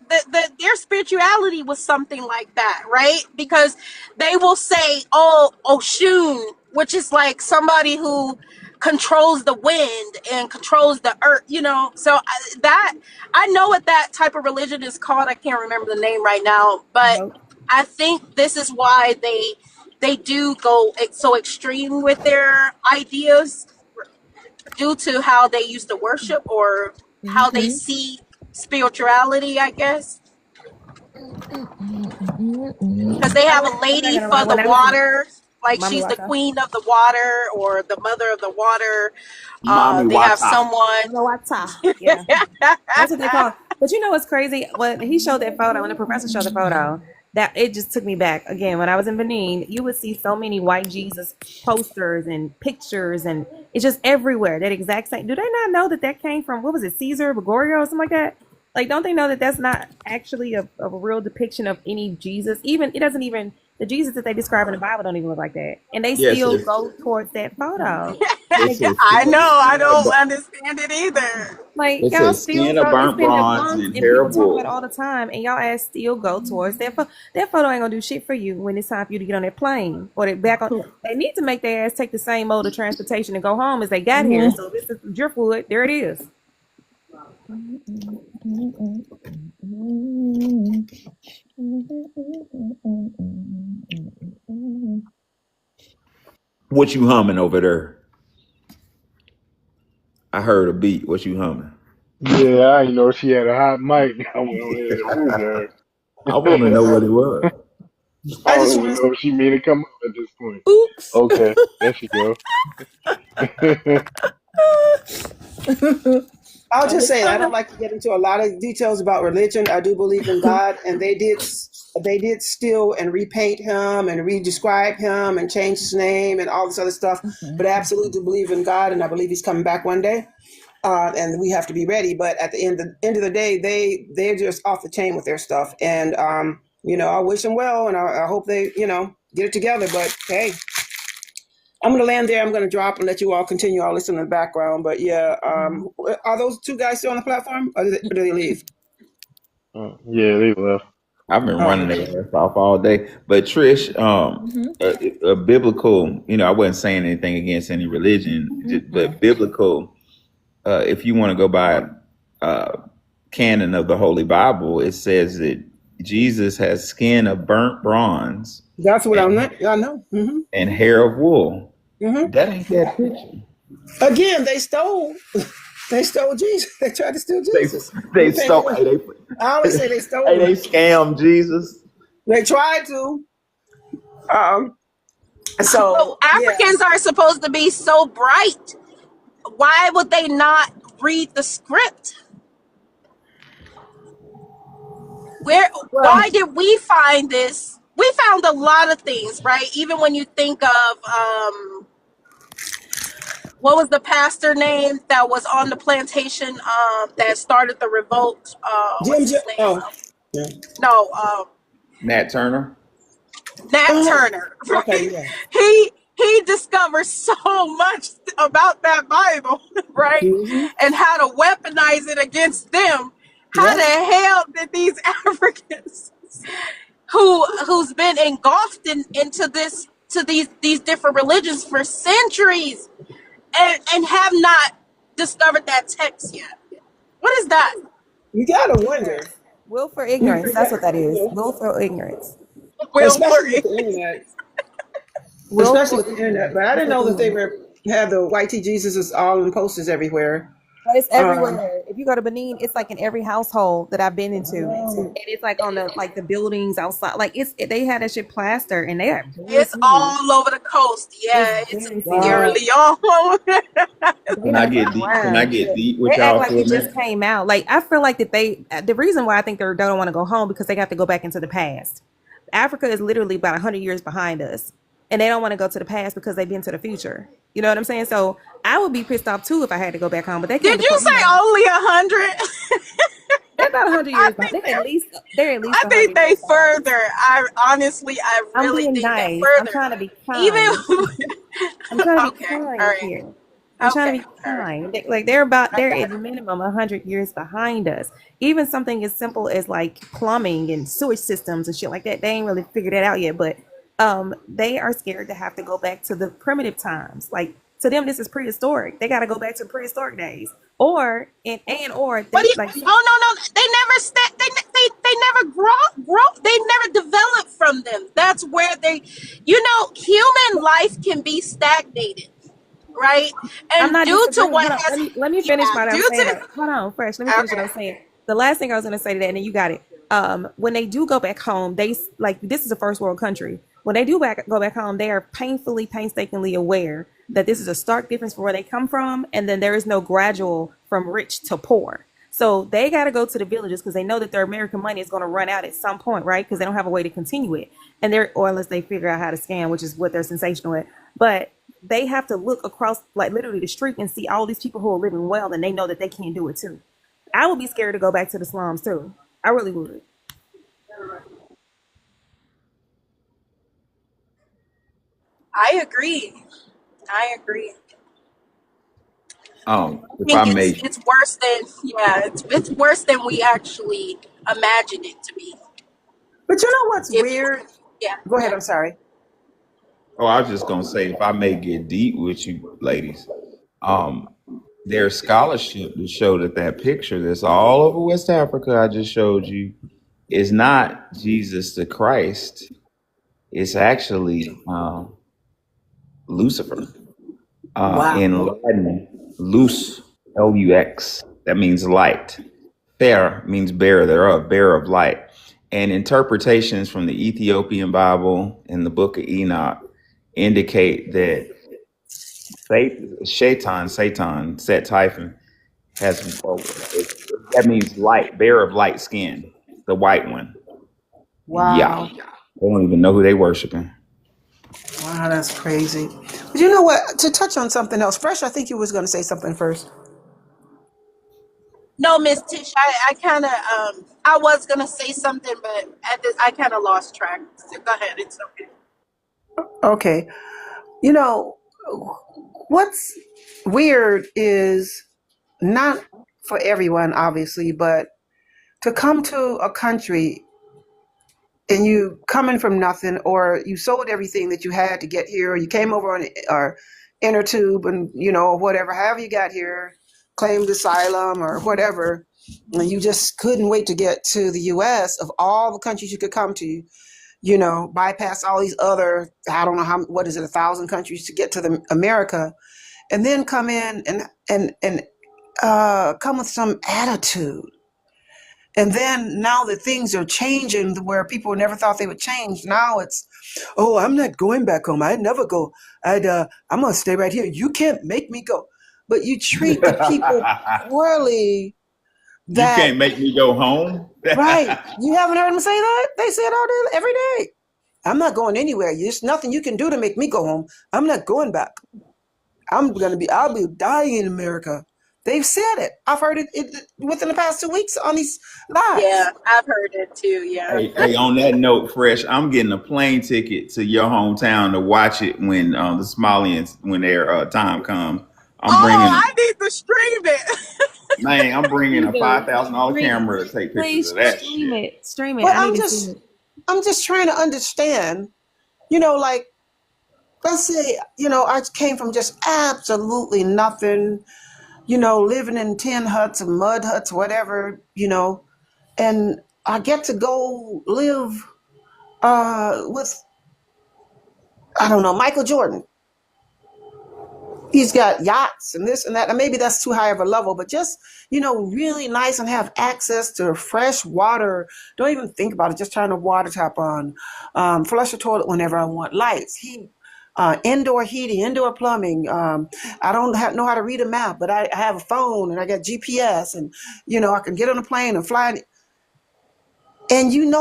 their spirituality was something like that, right? Because they will say, "Oh, Oshun," which is like somebody who controls the wind and controls the earth, you know. So that I know what that type of religion is called. I can't remember the name right now, but Nope. I think this is why they do go so extreme with their ideas due to how they used to worship or how they Mm-hmm. see spirituality, I guess. Because they have a I'm not lady gonna lie. for the When I was in water, like Mommy she's the Wata, queen of the water or the mother of the water. Mommy They have Wata. someone. Mama Wata, yeah, that's what they call it. But you know what's crazy? When he showed that photo, when the professor showed the photo, that it just took me back again. When I was in Benin, you would see so many white Jesus posters and pictures, and it's just everywhere. That exact same. Do they not know that that came from, what was it, Caesar Gregorio or something like that? Like, don't they know that that's not actually a real depiction of any Jesus? Even it doesn't even the Jesus that they describe in the Bible don't even look like that, and they Yes, still it's go towards that photo. it Like, says I know. I skin don't of, understand it either. like it y'all says still skin of go. It's burnt been there bronze months, and and hair people of talk about it wool. all the time, and y'all ass still go towards that. That photo ain't gonna do shit for you when it's time for you to get on that plane or that back on. They need to make their ass take the same mode of transportation and go home as they got here. So this is Driftwood. There it is. What you humming over there? I heard a beat. What you humming? Yeah, I didn't know she had a hot mic. I went on here to move her. I want to know what it was. I I don't just even want know if she mean to come up at this point. Oops. Okay, there she go. I'll I just was say I trying don't to. like to get into a lot of details about religion. I do believe in God, and they did steal and repaint him and redescribe him and change his name and all this other stuff. But I absolutely do believe in God, and I believe He's coming back one day. And we have to be ready. But at the end of the day, they're just off the chain with their stuff. And I wish them well, and I hope they get it together. But hey, I'm going to land there. I'm going to drop and let you all continue all this in the background. But yeah, are those two guys still on the platform, or do they leave? Yeah, they left. I've been Oh, running okay. their ass off all day. But Trish, a biblical, I wasn't saying anything against any religion, but biblical, if you want to go by uh, canon of the Holy Bible, it says that Jesus has skin of burnt bronze That's what I'm and, not. I know. and hair of wool. Hmm. That ain't that picture. Again, they stole. They stole Jesus. They tried to steal They Jesus. they They painted stole. him. Hey, I always say they hey, stole him. they scammed Jesus. They tried to. Um. But So yeah. Africans are supposed to be so bright. Why would they not read the script? Well, Why did we find this? We found a lot of things, right? Even when you think of what was the pastor name that was on the plantation that started the revolt? What's Jim. his name? Oh, yeah. No. Nat Turner. Nat Turner, Okay, right? yeah. He discovers so much about that Bible, right? Mm-hmm. And how to weaponize it against them. How Yep. the hell did these Africans who's been engulfed into this to these different religions for centuries and have not discovered that text yet? What is that? You gotta wonder. Willful You, ignorance. That's what that is. Willful ignorance. Will for especially with the internet. Especially Willful with the internet. ignorance. But I That's didn't what know it that they is. were have the white T Jesus is all in posters everywhere. But it's Um, everywhere. If you go to Benin, it's like in every household that I've been into, and it's like on the buildings outside. Like they had that shit plastered, and they are very It's serious. all over the coast. It's Yeah, it's very serious. wow. nearly all over. They Can I don't fuck get deep? Can I around. get Yeah. deep They with act y'all like for a it just minute? came out. Like I feel like that the reason why I think they don't want to go home because they have to go back into the past. Africa is literally about 100 years behind us, and they don't want to go to the past because they've been to the future. You know what I'm saying? So I would be pissed off too if I had to go back home, but they can't Did you deport. say only 100? They're about 100 years I behind. think they're They're at least I 100 think they years behind us. further. I honestly, I I'm really being think they nice. I'm further. trying to be Even kind. I'm trying to be okay, all kind right, here. I'm trying to okay, be all right. kind. They're I at got it. minimum 100 years behind us. Even something as simple as like plumbing and sewage systems and shit like that. They ain't really figured that out yet, but they are scared to have to go back to the primitive times. Like to them, this is prehistoric. They got to go back to prehistoric days, or What do they you? like. No, no, no. They never they never grow. They never develop from them. That's where they, human life can be stagnated, right? I'm And not due to disagreeing. what Hold on. has, Let me finish yeah, what I'm due saying. to, Hold on, Fresh. Let me finish what I'm okay. saying. The last thing I was gonna say to that, and then you got it. When they do go back home, like this is a first world country. When they go back home, they are painstakingly aware that this is a stark difference from where they come from, and then there is no gradual from rich to poor. So they got to go to the villages because they know that their American money is going to run out at some point, right? Because they don't have a way to continue it, or unless they figure out how to scam, which is what they're sensational at. But they have to look across, like literally the street, and see all these people who are living well, and they know that they can't do it too. I would be scared to go back to the slums too. I really would. I agree. I agree. I If think I it's may, it's worse than, yeah, it's worse than we actually imagined it to be. But you know what's If weird? yeah, Go ahead. yeah. I'm sorry. oh, I was just gonna say, if I may get deep with you, ladies, um, there's scholarship to show that that picture that's all over West Africa I just showed you is not Jesus the Christ. It's actually Lucifer. Wow. In Latin, lux, Lux. That means light. Fer means bearer thereof, bearer of light. And interpretations from the Ethiopian Bible and the Book of Enoch indicate that Satan, Set Typhon, has that means light, bearer of light skin, the white one. Yeah, Wow. they don't even know who they worshiping. Wow, that's crazy. But you know what? To touch on something else, Fresh, I think you was going to say something first. No, Miss Tish, I kind of I was gonna say something, but I kind of lost track. So go ahead, it's okay. Okay. You know, what's weird is not for everyone, obviously, but to come to a country and you coming from nothing, or you sold everything that you had to get here, or you came over on or inner tube and or whatever, however you got here, claimed asylum or whatever, and you just couldn't wait to get to the US of all the countries you could come to, bypass all these other, I don't know what is it, 1,000 countries to get to the America, and then come in and come with some attitude. And then now that things are changing where people never thought they would change, now it's, oh, I'm not going back home. I'd never go. I'm gonna stay right here. You can't make me go. But you treat the people poorly. You That can't make me go home. right? You haven't heard them say that? They say it all day, every day. I'm not going anywhere. There's nothing you can do to make me go home. I'm not going back. I'll be dying in America. They've said it. I've heard it within the past 2 weeks on these Yeah, lives. I've heard it too. Yeah. Hey, on that note, Fresh, I'm getting a plane ticket to your hometown to watch it when the Somalians, when their time comes. I'm Oh, bringing, I need to stream it. man, I'm bringing You a do. $5,000 Stream, camera to take pictures please of that stream shit. it. Stream it. But I need to see it. I'm just trying to understand, like, let's say, I came from just absolutely nothing, living in tin huts and mud huts, whatever, and I get to go live with, I don't know, Michael Jordan. He's got yachts and this and that. And maybe that's too high of a level, but just, really nice and have access to fresh water. Don't even think about it. Just turn the water tap on. Flush the toilet whenever I want. Lights, heat, indoor heating, indoor plumbing. I don't know how to read a map, but I have a phone and I got GPS and, I can get on a plane and fly. And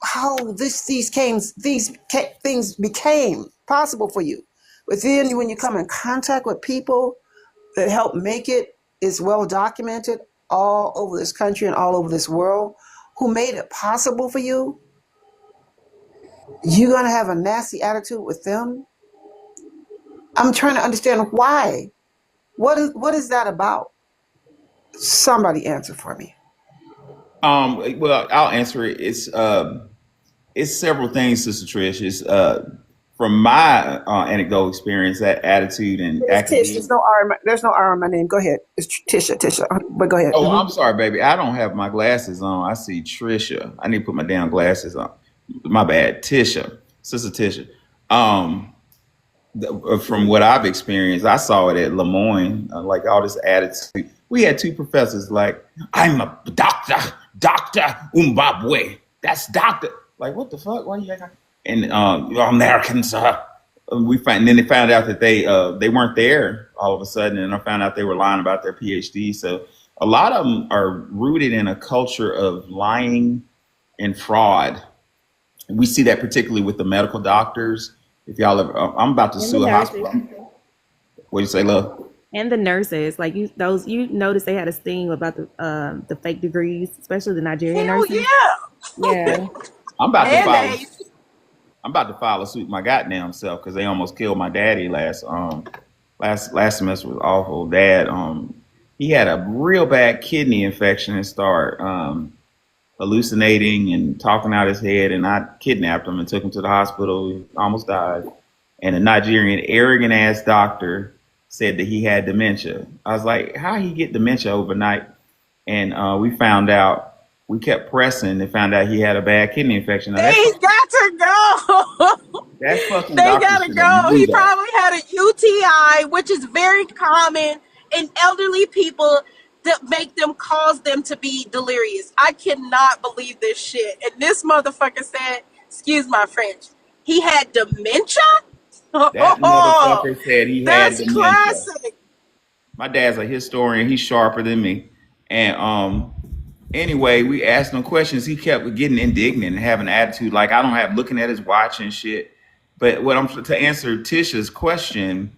how these things became possible for you. But then when you come in contact with people that help make it, is well documented all over this country and all over this world, who made it possible for you, you're going to have a nasty attitude with them? I'm trying to understand why. What is that about? Somebody answer for me. Well, I'll answer it. It's several things, Sister Trish. It's from my anecdotal experience, that attitude and It's Tish. academia. There's no R in my name. Go ahead. It's Tisha. But go ahead. Oh, I'm sorry, baby. I don't have my glasses on. I see Trisha. I need to put my damn glasses on. My bad. Tisha. Sister Tisha. Um, from what I've experienced, I saw it at Lemoyne, like all this attitude. We had two professors like, I'm a doctor, Dr. Umbabwe. That's doctor. Like, what the fuck? Why you like? And you're Americans, and then they found out that they weren't there all of a sudden, and I found out they were lying about their PhD. So a lot of them are rooted in a culture of lying and fraud. And we see that particularly with the medical doctors. If y'all ever, I'm about to And the sue a nurses. hospital. What do you say, love? And the nurses, like you noticed they had a sting about the fake degrees, especially the Nigerian Hell nurses. yeah. Yeah. I'm about to file. Mayonnaise. I'm about to file a suit my goddamn self because they almost killed my daddy last semester. Was awful. Dad, he had a real bad kidney infection and start hallucinating and talking out his head, and I kidnapped him and took him to the hospital. He almost died. And a Nigerian arrogant ass doctor said that he had dementia. I was like, how he get dementia overnight? And we found out. We kept pressing and found out he had a bad kidney infection. Now, They got to go. that fucking They doctor gotta should have go. knew He that. probably had a UTI, which is very common in elderly people that make them cause them to be delirious. I cannot believe this shit. And this motherfucker said, excuse my French, he had dementia? That Oh, motherfucker said he had that's dementia. classic. My dad's a historian. He's sharper than me. And anyway, we asked him questions. He kept getting indignant and having an attitude like I don't have looking at his watch and shit. But what I'm to answer Tisha's question,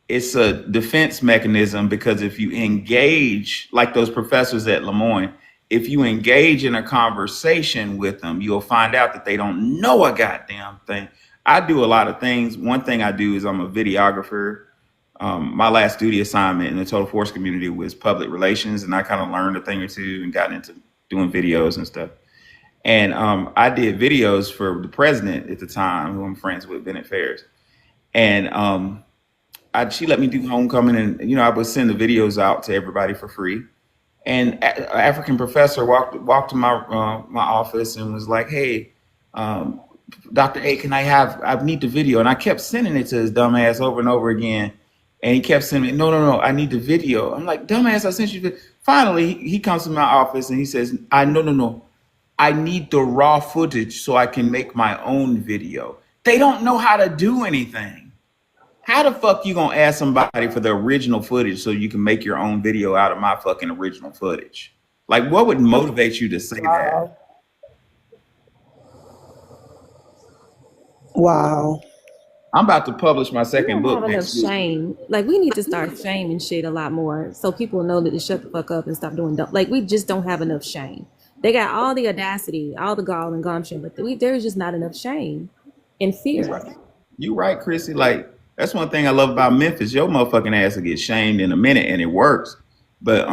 it's a defense mechanism because if you engage like those professors at Lemoyne, if you engage in a conversation with them, you'll find out that they don't know a goddamn thing. I do a lot of things. One thing I do is I'm a videographer. My last duty assignment in the total force community was public relations, and I kind of learned a thing or two and got into doing videos and stuff. And I did videos for the president at the time, who I'm friends with, Bennett Fairs. And she let me do homecoming, and I would send the videos out to everybody for free. And an African professor walked to my office and was like, "Hey, Dr. A, I need the video." And I kept sending it to his dumb ass over and over again. And he kept sending me, no, I need the video. I'm like, dumbass, I sent you the. Finally, he comes to my office and he says, no. I need the raw footage so I can make my own video. They don't know how to do anything. How the fuck you gonna ask somebody for the original footage so you can make your own video out of my fucking original footage? Like, what would motivate you to say that? Wow. I'm about to publish my We second don't have book enough next week. shame. Like we need to start shaming shit a lot more, so people know that to shut the fuck up and stop doing dumb. Like we just don't have enough shame. They got all the audacity, all the gall and gumption, but there's just not enough shame and You fear. right. You right, Chrissy. Like that's one thing I love about Memphis. Your motherfucking ass will get shamed in a minute, and it works. But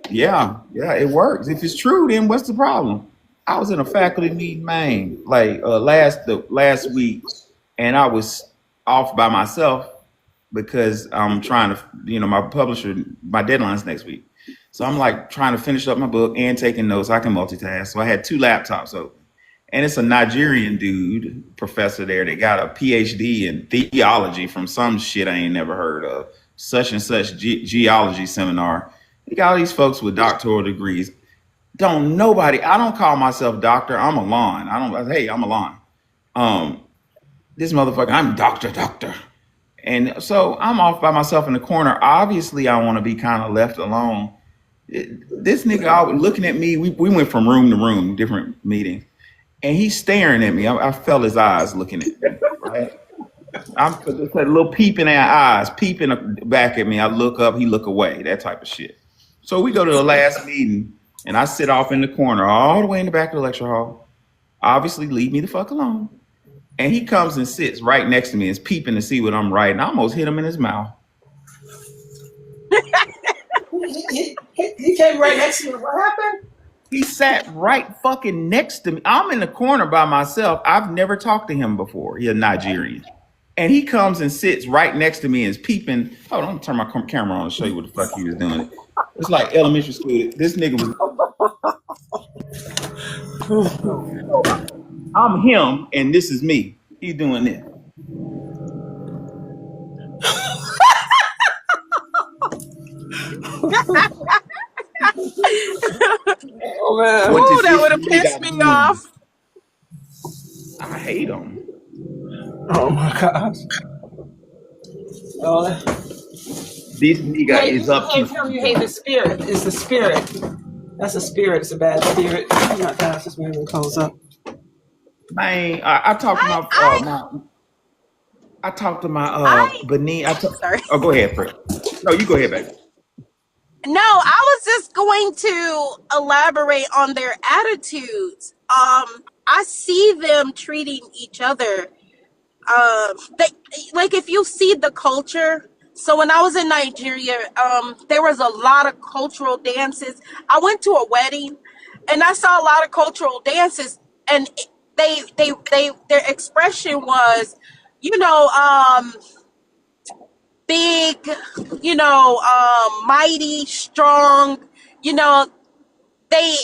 yeah, it works. If it's true, then what's the problem? I was in a faculty meeting, man, like last week, and I was off by myself because I'm trying to, my publisher, my deadline's next week. So I'm like trying to finish up my book and taking notes. I can multitask. So I had two laptops open. And it's a Nigerian dude, professor there, that got a PhD in theology from some shit I ain't never heard of, such and such geology seminar. He got all these folks with doctoral degrees. I don't call myself doctor. I'm Alon. I'm Alon. This motherfucker, I'm doctor. And so I'm off by myself in the corner. Obviously, I want to be kind of left alone. This nigga always looking at me. We went from room to room, different meetings. And he's staring at me. I felt his eyes looking at me. Right? I'm just a little peeping at eyes, peeping back at me. I look up, he look away, that type of shit. So we go to the last meeting, and I sit off in the corner, all the way in the back of the lecture hall. Obviously, leave me the fuck alone. And he comes and sits right next to me, and is peeping to see what I'm writing. I almost hit him in his mouth. He came right next to you. What happened? He sat right fucking next to me. I'm in the corner by myself. I've never talked to him before. He's a Nigerian. And he comes and sits right next to me and is peeping. Hold on, I'm gonna turn my camera on and show you what the fuck he was doing. It's like elementary school. This nigga was. I'm him, and this is me. He's doing this. Oh man! Ooh, that would have pissed me off. I hate him. Oh my gosh! Oh, This nigga is up to. You hate him. You hate the spirit. It's the spirit. That's a spirit. It's a bad spirit. I'm not past this man when it comes up. Man, I talked to my Benin. Sorry. Oh, go ahead, Fred. No, you go ahead, baby. No, I was just going to elaborate on their attitudes. I see them treating each other. They, like if you see the culture. So when I was in Nigeria, there was a lot of cultural dances. I went to a wedding, and I saw a lot of cultural dances, and their expression was, big, mighty, strong. You know, they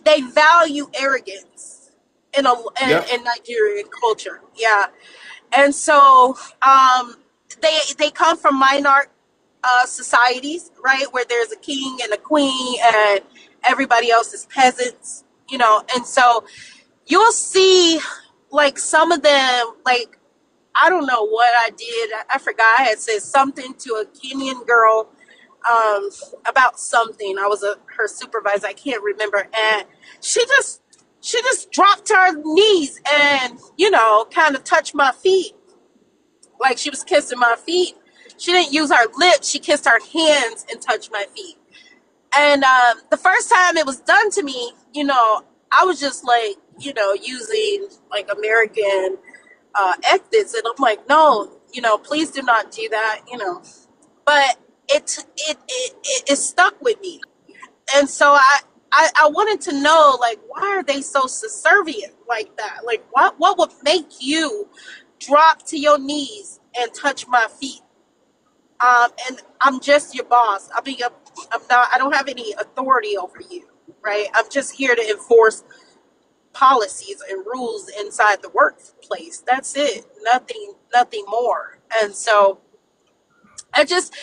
they value arrogance in Nigerian culture. Yeah, and so they come from monarch societies, right, where there's a king and a queen, and everybody else is peasants. And so you'll see, like some of them, like I don't know what I did. I forgot. I had said something to a Kenyan girl about something. I was her supervisor. I can't remember. And she just dropped to her knees and, kind of touched my feet. Like she was kissing my feet. She didn't use her lips. She kissed her hands and touched my feet. And the first time it was done to me, I was just like, using like American ethics, and I'm like, no, please do not do that, But it stuck with me, and so I wanted to know, like, why are they so subservient like that? Like, what would make you drop to your knees and touch my feet? And I'm just your boss. I mean, I'm not. I don't have any authority over you, right? I'm just here to enforce policies and rules inside the workplace. That's it. Nothing more. And so that just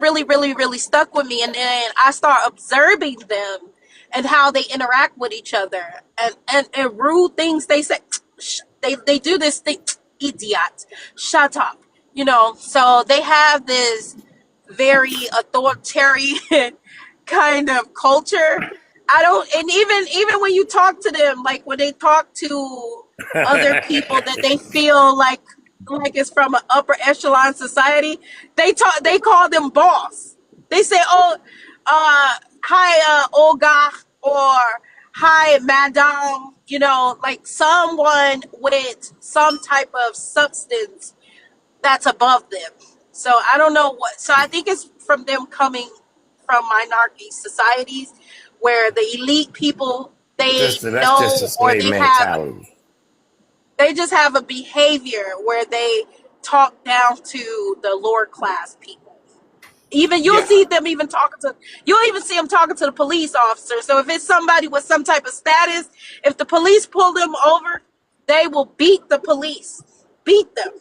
really, really, really stuck with me. And then I start observing them and how they interact with each other, and rude things they say. They do this thing, idiot, shut up. So they have this very authoritarian kind of culture. I don't, and even when you talk to them, like when they talk to other people that they feel like like it's from an upper echelon society, they call them boss. They say, oh, hi, Olga, or hi, madam, like someone with some type of substance that's above them. So I don't know so I think it's from them coming from minority societies where the elite people, they Sister, that's just a know, or slave mentality. they just have a behavior where they talk down to the lower class people. Even Yeah, you'll even see them talking to the police officer. So if it's somebody with some type of status, if the police pull them over, they will beat the police. Beat them.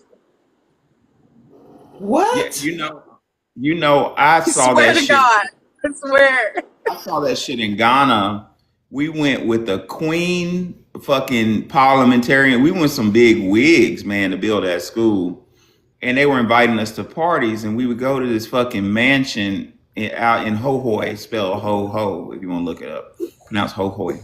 yeah. What? I I saw swear that to shit. God. I swear. I saw that shit in Ghana. We went with the Queen fucking parliamentarian. We went with some big wigs, man, to build that school. And they were inviting us to parties, and we would go to this fucking mansion out in Hohoe, spelled ho ho, if you want to look it up. Pronounced Hohoe.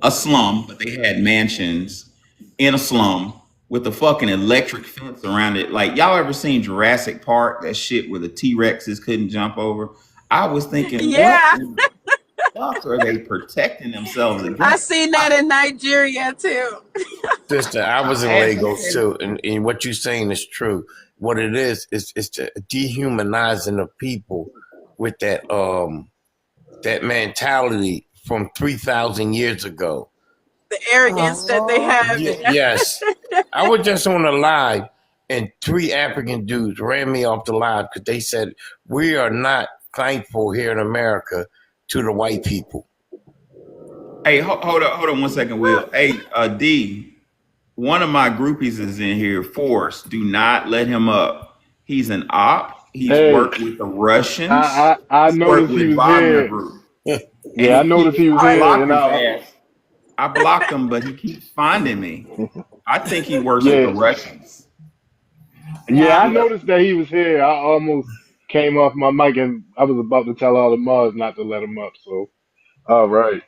A slum, but they had mansions in a slum with a fucking electric fence around it. Like, y'all ever seen Jurassic Park? That shit where the T-Rexes couldn't jump over. I was thinking, what Yeah. in the fuck are they protecting themselves I against? seen that in Nigeria too. Sister, I was in I asked, I Lagos said, too, and what you're saying is true. What it is the dehumanizing of people with that mentality from 3,000 years ago. The arrogance that they Oh, have. Yes, I was just on a live, and 3 African dudes ran me off the live because they said we are not thankful here in America to the white people. hey, hold on 1 second, Will. Hey, D, one of my groupies is in here. Force, do not let him up. He's an op. He's Hey, worked with the Russians. I He's worked noticed he with was Wagner here. Group, and Yeah, I noticed he was I here, blocked and his ass. I blocked him, but he keeps finding me. I think he works with the yeah, Russians. yeah, I wow. Yeah, noticed that he was here. I almost came off my mic, and I was about to tell all the mods not to let him up. So, all right.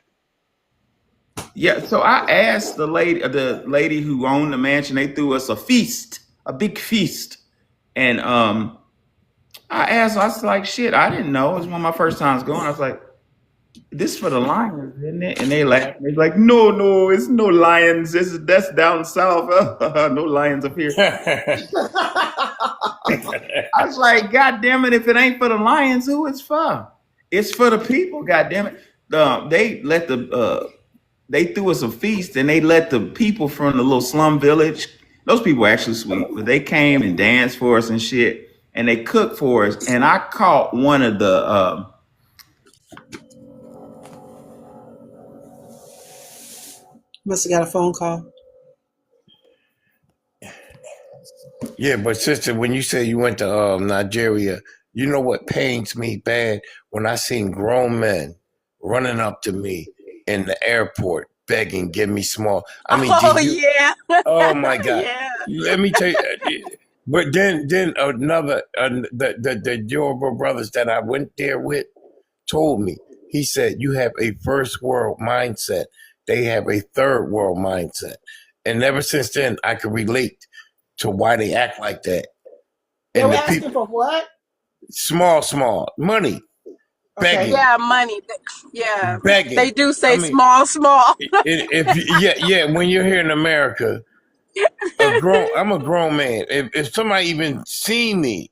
yeah. So I asked the lady who owned the mansion. They threw us a feast, a big feast, and I asked her, I was like, shit, I didn't know. It was one of my first times going. I was like, this for the lions, isn't it? And they laughed. They're like, no, it's no lions. That's down south. No lions up here. I was like, God damn it, if it ain't for the lions, who it's for? It's for the people, God damn it. They threw us a feast and they let the people from the little slum village. Those people were actually sweet, but they came and danced for us and shit. And they cooked for us. And I caught one of the Must have got a phone call. Yeah, but sister, when you say you went to Nigeria, you know what pains me bad when I seen grown men running up to me in the airport begging, "Give me small." I mean, Oh did you? yeah. Oh my God! Yeah. Let me tell you. But then another the Yoruba brothers that I went there with told me. He said, "You have a first world mindset. They have a third world mindset." And ever since then, I could relate to why they act like that. They And were the asking people, for what? small money, Okay. begging, Yeah, money. Yeah. They begging. do I say mean, small. yeah, when you're here in America, I'm a grown man. If somebody even seen me,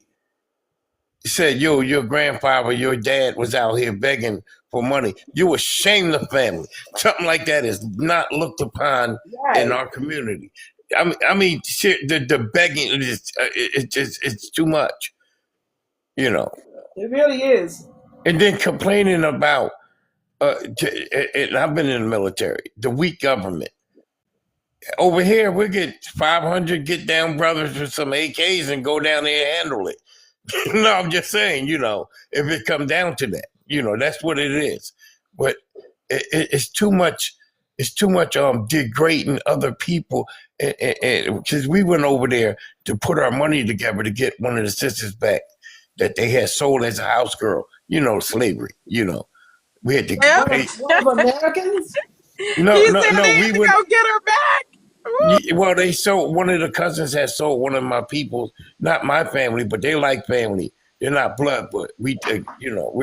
said, "Yo, your grandfather, your dad was out here begging for money," you would shame the family. Something like that is not looked upon in Right. our community. I mean, shit, the begging is it's too much, you know. It really is. And then complaining about, and I've been in the military, the weak government. Over here, we get 500 get down brothers with some AKs and go down there and handle it. No, I'm just saying, if it comes down to that, that's what it is. But it's too much. It's too much degrading other people, because we went over there to put our money together to get one of the sisters back that they had sold as a house girl. Slavery. We had to Yep. One pay. of Americans? No, He no, said no. they had We to went. go get her back. Well, they sold, one of the cousins had sold one of my people, not my family, but they like family. They're not blood, but we're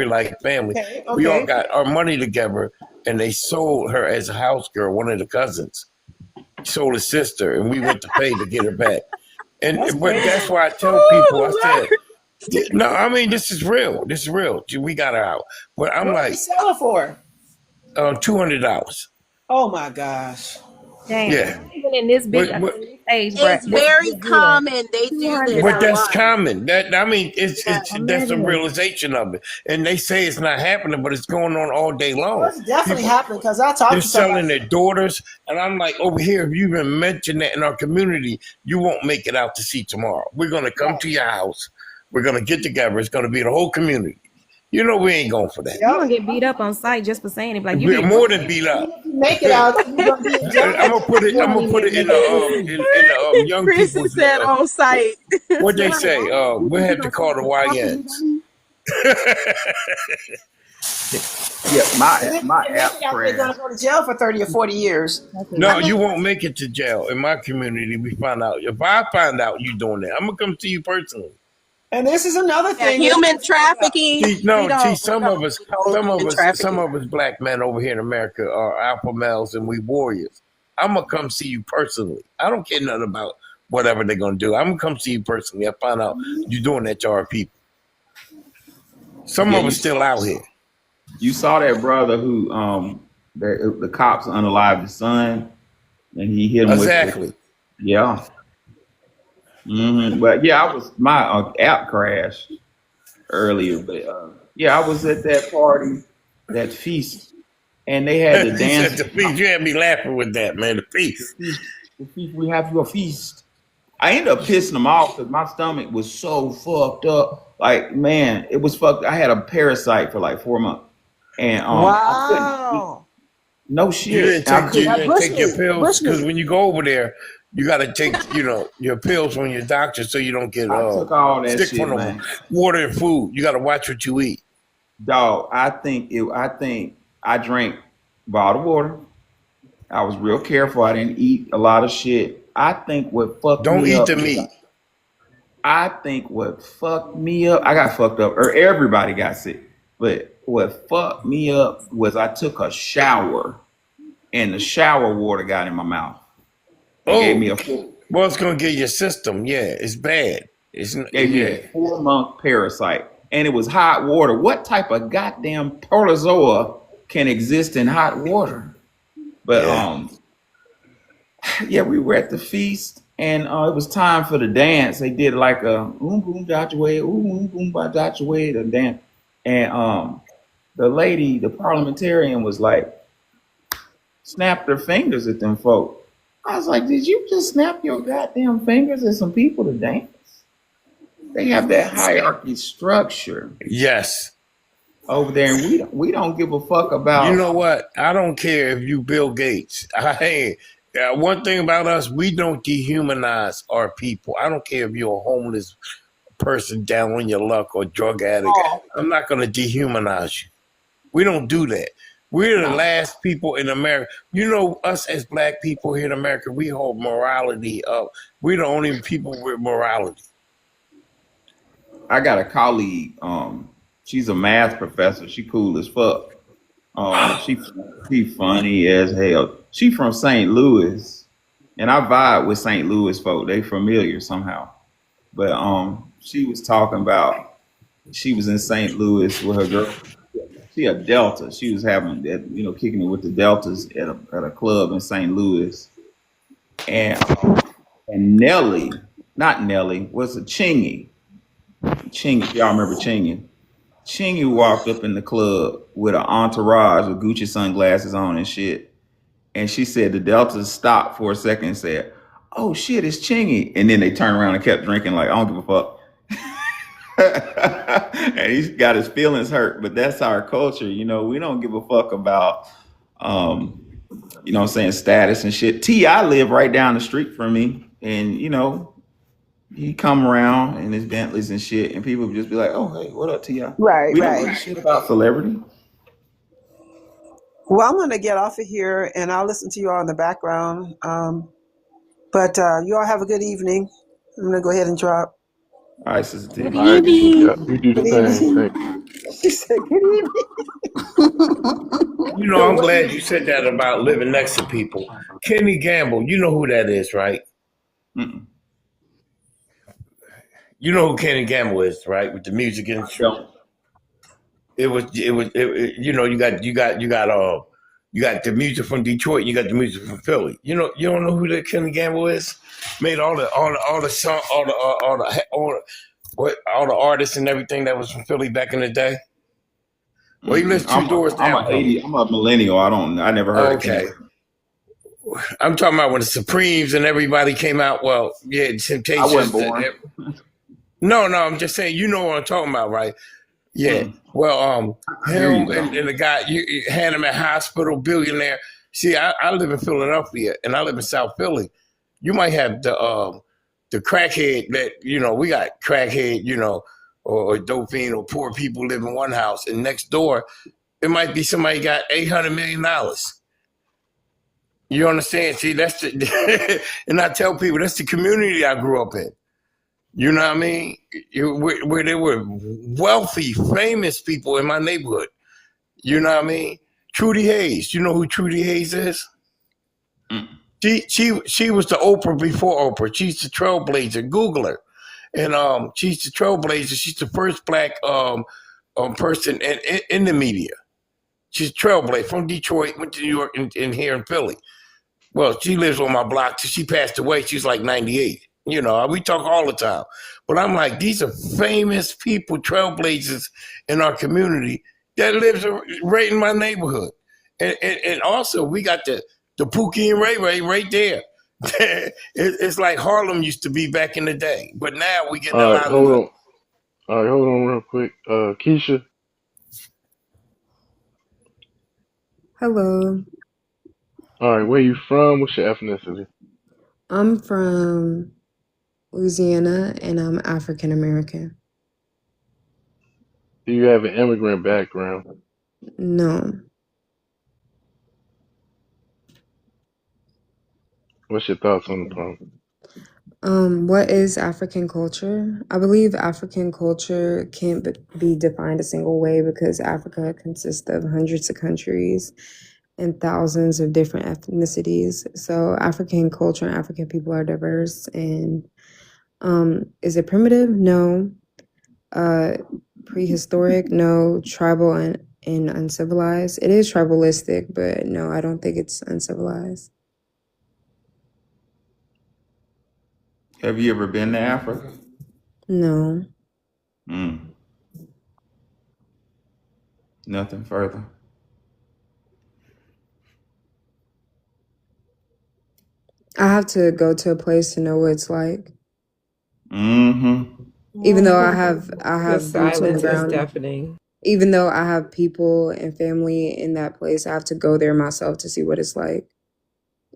like family. Okay, We all okay. got our money together, and they sold her as a house girl. One of the cousins sold his sister, and we went to pay to get her back. That's But that's crazy. why I tell people, I Oh, said, no, I mean this is real. This is real. We got her out, but I'm What did you like, sell it for? $200. Oh my gosh. Yeah, Damn. Even in this big but but in this age It's bracket, very they do that. common. They Two do hundred this But a dollars. that's lot. common. I mean, Yeah. it's that's the Imagine that. realization of it. And they say it's not happening, but it's going on all day Well, long. it's definitely People happening because I they're talked to selling somebody. their daughters, and I'm like, over here, if you even mention that in our community, you won't make it out to see tomorrow. We're gonna come Right. to your house. We're gonna get together. It's gonna be the whole community. You know, we ain't going for that. You're gonna Yep. get beat up on site just for saying it. Like you We're need more proof. than beat up. Even if you make it out, you're gonna be in jail I'm for gonna put it. You I'm don't gonna even put have it to make in it the public too. young Chrissy people's. said on site. What they Right. say? We You have to gonna call sue the for stalking me, YNs. dummy? Yeah, and my if you my can make it app out, they're gonna crashed. go to jail for 30 or 40 years. That's No, I it. you mean, won't make it to jail. In my community, we find out. If I find out you doing that, I'm gonna come to you personally. and this is another Yeah, thing that human people forget about. trafficking. We See, don't some of us, condone human some trafficking. of us black men over here in America are alpha males and we warriors. I'm gonna come see you personally. I don't care nothing about whatever they're gonna do. I'm gonna come see you personally. I find out you doing that to our people. Some Yeah, of us still out here. you saw that brother who the cops unalived his son and he hit him with the Exactly. yeah. But yeah, my app crashed earlier, but yeah, I was at that party, that feast, and they had the You said dance. the feast. You had me laughing with that, man. The The feast. feast, the feast. We have your feast. I ended up pissing them off because my stomach was so fucked up. Like, man, it was fucked. I had a parasite for like 4 months, and I couldn't eat. Wow. No shit. I You couldn't. Now, didn't take your pills because Bushmeat. when you go over there, you got to take your pills from your doctor so you don't get I took all that sick shit, from the man. water and food. You got to watch what you eat. Dog, I think I drank bottled water. I was real careful. I didn't eat a lot of shit. I think what fucked Don't me eat up. the meat. I think what fucked me up. I got fucked up, or everybody got sick. But what fucked me up was I took a shower, and the shower water got in my mouth. It gave me Oh, a full, well, it's gonna get your system. Yeah, it's bad. gave me Yeah. a 4 month parasite, and it was hot water. What type of goddamn protozoa can exist in hot water? But Yeah. yeah, we were at the feast, and it was time for the dance. They did like a boom dodge away, boom dodge away, the dance, and the lady, the parliamentarian, was like, snapped her fingers at them folk. I was like, did you just snap your goddamn fingers at some people to dance? They have that hierarchy structure Yes. over there, and we don't give a fuck about. You know what? I don't care if you Bill Gates. One thing about us, we don't dehumanize our people. I don't care if you're a homeless person down on your luck or drug addict. I'm not going to dehumanize you. We don't do that. We're the last people in America. You know, us as black people here in America, we hold morality up. We're the only people with morality. I got a colleague. She's a math professor. She cool as fuck. She funny as hell. She from St. Louis, and I vibe with St. Louis folk. They familiar somehow. But she was talking about she was in St. Louis with her girl. She a Delta. She was having that, kicking it with the Deltas at a club in St. Louis, and Nelly, not Nelly, was a Chingy. Chingy, y'all remember Chingy? Chingy walked up in the club with an entourage with Gucci sunglasses on and shit. And she said the Deltas stopped for a second and said, "Oh shit, it's Chingy." And then they turned around and kept drinking like, I don't give a fuck. And he's got his feelings hurt, but that's our culture. We don't give a fuck about, status and shit. T.I. live right down the street from me. And, he come around in his Bentleys and shit, and people would just be like, "Oh, hey, what up, T.I.?" Right, We don't right. give a shit about celebrity. Well, I'm going to get off of here and I'll listen to you all in the background. But you all have a good evening. I'm gonna go ahead and drop. All right, Sister Good T. All right. evening. Yeah, you do the Good same. evening. Thank She said good evening. You know, I'm glad you said that about living next to people. Kenny Gamble, you know who that is, right? Mm-mm. You know who Kenny Gamble is, right? With the music I industry. don't. You know, you got the music from Detroit, you got the music from Philly. You don't know who that Kenny Gamble is? Made all the song, all the artists and everything that was from Philly back in the day. Well, he lives Mm-mm. two doors down from me. I'm a millennial. I never heard of Kenny. Okay. I'm talking about when the Supremes and everybody came out. Well, yeah, I wasn't Temptations. born. No, I'm just saying, you know what I'm talking about, right? Yeah. Mm. Well, I hear you him though. and the guy, you had him at hospital, billionaire. See, I live in Philadelphia and I live in South Philly. You might have the crackhead that, we got crackhead, or dope fiend or poor people live in one house, and next door it might be somebody got $800 million. You understand? See, that's the and I tell people that's the community I grew up in. You know what I mean? Where there were wealthy, famous people in my neighborhood. You know what I mean? Trudy Hayes. You know who Trudy Hayes is? Mm. She was the Oprah before Oprah. She's the trailblazer. Google her. And she's the trailblazer. She's the first black person in the media. She's a trailblazer from Detroit, went to New York, and here in Philly. Well, she lives on my block. She passed away. She's like 98. We talk all the time. But I'm like, these are famous people, trailblazers in our community that lives right in my neighborhood. And also, we got the Pookie and Ray Ray right there. It's like Harlem used to be back in the day. But now we you. getting a All right. lot of Hold the. on. All right. Hold on real quick. Keisha. Hello, All right. Where you from? What's your ethnicity? I'm from Louisiana and I'm African American. Do you have an immigrant background? No. What's your thoughts on the poem? What is African culture? I believe African culture can't be defined a single way because Africa consists of hundreds of countries and thousands of different ethnicities. So African culture and African people are diverse. And is it primitive? No. Prehistoric? No. Tribal and uncivilized? It is tribalistic, but no, I don't think it's uncivilized. Have you ever been to Africa? No. Mm. Nothing further. I have to go to a place to know what it's like. Mm-hmm. Even though I The have boots on the silence is ground. deafening. Even though I have people and family in that place, I have to go there myself to see what it's like.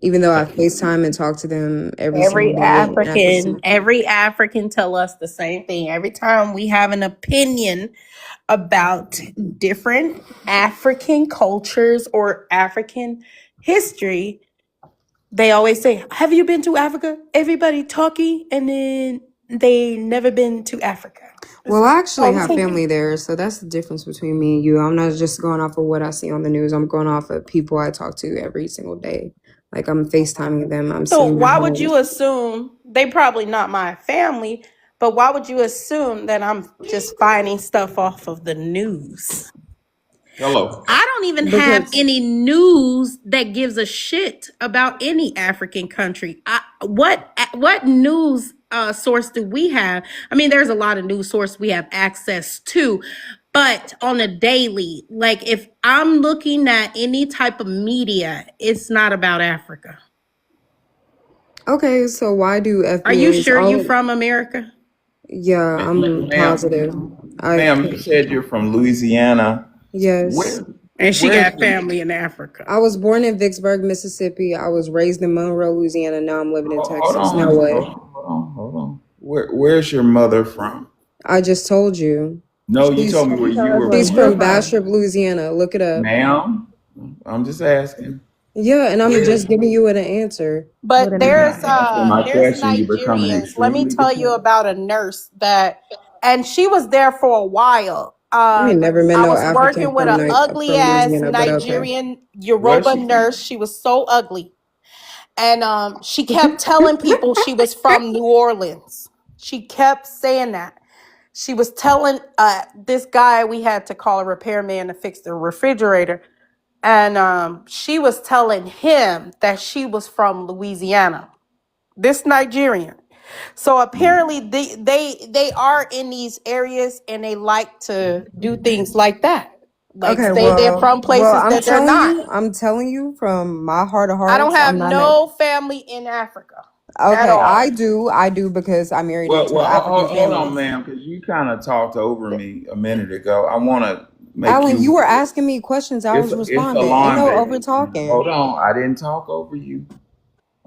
Even though I FaceTime and talk to them every single day, and I can see. Every African tell us the same thing. Every time we have an opinion about different African cultures or African history, they always say, "Have you been to Africa?" Everybody talking, and then they never been to Africa. Well, I actually All the have time. family there, so that's the difference between me and you. I'm not just going off of what I see on the news. I'm going off of people I talk to every single day. Like I'm FaceTiming them. I'm So seeing their why would homes. you assume they probably not my family, but why would you assume that I'm just finding stuff off of the news? Hello. I don't even have Because any news that gives a shit about any African country. What news source do we have? I mean, there's a lot of news source we have access to, but on a daily, like if I'm looking at any type of media, it's not about Africa. okay, so why do Are you FBAs sure you all? from America? Yeah, I'm positive. I Ma'am, you said you're from Louisiana. yes. Where And she where's got the family in Africa. I was born in Vicksburg, Mississippi. I was raised in Monroe, Louisiana. Now I'm living in hold Texas. on, Now what? hold on. Where's your mother from? I just told you. No, you She's told me where you were she's born. from Bastrop, Louisiana. Look it up. Ma'am, I'm just asking. Yeah, and I'm just giving you an answer. But You're there's not answering my there's question. You're becoming Nigerians. Let me extremely tell you defensive. about a nurse that, and she was there for a while. I ain't never met I no was African working with a ugly from ass Louisiana, but okay. Nigerian Where's Yoruba she from? nurse. She was so ugly, and she kept telling people she was from New Orleans. She kept saying that. She was telling this guy we had to call a repairman to fix the refrigerator, and she was telling him that she was from Louisiana. This Nigerian. So apparently they are in these areas and they like to do things like that. Like Okay, say they're from places that they're not. I'm telling you from my heart of I don't hearts, have I'm not a, no family in Africa at okay, all. I do because I married Well, into an African hold family. on, ma'am, because you kind of talked over me a minute ago. I want to make Alan, you you. were asking me questions, I was It's a responding. Ain't line, no over baby. talking. Hold on. I didn't talk over you.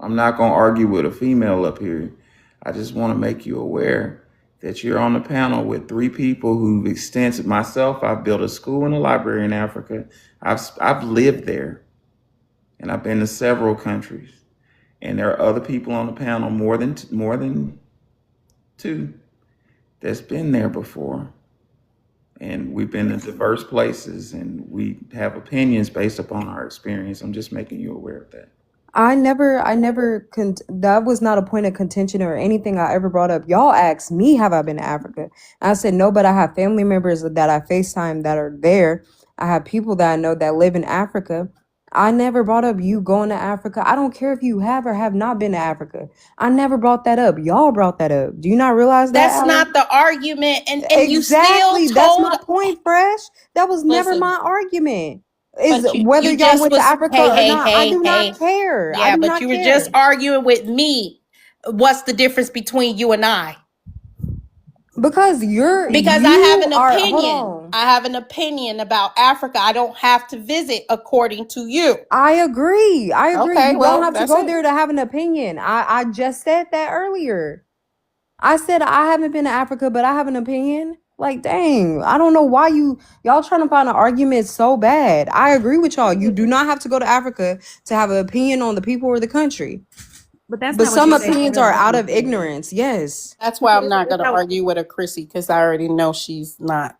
I'm not going to argue with a female up here. I just want to make you aware that you're on the panel with three people who've extensive. Myself, I've built a school and a library in Africa. I've lived there, and I've been to several countries. And there are other people on the panel, more than two, that's been there before. And we've been in diverse places, and we have opinions based upon our experience. I'm just making you aware of that. That was not a point of contention or anything I ever brought up. Y'all asked me, have I been to Africa? I said, no, but I have family members that I FaceTime that are there. I have people that I know that live in Africa. I never brought up you going to Africa. I don't care if you have or have not been to Africa. I never brought that up. Y'all brought that up. Do you not realize that, That's Alan? not the argument. And you still Exactly. That's told my point, Fresh. That was never listen, my argument. Is but whether you y'all just went to was Africa hey, or hey, not. I hey, do not hey. care. I Yeah, do but not you were just care. arguing with me. What's the difference between you and I? Because Because I have you an are, hold opinion. on. I have an opinion about Africa. I don't have to visit according to you. I agree. I agree. Okay, You don't well, have to that's go it. there to have an opinion. I just said that earlier. I said I haven't been to Africa, but I have an opinion. Like, dang, I don't know why y'all trying to find an argument so bad. I agree with y'all. You do not have to go to Africa to have an opinion on the people or the country. But that's But not what some you said. opinions are out of ignorance. Yes. That's why I'm not It's going to not, argue with her, Chrissy, because I already know she's not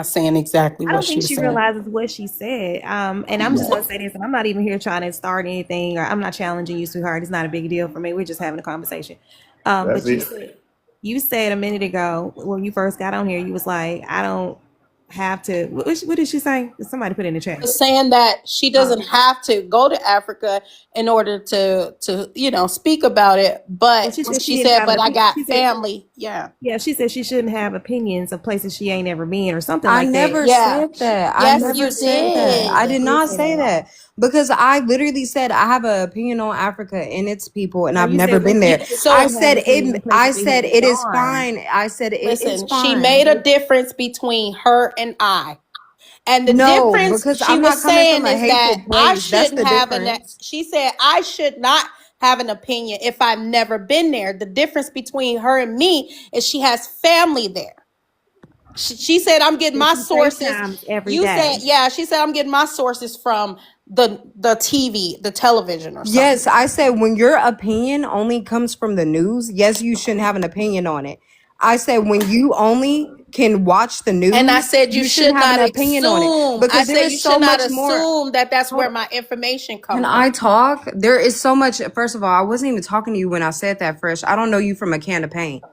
saying exactly I what don't she think was she saying. realizes what she said. And I'm just gonna say this, and I'm not even here trying to start anything, or I'm not challenging you, sweetheart. It's not a big deal for me. We're just having a conversation. That's But it. you said a minute ago when you first got on here, you was like, I don't have to. What did she say? Somebody put it in the chat. Saying that she doesn't have to go to Africa in order to speak about it, Well, but she said she she didn't said, have an but I opinion. got She said, family. Yeah. yeah, she said she shouldn't have opinions of places she ain't ever been or something I like that. never Yeah. said that. I Yes, never you said that. I did. did You did not say say that. that because I literally said I have an opinion on Africa and its people, and No, I've you never said been places there. that So I you have said opinions it. of places I that you said haven't it is gone. fine. I said it is listen, she made fine. a difference between her and I. And the No, difference because she I'm not was coming from saying a is that hateful place. That's the difference. she said I should not have an opinion if I've never been there. The difference between her and me is she has family there. She said I'm getting That my she sources. FaceTimes every You said, day. yeah, she said I'm getting my sources from the TV, the television or something. Yes, I said when your opinion only comes from the news, yes, you shouldn't have an opinion on it. I said when you only can watch the And I news, said you you should shouldn't have an not opinion on it assume. I because there said is you so should not much more. assume that that's Hold where on. my information Can come I from. talk? There is so much. First of all, I wasn't even talking to you when I said that, Fresh. I don't know you from a can of paint.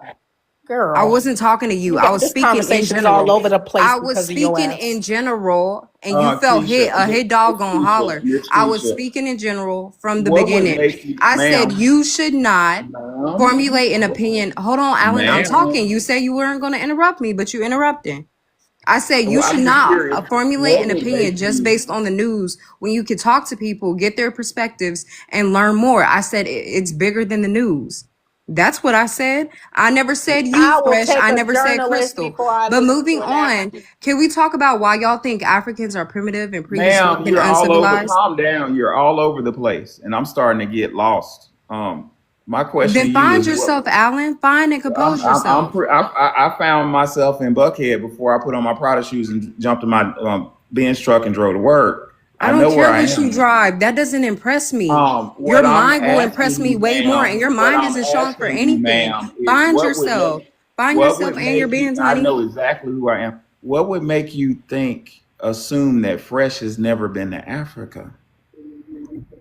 I Girl, wasn't talking to you. you I got was this speaking in conversation's all general. over the place I was because of your speaking ass. in general, and you felt Keisha, hit. A hit dog Miss gonna Keisha, holler. Miss I was Keisha, speaking in general from the what would beginning. make you, I said ma'am, you should not ma'am, formulate an opinion. Hold on, Alan. I'm ma'am. talking. You said you weren't going to interrupt me, but you interrupted. I said you Well, should I'm just not curious. formulate What an would make opinion just you? based on the news when you can talk to people, get their perspectives, and learn more. I said it's bigger than the news. That's what I said. I never said you, I will Fresh. take I a never said journalist Crystal. before I But listen to moving an on, African. can we talk about why y'all think Africans are primitive and Ma'am, prehistoric and you're all over. uncivilized? Calm down. You're all over the place, and I'm starting to get lost. My question Then to you find is what? yourself, Alan. Find and compose yourself. I found myself in Buckhead before I put on my Prada shoes and jumped in my Benz truck and drove to work. I I don't know where care I what you am. drive. That doesn't impress me. Your What I'm mind will impress asking me you, way more, and ma'am, your what mind I'm isn't showing for asking you, anything. ma'am, is Find yourself. Find what yourself would and your make you, bands, I honey. know exactly who I am. What would make you assume that fresh has never been to Africa?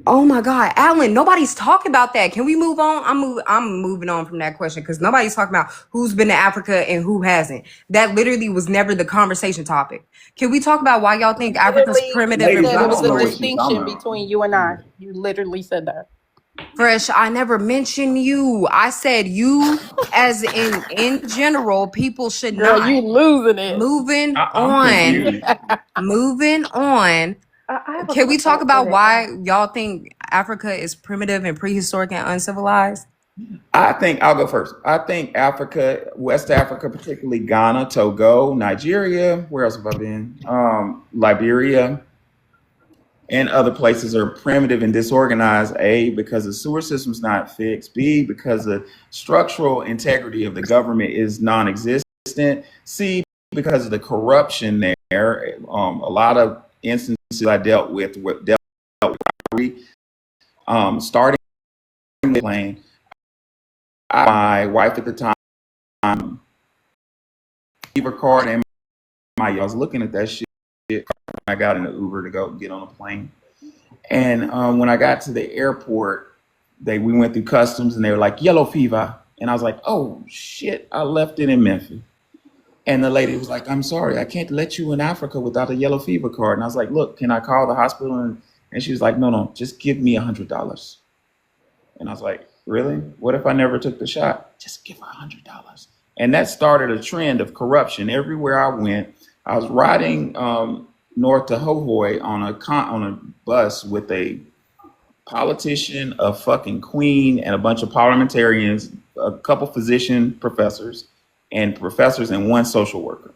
Oh my God, Alan, nobody's talking about that. Can we move on? I'm moving on from that question because nobody's talking about who's been to Africa and who hasn't. That literally was never the conversation topic. Can we talk about why y'all think Africa's Literally, you primitive and Ladies, said I it was don't a know what prehistoric? she's talking distinction about. between you and I. You literally said that. Fresh, I never mentioned you. I said you as in general, people should Girl, not. you losing it. Moving I'm on. confused. Moving on. I have a Can we talk oh, go about ahead. why y'all think Africa is primitive and prehistoric and uncivilized? I think I'll go first. I think Africa, West Africa, particularly Ghana, Togo, Nigeria, where else have I been? Liberia, and other places are primitive and disorganized. A, because the sewer system's not fixed. B, because the structural integrity of the government is non-existent. C, because of the corruption there. A lot of instances I dealt with starting the plane. My wife at the time, Beaver card and I was looking at that shit. I got in an Uber to go get on a plane. And when I got to the airport, we went through customs and they were like, yellow fever. And I was like, oh shit, I left it in Memphis. And the lady was like, I'm sorry, I can't let you in Africa without a yellow fever card. And I was like, look, can I call the hospital? And she was like, no, just give me $100. And I was like, really? What if I never took the shot? Just give her $100. And that started a trend of corruption everywhere I went. I was riding north to Hohoi on a bus with a politician, a fucking queen, and a bunch of parliamentarians, a couple physician professors, and one social worker.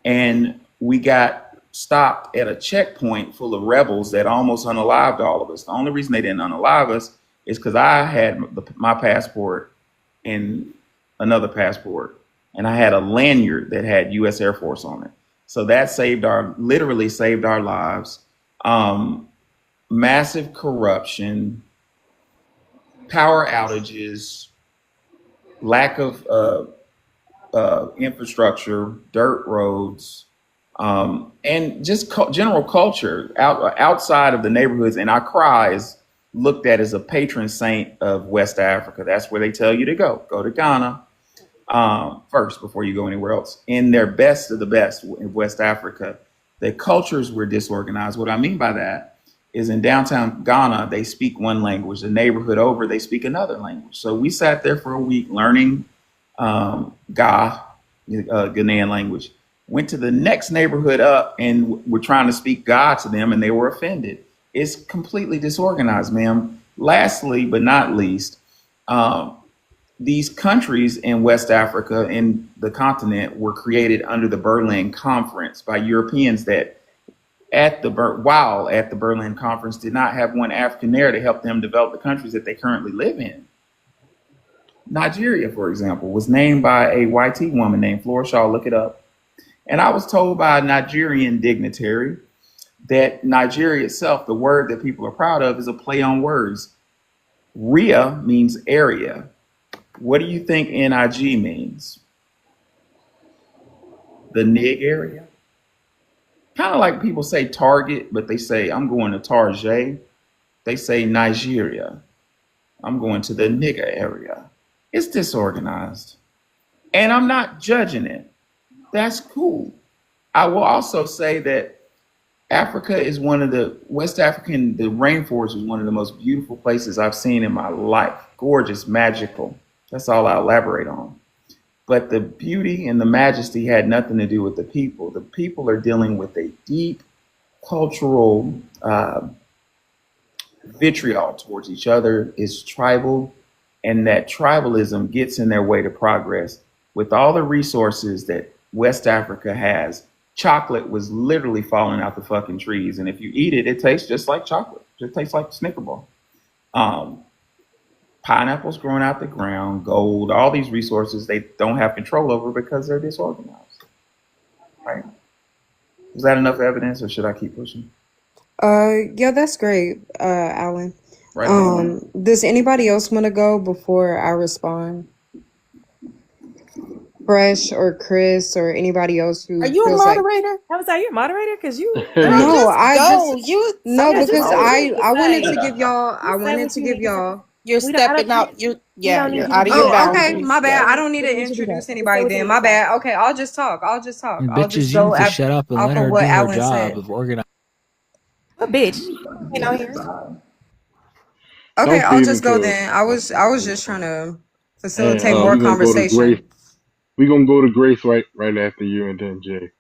And we got stopped at a checkpoint full of rebels that almost unalived all of us. The only reason they didn't unalive us is because I had my passport and another passport, and I had a lanyard that had U.S. Air Force on it. So that literally saved our lives. Massive corruption, power outages, lack of infrastructure, dirt roads, and just general culture outside of the neighborhoods. And Accra is looked at as a patron saint of West Africa. That's where they tell you to go. Go to Ghana first before you go anywhere else. In their best of the best in West Africa, the cultures were disorganized. What I mean by that is in downtown Ghana, they speak one language. The neighborhood over, they speak another language. So we sat there for a week learning Ghanaian language. Went to the next neighborhood up and we're trying to speak Ga to them and they were offended. It's completely disorganized, ma'am. Lastly, but not least, these countries in West Africa and the continent were created under the Berlin Conference by Europeans that while at the Berlin Conference did not have one African there to help them develop the countries that they currently live in. Nigeria, for example, was named by a YT woman named Flora Shaw. Look it up. And I was told by a Nigerian dignitary that Nigeria itself, the word that people are proud of, is a play on words. Ria means area. What do you think NIG means? The NIG area? Kind of like people say Target, but they say, I'm going to Target. They say Nigeria. I'm going to the nigger area. It's disorganized. And I'm not judging it. That's cool. I will also say that Africa is the rainforest is one of the most beautiful places I've seen in my life. Gorgeous, magical. That's all I elaborate on. But the beauty and the majesty had nothing to do with the people. The people are dealing with a deep cultural vitriol towards each other. Is tribal, and that tribalism gets in their way to progress. With all the resources that West Africa has, chocolate was literally falling out the fucking trees. And if you eat it, it tastes just like chocolate. It tastes like Snicker bar. Pineapples growing out the ground, gold, all these resources they don't have control over because they're disorganized. Right? Is that enough evidence or should I keep pushing? Yeah, that's great, Alan. Right on. Does anybody else want to go before I respond? Fresh or Chris or anybody else Are who you a feels like moderator? I was like, you're a moderator because you Girl, like, no, just I just go. You no yeah, because just say what you self-imposed. need to I wanted say. to give y'all I Just say wanted what to you give need to say. y'all You're We don't. I stepping don't. out. We don't You're need you to out of do your that. Oh, okay. My boundaries. bad. Yeah. I don't need We don't to need you to do that. introduce Just say anybody what you then. need to My say. bad. Okay, I'll just talk. And I'll bitches, just you go need to shut up and off let of her what do her Alan job said. of organizing. What bitch? Ain't out here. Okay, Don't I'll feed him just go to then. I was just trying to and facilitate more we're gonna go to Grace. conversation. We're gonna go to Grace right after you and then Jay.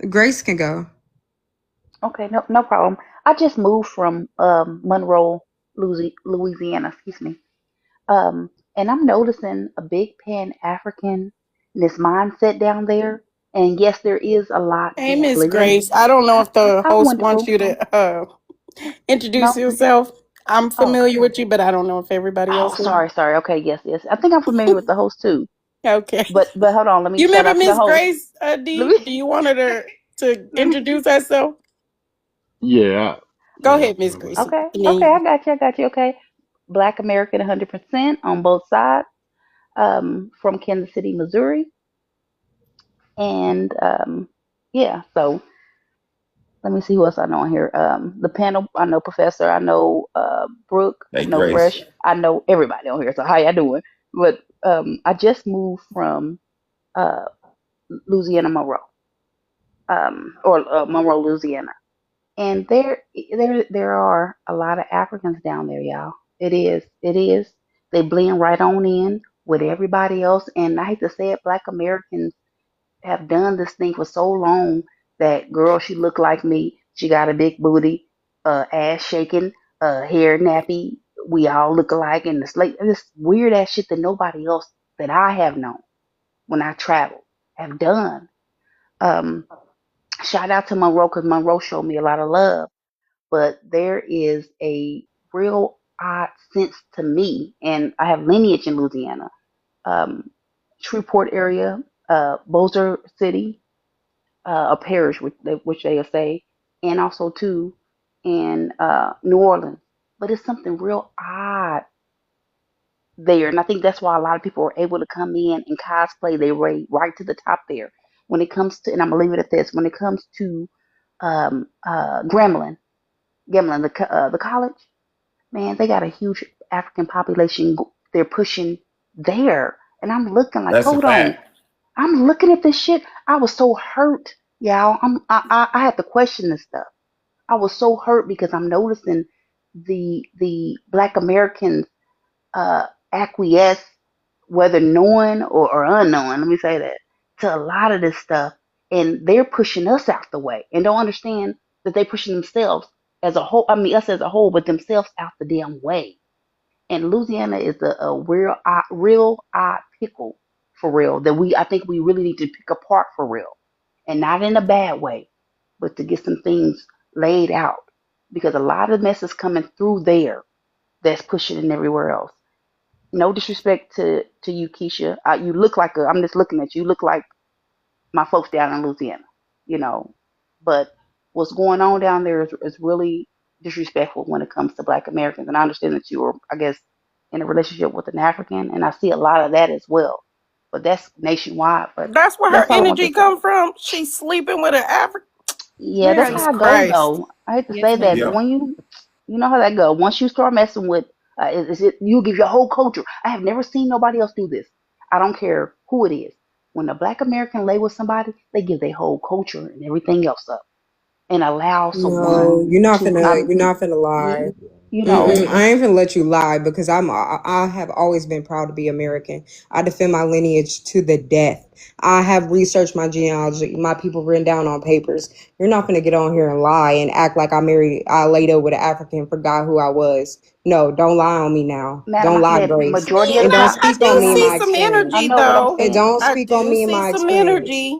Grace can go. Okay, no problem. I just moved from Monroe, Louisiana, excuse me. And I'm noticing a big Pan African this mindset down there. And yes, there is a lot Hey, Miss displaced. Grace. I don't know if the Hi, host wants wonderful. you to introduce No. yourself. I'm Oh, familiar with you, but I don't know if everybody oh, else is. sorry. Okay, yes. I think I'm familiar with the host too. Okay. But hold on, let me You shout remember out to the Miss host. Grace, Let D? me Do you want her to let me. introduce herself? Yeah, Go yeah, ahead, Miss probably. Gracie. Okay, And then okay, you. I got you. Okay, Black American, 100% on both sides. From Kansas City, Missouri, and yeah. So let me see who else I know on here. The panel, I know Professor, I know Brooke, I Hey, know Grace. Fresh, I know everybody on here. So how y'all doing? But I just moved from uh, Louisiana, Monroe, or Monroe, Louisiana, and there are a lot of Africans down there, y'all. It is. They blend right on in with everybody else, and I hate to say it, Black Americans have done this thing for so long that girl, she look like me. She got a big booty, ass shaking, hair nappy. We all look alike, and it's like this weird ass shit that nobody else that I have known when I travel have done. Um, Shout out to Monroe because Monroe showed me a lot of love, but there is a real odd sense to me, and I have lineage in Louisiana, um, Shreveport area, Bossier City, a parish, which they say, and also too in New Orleans. But it's something real odd there, and I think that's why a lot of people are able to come in and cosplay their way right to the top there. When it comes to, and I'm gonna leave it at this, when it comes to Gremlin, the college, man, they got a huge African population. They're pushing there, and I'm looking like, That's a hold on, fact. I'm looking at this shit. I was so hurt, y'all. I had to question this stuff. I was so hurt because I'm noticing the Black Americans acquiesce, whether knowing or unknowing. Let me say that, to a lot of this stuff, and they're pushing us out the way, and don't understand that they're pushing themselves as a whole. I mean, us as a whole, but themselves out the damn way. And Louisiana is a real odd pickle for real that I think we really need to pick apart for real, and not in a bad way, but to get some things laid out because a lot of mess is coming through there that's pushing it everywhere else. No disrespect to you, Keisha. You look like I'm just looking at you. You look like my folks down in Louisiana, you know. But what's going on down there is really disrespectful when it comes to Black Americans. And I understand that you were, I guess, in a relationship with an African, and I see a lot of that as well. But that's nationwide. But That's where her that's all I want to energy say. come from. She's sleeping with an African. Yeah, that's Jesus how I go Christ. though. I hate to Yes, say that, but ma'am. Yep. when you know how that go. Once you start messing with, you give your whole culture. I have never seen nobody else do this. I don't care who it is. When a Black American lay with somebody, they give their whole culture and everything else up and allow someone No, to not you're be, not finna lie. you know, I ain't finna let you lie because I have always been proud to be American. I defend my lineage to the death. I have researched my genealogy, my people written down on papers. You're not gonna get on here and lie and act like I laid up with an African and forgot who I was. No, don't lie on me now. madam, Don't I lie, said Grace. majority of And the don't time, I speak on do me and see ma'am, my some experience. I energy know what I'm though. And saying. don't I speak on do me and see my some experience. energy.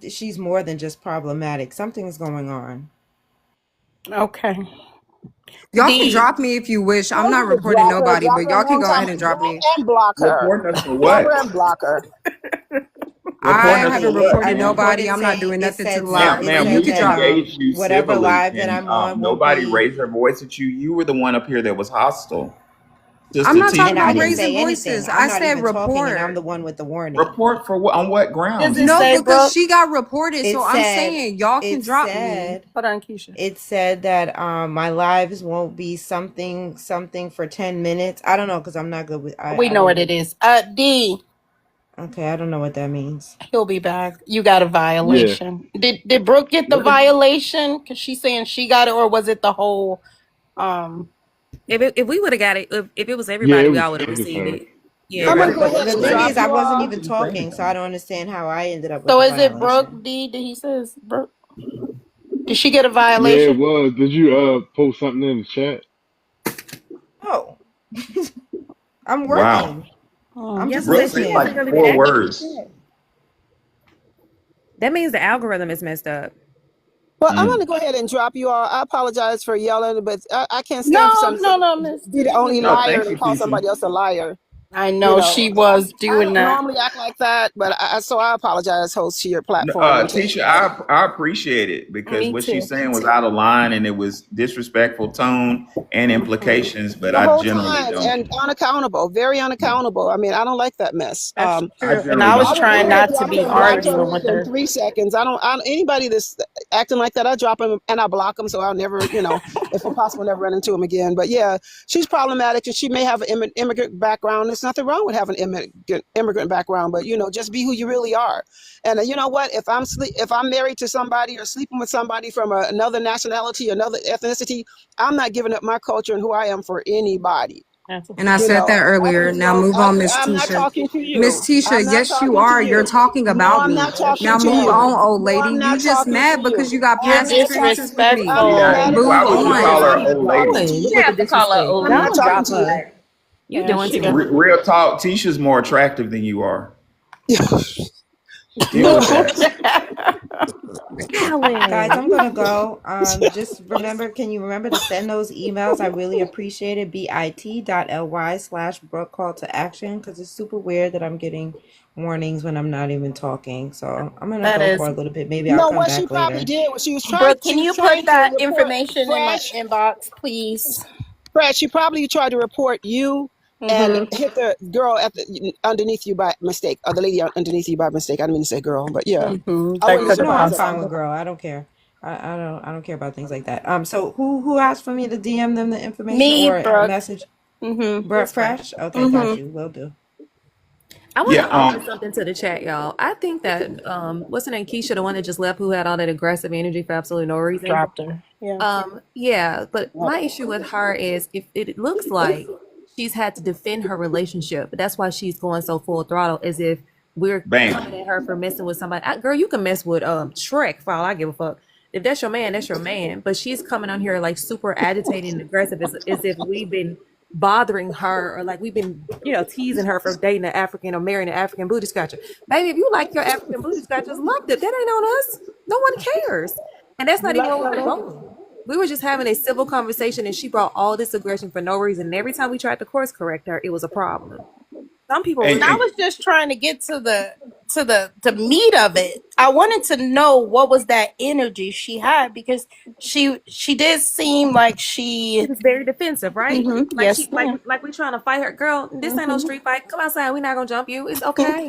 think she's more than just problematic. Something's going on. Okay. Y'all can D. drop me if you wish. I'm Don't not just reporting nobody, drop but her y'all can one go time, ahead and drop drop me. and block her. Reporting us for Drop what? her and block her. I Reporting us for haven't Okay, what, I reported ma'am? nobody. reported I'm not saying doing it nothing to said the that live, it so Ma'am, you said we can that drop me. engaged you whatever civilly, live that and I'm on will nobody be, raised their voice at you. You were the one up here that was hostile. I'm Sister not T talking and I about didn't Sweeney. raising say anything. voices. I'm I not said even talking, and I'm report. the one with the warning. Report for what? On what Does grounds, it No, ma'am? say, because Brooke? she got reported, It so I'm said saying y'all can it drop me. said Hold on, Keisha. it said that my lives won't be something for 10 minutes. I don't know because I'm not good with We I know what don't. it is. D. Okay, I don't know what that means. He'll be back. You got a Yeah, violation. Did Brooke get the What is? violation? Because she's saying she got it, or was it the whole? If we would have got it, if it was yeah, everybody, we all would have it was received her. it. Yeah, Yeah, I'm that gonna right. is go But her. ahead the and That thing is drop is, her. I you wasn't all. even She didn't say talking, so I anything. don't understand how I ended up with So the is it Brooke violation. D? Did he says Brooke? Did she get a Yeah, it violation? was. Did you post something in the chat? Oh, I'm Wow. working. I'm Oh, Yep, just Brooke says she said listening. hasn't like really been 4 active in the words. chat. That means the algorithm is messed up. Well, I'm going Mm. to go ahead and drop you all. I apologize for yelling, but I can't stand for No, somebody no, to no, Miss be the Tisha. only No, liar thank and you, call Tisha. somebody else a liar. I You know know, she was I doing don't that. normally act like that, but so I apologize, host, to your platform and to Tisha, everybody. I appreciate it because Me what she's too. saying was out of line and it was disrespectful tone and Mhm. implications, but The I whole generally time don't. and unaccountable, very Yeah, unaccountable. I mean, I don't like that mess. That's I true. And generally I don't was I would trying go either. ahead, not to drop be them, block them arguing with within her. 3 seconds. Anybody that's acting like that, I drop them and I block them, so I'll never, if possible, never run into them again. But yeah, she's problematic, and she may have an immigrant background. There's nothing wrong with having an immigrant background, but just be who you really are. And you know what? If I'm married to somebody or sleeping with somebody from another nationality, another ethnicity, I'm not giving up my culture and who I am for anybody. That's a And I fact. said that I earlier. can Now tell. move on, Miss I'm not Tisha. talking to Miss you. Tisha, I'm not yes, you talking to are. You're you. talking No, about I'm me. not talking Now to move you. on, old No, lady. I'm You not just talking to mad because you. you got You're I'm past not talking experiences to with you. me. I'm not Yeah, mad at disrespectful. why Move would you you. call her on. old Ooh, lady? you You with the have to call her disrespect. old I'm Now I'm not gonna lady. talking drop to her. you. You Yeah, doing she too got. much. Real talk, Tisha's more attractive than you are. Deal with No. that. Guys, Alan. I'm gonna go. Just remember, can you remember to send those emails? I really appreciate it. bit.ly/Brooke call to action, because it's super weird that I'm getting warnings when I'm not even talking. So I'm gonna That go for is. a little bit. Maybe I'll No, come what she back probably later. did was Brooke, she can was you put trying to that report information in my Fresh. inbox, please? Fred, she probably tried to report you and Mm-hmm. hit the girl underneath you by mistake, or the lady underneath you by mistake. I didn't mean to say girl, but yeah, Mm-hmm. I That wouldn't be could No, have surprised I'm at fine all. with possibly. girl. I don't care. I don't care about things like that. So who asked for me to DM them the information Me, or a Brooke. message? Mm-hmm. Brooke It's fresh. Fresh? Okay, got Mm-hmm. you. Will do. I want Yeah, to offer something to the chat, y'all. I think that what's her name, Keisha, the one that just left, who had all that aggressive energy for absolutely no reason. Dropped her. Yeah. Yeah, but my issue with her is if it looks like she's had to defend her relationship, but that's why she's going so full throttle, as if we're bam. coming at her for messing with somebody. Girl, you can mess with Shrek for all I give a fuck. If that's your man, that's your man. But she's coming on here like super agitated and aggressive, as if we've been bothering her, or like we've been, teasing her for dating an African or marrying an African booty scratcher. Baby, if you like your African booty scratchers, love them. That ain't on us. No one cares. And that's You not even like where we that were lady? going. We were just having a civil conversation, and she brought all this aggression for no reason. And every time we tried to course correct her, it was a problem. Some people And, really I and was just trying to get to the meat of it. I wanted to know what was that energy she had, because she did seem like she she. was very defensive, right? Like Yes, she like ma'am. like we trying to fight her. Girl, this ain't no Mm-hmm. street fight. Come outside. We're not gonna jump you. It's okay.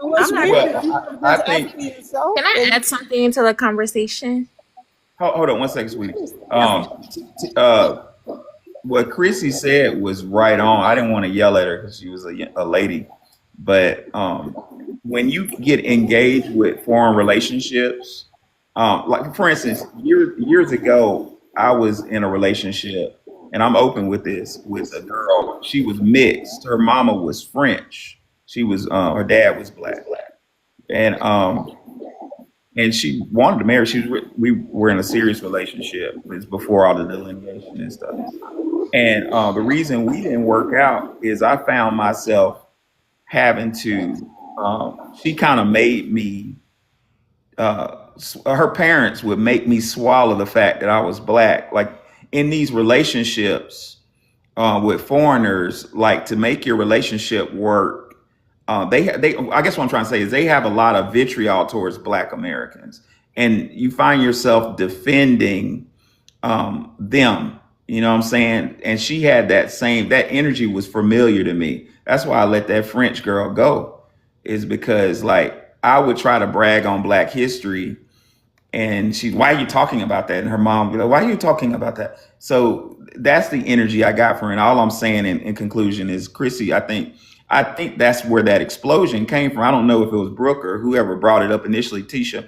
What's I'm not weird gonna is jump you you. have I against think African yourself, Can I and add something into the conversation? hold on 1 second, sweetie. Okay. What Chrissy said was right on. I didn't want to yell at her because she was a lady, but when you get engaged with foreign relationships, like for instance, years ago, I was in a relationship, and I'm open with this, with a girl. She was mixed. Her mama was French. She was her dad was black, and she wanted to marry. We were in a serious relationship. It's before all the delineation and stuff. And the reason we didn't work out is I found myself having to. She kind of made me. Her parents would make me swallow the fact that I was black. Like in these relationships with foreigners, like to make your relationship work, they. I guess what I'm trying to say is they have a lot of vitriol towards Black Americans, and you find yourself defending them. You know what I'm saying? And she had that energy was familiar to me. That's why I let that French girl go, is because like I would try to brag on Black history, and why are you talking about that? And her mom would be like, why are you talking about that? So that's the energy I got from her. And all I'm saying in conclusion is, Chrissy, I think that's where that explosion came from. I don't know if it was Brooke or whoever brought it up initially, Tisha.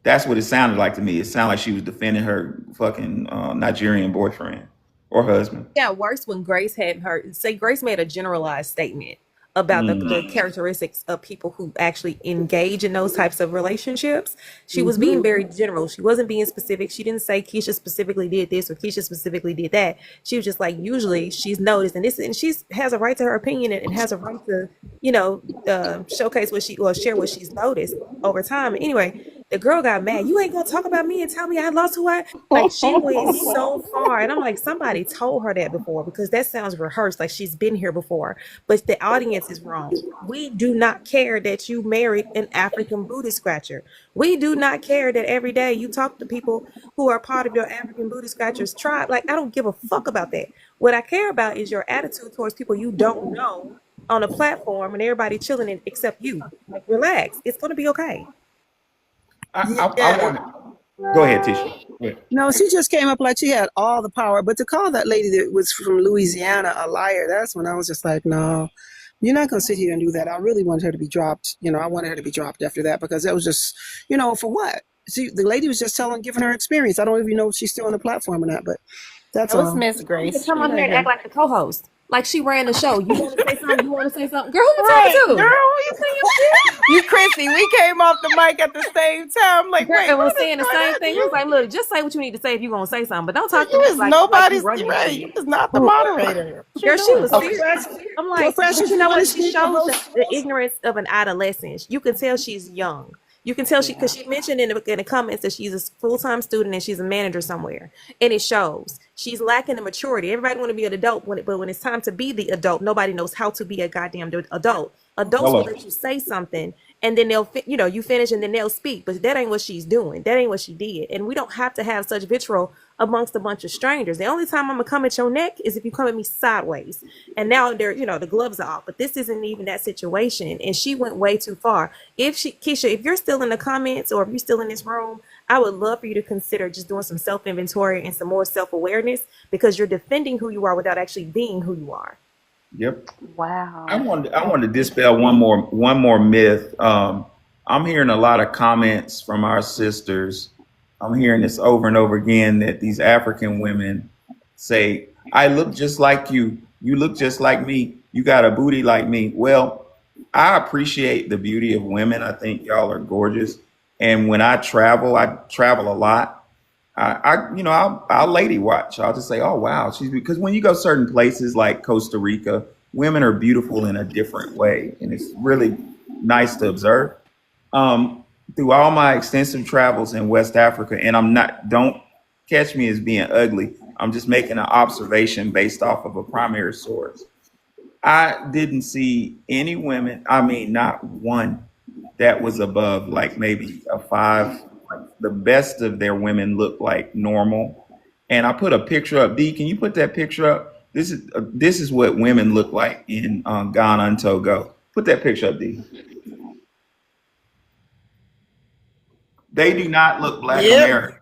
That's what it sounded like to me. It sounded like she was defending her fucking Nigerian boyfriend or husband. Yeah, worse when Grace had her say Grace made a generalized statement. about the Mm. characteristics of people who actually engage in those types of relationships. She was being very general. She wasn't being specific. She didn't say Keisha specifically did this or Keisha specifically did that. She was just like, usually she's noticed, and this, and she's has a right to her opinion and has a right to, showcase what she or share what she's noticed over time. Anyway, the girl got mad. You ain't gonna talk about me and tell me I lost who I like. She went so far, and I'm like, somebody told her that before because that sounds rehearsed, like she's been here before. But the audience is wrong. We do not care that you married an African booty scratcher. We do not care that every day you talk to people who are part of your African booty scratchers tribe. Like, I don't give a fuck about that. What I care about is your attitude towards people you don't know on a platform and everybody chilling except you. Like, relax. It's gonna be okay. I want to go ahead, Tisha. Go ahead. No, she just came up like she had all the power. But to call that lady that was from Louisiana a liar, that's when I was just like, no, you're not going to sit here and do that. I really wanted her to be dropped. I wanted her to be dropped after that because that was just, for what? See, the lady was just giving her experience. I don't even know if she's still on the platform or not, but that's That was all. Miss Grace. Come You're on not here and act here. like the co-host. Like she ran the show. You want to say something? You want to say something? Girl, who you Right, talking girl, to? who you saying shit? You, Chrissy, we came off the mic at the same time. Like, Girl, wait, and was what is saying the going same on thing. He here? was like, look, just say what you need to say if you're going to say something. But don't talk to You me is like you nobody's running this right. shit. You is not the Who? moderator. What you Girl, she doing? was Well, serious. I'm well, like, Fresh, but if you you know want to what? She speak, the shows host. the ignorance of an adolescent. You can tell she's young. You can tell because she mentioned in the comments that she's a full-time student and she's a manager somewhere, and it shows. She's lacking the maturity. Everybody want to be an adult, but when it's time to be the adult, nobody knows how to be a goddamn adult. Adults will Hello. let you say something, and then you finish, and then they'll speak. But that ain't what she's doing. That ain't what she did. And we don't have to have such vitriol amongst a bunch of strangers. The only time I'm gonna come at your neck is if you come at me sideways. And now the gloves are off. But this isn't even that situation. And she went way too far. Keisha, if you're still in the comments or if you're still in this room, I would love for you to consider just doing some self-inventory and some more self-awareness because you're defending who you are without actually being who you are. Yep. I Wow. wanted to dispel one more myth. I'm hearing a lot of comments from our sisters. I'm hearing this over and over again that these African women say, "I look just like you. You look just like me. You got a booty like me." Well, I appreciate the beauty of women. I think y'all are gorgeous. And when I travel a lot. I'll lady watch. I'll just say, "Oh wow, she's," because when you go certain places like Costa Rica, women are beautiful in a different way, and it's really nice to observe. Through all my extensive travels in West Africa, and don't catch me as being ugly. I'm just making an observation based off of a primary source. I didn't see any women, I mean, not one that was above like maybe a five. Like the best of their women look like normal. And I put a picture up. D, can you put that picture up? This is what women look like in Ghana and Togo. Put that picture up, D. They do not look Black Yep. American.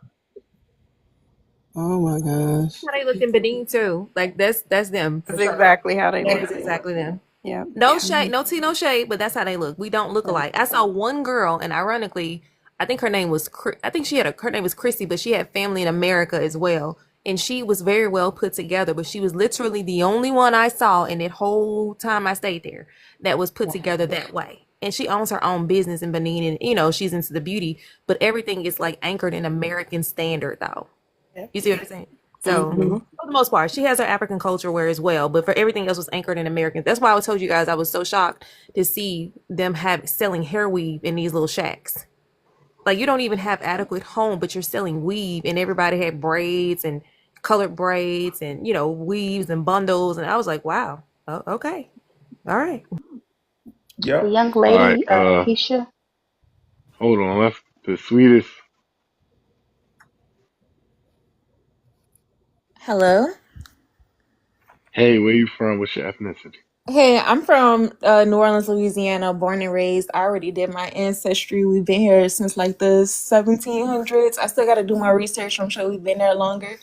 Oh my gosh. How they look in Benin too. Like that's them for That's sure. exactly how they That look. is exactly them. Yeah. No shade, no tea, no shade, but that's how they look. We don't look alike. I saw one girl, and ironically, I think her name was I think her name was Chrissy, but she had family in America as well, and she was very well put together. But she was literally the only one I saw in that whole time I stayed there that was put together that way. And she owns her own business in Benin, and she's into the beauty, but everything is like anchored in American standard, though. You see what I'm saying? So for the most part, she has her African culture wear as well, but for everything else was anchored in American. That's why I told you guys I was so shocked to see them selling hair weave in these little shacks. Like you don't even have adequate home, but you're selling weave, and everybody had braids and colored braids and weaves and bundles, and I was like, wow, okay, all right. The Yep. young All right. lady, Keisha. Hold on. That's the sweetest. Hello. Hey, where you from? What's your ethnicity? Hey, I'm from New Orleans, Louisiana, born and raised. I already did my ancestry. We've been here since like the 1700s. I still got to do my research. I'm sure we've been there longer.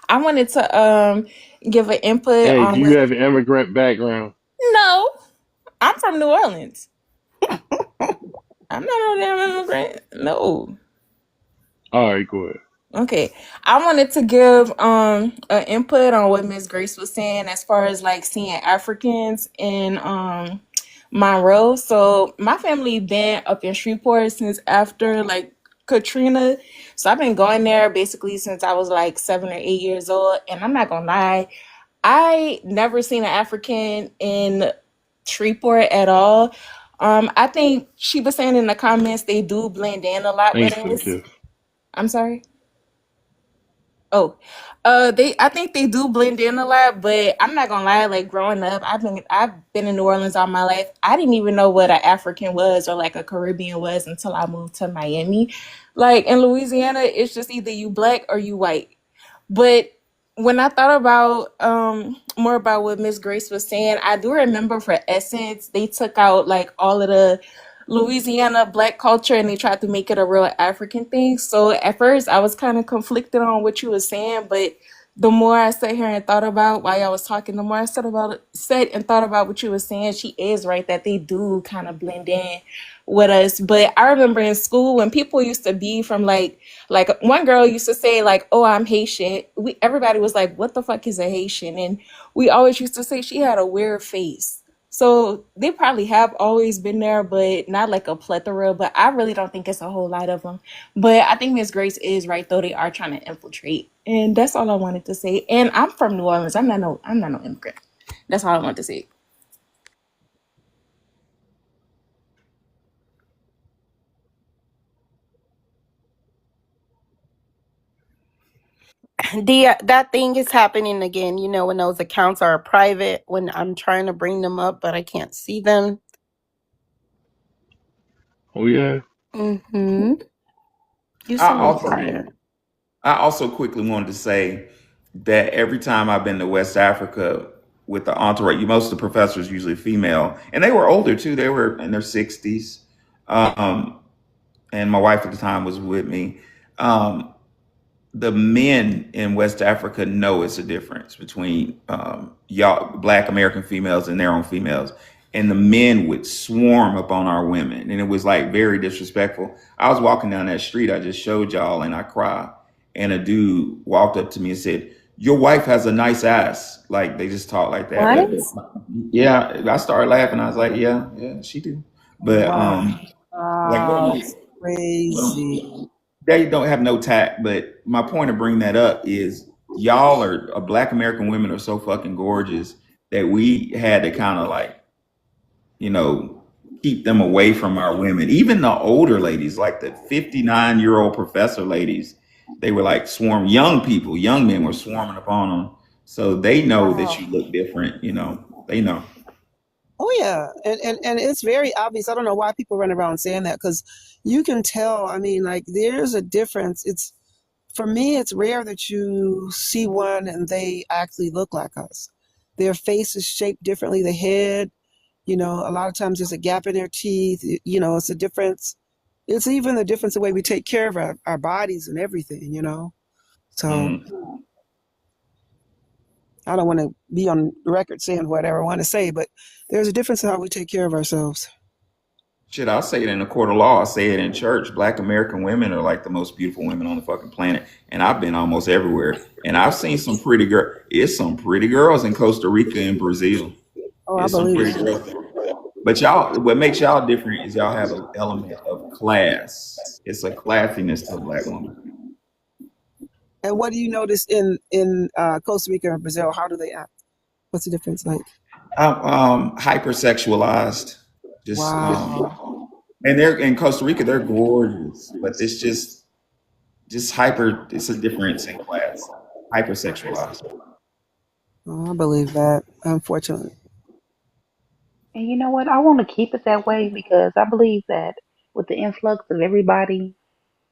I wanted to give an input Hey, do on you what. have an immigrant background? No, I'm from New Orleans. I'm not no damn immigrant. No. All right, go ahead. Okay. I wanted to give an input on what Miss Grace was saying as far as like seeing Africans in Monroe. So my family been up in Shreveport since after like Katrina. So I've been going there basically since I was like 7 or 8 years old. And I'm not gonna lie, I never seen an African in Shreveport at all. I think she was saying in the comments they do blend in a lot with Thanks for the us. gift. I'm sorry. Oh, they. I think they do blend in a lot, but I'm not gonna lie. Like growing up, I've been in New Orleans all my life. I didn't even know what an African was or like a Caribbean was until I moved to Miami. Like in Louisiana, it's just either you black or you white. But when I thought about more about what Miss Grace was saying, I do remember for Essence, they took out like all of the Louisiana black culture and they tried to make it a real African thing. So at first I was kind of conflicted on what you were saying, but the more I sat here and thought about while I was talking, the more I said and thought about what you were saying, she is right that they do kind of blend in with us. But I remember in school when people used to be from like one girl used to say like, "Oh, I'm Haitian." Everybody was like, "What the fuck is a Haitian?" And we always used to say she had a weird face. So they probably have always been there, but not like a plethora. But I really don't think it's a whole lot of them. But I think Miss Grace is right though; they are trying to infiltrate, and that's all I wanted to say. And I'm from New Orleans. I'm not no immigrant. That's all I wanted to say. That thing is happening again. You know, when those accounts are private, when I'm trying to bring them up, but I can't see them. Oh yeah. Mm-hmm. You I send me also fire. I also quickly wanted to say that every time I've been to West Africa with the entourage, most of the professors usually female, and they were older too. They were in their 60s, um, and my wife at the time was with me. Um, the men in West Africa know it's a difference between y'all Black American females and their own females, and the men would swarm upon our women, and it was like very disrespectful. I was walking down that street I just showed y'all, and I cried, and a dude walked up to me and said, "Your wife has a nice ass." Like they just talk like that, What? but yeah, I started laughing. I was like, "Yeah, yeah, she do," but like Wow, it's crazy. they don't have no tact. But my point of bringing that up is y'all are Black American women are so fucking gorgeous that we had to kind of like, you know, keep them away from our women. Even the older ladies, like the 59-year-old professor ladies, they were like young people, young men were swarming upon them. So they know that Wow. you look different, you know, they know. Oh yeah, and it's very obvious. I don't know why people run around saying that because you can tell. I mean, like there's a difference. It's for me, it's rare that you see one and they actually look like us. Their face is shaped differently. The head, a lot of times there's a gap in their teeth. It's a difference. It's even the difference the way we take care of our bodies and everything. So Mm. I don't want to be on record saying whatever I want to say, but there's a difference in how we take care of ourselves. Shit, I'll say it in a court of law. I'll say it in church. Black American women are like the most beautiful women on the fucking planet. And I've been almost everywhere. And I've seen some pretty It's some pretty girls in Costa Rica and Brazil. Oh, I It's some believe pretty it. girls there. But y'all, what makes y'all different is y'all have an element of class. It's a classiness to a black woman. And what do you notice in Costa Rica and Brazil? How do they act? What's the difference like? Hypersexualized. Just, Wow. and they're in Costa Rica. They're gorgeous, but it's just hyper. It's a difference in class. Hypersexualized. Oh, I believe that. Unfortunately. And you know what? I want to keep it that way because I believe that with the influx of everybody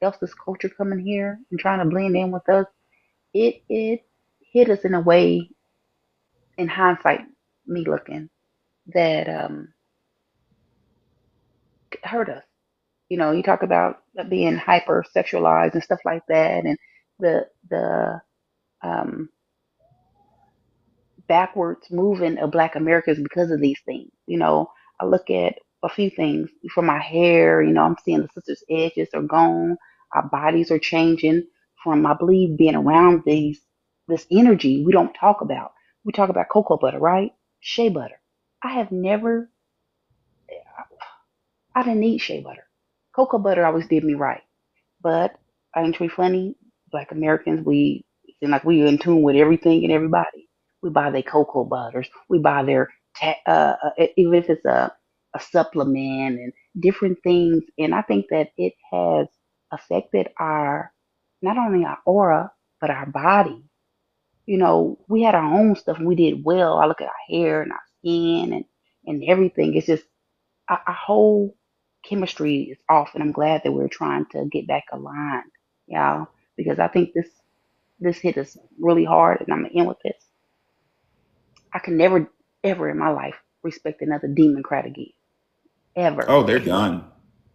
else's culture coming here and trying to blend in with us, it hit us in a way, in hindsight, me looking, that hurt us. You talk about being hyper sexualized and stuff like that, and the um, backwards moving of Black Americans because of these things. I look at a few things from my hair. I'm seeing the sisters' edges are gone. Our bodies are changing from, I believe, being around this energy we don't talk about. We talk about cocoa butter, right? Shea butter. I have never I didn't need shea butter. Cocoa butter always did me right. But I ain't too funny. Black Americans, we seem like we in tune with everything and everybody. We buy their cocoa butters. We buy their even if it's a supplement and different things. And I think that it has affected our not only our aura but our body. You know, we had our own stuff and we did well. I look at our hair and our skin and everything. It's just our whole chemistry is off, and I'm glad that we're trying to get back aligned, y'all, because I think this hit us really hard, and I'm gonna end with this. I can never, ever in my life respect another Democrat again, ever, Oh, they're done.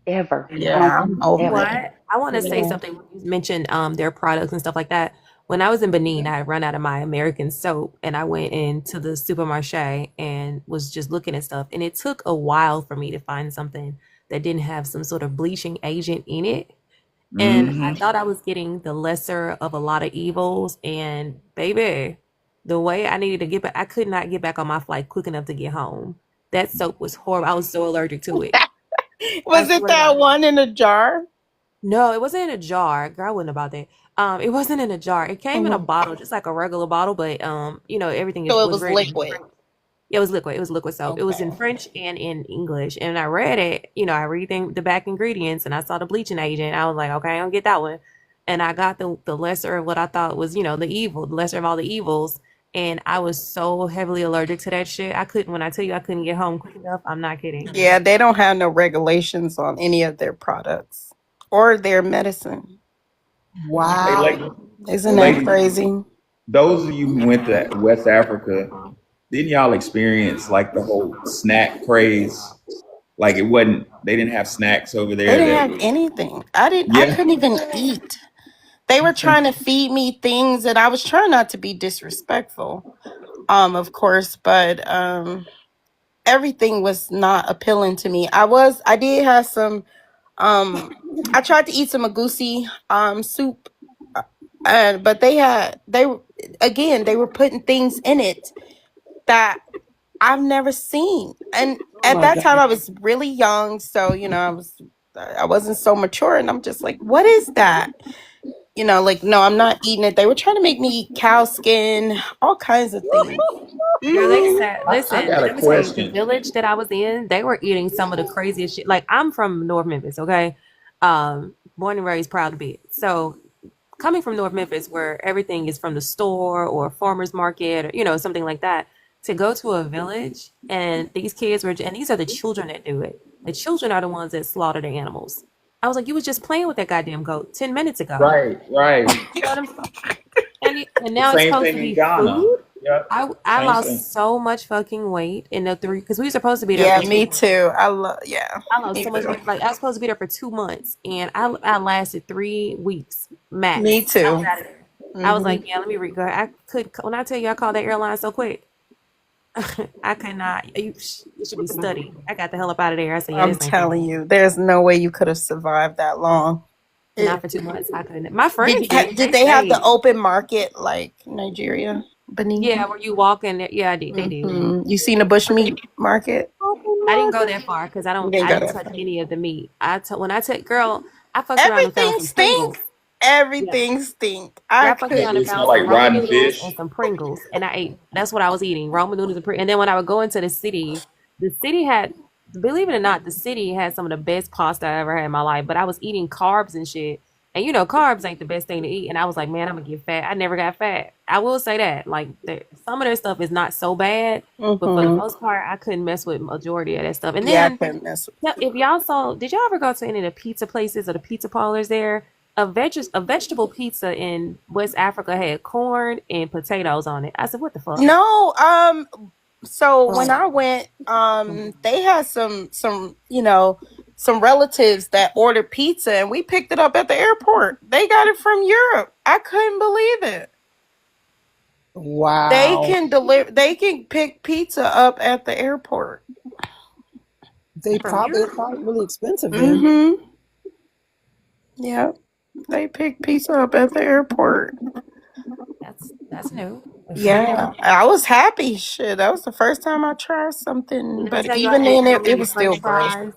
ever. I don't Yeah, think I'm over ever. it. What? I want to say Yeah. something when you mentioned their products and stuff like that. When I was in Benin, I had run out of my American soap and I went into the supermarché and was just looking at stuff. And it took a while for me to find something that didn't have some sort of bleaching agent in it. And I Hmm. thought I was getting the lesser of a lot of evils. And baby, the way I needed to get back, I could not get back on my flight quick enough to get home. That soap was horrible. I was so allergic to it. I Was it swear to that God. one in a jar? No, it wasn't in a jar. Girl, I wasn't about that. It wasn't in a jar. It came in a Mhm. bottle, just like a regular bottle, but everything So it was was written in liquid. French. Yeah, it was liquid. It was liquid soap. It was in Okay. French and in English. And I read it, I read the back ingredients and I saw the bleaching agent. I was like, okay, I don't get that one. And I got the lesser of what I thought was, the evil, the lesser of all the evils. And I was so heavily allergic to that shit. I couldn't, when I tell you I couldn't get home quick enough, I'm not kidding. Yeah, they don't have no regulations on any of their products or their medicine. Hey, Wow. Isn't that ladies, crazy? those of you who went to West Africa, didn't y'all experience like the whole snack craze? Like it wasn't, they didn't have snacks over They there didn't that have was, anything. I yeah. couldn't even eat. They were trying to feed me things and I was trying not to be disrespectful, of course, but everything was not appealing to me. I did have some I tried to eat some agusi soup, uh, but they were putting things in it that I've never seen. And Oh at my that time God. I was really young, so I wasn't so mature and I'm just like, what is that? Like, no, I'm not eating it. They were trying to make me eat cow skin, all kinds of things. Girl, they Hmm. said, I listen, got a let me tell you, the question. village that I was in, they were eating some of the craziest shit. Like, I'm from North Memphis, okay? Born and raised, proud to be it. So, coming from North Memphis, where everything is from the store or farmer's market or, something like that, to go to a village and these kids were, and these are the children that do it. The children are the ones that slaughter the animals. I was like, you was just playing with that goddamn goat 10 minutes ago. Right, right. You know what I'm saying? And The now it's same supposed to thing in be Ghana. food. Yep. I Same thing. lost so much fucking weight in the three because we were supposed to be there Yeah, for two me months. too. Yeah, I lost me so much too. weight. Like I was supposed to be there for 2 months, and I lasted 3 weeks Me max. I was too. out of there. I was Hmm. like, yeah, let me go. I could when I tell you I called that airline so quick, I could not. You should be studied. I got the hell up out of there. I said, yeah, I'm this ain't for telling me. you, there's no way you could have survived that long. Not It, for 2 months. I couldn't. My did friends did. did They they have the stayed. open market like Nigeria, Benin? Yeah, where you walk in there. Yeah, I did. They did. You seen the bushmeat market? I didn't go that far because You didn't I go didn't that touch far. any of the meat. When I took girl, I fucked around and found Everything some Pringles. stink. Yeah. Everything stink. Girl, I I fucked could. around and It smell found like some ramen rotten noodles and fish. some Pringles, and I ate. That's what I was eating: ramen noodles and Pringles. And then when I would go into the city had, believe it or not, the city had some of the best pasta I ever had in my life. But I was eating carbs and shit, and carbs ain't the best thing to eat. And I was like, man, I'm gonna get fat. I never got fat. I will say that. Like, some of their stuff is not so bad, but for the most part, I couldn't mess with majority of that stuff. And Yeah, I then couldn't mess with. yeah, if y'all saw, did y'all ever go to any of the pizza places or the pizza parlors there? A vegetable pizza in West Africa had corn and potatoes on it. I said, what the fuck? No, so when I went, they had some relatives that ordered pizza and we picked it up at the airport. They got it from Europe. I couldn't believe it. Wow. They can pick pizza up at the airport. From It's Europe? probably really expensive then. Mm-hmm. Yep. They pick pizza up at the airport. That's new. Yeah. I was happy. Shit. That was the first time I tried something. Let me But tell you, I even ate then so it many was still French gross. fries.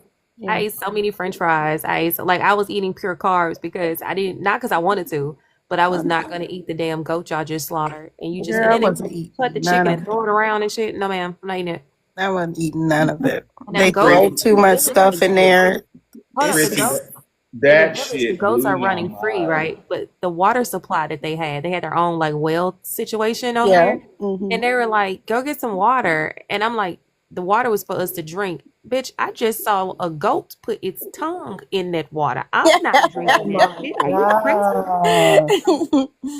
I Yeah. ate so many French fries. I was eating pure carbs because I didn't, not because I wanted to, but I was not going to eat the damn goat y'all just slaughtered. And Girl, I then they wasn't cut the eating none chicken of and it. throw it around and shit. No, ma'am, I'm not eating it. I wasn't eating none of it. And They them goats, throw Chrissy, too much this is the stuff in goats. there. Hold up, the It's Chrissy, goats that, in the that village, the shit goats blew are my running free, mind. right? But the water supply that they had their own like well situation over yeah. there, and they were like, "Go get some water," and I'm like, "The water was for us to drink." Bitch, I just saw a goat put its tongue in that water. I'm not Oh drinking that my shit. Are you crazy? god.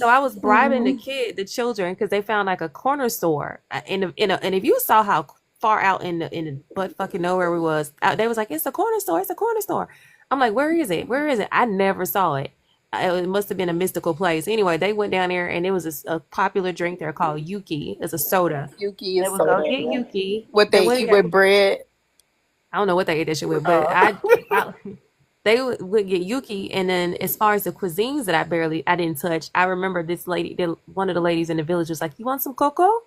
So I was bribing Mhm. the children, because they found like a corner store and if you saw how far out in the butt fucking nowhere we was, they was like, it's a corner store, it's a corner store. I'm like, where is it? Where is it? I never saw it. It must have been a mystical place. Anyway, they went down there and it was a popular drink there called Yuki. It's a soda. Yuki They is would go soda. get Yeah. Yuki. What They they went eat there. with bread. I don't know what they ate that shit with, but Uh, I they would get Yuki, and then as far as the cuisines that I didn't touch. I remember this lady, one of the ladies in the village was like, "You want some cocoa?"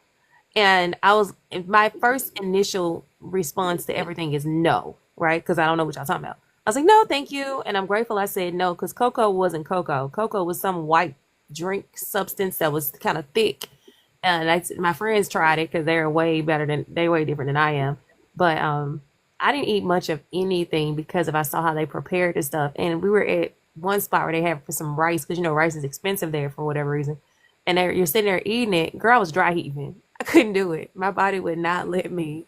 And my first initial response to everything is no, right? Because I don't know what y'all talking about. I was like, no, thank you, and I'm grateful I said no, because cocoa wasn't cocoa. Cocoa was some white drink substance that was kind of thick, and my friends tried it because they're way different than I am, but I didn't eat much of anything because if I saw how they prepared the stuff. And we were at one spot where they had for some rice, because rice is expensive there for whatever reason. And you're sitting there eating it. Girl, I was dry heaving. I couldn't do it. My body would not let me.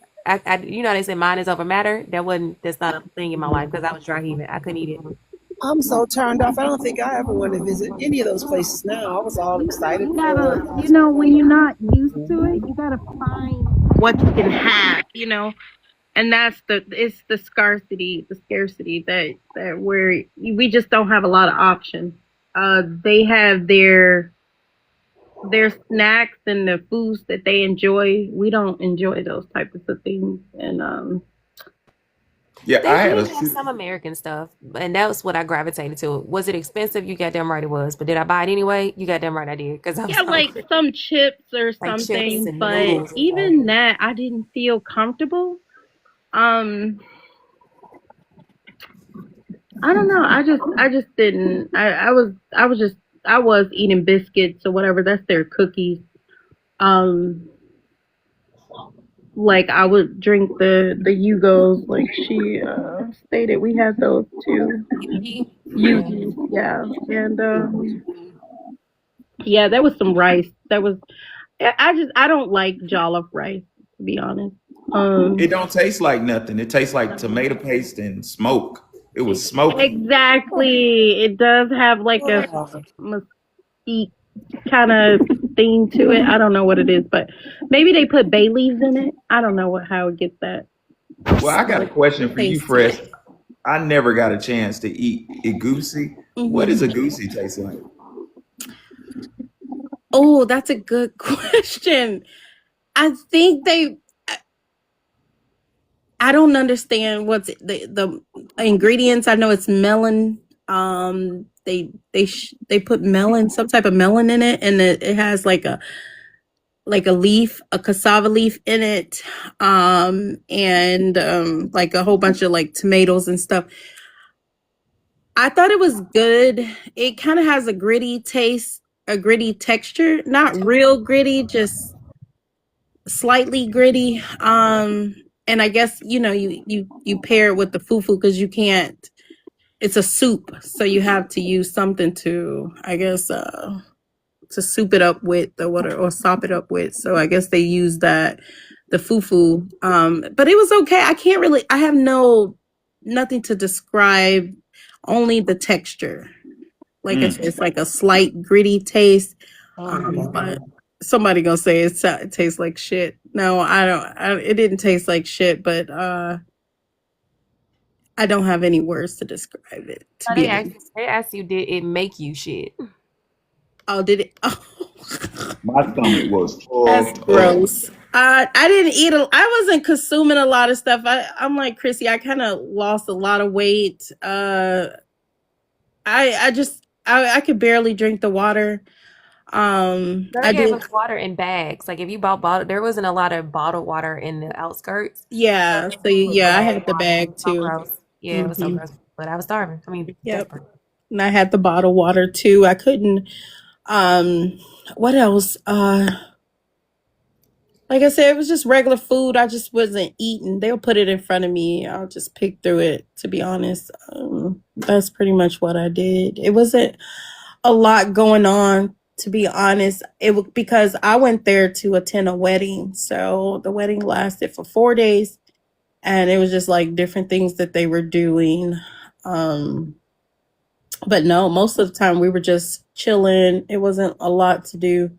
They say mind is over matter. That's not a thing in my life because I was dry heaving. I couldn't eat it. I'm so turned off. I don't think I ever want to visit any of those places now. I was all excited you for gotta, when you're not used to it, you gotta find what you can have, and it's the scarcity that where we just don't have a lot of options. They have their snacks and the foods that they enjoy. We don't enjoy those types of things, and Yeah, They I had did a have some American stuff, and that was what I gravitated to. Was it expensive? You goddamn right it was. But did I buy it anyway? You goddamn right I did, because I was yeah, like hungry. some chips or Like chips something. and But noodles and stuff. even that, I didn't feel comfortable. Um, I don't know. I just didn't. I was eating biscuits or whatever. That's their cookies. Um, like I would drink the Yugos, like she stated. We had those too. Yuki? Yeah. Yugi, yeah, and yeah, there was some rice. I don't like jollof rice, to be honest. It Um, don't taste like nothing. It tastes like tomato paste and smoke. It was smoky. exactly. It does have like a mesquite kind of thing to it. I don't know what it is, but maybe they put bay leaves in it. I don't know how it gets that Well, I got a question for you, taste to Fresh. it. I never got a chance to eat a goosey. What Hmm. does a goosey taste like? Oh, that's a good question. I think I don't understand what's the ingredients. I know it's melon. They put melon, some type of melon in it, and it has like a leaf, a cassava leaf in it, and like a whole bunch of like tomatoes and stuff. I thought it was good. It kind of has a gritty taste, a gritty texture, not real gritty, just slightly gritty. And I guess you pair it with the fufu because you can't. It's a soup, so you have to use something to, I guess, to soup it up with the water or sop it up with. So I guess they use that the fufu. But it was okay. I can't really. I have nothing to describe. Only the texture. Like Mm. it's like a slight gritty taste. Mm. But somebody gonna say it tastes like shit. No, I don't. It didn't taste like shit, but I don't have any words to describe it. To Oh, be honest. they asked you, did it make you shit? Oh, did it? Oh. My stomach was That's fucked up. gross. I didn't eat. I wasn't consuming a lot of stuff. I'm like Chrissy. I kind of lost a lot of weight. I could barely drink the water. They I gave did. us water in bags. Like if you bought bottle, there wasn't a lot of bottled water in the outskirts. So Yeah. So they put yeah, I bag had the water. It bag was so too. gross. Yeah, it was so Hmm. gross. But I was starving. I mean, Yep. desperate. And I had the bottled water too. I couldn't. What else? Like I said, it was just regular food. I just wasn't eating. They'll put it in front of me. I'll just pick through it. To be honest, that's pretty much what I did. It wasn't a lot going on. To be honest, it was because I went there to attend a wedding. So the wedding lasted for 4 days, and it was just like different things that they were doing. Um, but no, most of the time we were just chilling. It wasn't a lot to do.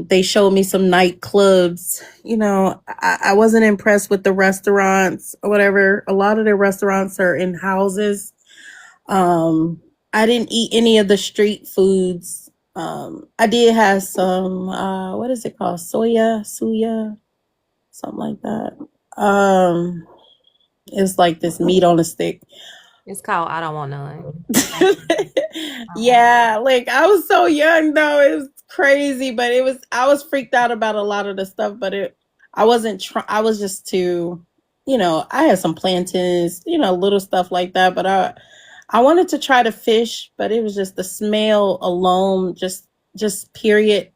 They showed me some nightclubs. I wasn't impressed with the restaurants or whatever. A lot of the restaurants are in houses. I didn't eat any of the street foods. I did have some, what is it called? Suya, something like that. It's like this meat on a stick. It's called I Don't Want None. Yeah, like I was so young though. It was crazy, but I was freaked out about a lot of the stuff, but I wasn't I was just too, I had some plantains, little stuff like that, but I wanted to try to fish, but it was just the smell alone, just period.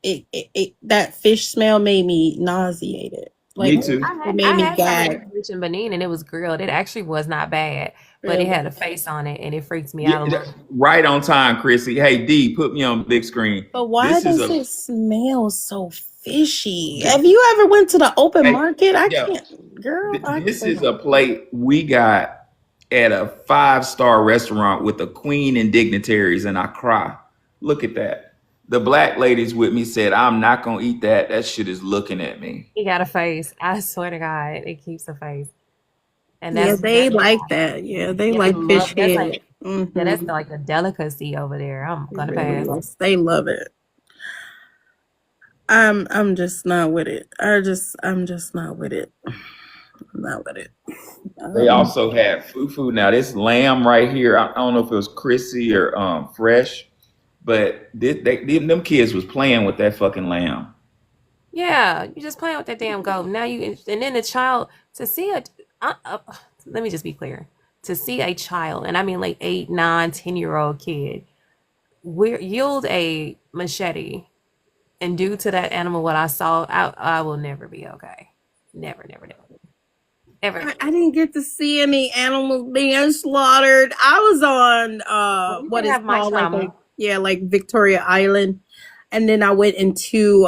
That fish smell made me nauseated. Like Me too. it I made me had some of gag. this fish in Benin and it was grilled. It actually was not bad, but it Really. had a face on it and it freaks me Yeah, out a little. right on time, Chrissy. Hey D, put me on big screen. But why This is does a it smell so fishy? Have you ever went to the open hey, market? I yeah. can't, girl. I This can't. is a plate we got at a 5-star restaurant with the queen and dignitaries, and I cry. Look at that. The black ladies with me said, "I'm not gonna eat that. That shit is looking at me." He got a face. I swear to God, it keeps a face. And Yeah, that's they like that. Yeah, they yeah, they like fish love that's head. like yeah, that's Mm-hmm. like a delicacy over there. I'm gonna Really, pass. yes, they love it. I'm just not with it. I'm just not with it. I'm not with it. They Um, also had fufu. Now this lamb right here, I don't know if it was crispy or fresh, but them kids was playing with that fucking lamb. Yeah, you just playing with that damn goat. Now and then the child to see a let me just be clear. To see a child, and I mean like 8, 9, 10-year-old kid, yield a machete and do to that animal what I saw, I will never be okay. Never, never, never, ever. I didn't get to see any animals being slaughtered. I was on Well, you what can is have my called trauma. like Victoria Island, and then I went into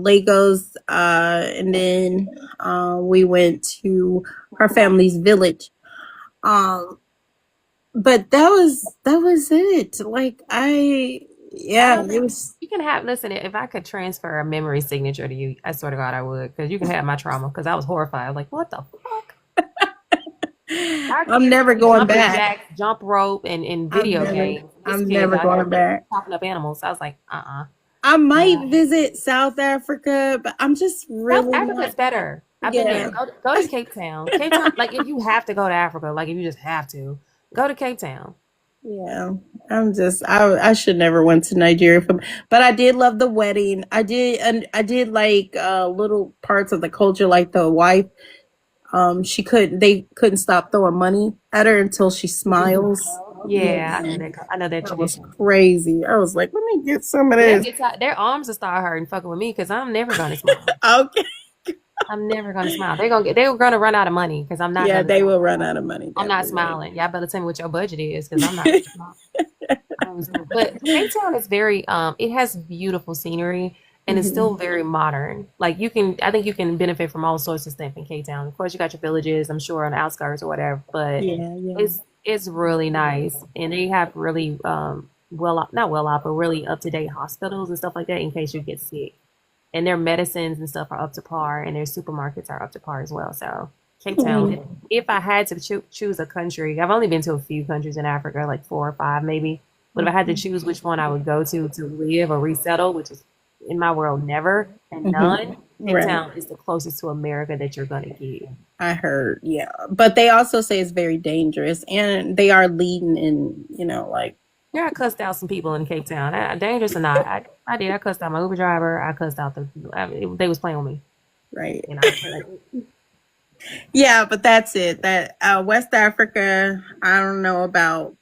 Lagos, and then we went to her family's village. But that was it. Like I yeah, don't it think was. you can have. Listen, if I could transfer a memory signature to you, I swear to God, I would. Because you can have my trauma. Because I was horrified. I was like, what the fuck? Our I'm kids never play going jumping back. jacks, jump rope, and in video games. This I'm kid's never out here going back. chopping up animals. I was like, I might no. visit South Africa, but I'm just South really Africa's not. better. I've been there. Yeah. Go to Cape Town. Cape Town, like if you have to go to Africa, like if you just have to, go to Cape Town. Yeah, I should never went to Nigeria, but I did love the wedding. I did, and I did like little parts of the culture, like the wife. They couldn't stop throwing money at her until she smiles. Yeah, Yeah, I know that that was tradition. crazy. I was like, let me get some of They'll this. get their arms will start hurting fucking with me because I'm never gonna smile. Okay. I'm never gonna smile. They're gonna run out of money because I'm not Yeah, gonna they smile. will run out of money. I'm not Definitely. smiling. Y'all better tell me what your budget is because I'm not gonna smile. But Cape Town is very it has beautiful scenery and it's still very modern. Like I think you can benefit from all sorts of stuff in Cape Town. Of course you got your villages, I'm sure on the outskirts or whatever, but Yeah, yeah. it's really nice. And they have really not well off, but really up to date hospitals and stuff like that in case you get sick. And their medicines and stuff are up to par and their supermarkets are up to par as well. So Cape Town, if I had to choose a country, I've only been to a few countries in Africa, like 4 or 5 maybe. But if I had to choose which one I would go to live or resettle, which is in my world never and none, Cape Right. Town is the closest to America that you're gonna get. I heard, yeah. But they also say it's very dangerous and they are leading in, like Yeah, I cussed out some people in Cape Town. Dangerous or not, I did. I cussed out my Uber driver. I cussed out they was playing with me. right. And I was like, Yeah, but that's it. That West Africa, I don't know about.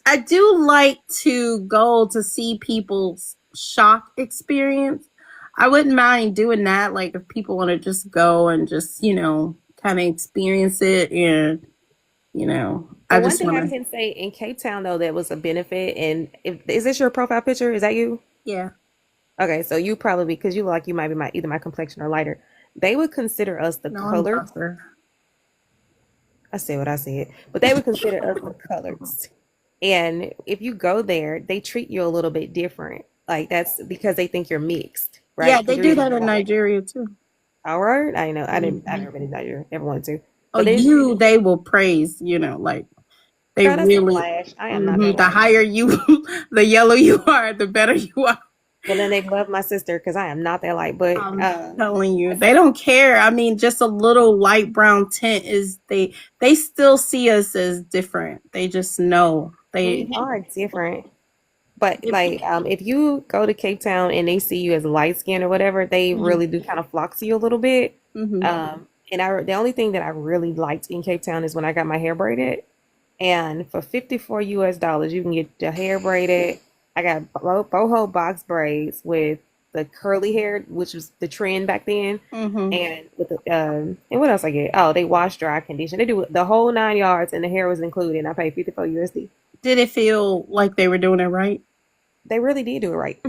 I do like to go to see people's shock experience. I wouldn't mind doing that. Like if people want to just go and just kind of experience it, and I But one just thing want I to. can say in Cape Town though that was a benefit, and is this your profile picture? Is that you? Yeah, Okay, so you probably because you look like you might be either my complexion or lighter. They would consider us the no, I'm colored. darker. I said what I said, but they would consider us the colors. And if you go there, they treat you a little bit different. Like that's because they think you're mixed, right? Yeah, Because they you're do either that in black. Nigeria too. All right, I know. I didn't. I've Mhm. never been to Nigeria. Never wanted to. Oh, But they, they will praise. Like they girl, that's a really. flash. I am not that The light. higher you, the yellow you are, the better you are. Well, then they love my sister because I am not that light. But I'm telling you, they don't care. I mean, just a little light brown tint is they still see us as different. They just know we they. are different. But If, like, if you go to Cape Town and they see you as light skinned or whatever, they Mhm, really do kind of flock to you a little bit. mhm. And the only thing that I really liked in Cape Town is when I got my hair braided. And for $54 US, you can get your hair braided. I got boho box braids with the curly hair, which was the trend back then. Mhm. And with the and what else I get? Oh, they wash, dry, condition. They do the whole 9 yards, and the hair was included. And I paid 54 USD. Did it feel like they were doing it right? They really did do it right.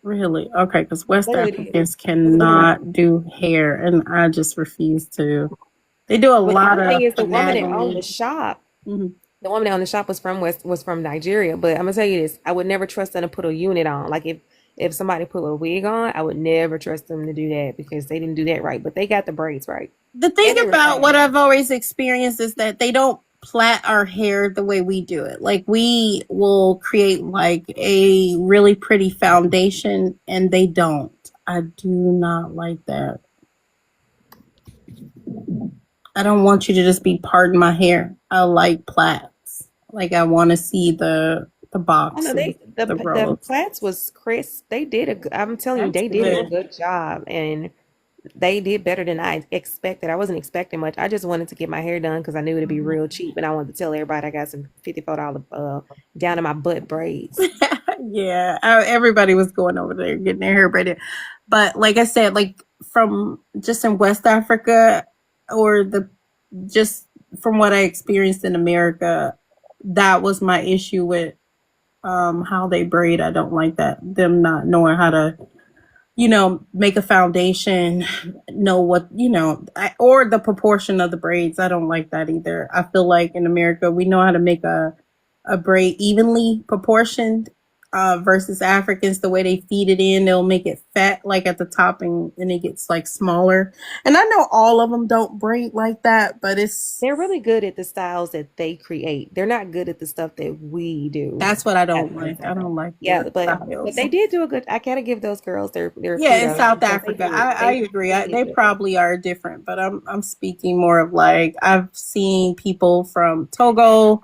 Really? Okay, because West They really did. Africans Because cannot do hair, and I just refuse to. They do a but the lot only thing of is, finagling. the woman that owned the shop was from Nigeria. But I'm gonna tell you this: I would never trust them to put a unit on. Like if somebody put a wig on, I would never trust them to do that because they didn't do that right. But they got the braids right, The thing and they were about what fast. I've always experienced is that they don't plait our hair the way we do it. Like we will create like a really pretty foundation and they don't. I do not like that. I don't want you to just be parting my hair. I like plaits. Like I want to see the Oh no, box and they the the rows. plats was crisp. They did I'm telling you, That's they did a good. good job, and they did better than I expected. I wasn't expecting much. I just wanted to get my hair done because I knew it'd be real cheap, and I wanted to tell everybody I got some $54 down in my butt braids. Yeah, everybody was going over there getting their hair braided. But like I said, like from just in West Africa or just from what I experienced in America, that was my issue with how they braid. I don't like that. Them not knowing how to, make a foundation, know what, or the proportion of the braids. I don't like that either. I feel like in America, we know how to make a braid evenly proportioned versus Africans, the way they feed it in, they'll make it fat like at the top and it gets like smaller. And I know all of them don't braid like that, but They're really good at the styles that they create. They're not good at the stuff that we do. that's what I At don't the like. same I time. don't like Yeah, their but styles. they did do a good. I gotta give those girls their Yeah, in kudos South because Africa, I they agree. they did They good. probably are different, but I'm speaking more of like I've seen people from Togo,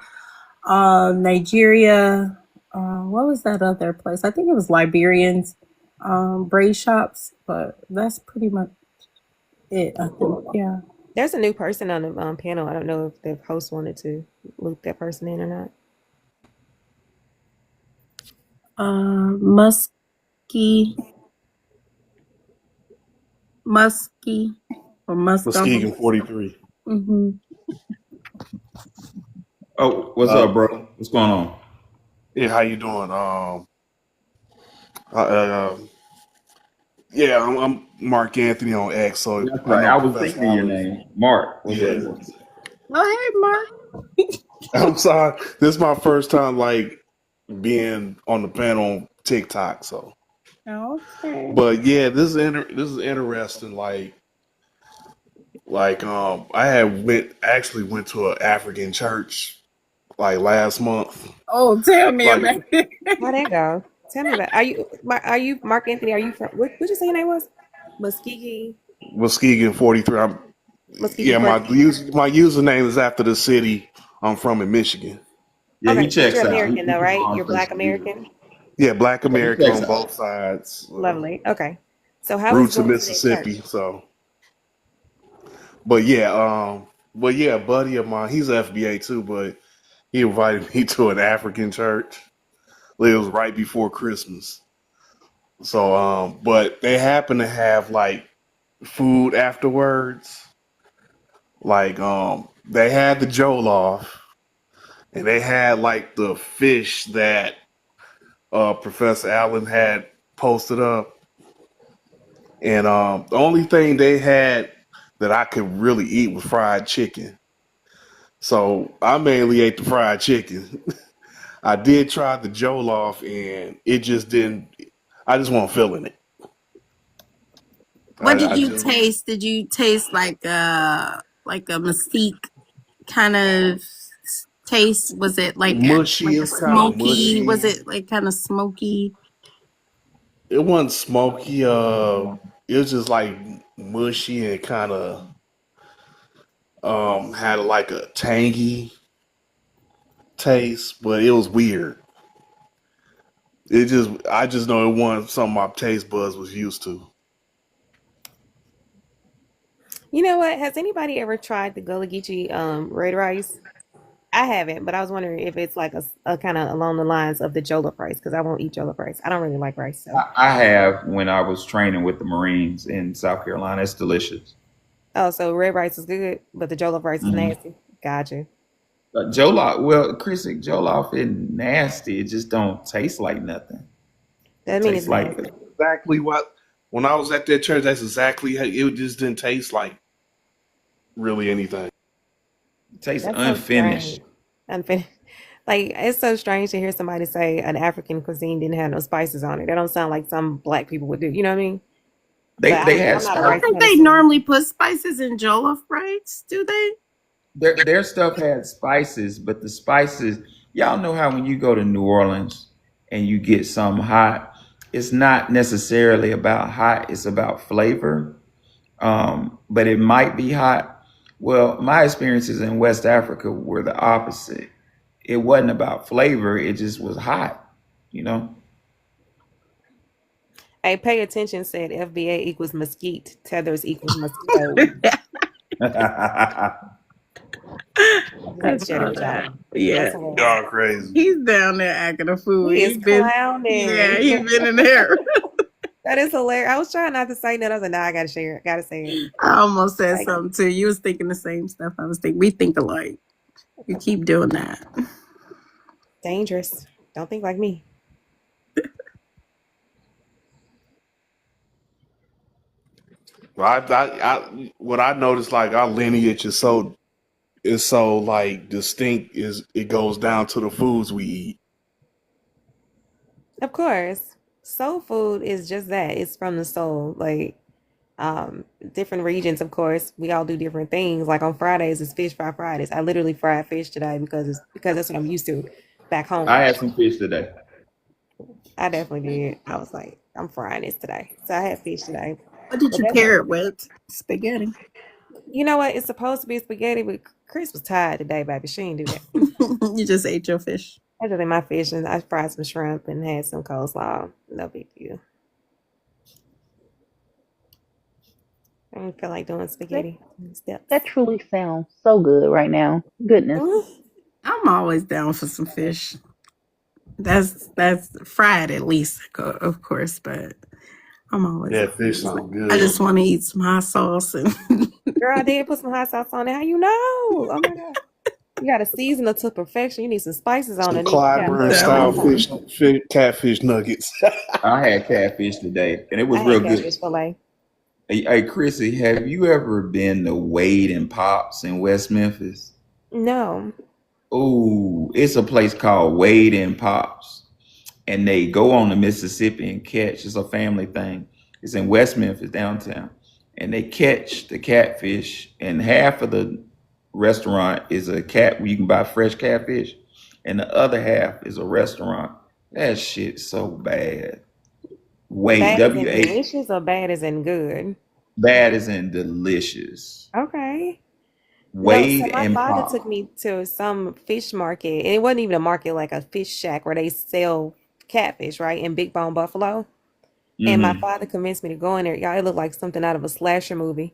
Nigeria. What was that other place? I think it was Liberians, braid shops, but that's pretty much it. I think, yeah. There's a new person on the panel. I don't know if the host wanted to loop that person in or not. Musky, Musky, or Muscum. Muskegon 43. Mm-hmm. Oh, what's Uh, up, bro? What's going on? yeah, how you doing? Uh, uh, yeah, I'm Mark Anthony on X, so That's I right. know I was Professor thinking your Hollis. name, Mark. What's up? Yeah, Oh, hey, Mark. I'm sorry. This is my first time like being on the panel on TikTok. So, Okay. but yeah, this is interesting. I had went to an African church like last month. Oh, tell me Like about it. How that go? Tell me about. Are you Mark Anthony? Are you from? What you say your name was? Muskegee. Muskegon 43. Muskegee Yeah, first. my username is after the city I'm from in Michigan. Yeah, he Okay, but checks you're out. American He though, from right? You're Black social media. American. Yeah, Black Yeah, he American checks on out. both sides. Lovely. Okay. So how was Roots in going to that church? Mississippi. So But yeah, a buddy of mine, he's FBA too, but he invited me to an African church. It was right before Christmas. So, but they happen to have like food afterwards. Like, they had the jollof, and they had like the fish that Professor Allen had posted up. And the only thing they had that I could really eat was fried chicken. So I mainly ate the fried chicken. I did try the jollof, and it just didn't. I just wasn't feeling it. What did I you just taste? Did you taste like a mesquite kind of taste? Was it mushy. like It a was kind of smoky? Was mushy. it like kind of smoky? It wasn't smoky. It was just like mushy and kind of had like a tangy taste, but it was weird. I just know it wasn't something my taste buds was used to. You know what? Has anybody ever tried the Gullah Geechee red rice? I haven't, but I was wondering if it's like a kind of along the lines of the jollof rice because I won't eat jollof rice. I don't really like rice, so. I have when I was training with the Marines in South Carolina. It's delicious. Oh, so red rice is good, but the jollof rice is Hmm. nasty. Gotcha. Jollof, well, Chris, Jollof isn't nasty. It just don't taste like nothing. That It mean it's tastes like nasty. it Exactly what when I was at that church, that's exactly how it just didn't taste like really anything. tastes That's so unfinished. strange. Unfinished. Like it's so strange to hear somebody say an African cuisine didn't have no spices on it. That don't sound like some black people would do. You know what I mean? But They had I'm not a I don't rice spice. think they person. normally put spices in jollof rice, do they? Their stuff had spices, but the spices, y'all know how when you go to New Orleans and you get something hot, it's not necessarily about hot, it's about flavor. But it might be hot. Well, my experiences in West Africa were the opposite. It wasn't about flavor, it just was hot, you know? Hey, pay attention said FBA equals mesquite. Tethers equals mosquito. I had I to share that saw with y'all. that. That's Yeah. hilarious. Y'all crazy. He's down there acting a fool. He is Yeah, clowning. he's been in there. That is hilarious. I was trying not to say that. I was like, nah, I gotta share it. Gotta say it. I almost said Like something too. You was thinking the same stuff I was thinking. We think alike. You keep doing that. dangerous. Don't think like me. Well, what I noticed, like our lineage is so like distinct. Is it goes down to the foods we eat. Of course. Soul food is just that. It's from the soul. Like different regions, of course, we all do different things. Like on Fridays, it's fish fry Fridays. I literally fried fish today because that's what I'm used to back I home. had some fish today. I definitely did. I was like, I'm frying this today. So I had fish today. What did But you that's pair it with? Spaghetti. you know what? It's supposed to be spaghetti, but Chris was tired today, baby. She didn't do that. You just ate your fish. I just ate my fish and I fried some shrimp and had some coleslaw. No big deal. I don't feel like doing That spaghetti steps. that truly sounds so good right now. Goodness. I'm always down for some fish. That's fried at least, of course, but I'm always. Yeah, fish sound I good. just want to eat some hot sauce and. Girl, I did put some hot sauce on it. How you know? Oh my god. You gotta season it to perfection. You need some spices on Some it. You gotta Clyburn put some style hot sauce. catfish nuggets. I had catfish today, and it was I real had good. catfish fillet. Hey, Chrissy, have you ever been to Wade and Pops in West Memphis? No. Oh, it's a place called Wade and Pops, and they go on the Mississippi and catch. It's a family thing. It's in West Memphis downtown, and they catch the catfish. And half of the restaurant is a cat where you can buy fresh catfish, and the other half is a restaurant. That shit's so bad. Wade, Bad as in W-A, delicious or bad as in good? bad as in delicious. Okay. No, so Wade my and father Pop. took me to some fish market, and it wasn't even a market like a fish shack where they sell catfish, right? In Big Bone Buffalo. And my Hmm. father convinced me to go in there. Y'all, it looked like something out of a slasher movie.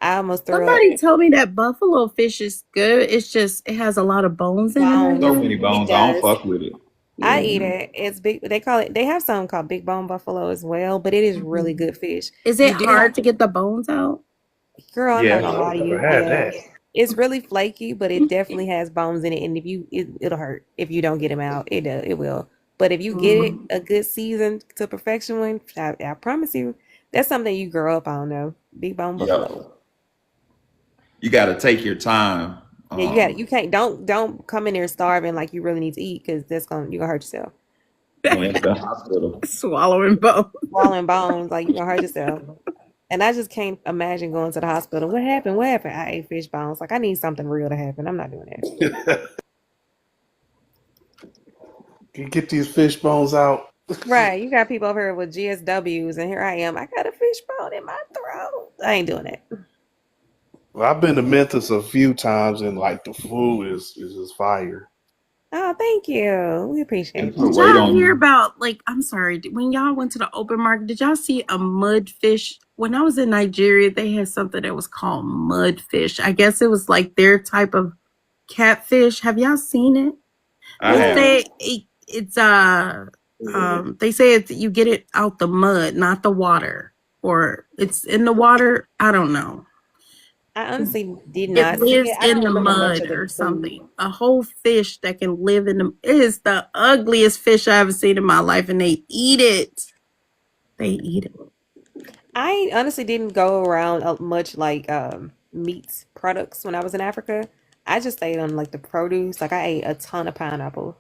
I almost threw up. Somebody told me that buffalo fish is good. It's just it has a lot of bones in it, I So Bones. guess. many It bones, I don't does. fuck with it. I Yeah. eat it. It's big. They call it. They have something called big bone buffalo as well, but it is really good fish. Is it You do have hard to get the bones out? girl. I'm not Yeah. gonna lie to Never you. had Yeah, that. it's really flaky, but it definitely has bones in it. And if you, it'll hurt if you don't get them out. It does. It will. But if you get it Mm. a good season to perfection one, I promise you, that's something you grow up on. Though big bone Yep. buffalo. You got to take your time. Yeah, you got. You can't. Don't come in there starving like you really need to eat because that's gonna you gonna hurt yourself. Going to the hospital. Swallowing bones. Swallowing bones like you gonna hurt yourself. And I just can't imagine going to the hospital. What happened? What happened? I ate fish bones. Like I need something real to happen. I'm not doing that. Get these fish bones out. Right. You got people over here with GSWs, and here I am. I got a fish bone in my throat. I ain't doing that. Well, I've been to Memphis a few times, and like the food is just fire. Oh, thank you. We And appreciate put Did you. weight y'all on hear you. about I'm sorry, when y'all went to the open market, did y'all see a mudfish? When I was in Nigeria, they had something that was called mudfish. I guess it was like their type of catfish. Have y'all seen it? I They have. say it's they say it's you get it out the mud, not the water. Or it's in the water. I don't know. I honestly did It not see lives it. I in don't the look at much mud of the or food. something. A whole fish that can live in the it is the ugliest fish I ever seen in my life, and they eat it. They eat it. I honestly didn't go around much like meats products when I was in Africa. I just stayed on like the produce. Like I ate a ton of pineapple,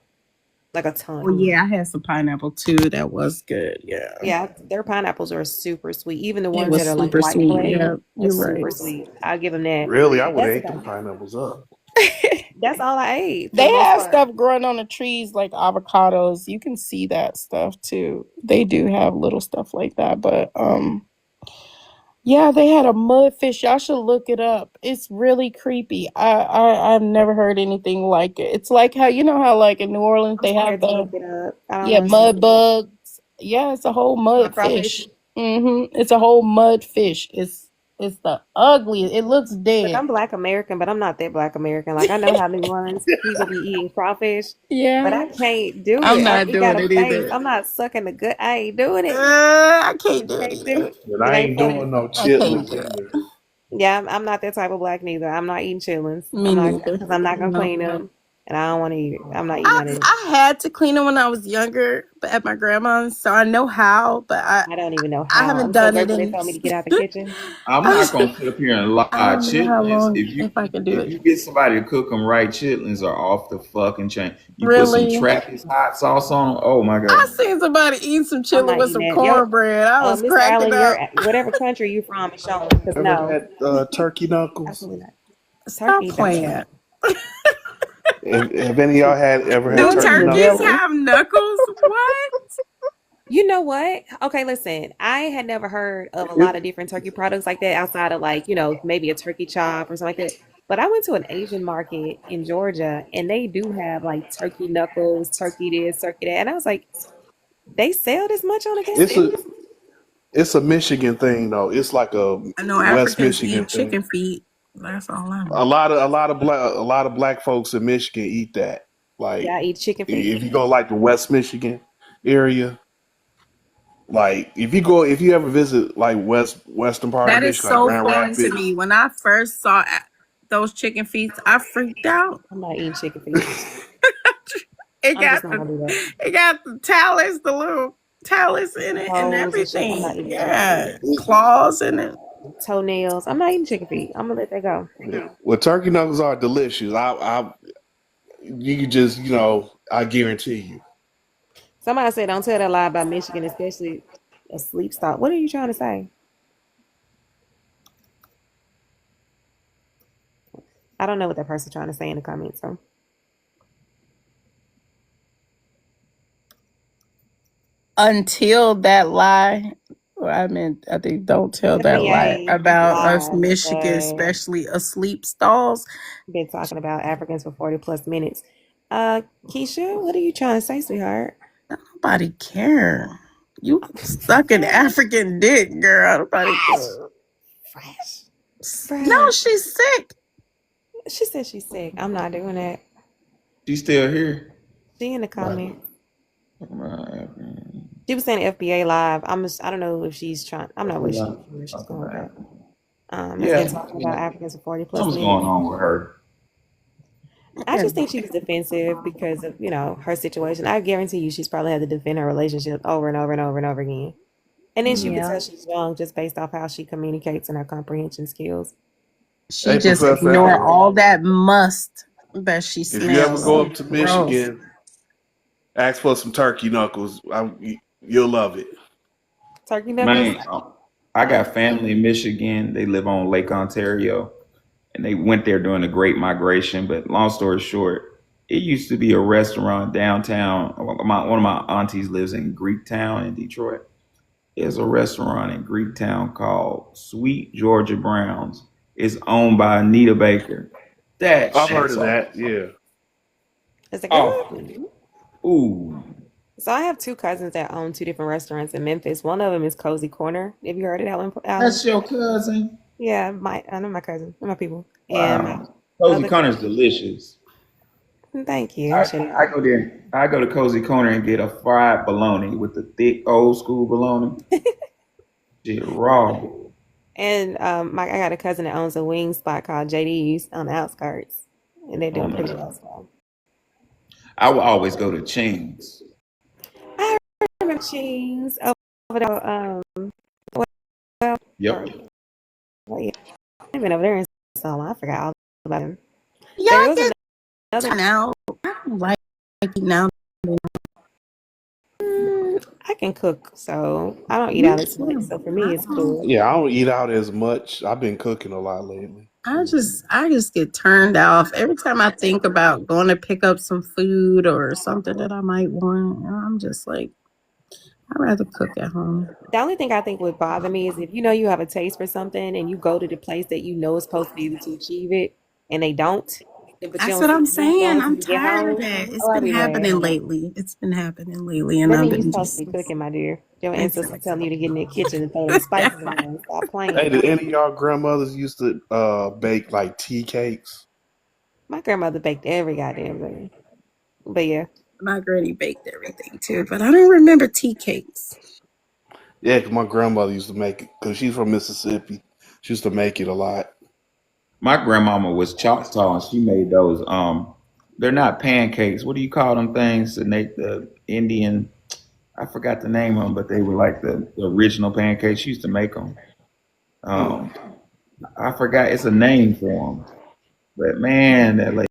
like a Well, ton. yeah, I had some pineapple too. That was good. Yeah, Yeah, their pineapples are super sweet. Even the it ones that was are like super white sweet. flag Yeah, are you're right. super sweet. I'll give them that. Really, I would have That's ate them about pineapples up. that's all I ate for They the most have part. stuff growing on the trees like avocados. You can see that stuff too. They do have little stuff like that, but yeah, they had a mudfish. Y'all should look it up. It's really creepy. I've never heard anything like it. It's like how you know how like in New Orleans I'm they have scared to the look it up. I don't mud understand. bugs. Yeah, it's a whole My mud crawfish. fish. It's a whole mud fish. It's the ugliest. It looks Look, dead. I'm Black American, but I'm not that Black American. Like I know how New Orleans people be eating crawfish, but Yeah, I can't do I'm it. Like not it got doing a it face. either. I'm not sucking the good. I ain't doing it. I can't do it Can't do either. it. But It I ain't ain't funny. doing no I can't chitlins do it. either. Yeah, I'm not that type of black neither. I'm not eating chitlins. Me I'm not neither. because I'm not gonna No. clean them, and I don't want to eat it. I'm not eating I none of it. I had to clean them when I was younger, but at my grandma's, so I know how. But I don't even know I how. haven't I'm so done it grateful they in. told me to get out the kitchen. I'm I not gonna sit up here and lie. don't know how Chitlins, long if I can do if it. you get somebody to cook them right, chitlins are off the fucking chain. You put some Really, Trappist hot sauce on them. Oh my I god. seen somebody eat some I'm chili not with eating some that. Yo, cornbread. I was Mr. cracking Allen, you're up. whatever country you from is showing. Because Ever no, had turkey knuckles? absolutely not. Stop Turkey don't playing. suck. Have any of y'all had ever had Do Voodoo turkey the turkeys knuckles? devil. have knuckles? What? You know what? Okay, listen. I had never heard of a It, lot of different turkey products like that outside of like, maybe a turkey chop or something like that. But I went to an Asian market in Georgia and they do have like turkey knuckles, turkey this, turkey that. And I was like, they sell this much on a gas it's a station? it's a Michigan thing though. It's like a I know West Africans Michigan eat thing. chicken feet. That's all I know. A lot of black folks in Michigan eat that. Yeah, Like I eat chicken feet. if you go like the West Michigan area, like if you ever visit like western part of That is Michigan, like so Grand foreign to Rapids, me. When I first saw those chicken feet, I freaked out. I'm not eating chicken feet. It I'm just got not gonna do that. the talus, the little talus in it, and Toes and shit. I'm not everything. eating that. Yeah, claws in it. Toenails. I'm not eating chicken feet. I'm gonna let that go. well, turkey knuckles are delicious. You can just I guarantee you. Somebody said don't tell that lie about Michigan, especially a sleep stop. What are you trying to say? I don't know what that person's trying to say in the comments. So Until that lie, well, I think don't tell that lie FBA about us lies Michigan, that especially asleep stalls. been talking about Africans for 40 plus minutes. Keisha, what are you trying to say, sweetheart? Nobody care. You sucking African dick, girl. Nobody Fresh. care. Fresh. Bruh. No, she's sick. She said she's sick. I'm not doing that. She's still here. She in the comments. Right. She was saying FBA live. I don't know if she's trying. I'm not where she's going with that. It's Yeah, been talking about Africans for 40 plus something's going minutes. on with her. I just think she was defensive because of, her situation. I guarantee you she's probably had to defend her relationship over and over and over and over again. And then she could Yeah. tell she's young just based off how she communicates and her comprehension skills. She Hey, just Professor, ignore all that must that she if you ever smells. go up to Gross. Michigan, ask for some turkey knuckles. You'll love it. Turkey knuckles? Man, I got family in Michigan. They live on Lake Ontario, and they went there during the Great Migration. But long story short, it used to be a restaurant downtown. One of my aunties lives in Greektown in Detroit. There's a restaurant in Greektown called Sweet Georgia Brown's. It's owned by Anita Baker. That I've heard shit's of that. Yeah. Is it off. good? Ooh. So I have two cousins that own two different restaurants in Memphis. One of them is Cozy Corner. Have you heard of that one, Alan? That's your cousin? Yeah, I know my cousin. They're my people. And my Wow. Cozy other Corner's cousin. delicious. Thank you. I go there. I go to Cozy Corner and get a fried bologna with the thick old school bologna. Shit raw. And I got a cousin that owns a wing spot called JD's on the outskirts, and they're Oh doing my pretty God. well. So. I would always go to Ching's. I remember cheese over there. Well, Yep. well, yeah, I've been over there in so long. I forgot all about him. Yeah, There I was get another. now. I don't like eating now. I can cook, so I don't eat Me out as much. too. So for me, it's cool. Yeah, I don't eat out as much. I've been cooking a lot lately. I just get turned off every time I think about going to pick up some food or something that I might want. I'm just like, I'd rather cook at home. The only thing I think would bother me is if you have a taste for something and you go to the place that you know is supposed to be able to achieve it, and they don't. But you That's don't what see I'm the food going saying. until I'm you get tired of home. that. It's Oh, I'll been be mad. happening lately. It's been happening lately, and That I've means you're been supposed to just be cooking, my dear. Your ancestors exactly. telling you to get in the kitchen and throw them spices around. Stop Hey, playing. did any of y'all grandmothers used to bake like tea cakes? My grandmother baked every goddamn thing. But yeah. My granny baked everything too, but I don't remember tea cakes. Yeah, because my grandmother used to make it because she's from Mississippi. She used to make it a lot. My grandmama was Choctaw and she made those they're not pancakes. What do you call them things? The Indian I forgot the name of them, but they were like the original pancakes. She used to make them. Hmm. I forgot it's a name for them. But man, that lady